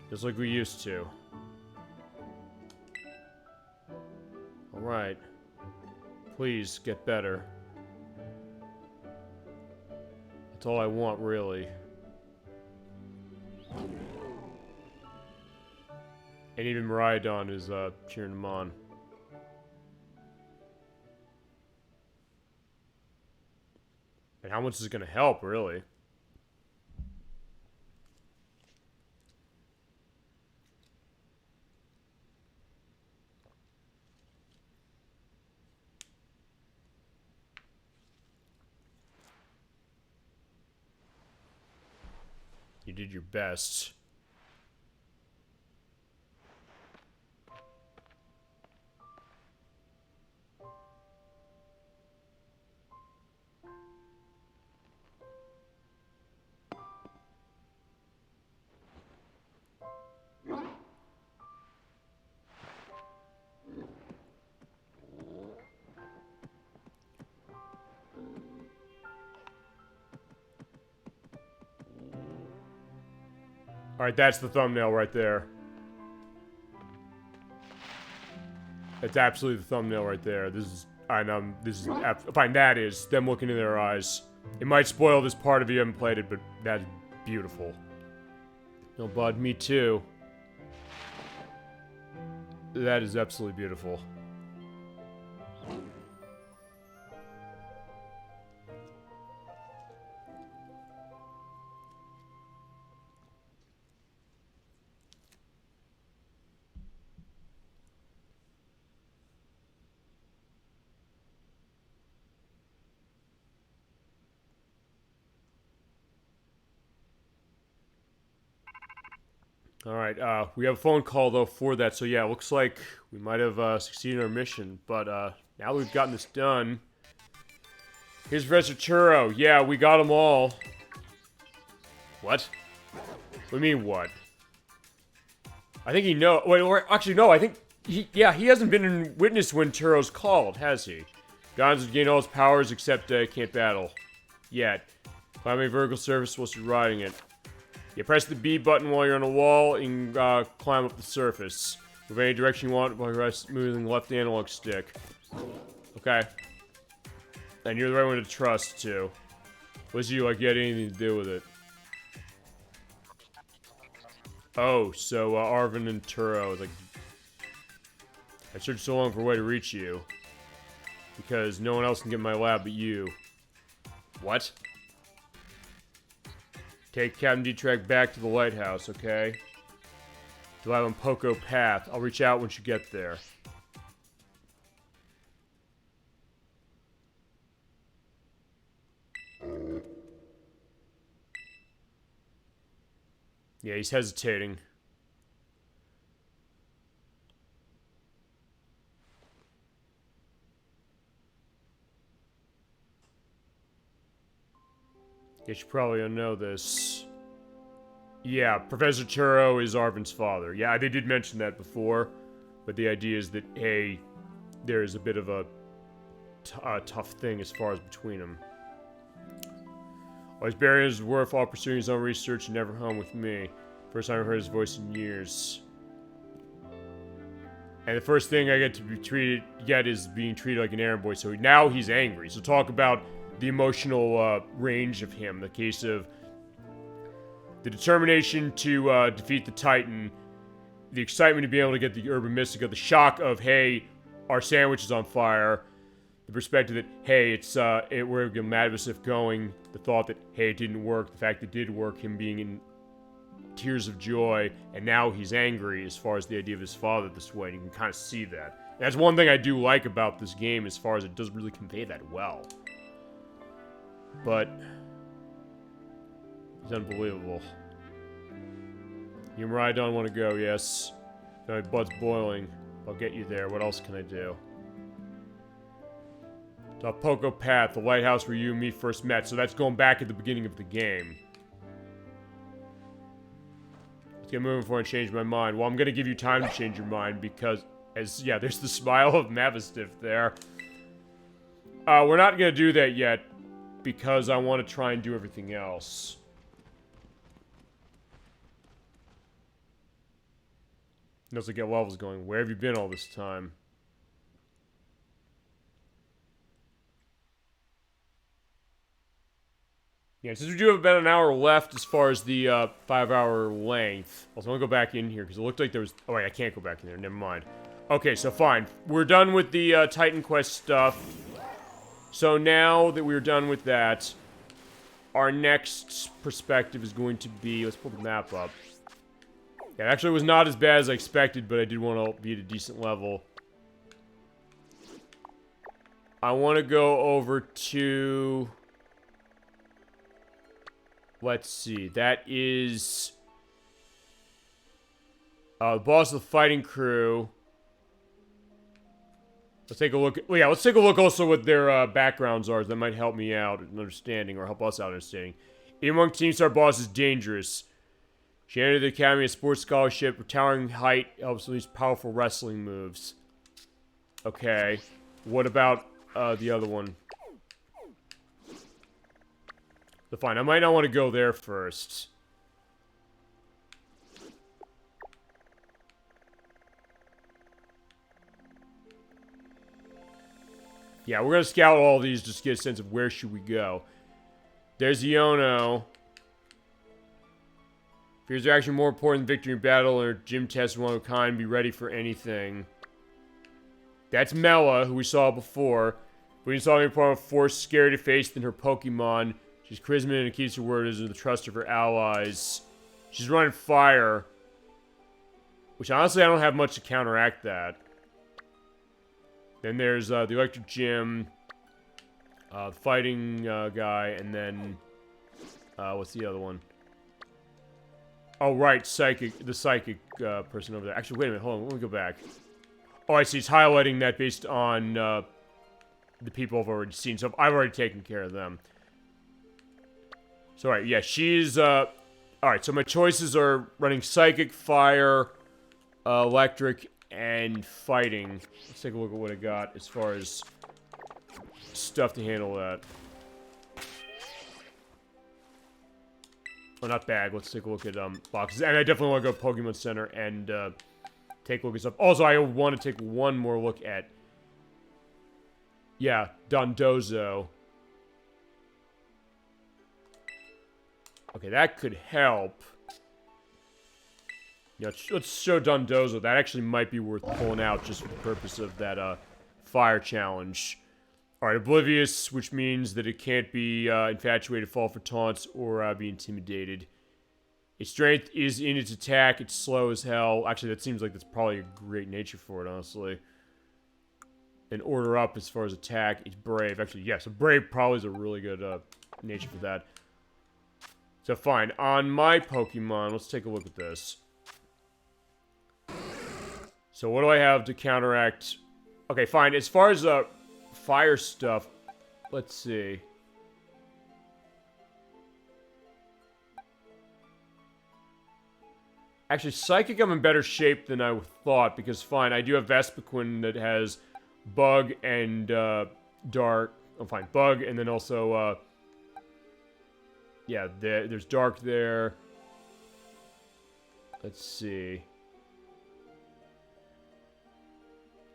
Just like we used to. Alright. Please, get better. That's all I want, really. And even Miraidon is, cheering him on. And how much is it gonna help, really? You did your best. Alright, that's the thumbnail right there. That's absolutely the thumbnail right there. This is, fine, that is them looking in their eyes. It might spoil this part if you haven't played it, but that's beautiful. No, bud, me too. That is absolutely beautiful. Alright, we have a phone call, though, for that, so yeah, it looks like we might have, succeeded in our mission, but, now that we've gotten this done... Here's Professor Churro. Yeah, we got them all. What? What do you mean, what? I think he wait, or, actually, no, I think he hasn't been in witness when Churro's called, has he? Gonzo's gained all his powers except, can't battle. Yet. Climb a vertical surface whilst you're riding it. You press the B button while you're on a wall and climb up the surface. Move any direction you want while you're moving the left analog stick. Okay. And you're the right one to trust, too. Unless you, like, get anything to do with it. Oh, so, Arvin and Turo, like... I searched so long for a way to reach you. Because no one else can get in my lab but you. What? Take Captain D-Track back to the lighthouse, okay? To live on Poco Path. I'll reach out once you get there. Yeah, he's hesitating. Guess you probably don't know this. Yeah, Professor Churro is Arvin's father. Yeah, they did mention that before. But the idea is that, hey, there is a bit of a tough thing as far as between them. All his barriers were while pursuing his own research and never home with me. First time I've heard his voice in years. And the first thing I get is being treated like an errand boy. So now he's angry. So talk about the emotional range of him. The case of the determination to defeat the Titan, the excitement to be able to get the Urban Mystica, the shock of, hey, our sandwich is on fire, the perspective that, hey, we're mad with if going, the thought that, hey, it didn't work, the fact that it did work, him being in tears of joy, and now he's angry as far as the idea of his father this way, and you can kind of see that. And that's one thing I do like about this game as far as it does really convey that well. But it's unbelievable. You and I don't want to go, yes. My blood's boiling. I'll get you there. What else can I do? To Poco Path, the lighthouse where you and me first met. So that's going back at the beginning of the game. Let's get moving before I change my mind. Well, I'm going to give you time to change your mind because, there's the smile of Mavistiff there. We're not going to do that yet because I want to try and do everything else. Let's get levels going. Where have you been all this time? Yeah, since we do have about an hour left as far as the 5-hour length, I was going to go back in here because it looked like there was... Oh, wait, I can't go back in there. Never mind. Okay, so fine. We're done with the Titan Quest stuff. So now that we're done with that, our next perspective is going to be... Let's pull the map up. Yeah, actually it was not as bad as I expected, but I did want to be at a decent level. I want to go over to... Let's see, that is... the boss of the fighting crew. Let's take a look at... Well, yeah, let's take a look also what their backgrounds are. That might help me out in understanding, or help us out in understanding. Even among Team Star boss is dangerous. She entered the Academy of Sports Scholarship. Her towering height helps with these powerful wrestling moves. Okay. What about the other one? So fine, I might not want to go there first. Yeah, we're going to scout all these just to get a sense of where should we go. There's Iono. Fears are actually more important than victory in battle or gym test one of a kind. Be ready for anything. That's Mela, who we saw before. We saw her part of force, scary to face than her Pokemon. She's charisma and keeps her word as the trust of her allies. She's running fire. Which honestly I don't have much to counteract that. Then there's the electric gym. The fighting guy, and then what's the other one? Oh, right, the psychic person over there. Actually, wait a minute, hold on, let me go back. Oh, I see, it's highlighting that based on the people I've already seen, so I've already taken care of them. So, alright, yeah, she's, alright, so my choices are running psychic, fire, electric, and fighting. Let's take a look at what I got as far as stuff to handle that. Oh, not bag. Let's take a look at boxes. And I definitely want to go Pokemon Center and take a look at stuff. Also, I want to take one more look at, yeah, Dondozo. Okay, that could help. Yeah, let's show Dondozo. That actually might be worth pulling out just for the purpose of that fire challenge. Alright, Oblivious, which means that it can't be infatuated, fall for taunts, or be intimidated. Its strength is in its attack. It's slow as hell. Actually, that seems like that's probably a great nature for it, honestly. And order up as far as attack. It's brave. Actually, yes, a brave probably is a really good nature for that. So, fine. On my Pokemon, let's take a look at this. So, what do I have to counteract? Okay, fine. As far as fire stuff, let's see. Actually, Psychic I'm in better shape than I thought, because fine, I do have Vespiquen that has Bug and Dark. Oh, fine, Bug, and then also, yeah, there's Dark there. Let's see.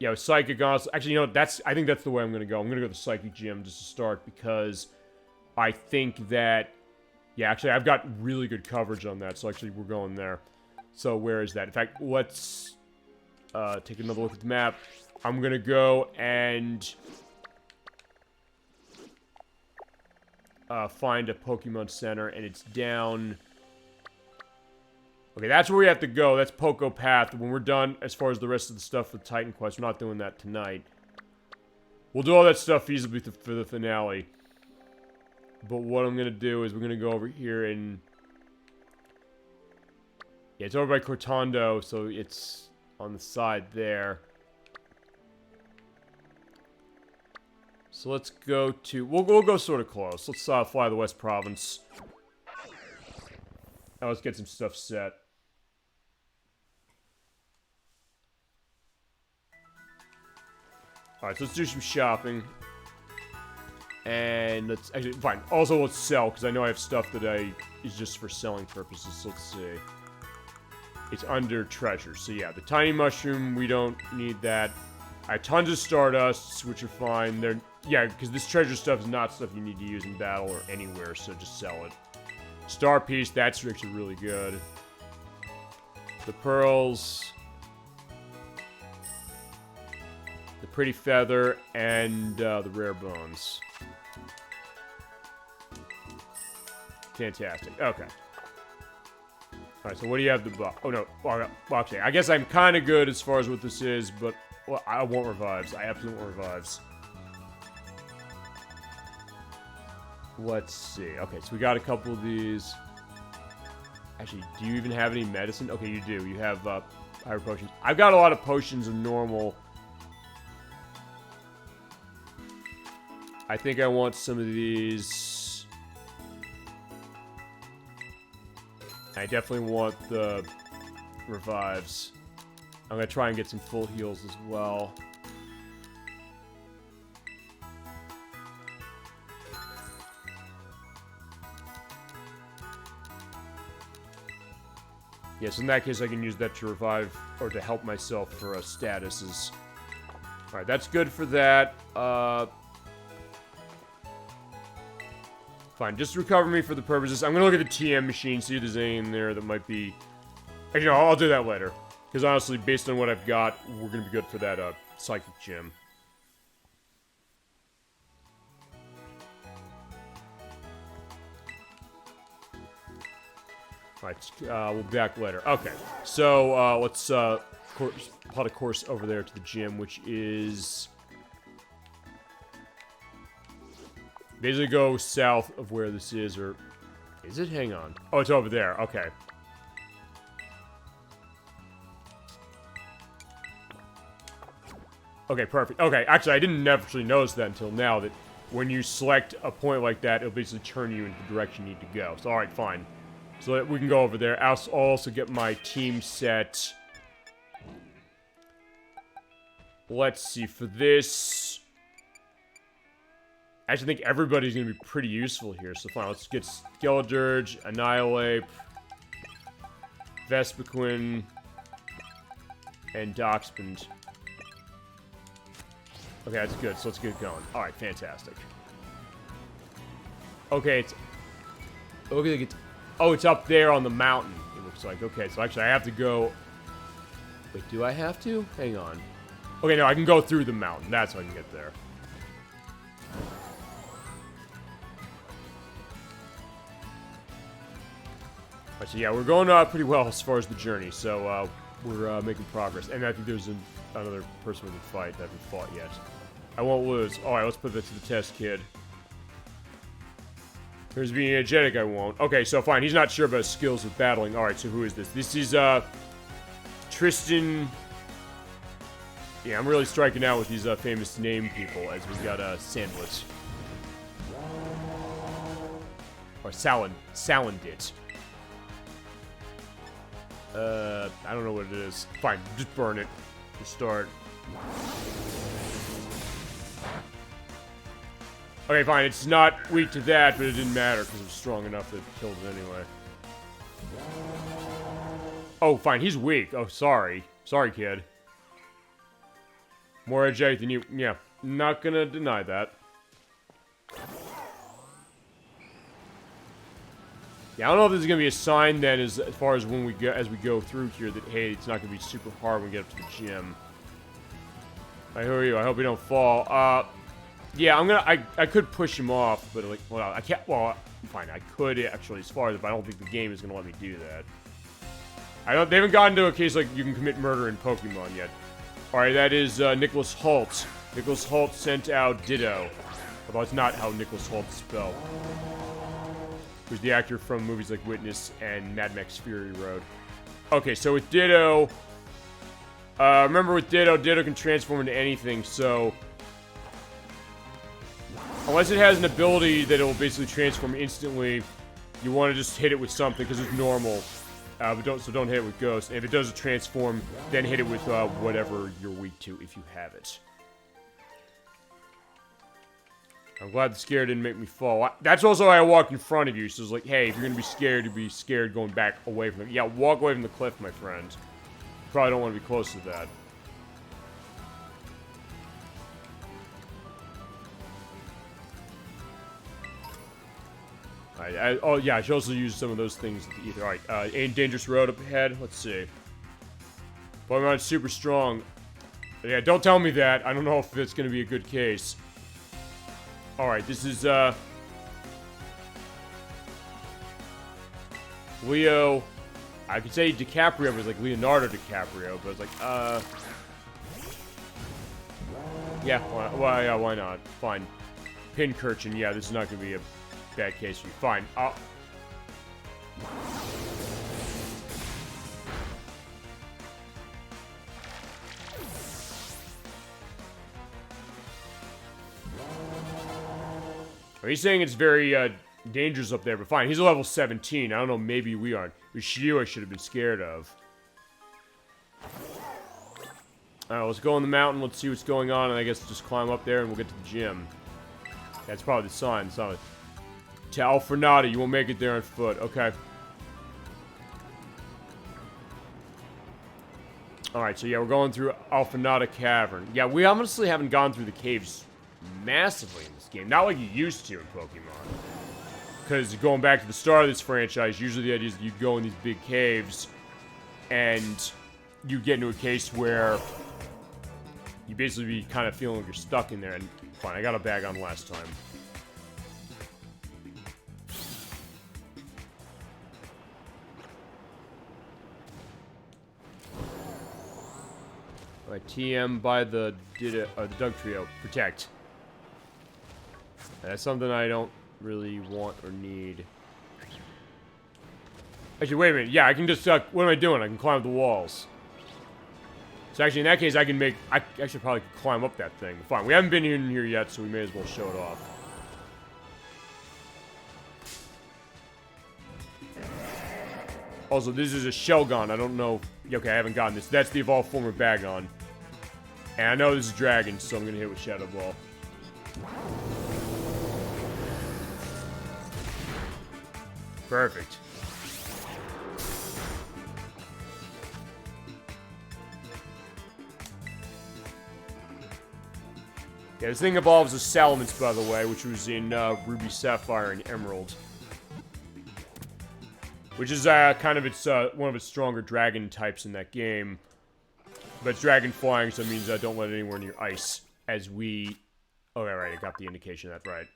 Yeah, with Psychic, honestly, actually, you know, I think that's the way I'm going to go. I'm going to go to the Psychic Gym just to start, because I think that, yeah, actually, I've got really good coverage on that, so actually, we're going there. So, where is that? In fact, let's take another look at the map. I'm going to go and find a Pokemon Center, and it's down... Okay, that's where we have to go. That's Poco Path. When we're done, as far as the rest of the stuff with Titan Quest, we're not doing that tonight. We'll do all that stuff feasibly for the finale. But what I'm going to do is we're going to go over here and... Yeah, it's over by Cortondo, so it's on the side there. So let's go to... We'll go sort of close. Let's fly the West Province. Now let's get some stuff set. Alright, so let's do some shopping. And let's... Actually, fine. Also, let's sell, because I know I have stuff that is just for selling purposes. So let's see. It's under treasure. So yeah, the tiny mushroom, we don't need that. I have tons of Stardusts, which are fine. They're... Yeah, because this treasure stuff is not stuff you need to use in battle or anywhere, so just sell it. Star Piece, that's actually really good. The pearls. The pretty feather, and the rare bones. Fantastic. Okay. Alright, so what do you have to buy? Oh, no. Well, okay, I guess I'm kind of good as far as what this is, but well, I want revives. I absolutely want revives. Let's see. Okay, so we got a couple of these. Actually, do you even have any medicine? Okay, you do. You have higher potions. I've got a lot of potions of normal. I think I want some of these. I definitely want the revives. I'm going to try and get some full heals as well. Yes, in that case, I can use that to revive, or to help myself for statuses. Alright, that's good for that. Fine, just recover me for the purposes. I'm gonna look at the TM machine, see if there's anything in there that might be... Actually, no, I'll do that later. Because honestly, based on what I've got, we're gonna be good for that, Psychic Gym. Alright, we'll be back later. Okay, so, let's, plot a course over there to the gym, which is... Basically go south of where this is, or... Is it? Hang on. Oh, it's over there. Okay. Okay, perfect. Okay, actually, I didn't actually notice that until now, that when you select a point like that, it'll basically turn you in the direction you need to go. So, alright, fine. So we can go over there. I'll also get my team set. Let's see, for this... I actually think everybody's going to be pretty useful here. So fine, let's get Skeledirge, Annihilate, Vespiquen, and Doxpend. Okay, that's good. So let's get going. Alright, fantastic. Okay, it's... Okay, oh, it's up there on the mountain, it looks like. Okay, so actually I have to go... Wait, do I have to? Hang on. Okay, no, I can go through the mountain. That's how I can get there. Alright, so yeah, we're going pretty well as far as the journey. So, we're making progress. And I think there's another person we can fight that haven't fought yet. I won't lose. Alright, let's put that to the test, kid. Here's being energetic, I won't. Okay, so fine. He's not sure about his skills with battling. Alright, so who is this? This is, Tristan... Yeah, I'm really striking out with these, famous name people, as we got, Sandwich. Or Salandit. I don't know what it is. Fine, just burn it to start. Okay, fine, it's not weak to that, but it didn't matter because it was strong enough that it killed it anyway. Oh, fine, he's weak. Oh, sorry. Sorry, kid. More energetic than you. Yeah, not gonna deny that. Yeah, I don't know if this is gonna be a sign then, as far as when we go, as we go through here, that hey, it's not gonna be super hard when we get up to the gym. I hear you. I hope we don't fall. Yeah, I could push him off, but like, well, I can't. Well, fine, I could actually, as far as, but I don't think the game is gonna let me do that. They haven't gotten to a case like you can commit murder in Pokemon yet. Alright, that is Nicholas Hoult. Nicholas Hoult sent out Ditto. Although it's not how Nicholas Hoult is spelled. Who's the actor from movies like Witness and Mad Max Fury Road. Okay, so with Ditto... remember with Ditto, Ditto can transform into anything, so... Unless it has an ability that it will basically transform instantly, you want to just hit it with something, because it's normal. But don't hit it with Ghost. And if it doesn't transform, then hit it with whatever you're weak to, if you have it. I'm glad the scare didn't make me fall. That's also why I walked in front of you. So it's like, hey, if you're gonna be scared going back away from it. Yeah, walk away from the cliff, my friend. Probably don't want to be close to that. Oh, yeah, I should also use some of those things at the ether. Alright, ain't dangerous road up ahead. Let's see. Pokemon's super strong. Yeah, don't tell me that. I don't know if it's gonna be a good case. Alright, this is, Leo. I could say DiCaprio, but it's like Leonardo DiCaprio, but it's like, yeah, why not? Fine. Pincurchin, yeah, this is not gonna be a bad case for you. Fine. He's saying it's very dangerous up there, but fine. He's a level 17. I don't know, maybe we aren't. Rishio I should have been scared of. Alright, let's go on the mountain. Let's see what's going on, and I guess just climb up there and we'll get to the gym. That's probably the sign. It's not a... To Alfrenata, you won't make it there on foot. Okay. Alright, so yeah, we're going through Alfrenata Cavern. Yeah, we honestly haven't gone through the caves massively in this game. Not like you used to in Pokemon. Because going back to the start of this franchise, usually the idea is that you go in these big caves and you get into a case where you basically be kind of feeling like you're stuck in there. And fine, I got a bag on last time. Alright, TM by the Dugtrio. Protect. That's something I don't really want or need. Actually, wait a minute. Yeah, I can just, what am I doing? I can climb the walls. So actually, in that case, I should probably climb up that thing. Fine, we haven't been in here yet, so we may as well show it off. Also, this is a shell gun. I don't know. Okay, I haven't gotten this. That's the evolved form of Bagon. And I know this is Dragon, so I'm gonna hit with Shadow Ball. Perfect. Yeah, this thing evolves as Salamence, by the way, which was in Ruby, Sapphire, and Emerald. Which is kind of one of its stronger dragon types in that game. But it's dragon flying, so it means don't let it anywhere near ice. As we... Oh, yeah, right, I got the indication of that, right.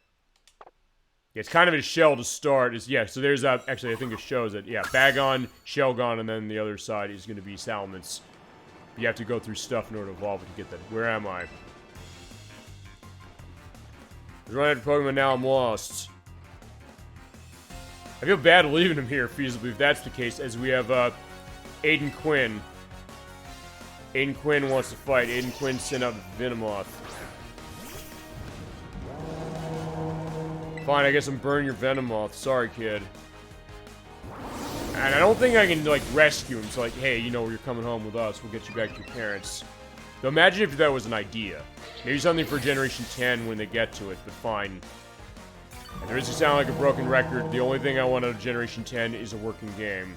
Yeah, it's kind of a shell to start. Yeah, so there's, actually, I think it shows it. Yeah, Bagon, Shelgon, and then the other side is going to be Salamence. You have to go through stuff in order to evolve it to get that. Where am I? I was running out of Pokemon, now I'm lost. I feel bad leaving him here, feasibly, if that's the case, as we have, Aiden Quinn. Aiden Quinn wants to fight. Aiden Quinn sent out Venomoth. Fine, I guess I'm burning your Venomoth. Sorry, kid. And I don't think I can, like, rescue him. So, like, hey, you know, you're coming home with us. We'll get you back to your parents. Though imagine if that was an idea. Maybe something for Generation 10 when they get to it, but fine. And there doesn't sound like a broken record. The only thing I want out of Generation 10 is a working game.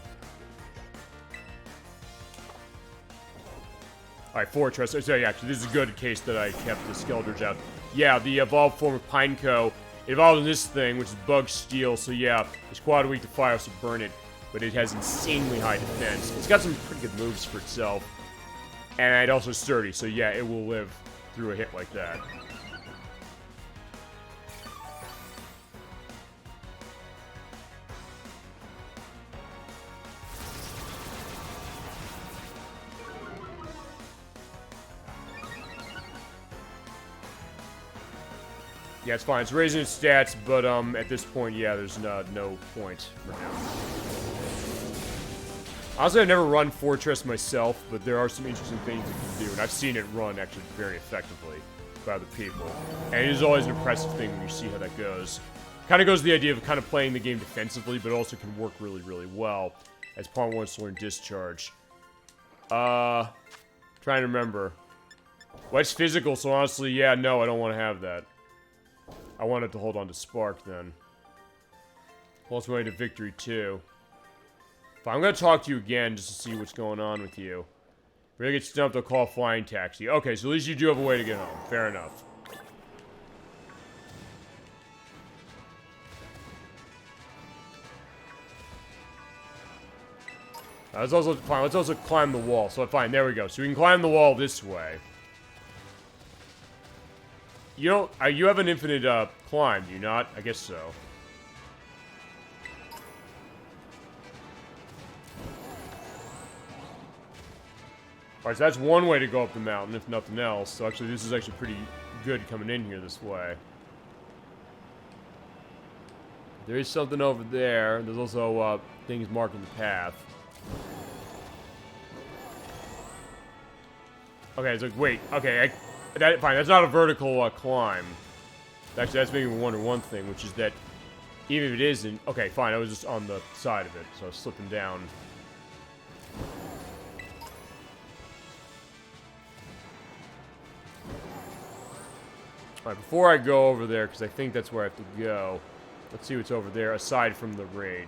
Alright, Fortress. So yeah, actually, this is a good case that I kept the Skeldridge out. Yeah, the evolved form of Pineco. It evolved in this thing, which is Bug Steel, so yeah, it's quite weak to fire, so burn it. But it has insanely high defense. It's got some pretty good moves for itself. And it also sturdy, so yeah, it will live through a hit like that. Yeah, it's fine. It's raising its stats, but at this point, yeah, there's no point for now. Honestly, I've never run Fortress myself, but there are some interesting things it can do, and I've seen it run actually very effectively by other people. And it is always an impressive thing when you see how that goes. Kind of goes to the idea of kind of playing the game defensively, but also can work really, really well as Pawn wants to learn Discharge. Trying to remember. Well, it's physical, so honestly, yeah, no, I don't want to have that. I wanted to hold on to Spark, then. Also way to Victory, too. Fine, I'm gonna talk to you again, just to see what's going on with you. If we get stumped, I'll call Flying Taxi. Okay, so at least you do have a way to get home. Fair enough. Let's also climb the wall. So, fine, there we go. So we can climb the wall this way. You don't... you have an infinite, climb, do you not? I guess so. Alright, so that's one way to go up the mountain, if nothing else. So actually, this is actually pretty good coming in here this way. There is something over there. There's also, things marking the path. Okay, it's like, wait, okay, fine, that's not a vertical climb. Actually, that's making me wonder one thing, which is that even if it isn't... Okay, fine, I was just on the side of it, so I was slipping down. Alright, before I go over there, because I think that's where I have to go, let's see what's over there, aside from the raid.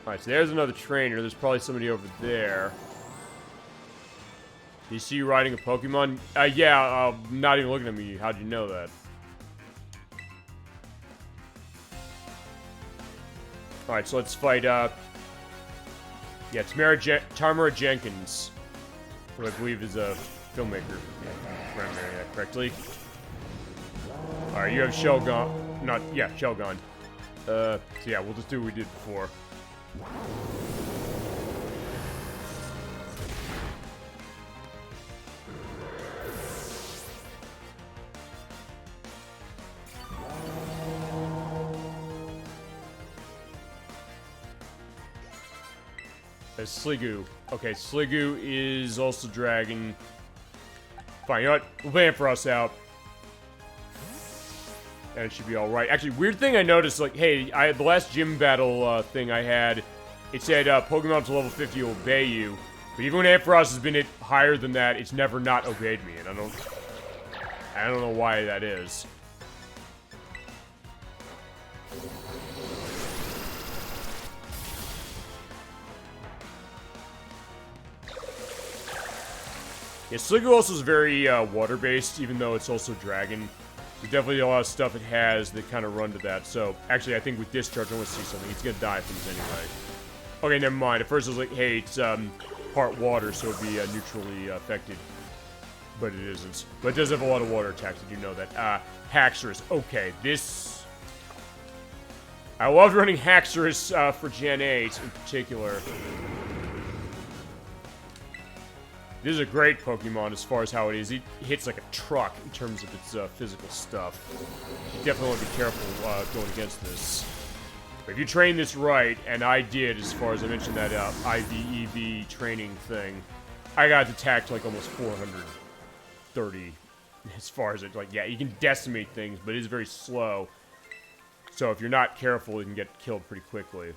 Alright, so there's another trainer. There's probably somebody over there. Do you see you riding a Pokemon? Yeah, not even looking at me. How'd you know that? Alright, so let's fight, yeah, Tamara Jenkins, who I believe is a filmmaker, if I'm remembering that correctly. Alright, you have Shelgon. Shelgon. So yeah, we'll just do what we did before. Sliggoo. Okay, Sliggoo is also dragon. Fine, you know what? We'll play Ampharos out. And it should be alright. Actually, weird thing I noticed, like, hey, the last gym battle thing I had, it said Pokemon to level 50 will obey you. But even when Ampharos has been hit higher than that, it's never not obeyed me. And I don't know why that is. Yeah, Sliggoo also is very water-based, even though it's also dragon. There's definitely a lot of stuff it has that kind of run to that. So, actually, I think with Discharge, I want to see something. It's going to die from this anyway. Okay, never mind. At first, I was like, hey, it's part water, so it'd be neutrally affected. But it isn't. But it does have a lot of water attacks, I do know that. Haxorus. Okay, this... I loved running Haxorus for Gen 8 in particular. This is a great Pokemon as far as how it is. It hits like a truck in terms of its physical stuff. You definitely want to be careful going against this. But if you train this right, and I did, as far as I mentioned that IVEV training thing, I got attacked like almost 430 as far as it, like, yeah, you can decimate things, but it is very slow. So if you're not careful, you can get killed pretty quickly.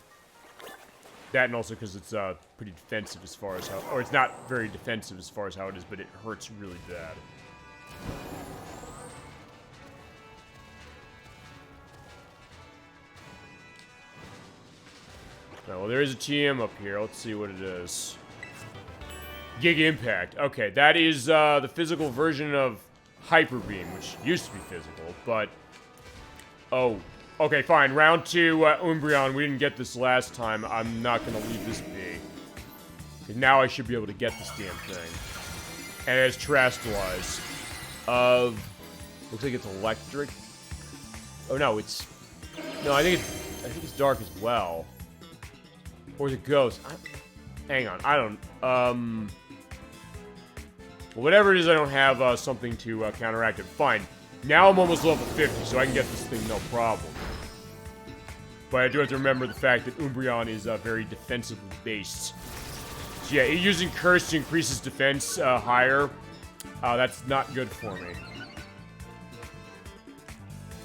That and also because it's pretty defensive as far as how... Or it's not very defensive as far as how it is, but it hurts really bad. Oh, well, there is a TM up here. Let's see what it is. Giga Impact. Okay, that is the physical version of Hyper Beam, which used to be physical, but... Oh... Okay, fine. Round 2, Umbreon. We didn't get this last time. I'm not going to leave this be. Because now I should be able to get this damn thing. And it's Terastallized. Looks like it's electric. Oh, no, it's... No, I think it's dark as well. Or is it ghost? Hang on. I don't... Well, whatever it is, I don't have something to counteract it. Fine. Now I'm almost level 50, so I can get this thing no problem. But I do have to remember the fact that Umbreon is very defensively based. So yeah, using Curse to increase his defense higher, that's not good for me.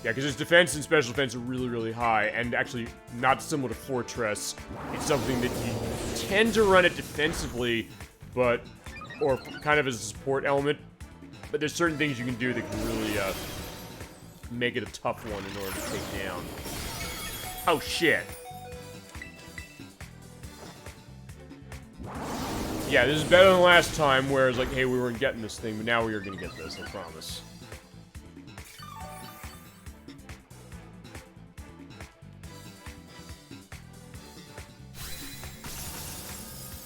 Yeah, because his defense and special defense are really, really high, and actually not similar to Fortress. It's something that you tend to run it defensively, but, or kind of as a support element. But there's certain things you can do that can really make it a tough one in order to take down. Oh, shit. Yeah, this is better than last time, where it's like, hey, we weren't getting this thing, but now we are going to get this, I promise.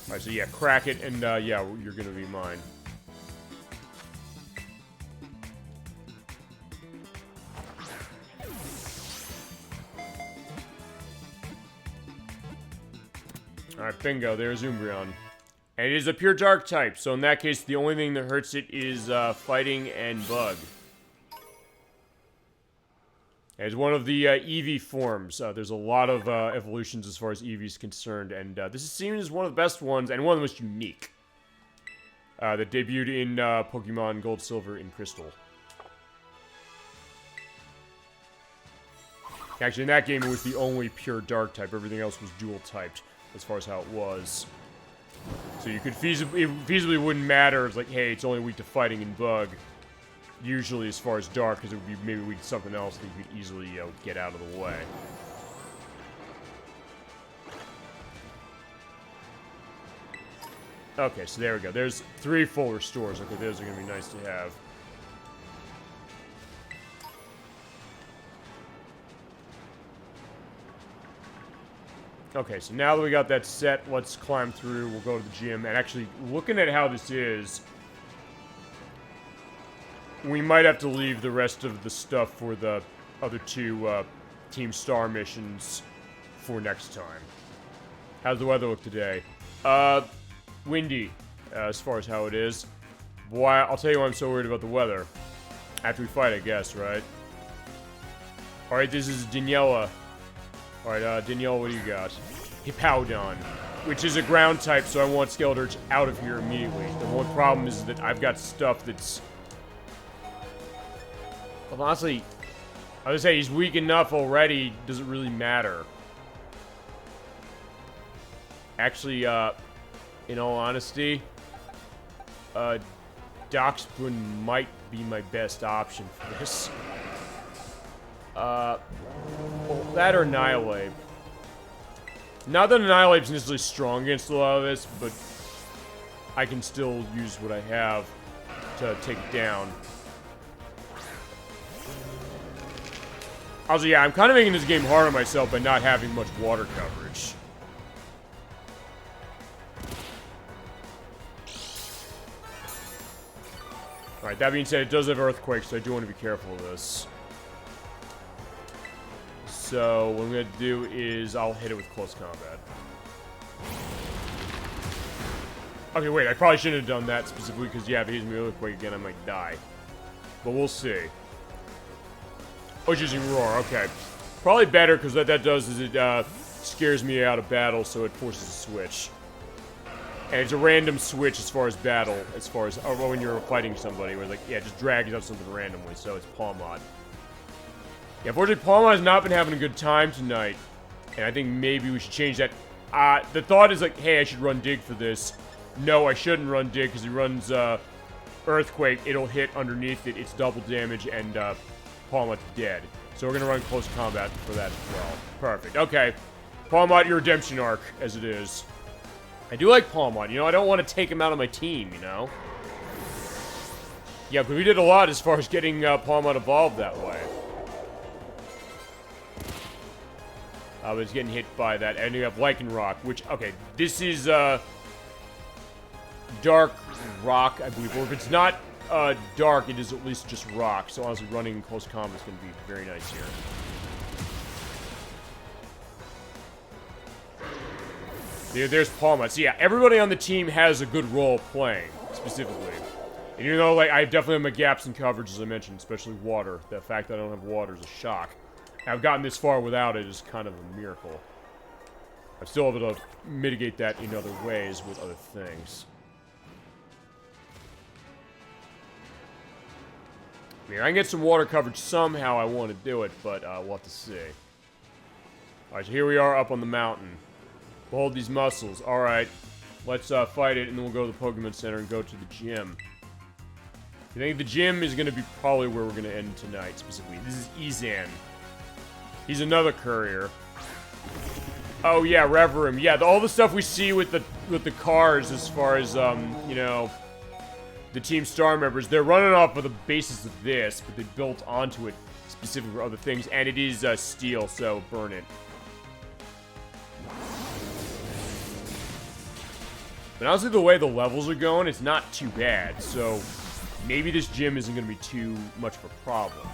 Alright, so yeah, crack it, and yeah, you're going to be mine. Alright, bingo, there's Umbreon. And it is a pure dark type, so in that case, the only thing that hurts it is fighting and bug. It's one of the Eevee forms. There's a lot of evolutions as far as Eevee is concerned, and this is seen as one of the best ones, and one of the most unique. That debuted in Pokemon Gold, Silver, and Crystal. Actually, in that game, it was the only pure dark type. Everything else was dual typed, as far as how it was. So you could feasibly wouldn't matter. It's like, hey, it's only weak to fighting and bug. Usually, as far as dark, because it would be maybe weak to something else that you could easily get out of the way. Okay, so there we go. There's 3 full restores. Okay, those are going to be nice to have. Okay, so now that we got that set, let's climb through. We'll go to the gym. And actually, looking at how this is, we might have to leave the rest of the stuff for the other 2 Team Star missions for next time. How's the weather look today? Windy, as far as how it is. Boy, I'll tell you why I'm so worried about the weather. After we fight, I guess, right? Alright, this is Daniela. Alright, Danielle, what do you got? Hippowdon. which is a ground type, so I want Skeleturge out of here immediately. The one problem is that I've got stuff that's... Well, honestly, I would say he's weak enough already, doesn't really matter. Actually, in all honesty, Darkspoon might be my best option for this. Well, that or Annihilate. Not that Annihilate's necessarily strong against a lot of this, but I can still use what I have to take it down. Also, yeah, I'm kind of making this game hard on myself by not having much water coverage. Alright, that being said, it does have Earthquake, so I do want to be careful of this. So, what I'm going to do is I'll hit it with close combat. Okay, wait, I probably shouldn't have done that specifically, because, yeah, if he hits me with Earthquake again, I might die. But we'll see. Oh, it's using Roar, okay. Probably better, because what that does is it scares me out of battle, so it forces a switch. And it's a random switch as far as battle, as far as, or when you're fighting somebody, where like, yeah, just drags out something randomly, so it's Palmod. Yeah, unfortunately, Palmod has not been having a good time tonight, and I think maybe we should change that. The thought is like, hey, I should run Dig for this. No, I shouldn't run Dig, because he runs, Earthquake, it'll hit underneath it, it's double damage, and, Palmod's dead. So we're gonna run close combat for that as well. Perfect, okay. Palmod, your redemption arc, as it is. I do like Palmod, you know, I don't want to take him out of my team, you know? Yeah, but we did a lot as far as getting Palmod evolved that way. I was getting hit by that, and you have Lycanroc, which, okay, this is, Dark Rock, I believe, or if it's not, Dark, it is at least just Rock, so honestly, running close combat is going to be very nice here. There's Palmod. So yeah, everybody on the team has a good role playing, specifically. And you know, like, I definitely have my gaps in coverage, as I mentioned, especially water. The fact that I don't have water is a shock. And I've gotten this far without it is kind of a miracle. I'm still able to mitigate that in other ways with other things. I mean, I can get some water coverage somehow, I want to do it, but we'll have to see. Alright, so here we are up on the mountain. Behold these muscles. Alright, let's fight it, and then we'll go to the Pokemon Center and go to the gym. I think the gym is going to be probably where we're going to end tonight, specifically. This is Izan. He's another courier. Oh yeah, Reverum. Yeah, all the stuff we see with the cars as far as, you know, the Team Star members, they're running off of the basis of this, but they built onto it specifically for other things, and it is steel, so burn it. But honestly, the way the levels are going, it's not too bad, so maybe this gym isn't going to be too much of a problem.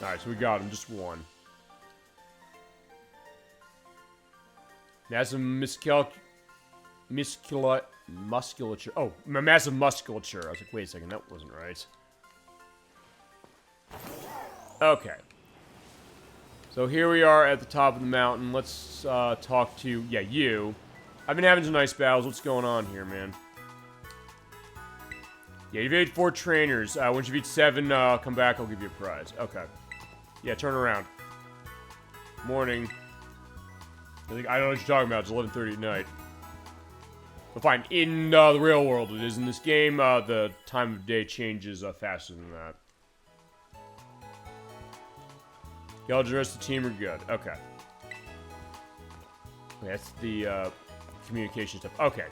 Alright, so we got him, just one. Massive musculature. Oh, massive musculature. I was like, wait a second, that wasn't right. Okay. So here we are at the top of the mountain. Let's talk to, yeah, you. I've been having some nice battles. What's going on here, man? Yeah, you've beat 4 trainers. Once you beat 7, come back, I'll give you a prize. Okay. Yeah, turn around. Morning. I don't know what you're talking about. It's 11:30 at night. But fine. In the real world, it is. In this game, the time of day changes faster than that. Y'all, the rest of the team are good. Okay. That's the communication stuff. Okay.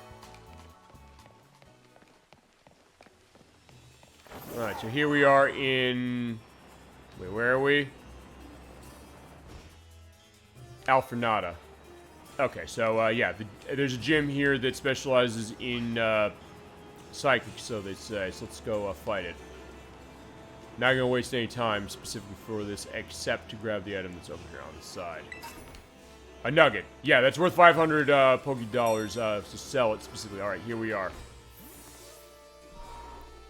Alright, so here we are in... Wait, where are we? Alfrenata. Okay, so, yeah, there's a gym here that specializes in psychic, so they say. So let's go fight it. Not gonna waste any time specifically for this, except to grab the item that's over here on the side. A nugget. Yeah, that's worth 500 Poké Dollars to sell it specifically. Alright, here we are.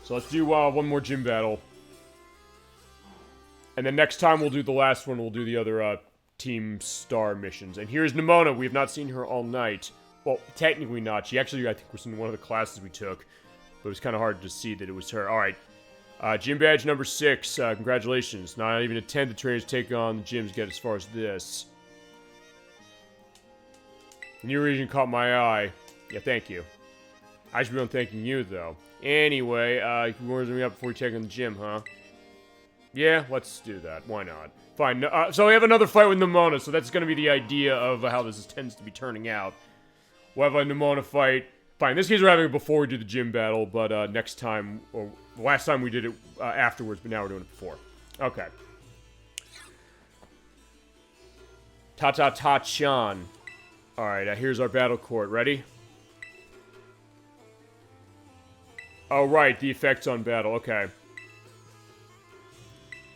So let's do one more gym battle. And then next time we'll do the last one, we'll do the other, Team Star missions. And here's Nimona. We have not seen her all night. Well, technically not. She actually, I think, was in one of the classes we took. But it was kind of hard to see that it was her. Alright. Gym badge number 6. Congratulations. Not even a 10 the trainers take on the gyms get as far as this. New region caught my eye. Yeah, thank you. I should be on thanking you, though. Anyway, you can warm me up before you check in the gym, huh? Yeah, let's do that. Why not? Fine. So we have another fight with Nimona, so that's going to be the idea of how this tends to be turning out. We'll have a Nimona fight. Fine, in this case we're having it before we do the gym battle, but next time, or last time we did it afterwards, but now we're doing it before. Okay. Ta-ta-ta-chan. Alright, here's our battle court. Ready? Oh, right, the effects on battle. Okay.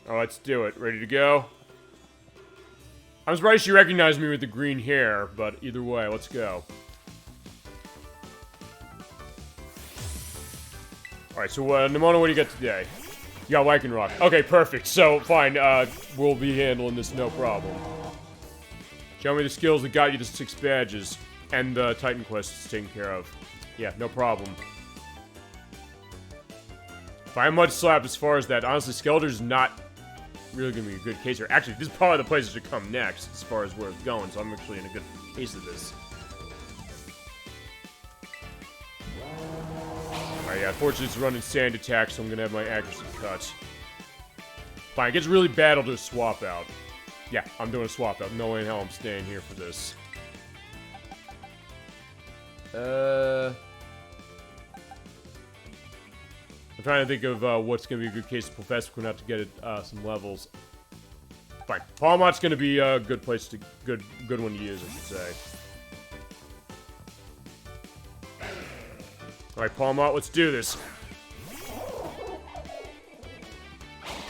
Oh, let's do it. Ready to go? I'm surprised she recognized me with the green hair, but either way, let's go. Alright, so, Nimona, what do you got today? You got Lycanroc. Okay, perfect. So, fine, we'll be handling this no problem. Show me the skills that got you the 6 badges. And the Titan quest is taken care of. Yeah, no problem. Fine Mud Slap as far as that. Honestly, Skeletor's not really going to be a good case here. Actually, this is probably the place that should come next as far as where it's going, so I'm actually in a good case of this. Alright, yeah, unfortunately it's running sand attack, so I'm going to have my accuracy cut. Fine, it gets really bad, I'll do a swap out. Yeah, I'm doing a swap out. No way in hell I'm staying here for this. I'm trying to think of what's going to be a good case of Professor Quinn out to get it some levels. Fine. Palmot's going to be a good place to... Good one to use, I should say. Alright, Palmot, let's do this.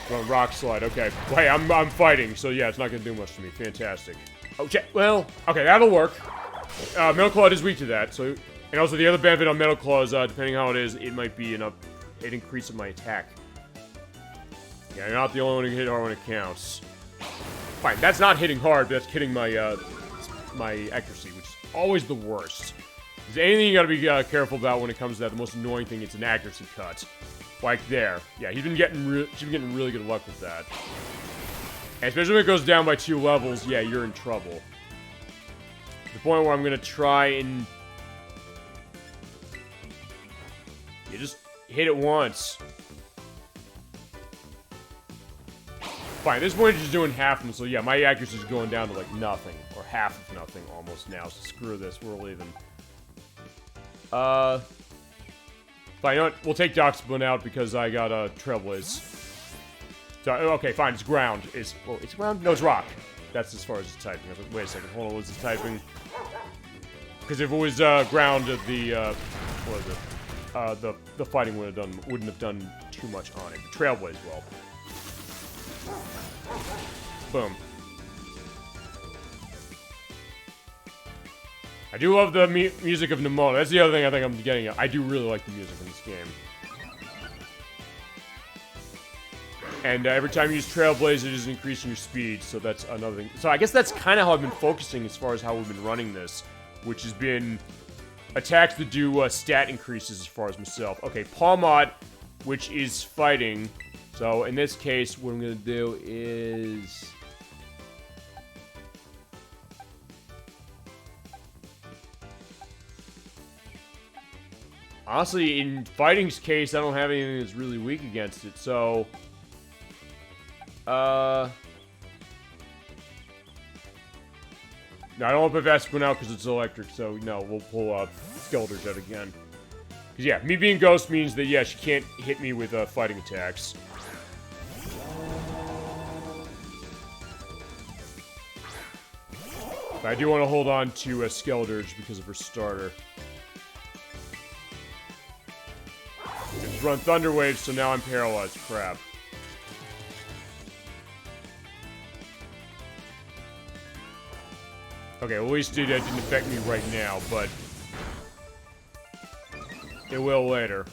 We're on Rock Slide, okay. Well, hey, I'm fighting, so yeah, it's not going to do much to me. Fantastic. Oh, well, okay, that'll work. Metal Claw is weak to that, so... And also, the other benefit on Metal Claw is, depending how it is, it might be an increase in my attack. Yeah, you're not the only one who can hit hard when it counts. Fine, that's not hitting hard, but that's hitting my, my accuracy, which is always the worst. If there's anything you gotta be careful about when it comes to that, the most annoying thing, it's an accuracy cut. Like there. Yeah, she's been getting really good luck with that. And especially when it goes down by 2 levels, yeah, you're in trouble. To the point where I'm gonna try and... You just hit it once. Fine, at this point, just doing half of them, so yeah, my accuracy is going down to, like, nothing. Or half of nothing, almost now, so screw this, we're leaving. Fine, you know what? We'll take Doxbun out because I got a Trailblaze. So, okay, fine, it's ground. Well, it's ground? No, it's rock. That's as far as it's typing. Wait a second, hold on, what's it typing? Because if it was ground, what was it? The fighting wouldn't have done too much on it. The Trailblaze will. Boom. I do love the music of Nimona. That's the other thing I think I'm getting at. I do really like the music in this game. And every time you use Trailblaze, it is increasing your speed, so that's another thing. So I guess that's kind of how I've been focusing as far as how we've been running this, which has been attacks that do stat increases as far as myself. Okay, Palmot, which is fighting. So in this case, what I'm going to do is... Honestly, in fighting's case, I don't have anything that's really weak against it, so... No, I don't want to put Vasquez out because it's electric, so no, we'll pull Skeletors out again. Because yeah, me being Ghost means that, yeah, she can't hit me with fighting attacks. But I do want to hold on to Skeletors because of her starter. It's run Thunder Wave, so now I'm paralyzed. Crap. Okay, well, at least that didn't affect me right now, but it will later.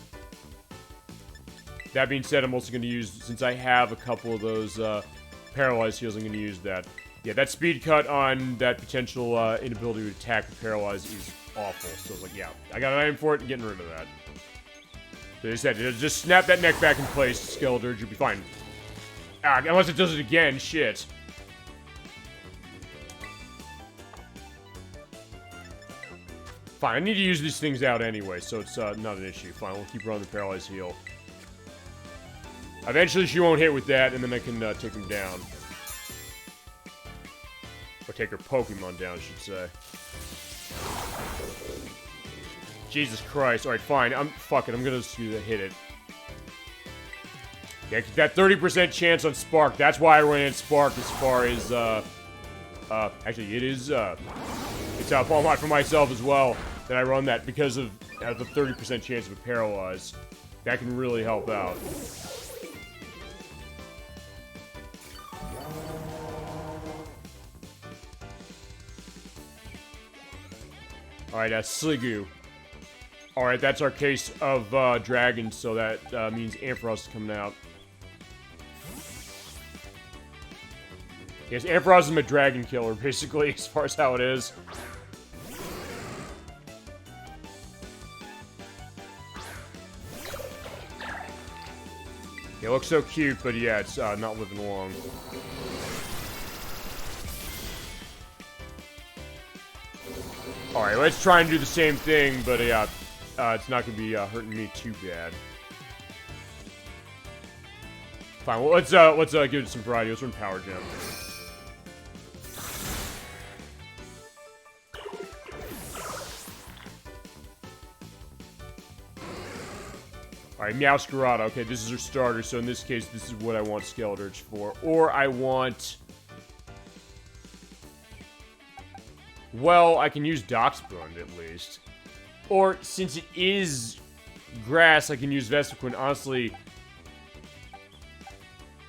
That being said, I'm also going to use, since I have a couple of those paralyzed heals, I'm gonna use that. Yeah, that speed cut on that potential inability to attack with paralyzed is awful. So I was like, yeah, I got an item for it and getting rid of that. So I said, just snap that neck back in place, Skeledirge, you'll be fine. Ah, unless it does it again, shit. Fine, I need to use these things out anyway, so it's not an issue. Fine, we'll keep running the paralyzed heal. Eventually she won't hit with that, and then I can take him down. Or take her Pokemon down, I should say. Jesus Christ. Alright, fine. Fuck it, I'm gonna just hit it. Yeah, that 30% chance on Spark, that's why I ran in Spark as far as, actually, it is, it's a fall mod for myself as well, that I run that because of the 30% chance of a Paralyze. That can really help out. Alright, Sliggoo. Alright, that's our case of dragons, so that means Ampharos is coming out. Yes, Ampharos is my dragon killer, basically, as far as how it is. It looks so cute, but yeah, it's not living long. Alright, let's try and do the same thing, but yeah, it's not gonna be hurting me too bad. Fine, well, let's give it some variety. Let's run Power Gem. Alright, Meowscarada. Okay, this is her starter, so in this case, this is what I want Skeledirge for. Or I want... Well, I can use Doxbund, at least. Or, since it is grass, I can use Vespiquen. Honestly,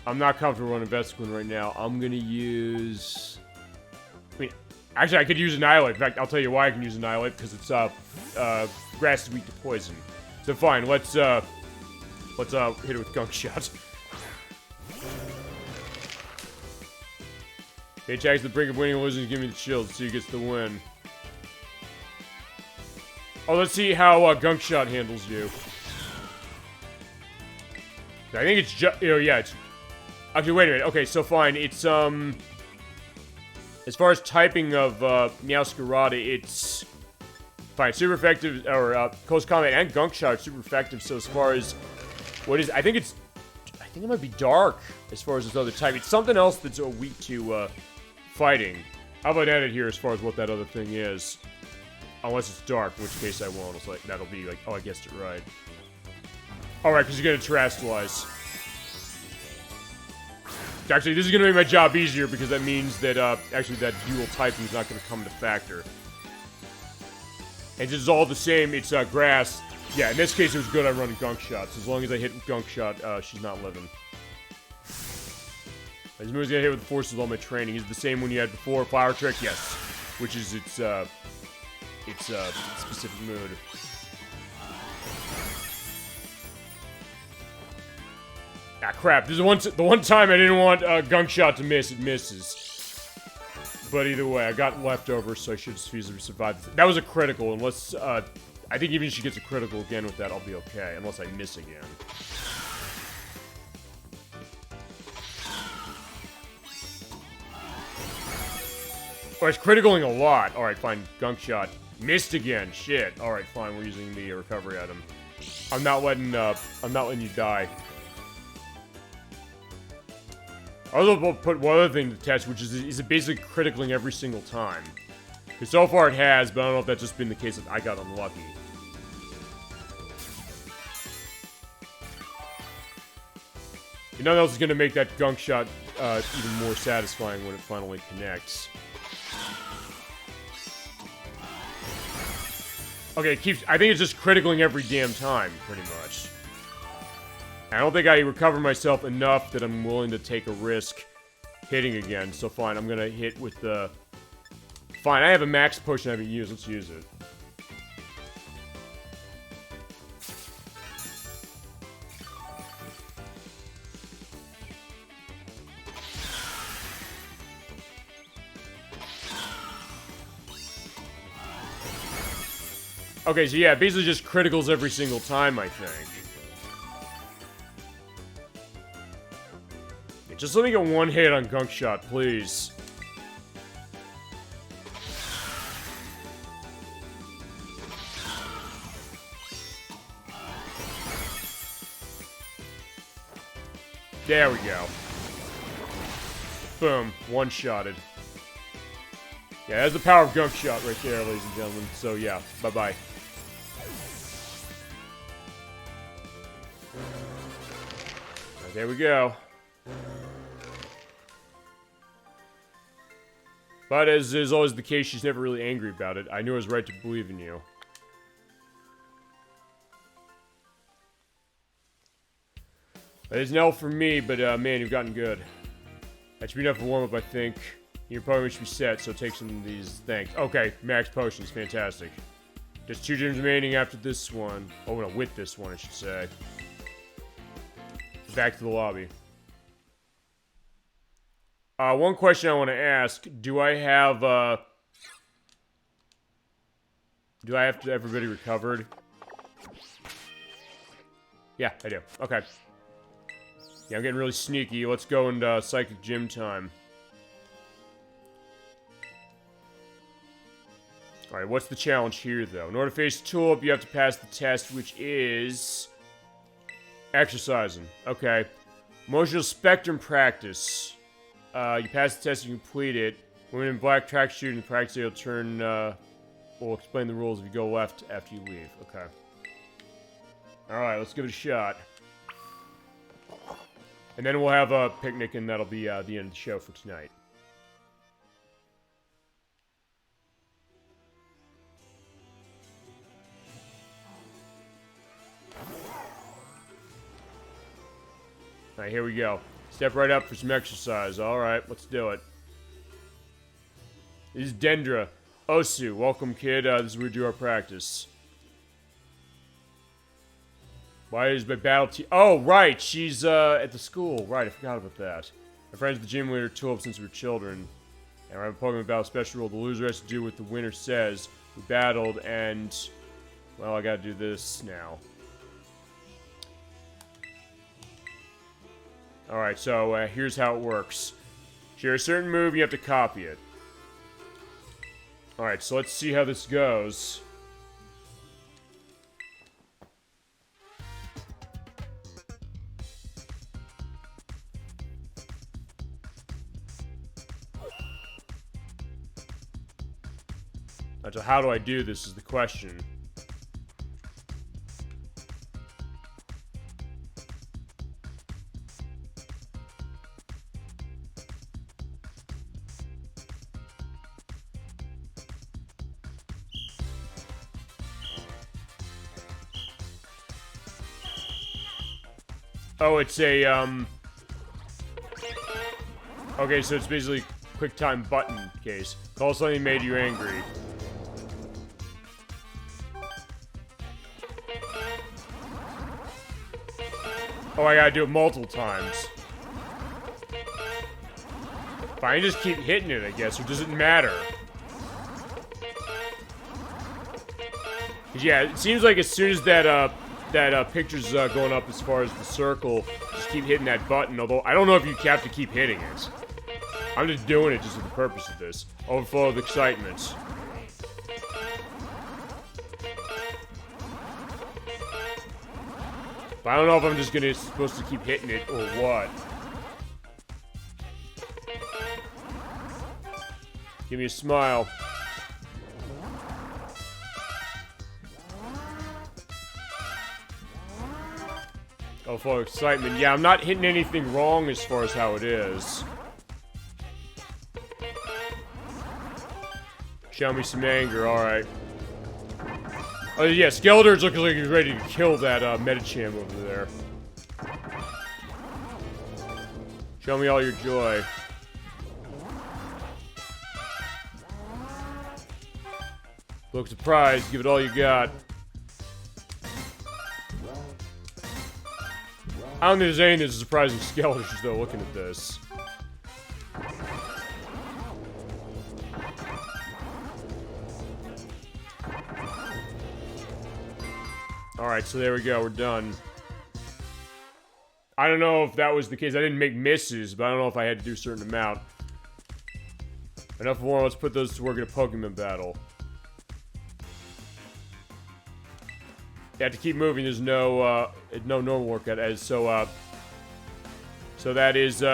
I'm not comfortable running Vespiquen right now. I'm gonna use... I mean, actually, I could use Annihilate. In fact, I'll tell you why I can use Annihilate, because it's, grass is weak to poison. So fine, let's hit it with Gunk Shot. He attacks the brink of winning, losing, give me the shield, so he gets the win. Oh, let's see how Gunk Shot handles you. I think it's just, yeah, it's... Actually, wait a minute. Okay, so fine, it's, as far as typing of, Meowscarada, it's... Fine, super effective, or, close combat and Gunk Shot are super effective, so as far as... What is... I think it might be Dark, as far as this other type. It's something else that's weak to, fighting. How about edit here as far as what that other thing is? Unless it's Dark, in which case I won't. It's like, that'll be like, oh, I guessed it right. Alright, because you're gonna Terrastallize. Actually, this is gonna make my job easier, because that means that, actually that dual typing is not gonna come into factor. And since it's all the same, it's, grass. Yeah, in this case, it was good on running Gunk Shots. As long as I hit Gunk Shot, she's not living. His move's gonna hit with the force of all my training. Is it the same one you had before? Flower Trick? Yes. Which is its specific mood. Ah, crap. This is the one time I didn't want Gunk Shot to miss. It misses. But either way, I got leftovers, so I should just easily survive. That was a critical, unless, I think even if she gets a critical again with that, I'll be okay. Unless I miss again. Oh, it's criticaling a lot. Alright, fine. Gunk Shot. Missed again. Shit. Alright, fine. We're using the recovery item. I'm not letting you die. I'll put one other thing to the test, which is it basically criticaling every single time? Because so far it has, but I don't know if that's just been the case that I got unlucky. And nothing else is going to make that Gunk Shot even more satisfying when it finally connects. Okay, I think it's just criticaling every damn time, pretty much. I don't think I recover myself enough that I'm willing to take a risk hitting again, so fine, I'm gonna hit with the... Fine, I have a max potion I haven't used, let's use it. Okay, so yeah, basically just criticals every single time, I think. Yeah, just let me get one hit on Gunk Shot, please. There we go. Boom. One-shotted. Yeah, that's the power of Gunk Shot right there, ladies and gentlemen. So, yeah. Bye-bye. Right, there we go. But as is always the case, she's never really angry about it. I knew I was right to believe in you. That is an L for me, but man, you've gotten good. That should be enough for warm-up, I think. Your opponent should be set, so take some of these. Thanks. Okay, max potions. Fantastic. Just 2 gyms remaining after this one. Oh, no, with this one, I should say. Back to the lobby. One question I want to ask. Do I have everybody recovered? Yeah, I do. Okay. Yeah, I'm getting really sneaky. Let's go into Psychic Gym time. Alright, what's the challenge here, though? In order to face Tulip, you have to pass the test, which is... exercising. Okay. Emotional Spectrum Practice. You pass the test, you complete it. Women in black tracksuit in the practice area will turn... we'll explain the rules if you go left after you leave. Okay. Alright, let's give it a shot. And then we'll have a picnic, and that'll be the end of the show for tonight. Alright, here we go. Step right up for some exercise. Alright, let's do it. This is Dendra. Osu, welcome, kid. This is where we do our practice. Why is my battle team... Oh, right! She's, at the school. Right, I forgot about that. My friend's the gym leader, Tulip, since we were children. And I have a Pokemon Battle special rule. The loser has to do what the winner says. We battled, and... well, I gotta do this now. Alright, so, here's how it works. Share a certain move, you have to copy it. Alright, so let's see how this goes. So how do I do this is the question. Oh, it's a, okay, so it's basically quick time button case. Call something made you angry. Oh, I gotta do it multiple times. Fine, just keep hitting it, I guess, or does it matter? Yeah, it seems like as soon as that picture's going up as far as the circle, just keep hitting that button, although I don't know if you have to keep hitting it. I'm just doing it just for the purpose of this. Overflow of excitement. But I don't know if I'm just supposed to keep hitting it or what. Give me a smile. Oh, for excitement. Yeah, I'm not hitting anything wrong as far as how it is. Show me some anger, alright. Oh yeah, Skeletor's looking like he's ready to kill that Medicham over there. Show me all your joy. Look surprised, give it all you got. I don't think there's anything that's surprising Skeletors though, looking at this. Alright, so there we go. We're done. I don't know if that was the case. I didn't make misses, but I don't know if I had to do a certain amount. Enough war. Let's put those to work in a Pokemon battle. You have to keep moving. There's no normal workout. So that is,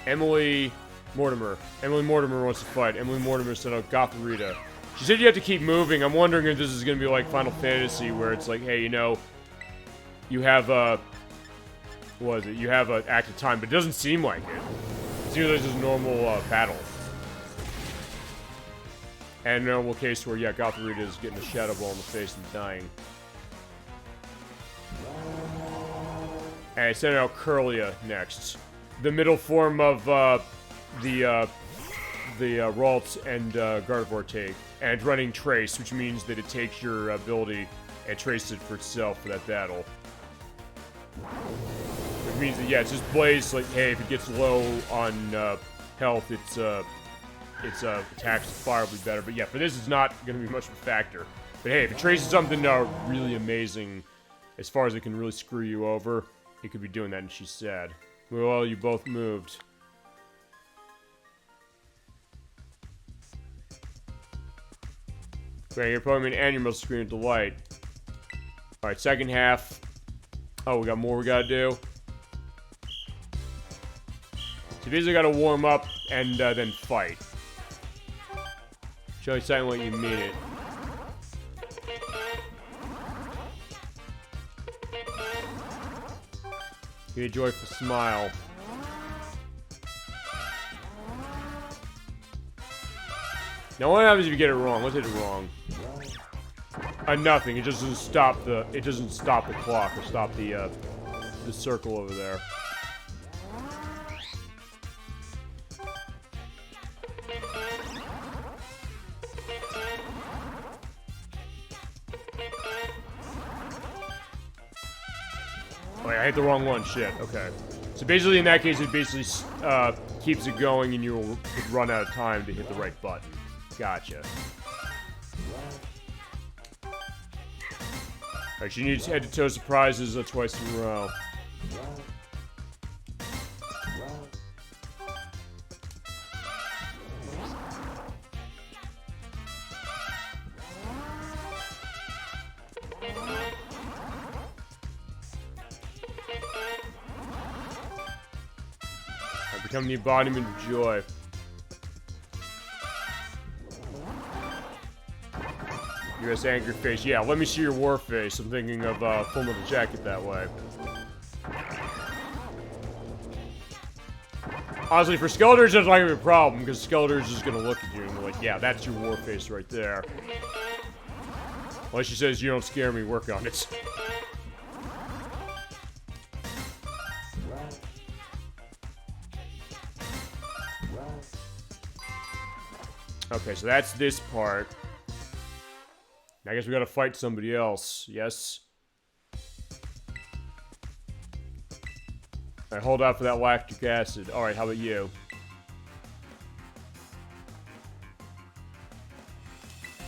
Emily Mortimer. Emily Mortimer wants to fight. Emily Mortimer sent out Gotharita. She said you have to keep moving. I'm wondering if this is going to be like Final Fantasy, where it's like, hey, you know, you have, what is it? You have an active time, but it doesn't seem like it. It seems like it's just a normal, battle. And a normal case where, yeah, Gotharita is getting a Shadow Ball in the face and dying. And I sent out Curlia next. The middle form of, the Ralts and, Gardevoir take. And running Trace, which means that it takes your ability and traces it for itself for that battle. Which means that, yeah, it's just Blaze, like, hey, if it gets low on, health, its attacks fire will be better. But yeah, for this, it's not going to be much of a factor. But hey, if it traces something really amazing, as far as it can really screw you over, it could be doing that, and she's sad. Well, you both moved. Great, your Pokemon and your muscle screen of delight. Alright, second half. Oh, we got more we gotta do. So these I gotta warm up and then fight. Show you something like you mean it. Give me a joyful smile. Now what happens if you get it wrong? Let's hit it wrong. Nothing. It just doesn't stop the. It doesn't stop the clock or stop the circle over there. Oh, yeah, I hit the wrong one. Shit. Okay. So basically, in that case, it basically keeps it going, and you'll run out of time to hit the right button. Gotcha. Alright, you need head-to-toe surprises twice in a row. I become the embodiment of joy. U.S. angry face. Yeah, let me see your war face. I'm thinking of Full Metal Jacket that way. Honestly, for Skeletors, that's not gonna be a problem, because Skeletors is gonna look at you and be like, yeah, that's your war face right there. Unless she says, you don't scare me, work on it. Okay, so that's this part. I guess we gotta fight somebody else. Yes? Alright, hold out for that lactic acid. Alright, how about you?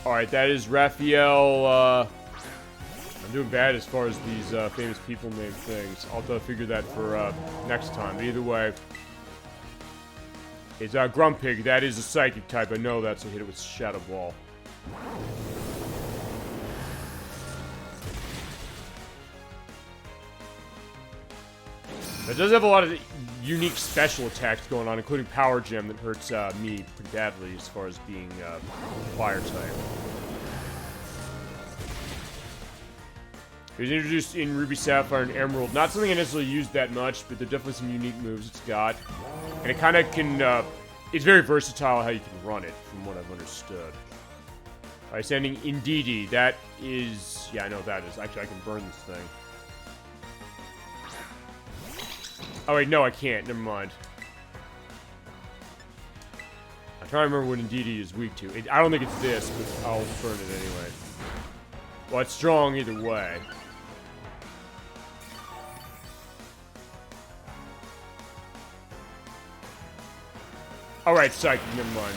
Alright, that is Raphael, I'm doing bad as far as these, famous people name things. I'll have to figure that for, next time. But either way. It's, Grumpig. That is a psychic type. I know that, so hit it with Shadow Ball. It does have a lot of unique special attacks going on, including Power Gem that hurts me pretty badly as far as being fire type. It was introduced in Ruby, Sapphire, and Emerald. Not something I necessarily used that much, but there are definitely some unique moves it's got. And it kind of can, it's very versatile how you can run it, from what I've understood. Alright, sending Indeedee. That is, yeah, I know what that is. Actually, I can burn this thing. Oh wait, no, I can't. Never mind. I'm trying to remember what Indeedee is weak to. I don't think it's this, but I'll burn it anyway. Well, it's strong either way. Alright, Psychic, never mind.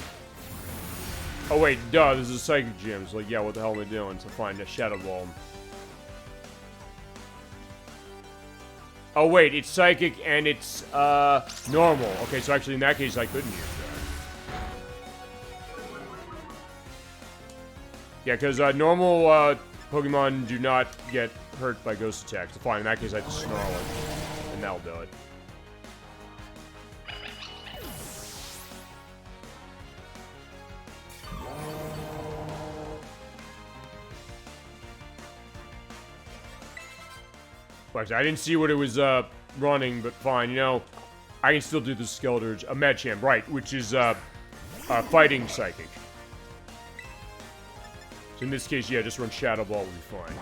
Oh wait, duh, this is a Psychic Gym. So like, yeah, what the hell am I doing? So fine, a Shadow Ball. Oh wait, it's Psychic and it's, normal. Okay, so actually in that case I couldn't use that. Yeah, because, normal, Pokemon do not get hurt by Ghost attacks. So fine, in that case I have to Snarl it. And that'll do it. I didn't see what it was, running, but fine, you know, I can still do the Skeletor's, a Machamp, right, which is, fighting Psychic. So in this case, yeah, just run Shadow Ball will be fine.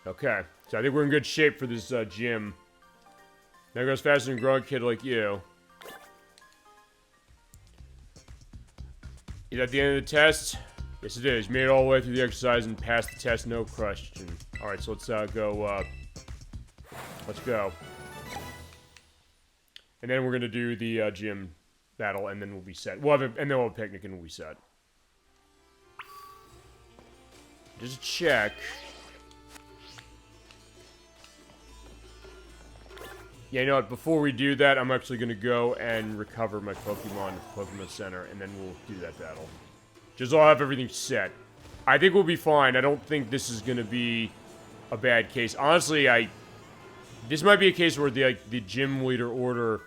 Okay, so I think we're in good shape for this, gym. Never goes faster than a growing kid like you. Is that the end of the test? Yes, it is. You made it all the way through the exercise and passed the test, no question. Alright, so let's, go, let's go. And then we're gonna do the, gym battle, and then we'll be set. We'll have and then we'll have a picnic, and we'll be set. Just check. Yeah, you know what, before we do that, I'm actually gonna go and recover my Pokemon at the Pokemon Center, and then we'll do that battle. Just so I'll have everything set. I think we'll be fine. I don't think this is gonna be a bad case. Honestly, this might be a case where the gym leader order,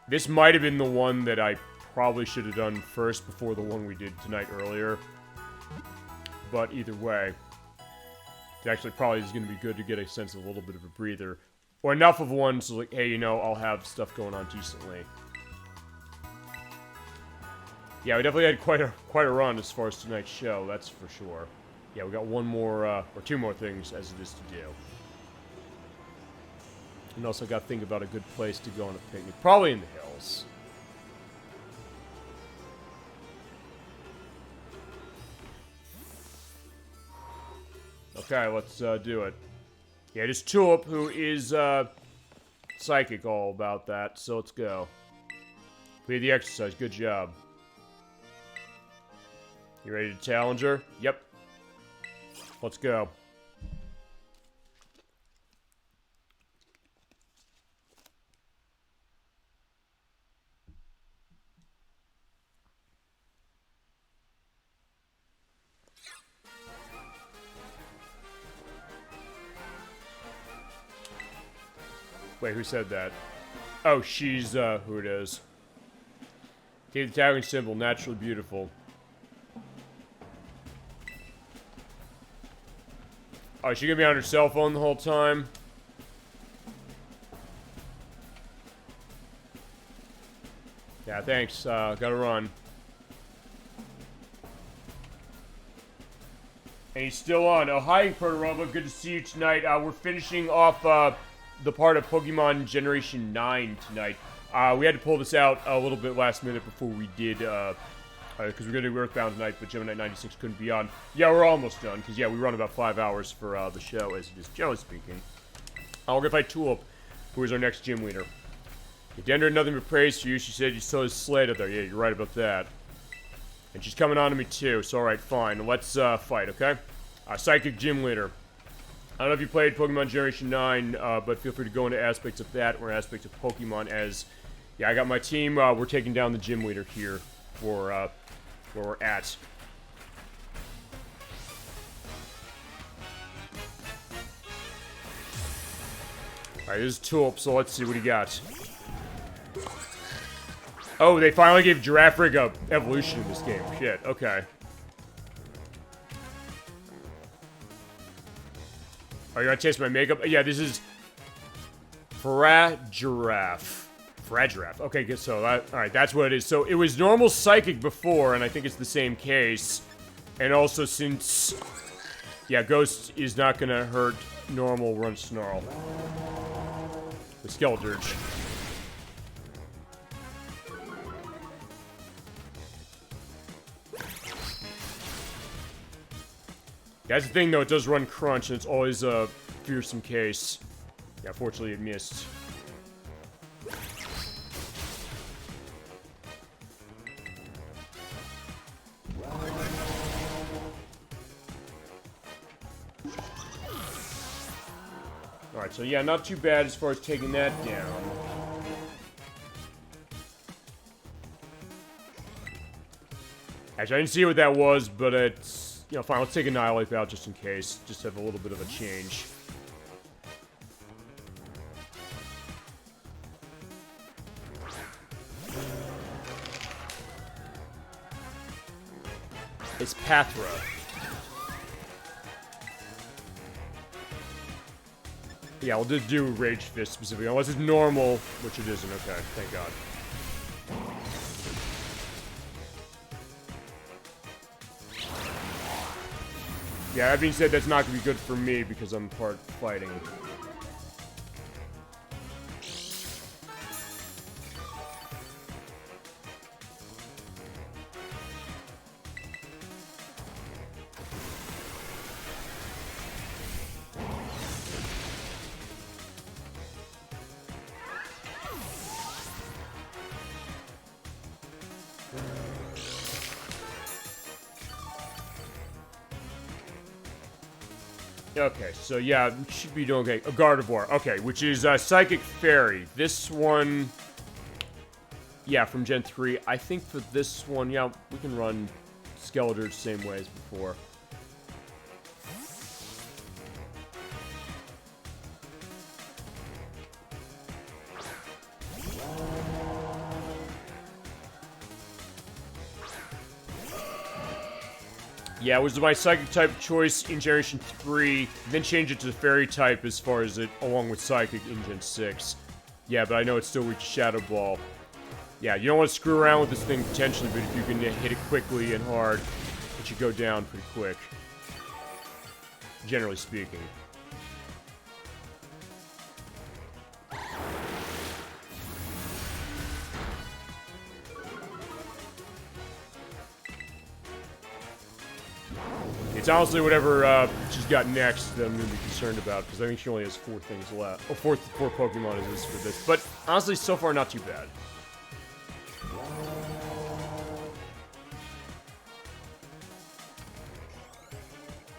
this might have been the one that I probably should have done first before the one we did tonight earlier. But either way, it actually probably is gonna be good to get a sense of a little bit of a breather. Or enough of one, so like, hey, you know, I'll have stuff going on decently. Yeah, we definitely had quite a run as far as tonight's show, that's for sure. Yeah, we got one more, or two more things as it is to do. And also got to think about a good place to go on a picnic. Probably in the hills. Okay, let's do it. Yeah, it is Tulip, who is, psychic all about that, so let's go. Complete the exercise, good job. You ready to challenge her? Yep. Let's go. Wait, who said that? Oh, she's, who it is. Take the tagging symbol, naturally beautiful. Oh, is she gonna be on her cell phone the whole time? Yeah, thanks, gotta run. And he's still on. Oh, hi, Perturoba, good to see you tonight. We're finishing off, the part of Pokemon Generation 9 tonight. We had to pull this out a little bit last minute before we did, because we're going to do Earthbound tonight, but Gemini 96 couldn't be on. Yeah, we're almost done, because, yeah, we run about 5 hours for the show, as it is generally speaking. We're going to fight Tulip, who is our next gym leader. Dendra, nothing but praise for you. She said you saw his sled up there. Yeah, you're right about that. And she's coming on to me, too, so alright, fine. Let's fight, okay? Psychic gym leader. I don't know if you played Pokemon Generation 9, but feel free to go into aspects of that or aspects of Pokemon as... Yeah, I got my team. We're taking down the gym leader here for where we're at. Alright, this is Tulip, so let's see what he got. Oh, they finally gave Giraffrig a evolution in this game. Shit, okay. Oh, you want to taste my makeup? Yeah, this is Fragiraffe. Fragiraffe. Okay, good. So that, all right, that's what it is. So it was normal psychic before, and I think it's the same case. And also, since yeah, Ghost is not gonna hurt normal, run Snarl. The Skeletor's. That's the thing, though. It does run crunch, and it's always a fearsome case. Yeah, fortunately, it missed. Alright, so yeah, not too bad as far as taking that down. Actually, I didn't see what that was, but it's... You know, fine, let's take Annihilate out just in case. Just have a little bit of a change. It's Pathra. Yeah, we'll just do Rage Fist specifically, unless it's normal, which it isn't. Okay, thank God. Yeah, that being said, that's not going to be good for me because I'm part fighting. Okay, so yeah, should be doing okay. A Gardevoir, okay, which is Psychic Fairy. This one, yeah, from Gen 3. I think for this one, yeah, we can run Skeletor the same way as before. Yeah, it was my Psychic type choice in Generation 3, then change it to the Fairy type as far as it, along with Psychic in Gen 6. Yeah, but I know it's still weak to Shadow Ball. Yeah, you don't want to screw around with this thing potentially, but if you can hit it quickly and hard, it should go down pretty quick. Generally speaking. It's honestly whatever she's got next that I'm going to be concerned about, because I think she only has 4 things left. Oh, four Pokemon it is for this. But honestly, so far, not too bad.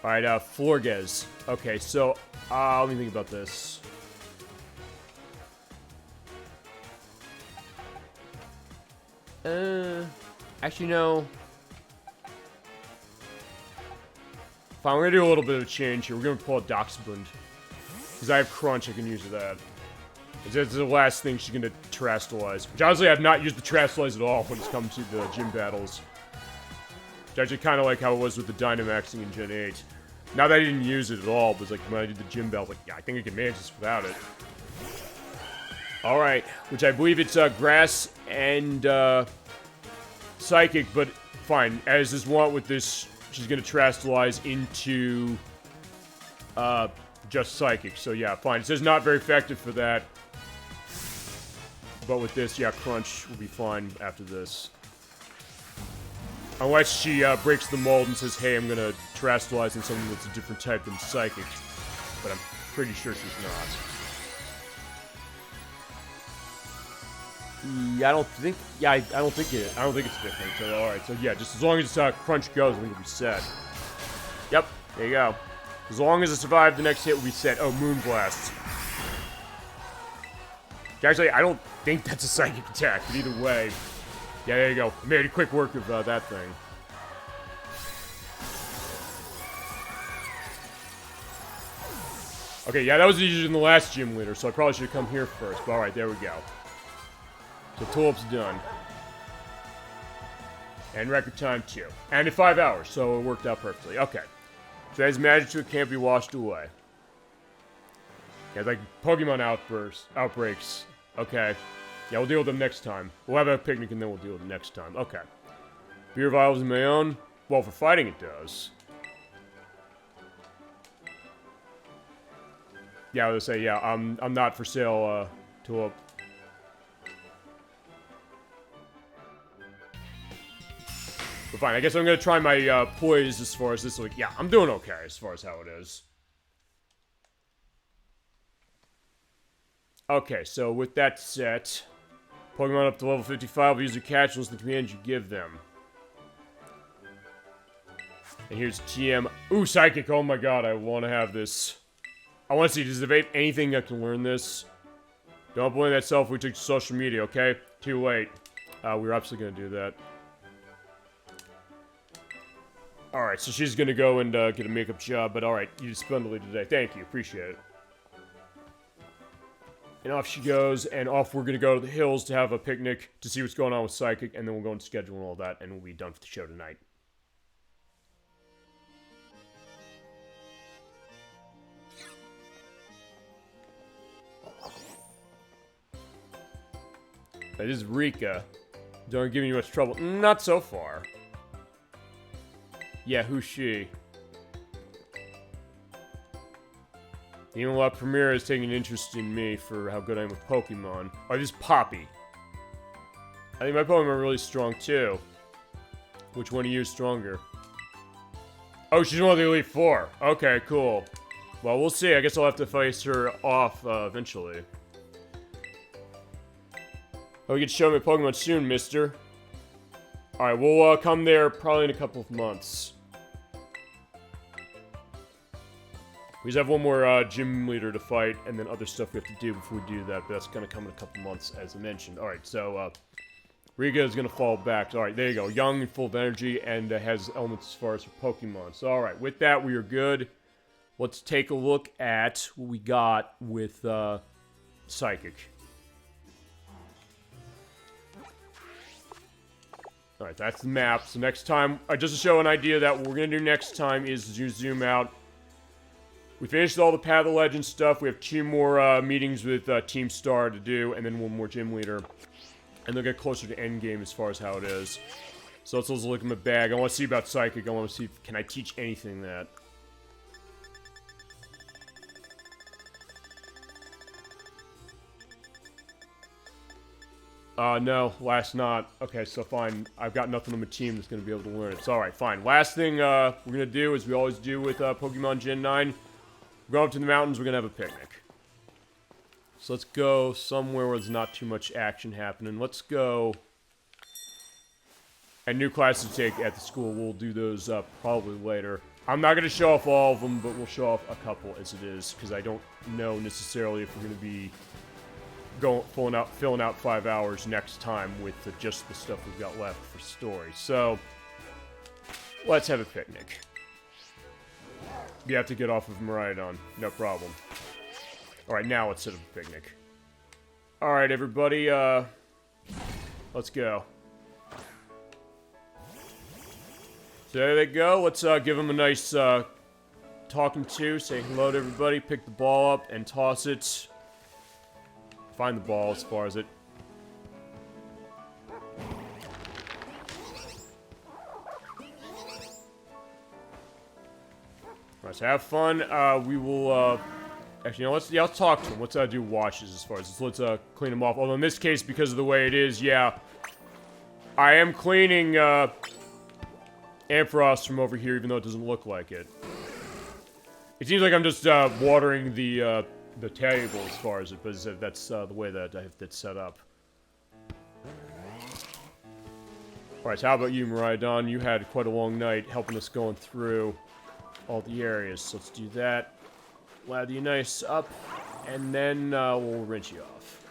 Alright, Florges. Okay, so, let me think about this. Actually, no. Fine, we're gonna do a little bit of a change here. We're gonna pull a Doxbund. Because I have Crunch, I can use that. It's the last thing she's gonna Terastallize. Which honestly, I have not used the Terastallize at all when it's come to the gym battles. Which I actually kind of like how it was with the Dynamaxing in Gen 8. Not that I didn't use it at all, but it's like when I did the gym battle, like, yeah, I think I can manage this without it. Alright, which I believe it's Grass and Psychic, but fine. As is want with this, she's gonna Terastallize into just Psychic. So yeah, fine. It says not very effective for that. But with this, yeah, Crunch will be fine after this. Unless she breaks the mold and says, hey, I'm gonna Terastallize in something that's a different type than Psychic. But I'm pretty sure she's not. Yeah, I don't think it's different. So, alright, so yeah, just as long as Crunch goes, I think it'll be set. Yep, there you go. As long as it survives, the next hit will be set. Oh, Moonblast. Actually, I don't think that's a Psychic attack, but either way. Yeah, there you go. Made a quick work of that thing. Okay, yeah, that was easier than the last gym leader, so I probably should have come here first. But alright, there we go. So Tulip's done. And record time, too. And in 5 hours, so it worked out perfectly. Okay. Today's magic to it can't be washed away. Yeah, like Pokemon outbreaks. Okay. Yeah, we'll deal with them next time. We'll have a picnic and then we'll deal with them next time. Okay. Beer vials of my own. Well, for fighting it does. Yeah, I was gonna say, yeah, I'm not for sale, Tulip. But fine, I guess I'm gonna try my poise as far as this. Like, yeah, I'm doing okay as far as how it is. Okay, so with that set, Pokemon up to level 55 will use the catch list the commands you give them. And here's TM. Ooh, Psychic. Oh my god, I want to have this. I want to see, does the vape anything that can learn this? Don't blame that self we took to social media, okay? Too late. We were absolutely going to do that. Alright, so she's going to go and get a makeup job, but alright, you did splendidly today. Thank you, appreciate it. And off she goes, and off we're going to go to the hills to have a picnic to see what's going on with Psychic, and then we'll go into schedule and all that, and we'll be done for the show tonight. That is Rika. Don't give me much trouble. Not so far. Yeah, who's she? Even La Premiere is taking an interest in me for how good I am with Pokemon. Oh, this is Poppy. I think my Pokemon are really strong too. Which one of you is stronger? Oh, she's one of the Elite Four. Okay, cool. Well, we'll see. I guess I'll have to face her off eventually. Oh, you can show me Pokemon soon, mister. Alright, we'll come there probably in a couple of months. We just have one more gym leader to fight, and then other stuff we have to do before we do that, but that's gonna come in a couple months, as I mentioned. Alright, so, Rika is gonna fall back. Alright, there you go. Young and full of energy, and has elements as far as her Pokemon. So, alright, with that, we are good. Let's take a look at what we got with, Psychic. Alright, that's the map. So next time, just to show an idea that what we're going to do next time is zoom out. We finished all the Path of Legends stuff. We have 2 more meetings with Team Star to do, and then 1 more gym leader. And they'll get closer to endgame as far as how it is. So let's also look in my bag. I want to see about Psychic. I want to see, can I teach anything that? No, last not. Okay, so fine. I've got nothing on my team that's going to be able to learn it. So, alright, fine. Last thing we're going to do, as we always do with Pokemon Gen 9, we're going up to the mountains, we're going to have a picnic. So let's go somewhere where there's not too much action happening. Let's go... And new classes to take at the school, we'll do those probably later. I'm not going to show off all of them, but we'll show off a couple as it is, because I don't know necessarily if we're going to be... filling out 5 hours next time with just the stuff we've got left for story. So, let's have a picnic. You have to get off of Miraidon. No problem. Alright, now let's set up a picnic. Alright, everybody, let's go. So there they go. Let's give them a nice talking to. Say hello to everybody. Pick the ball up and toss it. Find the ball as far as it. Let's have fun. We will, actually, you know, let's talk to him. Let's do washes as far as this. Let's clean them off. Although in this case, because of the way it is, yeah, I am cleaning Ampharos from over here, even though it doesn't look like it. It seems like I'm just watering the table as far as it, but that's the way that I have it set up. Alright, so how about you, Miraidon? You had quite a long night helping us going through all the areas, so let's do that. Lather you nice up, and then we'll rinse you off.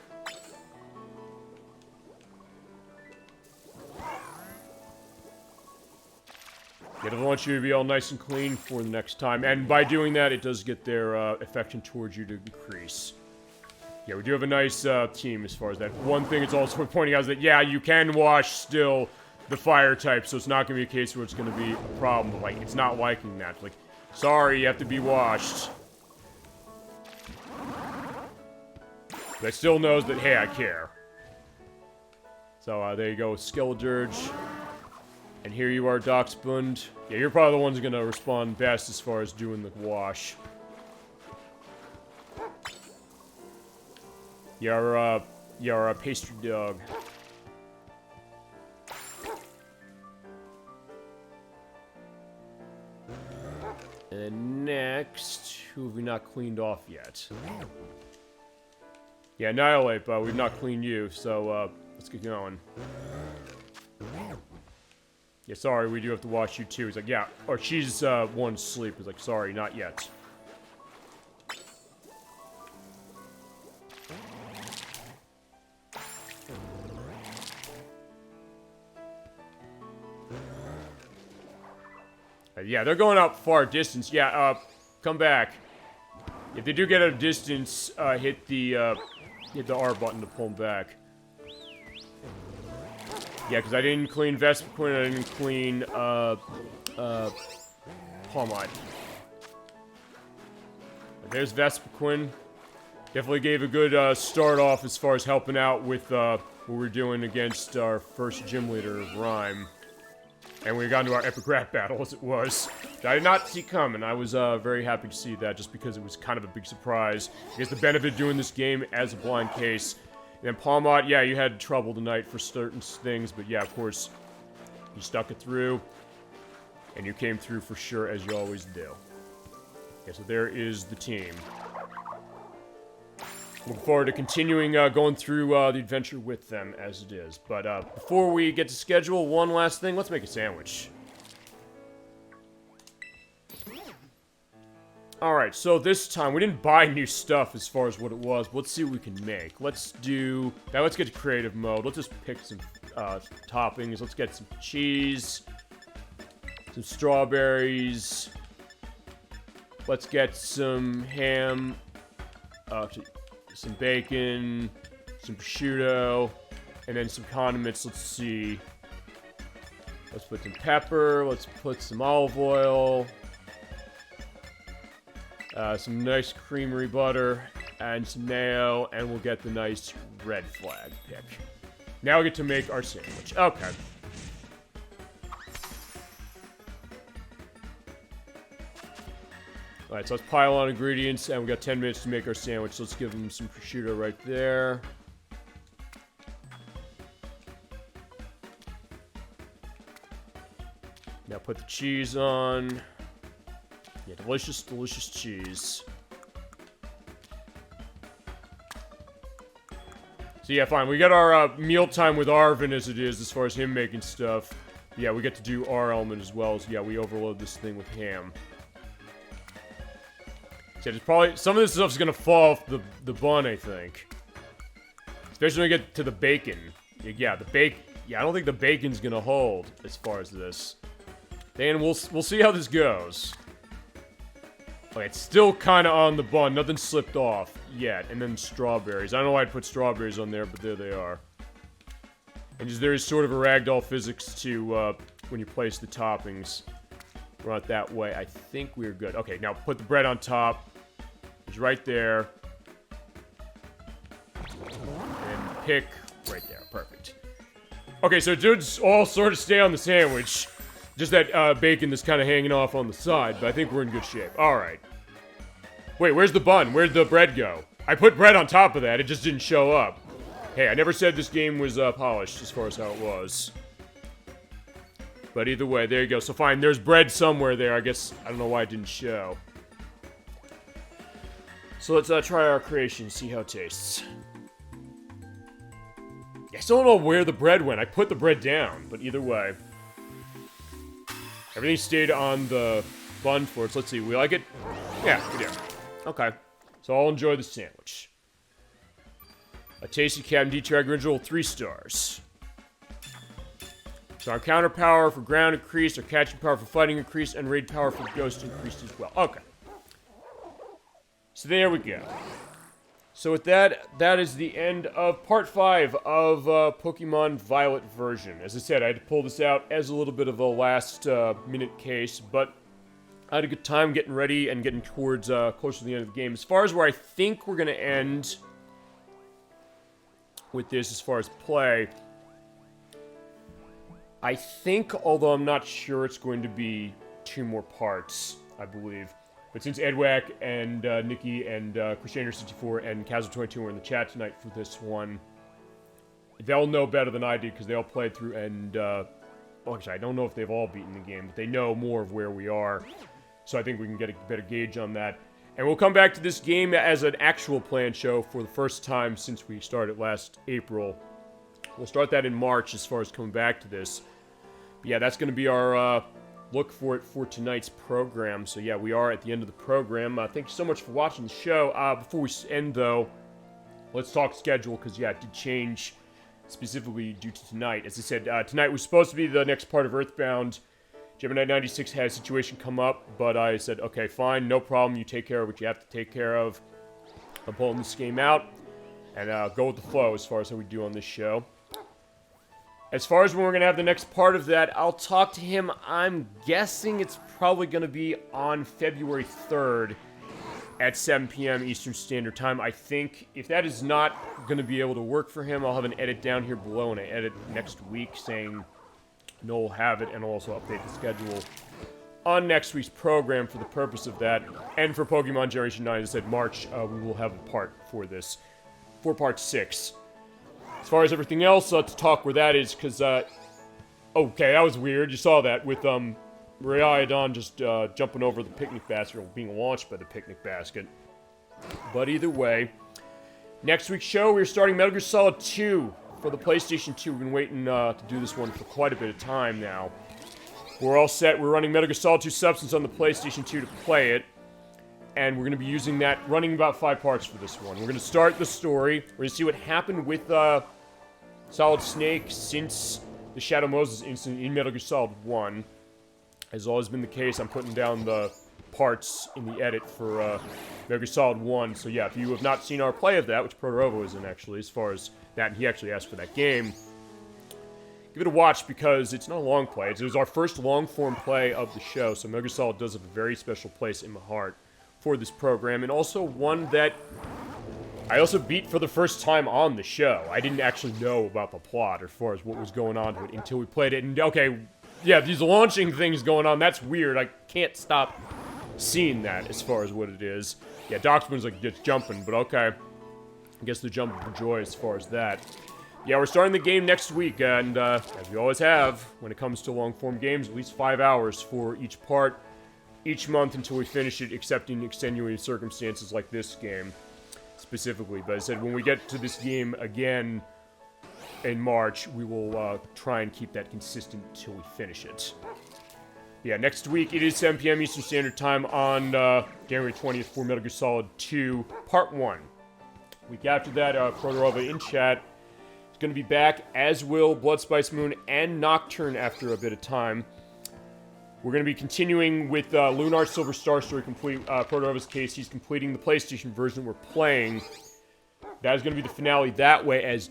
I want you to be all nice and clean for the next time. And by doing that, it does get their affection towards you to increase. Yeah, we do have a nice team as far as that. One thing it's also worth pointing out is that, yeah, you can wash still the fire type, so it's not going to be a case where it's going to be a problem. But, like, it's not liking that. Like, sorry, you have to be washed. But it still knows that, hey, I care. So, there you go, Skeledirge. And here you are, Doxbund. Yeah, you're probably the ones gonna respond best as far as doing the wash. You're a pastry dog. next? Who have we not cleaned off yet? Yeah, Annihilate, but we've not cleaned you, so, let's get going. Yeah, sorry, we do have to watch you too. He's like, yeah. Or she's, one asleep. He's like, sorry, not yet. Yeah, they're going out far distance. Yeah, come back. If they do get out of distance, hit the R button to pull them back. Yeah, because I didn't clean Vespiquen, I didn't clean, Palmite. There's Vespiquen. Definitely gave a good, start off as far as helping out with, what we're doing against our first gym leader, Rhyme. And we got into our epic rap battle, as it was. I did not see coming. I was, very happy to see that, just because it was kind of a big surprise. I guess the benefit of doing this game as a blind case. And then Palmot, yeah, you had trouble tonight for certain things, but yeah, of course, you stuck it through. And you came through for sure, as you always do. Okay, so there is the team. Looking forward to continuing going through the adventure with them as it is. But before we get to schedule, one last thing. Let's make a sandwich. Alright, so this time, we didn't buy new stuff as far as what it was. But let's see what we can make. Let's do... Now let's get to creative mode. Let's just pick some toppings. Let's get some cheese. Some strawberries. Let's get some ham. Some bacon, some prosciutto, and then some condiments. Let's see. Let's put some pepper. Let's put some olive oil. Some nice creamery butter, and some mayo, and we'll get the nice red flag pick. Now we get to make our sandwich. Okay. Alright, so let's pile on ingredients, and we got 10 minutes to make our sandwich. So let's give them some prosciutto right there. Now put the cheese on. Yeah, delicious, delicious cheese. So yeah, fine. We got our mealtime with Arvin as it is, as far as him making stuff. Yeah, we get to do our element as well. So yeah, we overload this thing with ham. So there's probably some of this stuff's gonna fall off the bun, I think. Especially when we get to the bacon. Yeah, the bacon. Yeah, I don't think the bacon's gonna hold as far as this. Then we'll see how this goes. Okay, it's still kind of on the bun. Nothing slipped off yet. And then strawberries. I don't know why I'd put strawberries on there, but there they are. And just, there is sort of a ragdoll physics to when you place the toppings. Run it that way. I think we're good. Okay, now put the bread on top. It's right there. And pick right there. Perfect. Okay, so it does all sort of stay on the sandwich. Just that bacon that's kind of hanging off on the side, but I think we're in good shape. Alright. Wait, where's the bun? Where'd the bread go? I put bread on top of that, it just didn't show up. Hey, I never said this game was polished as far as how it was. But either way, there you go. So fine, there's bread somewhere there. I guess, I don't know why it didn't show. So let's try our creation, see how it tastes. I still don't know where the bread went. I put the bread down, but either way. Everything stayed on the bun for us. Let's see, we like it? Yeah, we do. Okay. So I'll enjoy the sandwich. A tasty Captain D-Trag original, 3 stars. So our counter power for ground increased, our catching power for fighting increased, and raid power for ghost increased as well. Okay. So there we go. So with that, that is the end of part 5 of Pokemon Violet version. As I said, I had to pull this out as a little bit of a last minute case, but I had a good time getting ready and getting towards close to the end of the game. As far as where I think we're going to end with this as far as play, I think, although I'm not sure, it's going to be 2 more parts, I believe. But since Edwack and Nikki and Christianer64 and Kazoo22 were in the chat tonight for this one, they'll know better than I do because they all played through and, well, actually, I don't know if they've all beaten the game, but they know more of where we are. so I think we can get a better gauge on that. And we'll come back to this game as an actual planned show for the first time since we started last April. We'll start that in March as far as coming back to this. But yeah, that's going to be our look for it for tonight's program. So yeah, we are at the end of the program. Thank you so much for watching the show. Before we end, though, let's talk schedule, because yeah, it did change specifically due to tonight. As I said, tonight was supposed to be the next part of Earthbound. Gemini 96 had a situation come up, but I said, okay, fine, no problem. You take care of what you have to take care of. I'm pulling this game out, and go with the flow as far as how we do on this show. As far as when we're going to have the next part of that, I'll talk to him. I'm guessing it's probably going to be on February 3rd at 7 p.m. Eastern Standard Time. I think if that is not going to be able to work for him, I'll have an edit down here below, and I edit next week saying no, we'll have it, and I'll also update the schedule on next week's program for the purpose of that. And for Pokemon Generation 9, as I said, March, we will have a part for this, for Part 6. As far as everything else, to talk where that is, because, okay, that was weird. You saw that with, Raidon just, jumping over the picnic basket, or being launched by the picnic basket. But either way, next week's show, we're starting Metal Gear Solid 2 for the PlayStation 2. We've been waiting, to do this one for quite a bit of time now. We're all set. We're running Metal Gear Solid 2 Substance on the PlayStation 2 to play it. And we're going to be using that, running about 5 parts for this one. We're going to start the story. We're going to see what happened with Solid Snake since the Shadow Moses incident in Metal Gear Solid 1. As always been the case, I'm putting down the parts in the edit for Metal Gear Solid 1. So yeah, if you have not seen our play of that, which Protorovo is in actually, as far as that, and he actually asked for that game, give it a watch, because it's not a long play. It was our first long-form play of the show, so Metal Gear Solid does have a very special place in my heart for this program, and also one that I also beat for the first time on the show. I didn't actually know about the plot as far as what was going on to it until we played it, and okay, yeah, these launching things going on, that's weird. I can't stop seeing that as far as what it is. Yeah, Doxman's like just jumping, but okay. I guess they're jumping for joy as far as that. Yeah, we're starting the game next week, and as we always have, when it comes to long-form games, at least 5 hours for each part, each month until we finish it, except in extenuating circumstances like this game, specifically. But I said, when we get to this game again in March, we will try and keep that consistent until we finish it. Yeah, next week, it is 7 p.m. Eastern Standard Time on January 20th for Metal Gear Solid 2, Part 1. Week after that, Protorovo in chat is going to be back, as will Blood Spice Moon and Nocturne after a bit of time. We're going to be continuing with Lunar Silver Star Story complete. Protorovo's case, he's completing the PlayStation version we're playing. That is going to be the finale that way, as...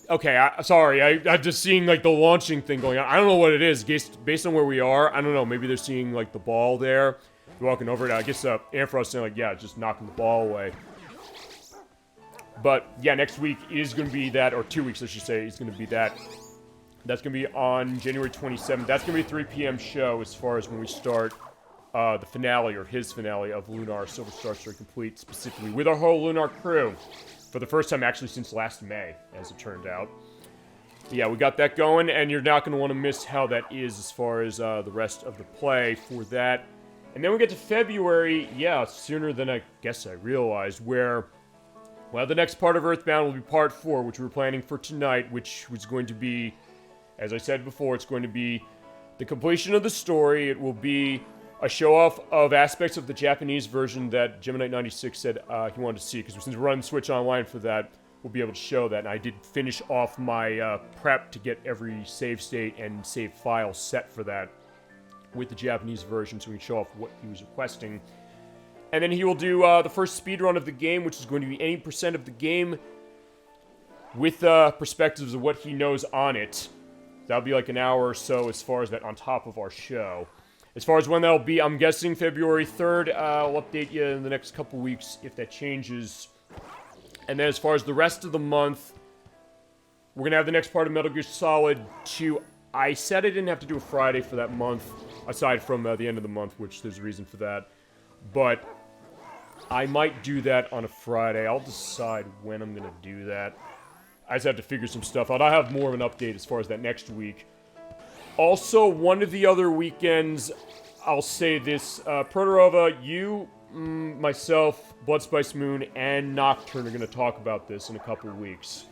Okay, sorry, I'm just seeing, like, the launching thing going on. I don't know what it is, based on where we are. I don't know, maybe they're seeing, like, the ball there. They're walking over it. I guess Ampharos saying, like, yeah, just knocking the ball away. But, yeah, next week is going to be that, or 2 weeks, I should say, is going to be that. That's going to be on January 27th. That's going to be a 3 p.m. show as far as when we start the finale, or his finale, of Lunar Silver Star Story Complete, specifically with our whole Lunar crew. For the first time, actually, since last May, as it turned out. But yeah, we got that going, and you're not going to want to miss how that is as far as the rest of the play for that. And then we get to February, yeah, sooner than I guess I realized, where, well, the next part of Earthbound will be Part 4, which we're planning for tonight, which was going to be, as I said before, it's going to be the completion of the story. It will be a show-off of aspects of the Japanese version that Gemini 96 said he wanted to see, because since we're running Switch Online for that, we'll be able to show that. And I did finish off my prep to get every save state and save file set for that with the Japanese version, so we can show off what he was requesting. And then he will do the first speedrun of the game, which is going to be 80% of the game with perspectives of what he knows on it. That'll be like an hour or so as far as that on top of our show. As far as when that'll be, I'm guessing February 3rd. I'll update you in the next couple weeks if that changes. And then as far as the rest of the month, we're going to have the next part of Metal Gear Solid 2. I said I didn't have to do a Friday for that month, aside from the end of the month, which there's a reason for that. But I might do that on a Friday. I'll decide when I'm going to do that. I just have to figure some stuff out. I'll have more of an update as far as that next week. Also, one of the other weekends, I'll say this. Protorova, you, myself, Bloodspice Moon, and Nocturne are going to talk about this in a couple of weeks.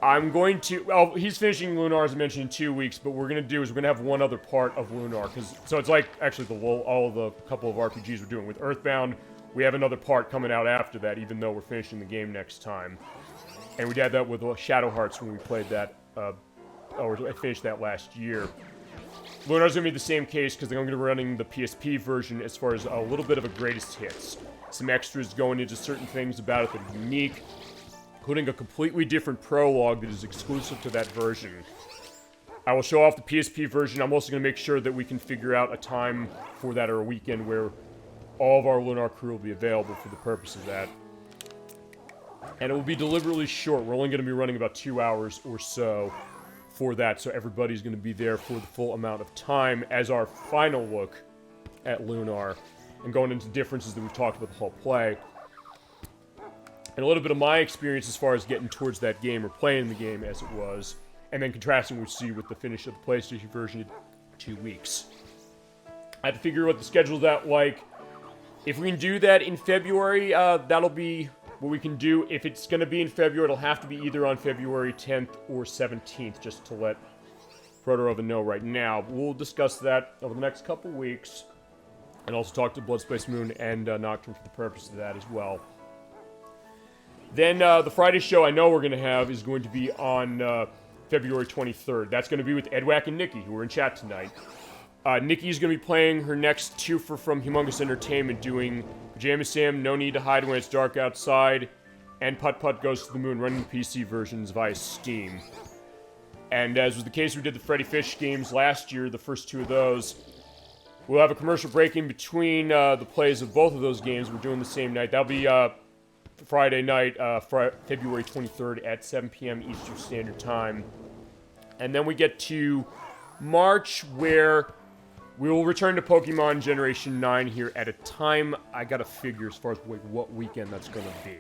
I'm going to... Well, he's finishing Lunar, as I mentioned, in 2 weeks, but what we're going to do is we're going to have one other part of Lunar, so it's like, actually, all of the couple of RPGs we're doing. With Earthbound, we have another part coming out after that, even though we're finishing the game next time. And we did that with Shadow Hearts when we played that, I finished that last year. Lunar's going to be the same case, because I'm going to be running the PSP version as far as a little bit of a greatest hits. Some extras going into certain things about it that are unique, including a completely different prologue that is exclusive to that version. I will show off the PSP version. I'm also going to make sure that we can figure out a time for that, or a weekend where all of our Lunar crew will be available for the purpose of that. And it will be deliberately short. We're only going to be running about 2 hours or so for that, so everybody's going to be there for the full amount of time as our final look at Lunar, and going into differences that we've talked about the whole play. And a little bit of my experience as far as getting towards that game, or playing the game as it was, and then contrasting what we see with the finish of the PlayStation version in 2 weeks. I have to figure out what the schedule's out like. If we can do that in February, that'll be what we can do. If it's going to be in February, it'll have to be either on February 10th or 17th, just to let Protorova know right now. We'll discuss that over the next couple weeks, and also talk to Bloodspice Moon and Nocturne for the purpose of that as well. Then the Friday show I know we're going to have is going to be on February 23rd. That's going to be with Edwack and Nikki, who are in chat tonight. Nikki's going to be playing her next twofer from Humongous Entertainment, doing Pajama Sam, No Need to Hide When It's Dark Outside, and Putt Putt Goes to the Moon, running the PC versions via Steam. And as was the case, we did the Freddy Fish games last year, the first two of those. We'll have a commercial break in between the plays of both of those games. We're doing the same night. That'll be Friday night, February 23rd at 7 p.m. Eastern Standard Time. And then we get to March, where we will return to Pokemon Generation 9 here at a time I gotta figure as far as what weekend that's gonna be.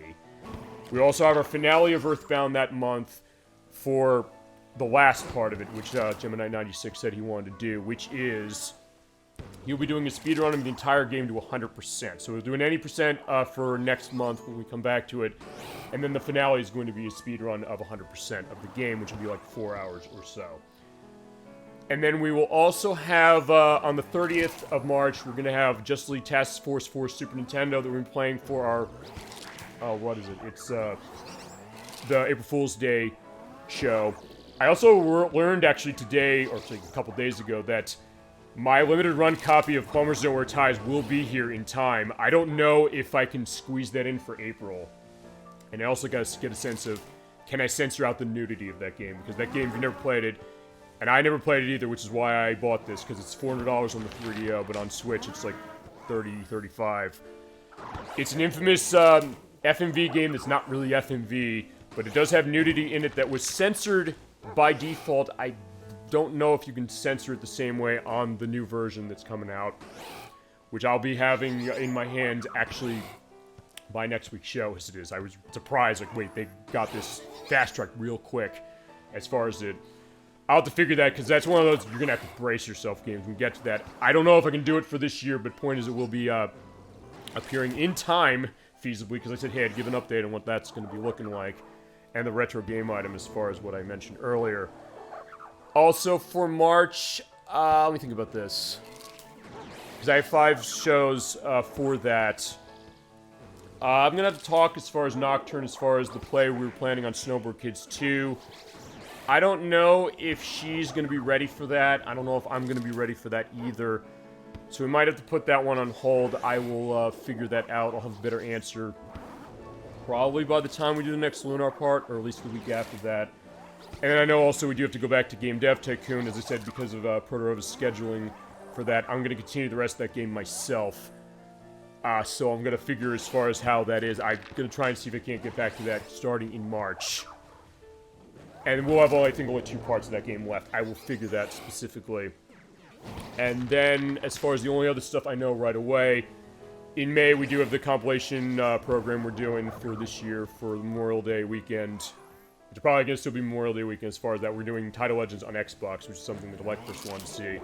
We also have our finale of Earthbound that month for the last part of it, which Gemini96 said he wanted to do, which is he'll be doing a speedrun of the entire game to 100%. So we'll do an 80% for next month when we come back to it. And then the finale is going to be a speedrun of 100% of the game, which will be like 4 hours or so. And then we will also have, on the 30th of March, we're going to have Just League Task Force for Super Nintendo that we've been playing for our, what is it? It's the April Fool's Day show. I also learned actually today, or actually a couple days ago, that my limited run copy of Plumbers Don't Wear Ties will be here in time. I don't know if I can squeeze that in for April. And I also got to get a sense of, can I censor out the nudity of that game? Because that game, if you've never played it, and I never played it either, which is why I bought this, because it's $400 on the 3DO, but on Switch it's like $30, $35. It's an infamous FMV game that's not really FMV, but it does have nudity in it that was censored by default. I don't know if you can censor it the same way on the new version that's coming out, which I'll be having in my hands actually by next week's show, as it is. I was surprised, like, wait, they got this fast-tracked real quick as far as it. I'll have to figure that, because that's one of those you're going to have to brace yourself games and get to that. I don't know if I can do it for this year, but point is it will be appearing in time, feasibly, because I said, hey, I'd give an update on what that's going to be looking like, and the retro game item as far as what I mentioned earlier. Also, for March, let me think about this, because I have 5 shows for that. I'm going to have to talk as far as Nocturne, as far as the play we were planning on Snowboard Kids 2. I don't know if she's going to be ready for that. I don't know if I'm going to be ready for that either. So we might have to put that one on hold. I will figure that out. I'll have a better answer probably by the time we do the next Lunar part, or at least the week after that. And I know also we do have to go back to Game Dev Tycoon, as I said, because of Protorova's scheduling for that. I'm going to continue the rest of that game myself. So I'm going to figure as far as how that is. I'm going to try and see if I can't get back to that starting in March. And we'll have, I think, only 2 parts of that game left. I will figure that specifically. And then, as far as the only other stuff I know right away, in May we do have the compilation program we're doing for this year for Memorial Day weekend. Which are probably going to still be Memorial Day weekend as far as that. We're doing Title Legends on Xbox, which is something that Electrus wanted to see.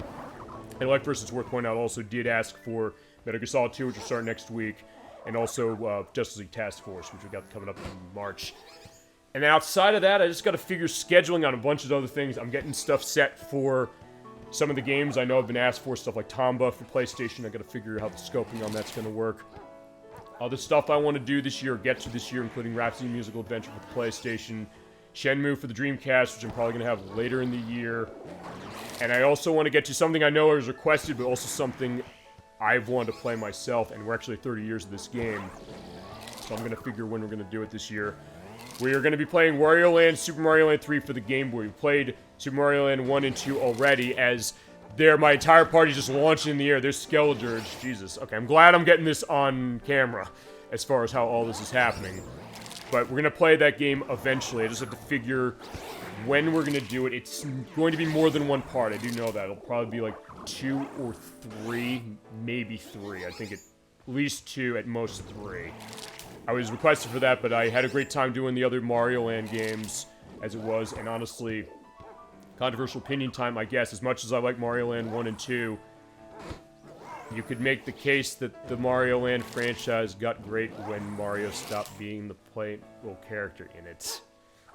And like first, it's worth pointing out, also did ask for Metal Gear Solid 2, which will start next week, and also Justice League Task Force, which we got coming up in March. And then outside of that, I just got to figure scheduling on a bunch of other things. I'm getting stuff set for some of the games I know have been asked for, stuff like Tomba for PlayStation. I got to figure how the scoping on that's going to work. Other stuff I want to do this year, or get to this year, including Rhapsody Musical Adventure for the PlayStation, Shenmue for the Dreamcast, which I'm probably going to have later in the year. And I also want to get to something I know was requested, but also something I've wanted to play myself, and we're actually 30 years of this game. So I'm going to figure when we're going to do it this year. We are going to be playing Wario Land, Super Mario Land 3 for the Game Boy. We played Super Mario Land 1 and 2 already, as my entire party just launching in the air. There's Skeledirge. Jesus. Okay, I'm glad I'm getting this on camera, as far as how all this is happening. But we're going to play that game eventually. I just have to figure when we're going to do it. It's going to be more than one part. I do know that. It'll probably be like 2 or 3, maybe 3. I think at least 2, at most 3. I was requested for that, but I had a great time doing the other Mario Land games as it was, and honestly, controversial opinion time, I guess. As much as I like Mario Land 1 and 2, you could make the case that the Mario Land franchise got great when Mario stopped being the playable character in it.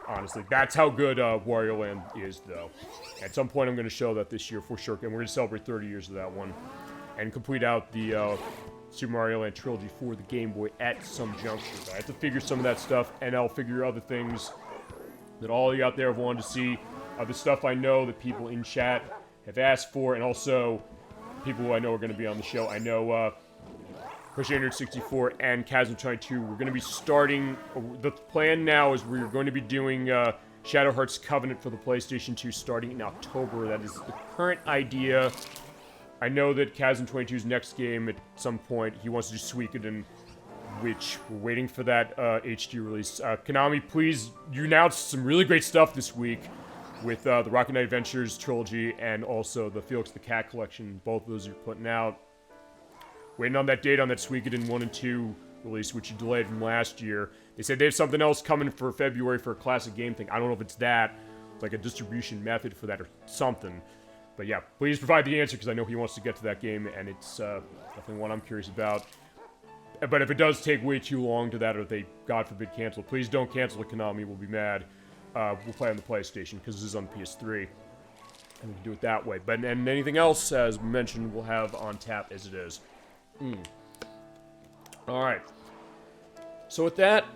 Honestly, that's how good Wario Land is, though. At some point, I'm going to show that this year for sure, and we're going to celebrate 30 years of that one, and complete out the Super Mario Land trilogy for the Game Boy at some juncture. I have to figure some of that stuff, and I'll figure other things that all you out there have wanted to see. The stuff I know that people in chat have asked for, and also people who I know are going to be on the show. I know Push864 and Chasm22, we're going to be starting. The plan now is we're going to be doing Shadow Hearts Covenant for the PlayStation 2 starting in October. That is the current idea. I know that Chasm22's next game at some point, he wants to do Suikoden, which we're waiting for that HD release. Konami, please, you announced some really great stuff this week with the Rocket Knight Adventures trilogy and also the Felix the Cat collection. Both of those you're putting out. Waiting on that date on that Suikoden 1 and 2 release, which you delayed from last year. They said they have something else coming for February for a classic game thing. I don't know if it's that, like a distribution method for that or something. But yeah, please provide the answer, because I know he wants to get to that game, and it's definitely one I'm curious about. But if it does take way too long to that, or they, God forbid, cancel, please don't cancel it, Konami. We'll be mad. We'll play on the PlayStation, because this is on PS3. And we can do it that way. But and anything else, as mentioned, we'll have on tap as it is. Alright. So with that,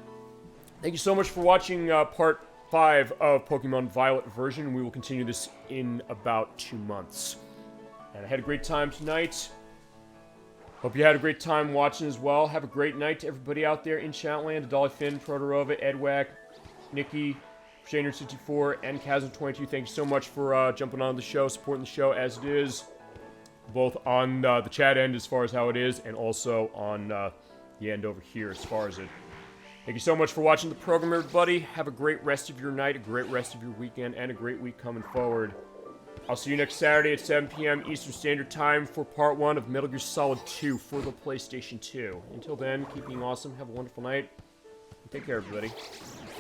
thank you so much for watching part 5 of Pokemon Violet version. We will continue this in about 2 months. And I had a great time tonight. Hope you had a great time watching as well. Have a great night to everybody out there in Chatland. Adolly Finn, Protorova, Edwack, Nikki, Shaner64, and Chasm22. Thank you so much for jumping on the show, supporting the show as it is. Both on the chat end as far as how it is, and also on the end over here as far as it. Thank you so much for watching the program, everybody. Have a great rest of your night, a great rest of your weekend, and a great week coming forward. I'll see you next Saturday at 7 p.m. Eastern Standard Time for Part 1 of Metal Gear Solid 2 for the PlayStation 2. Until then, keep being awesome, have a wonderful night, and take care, everybody.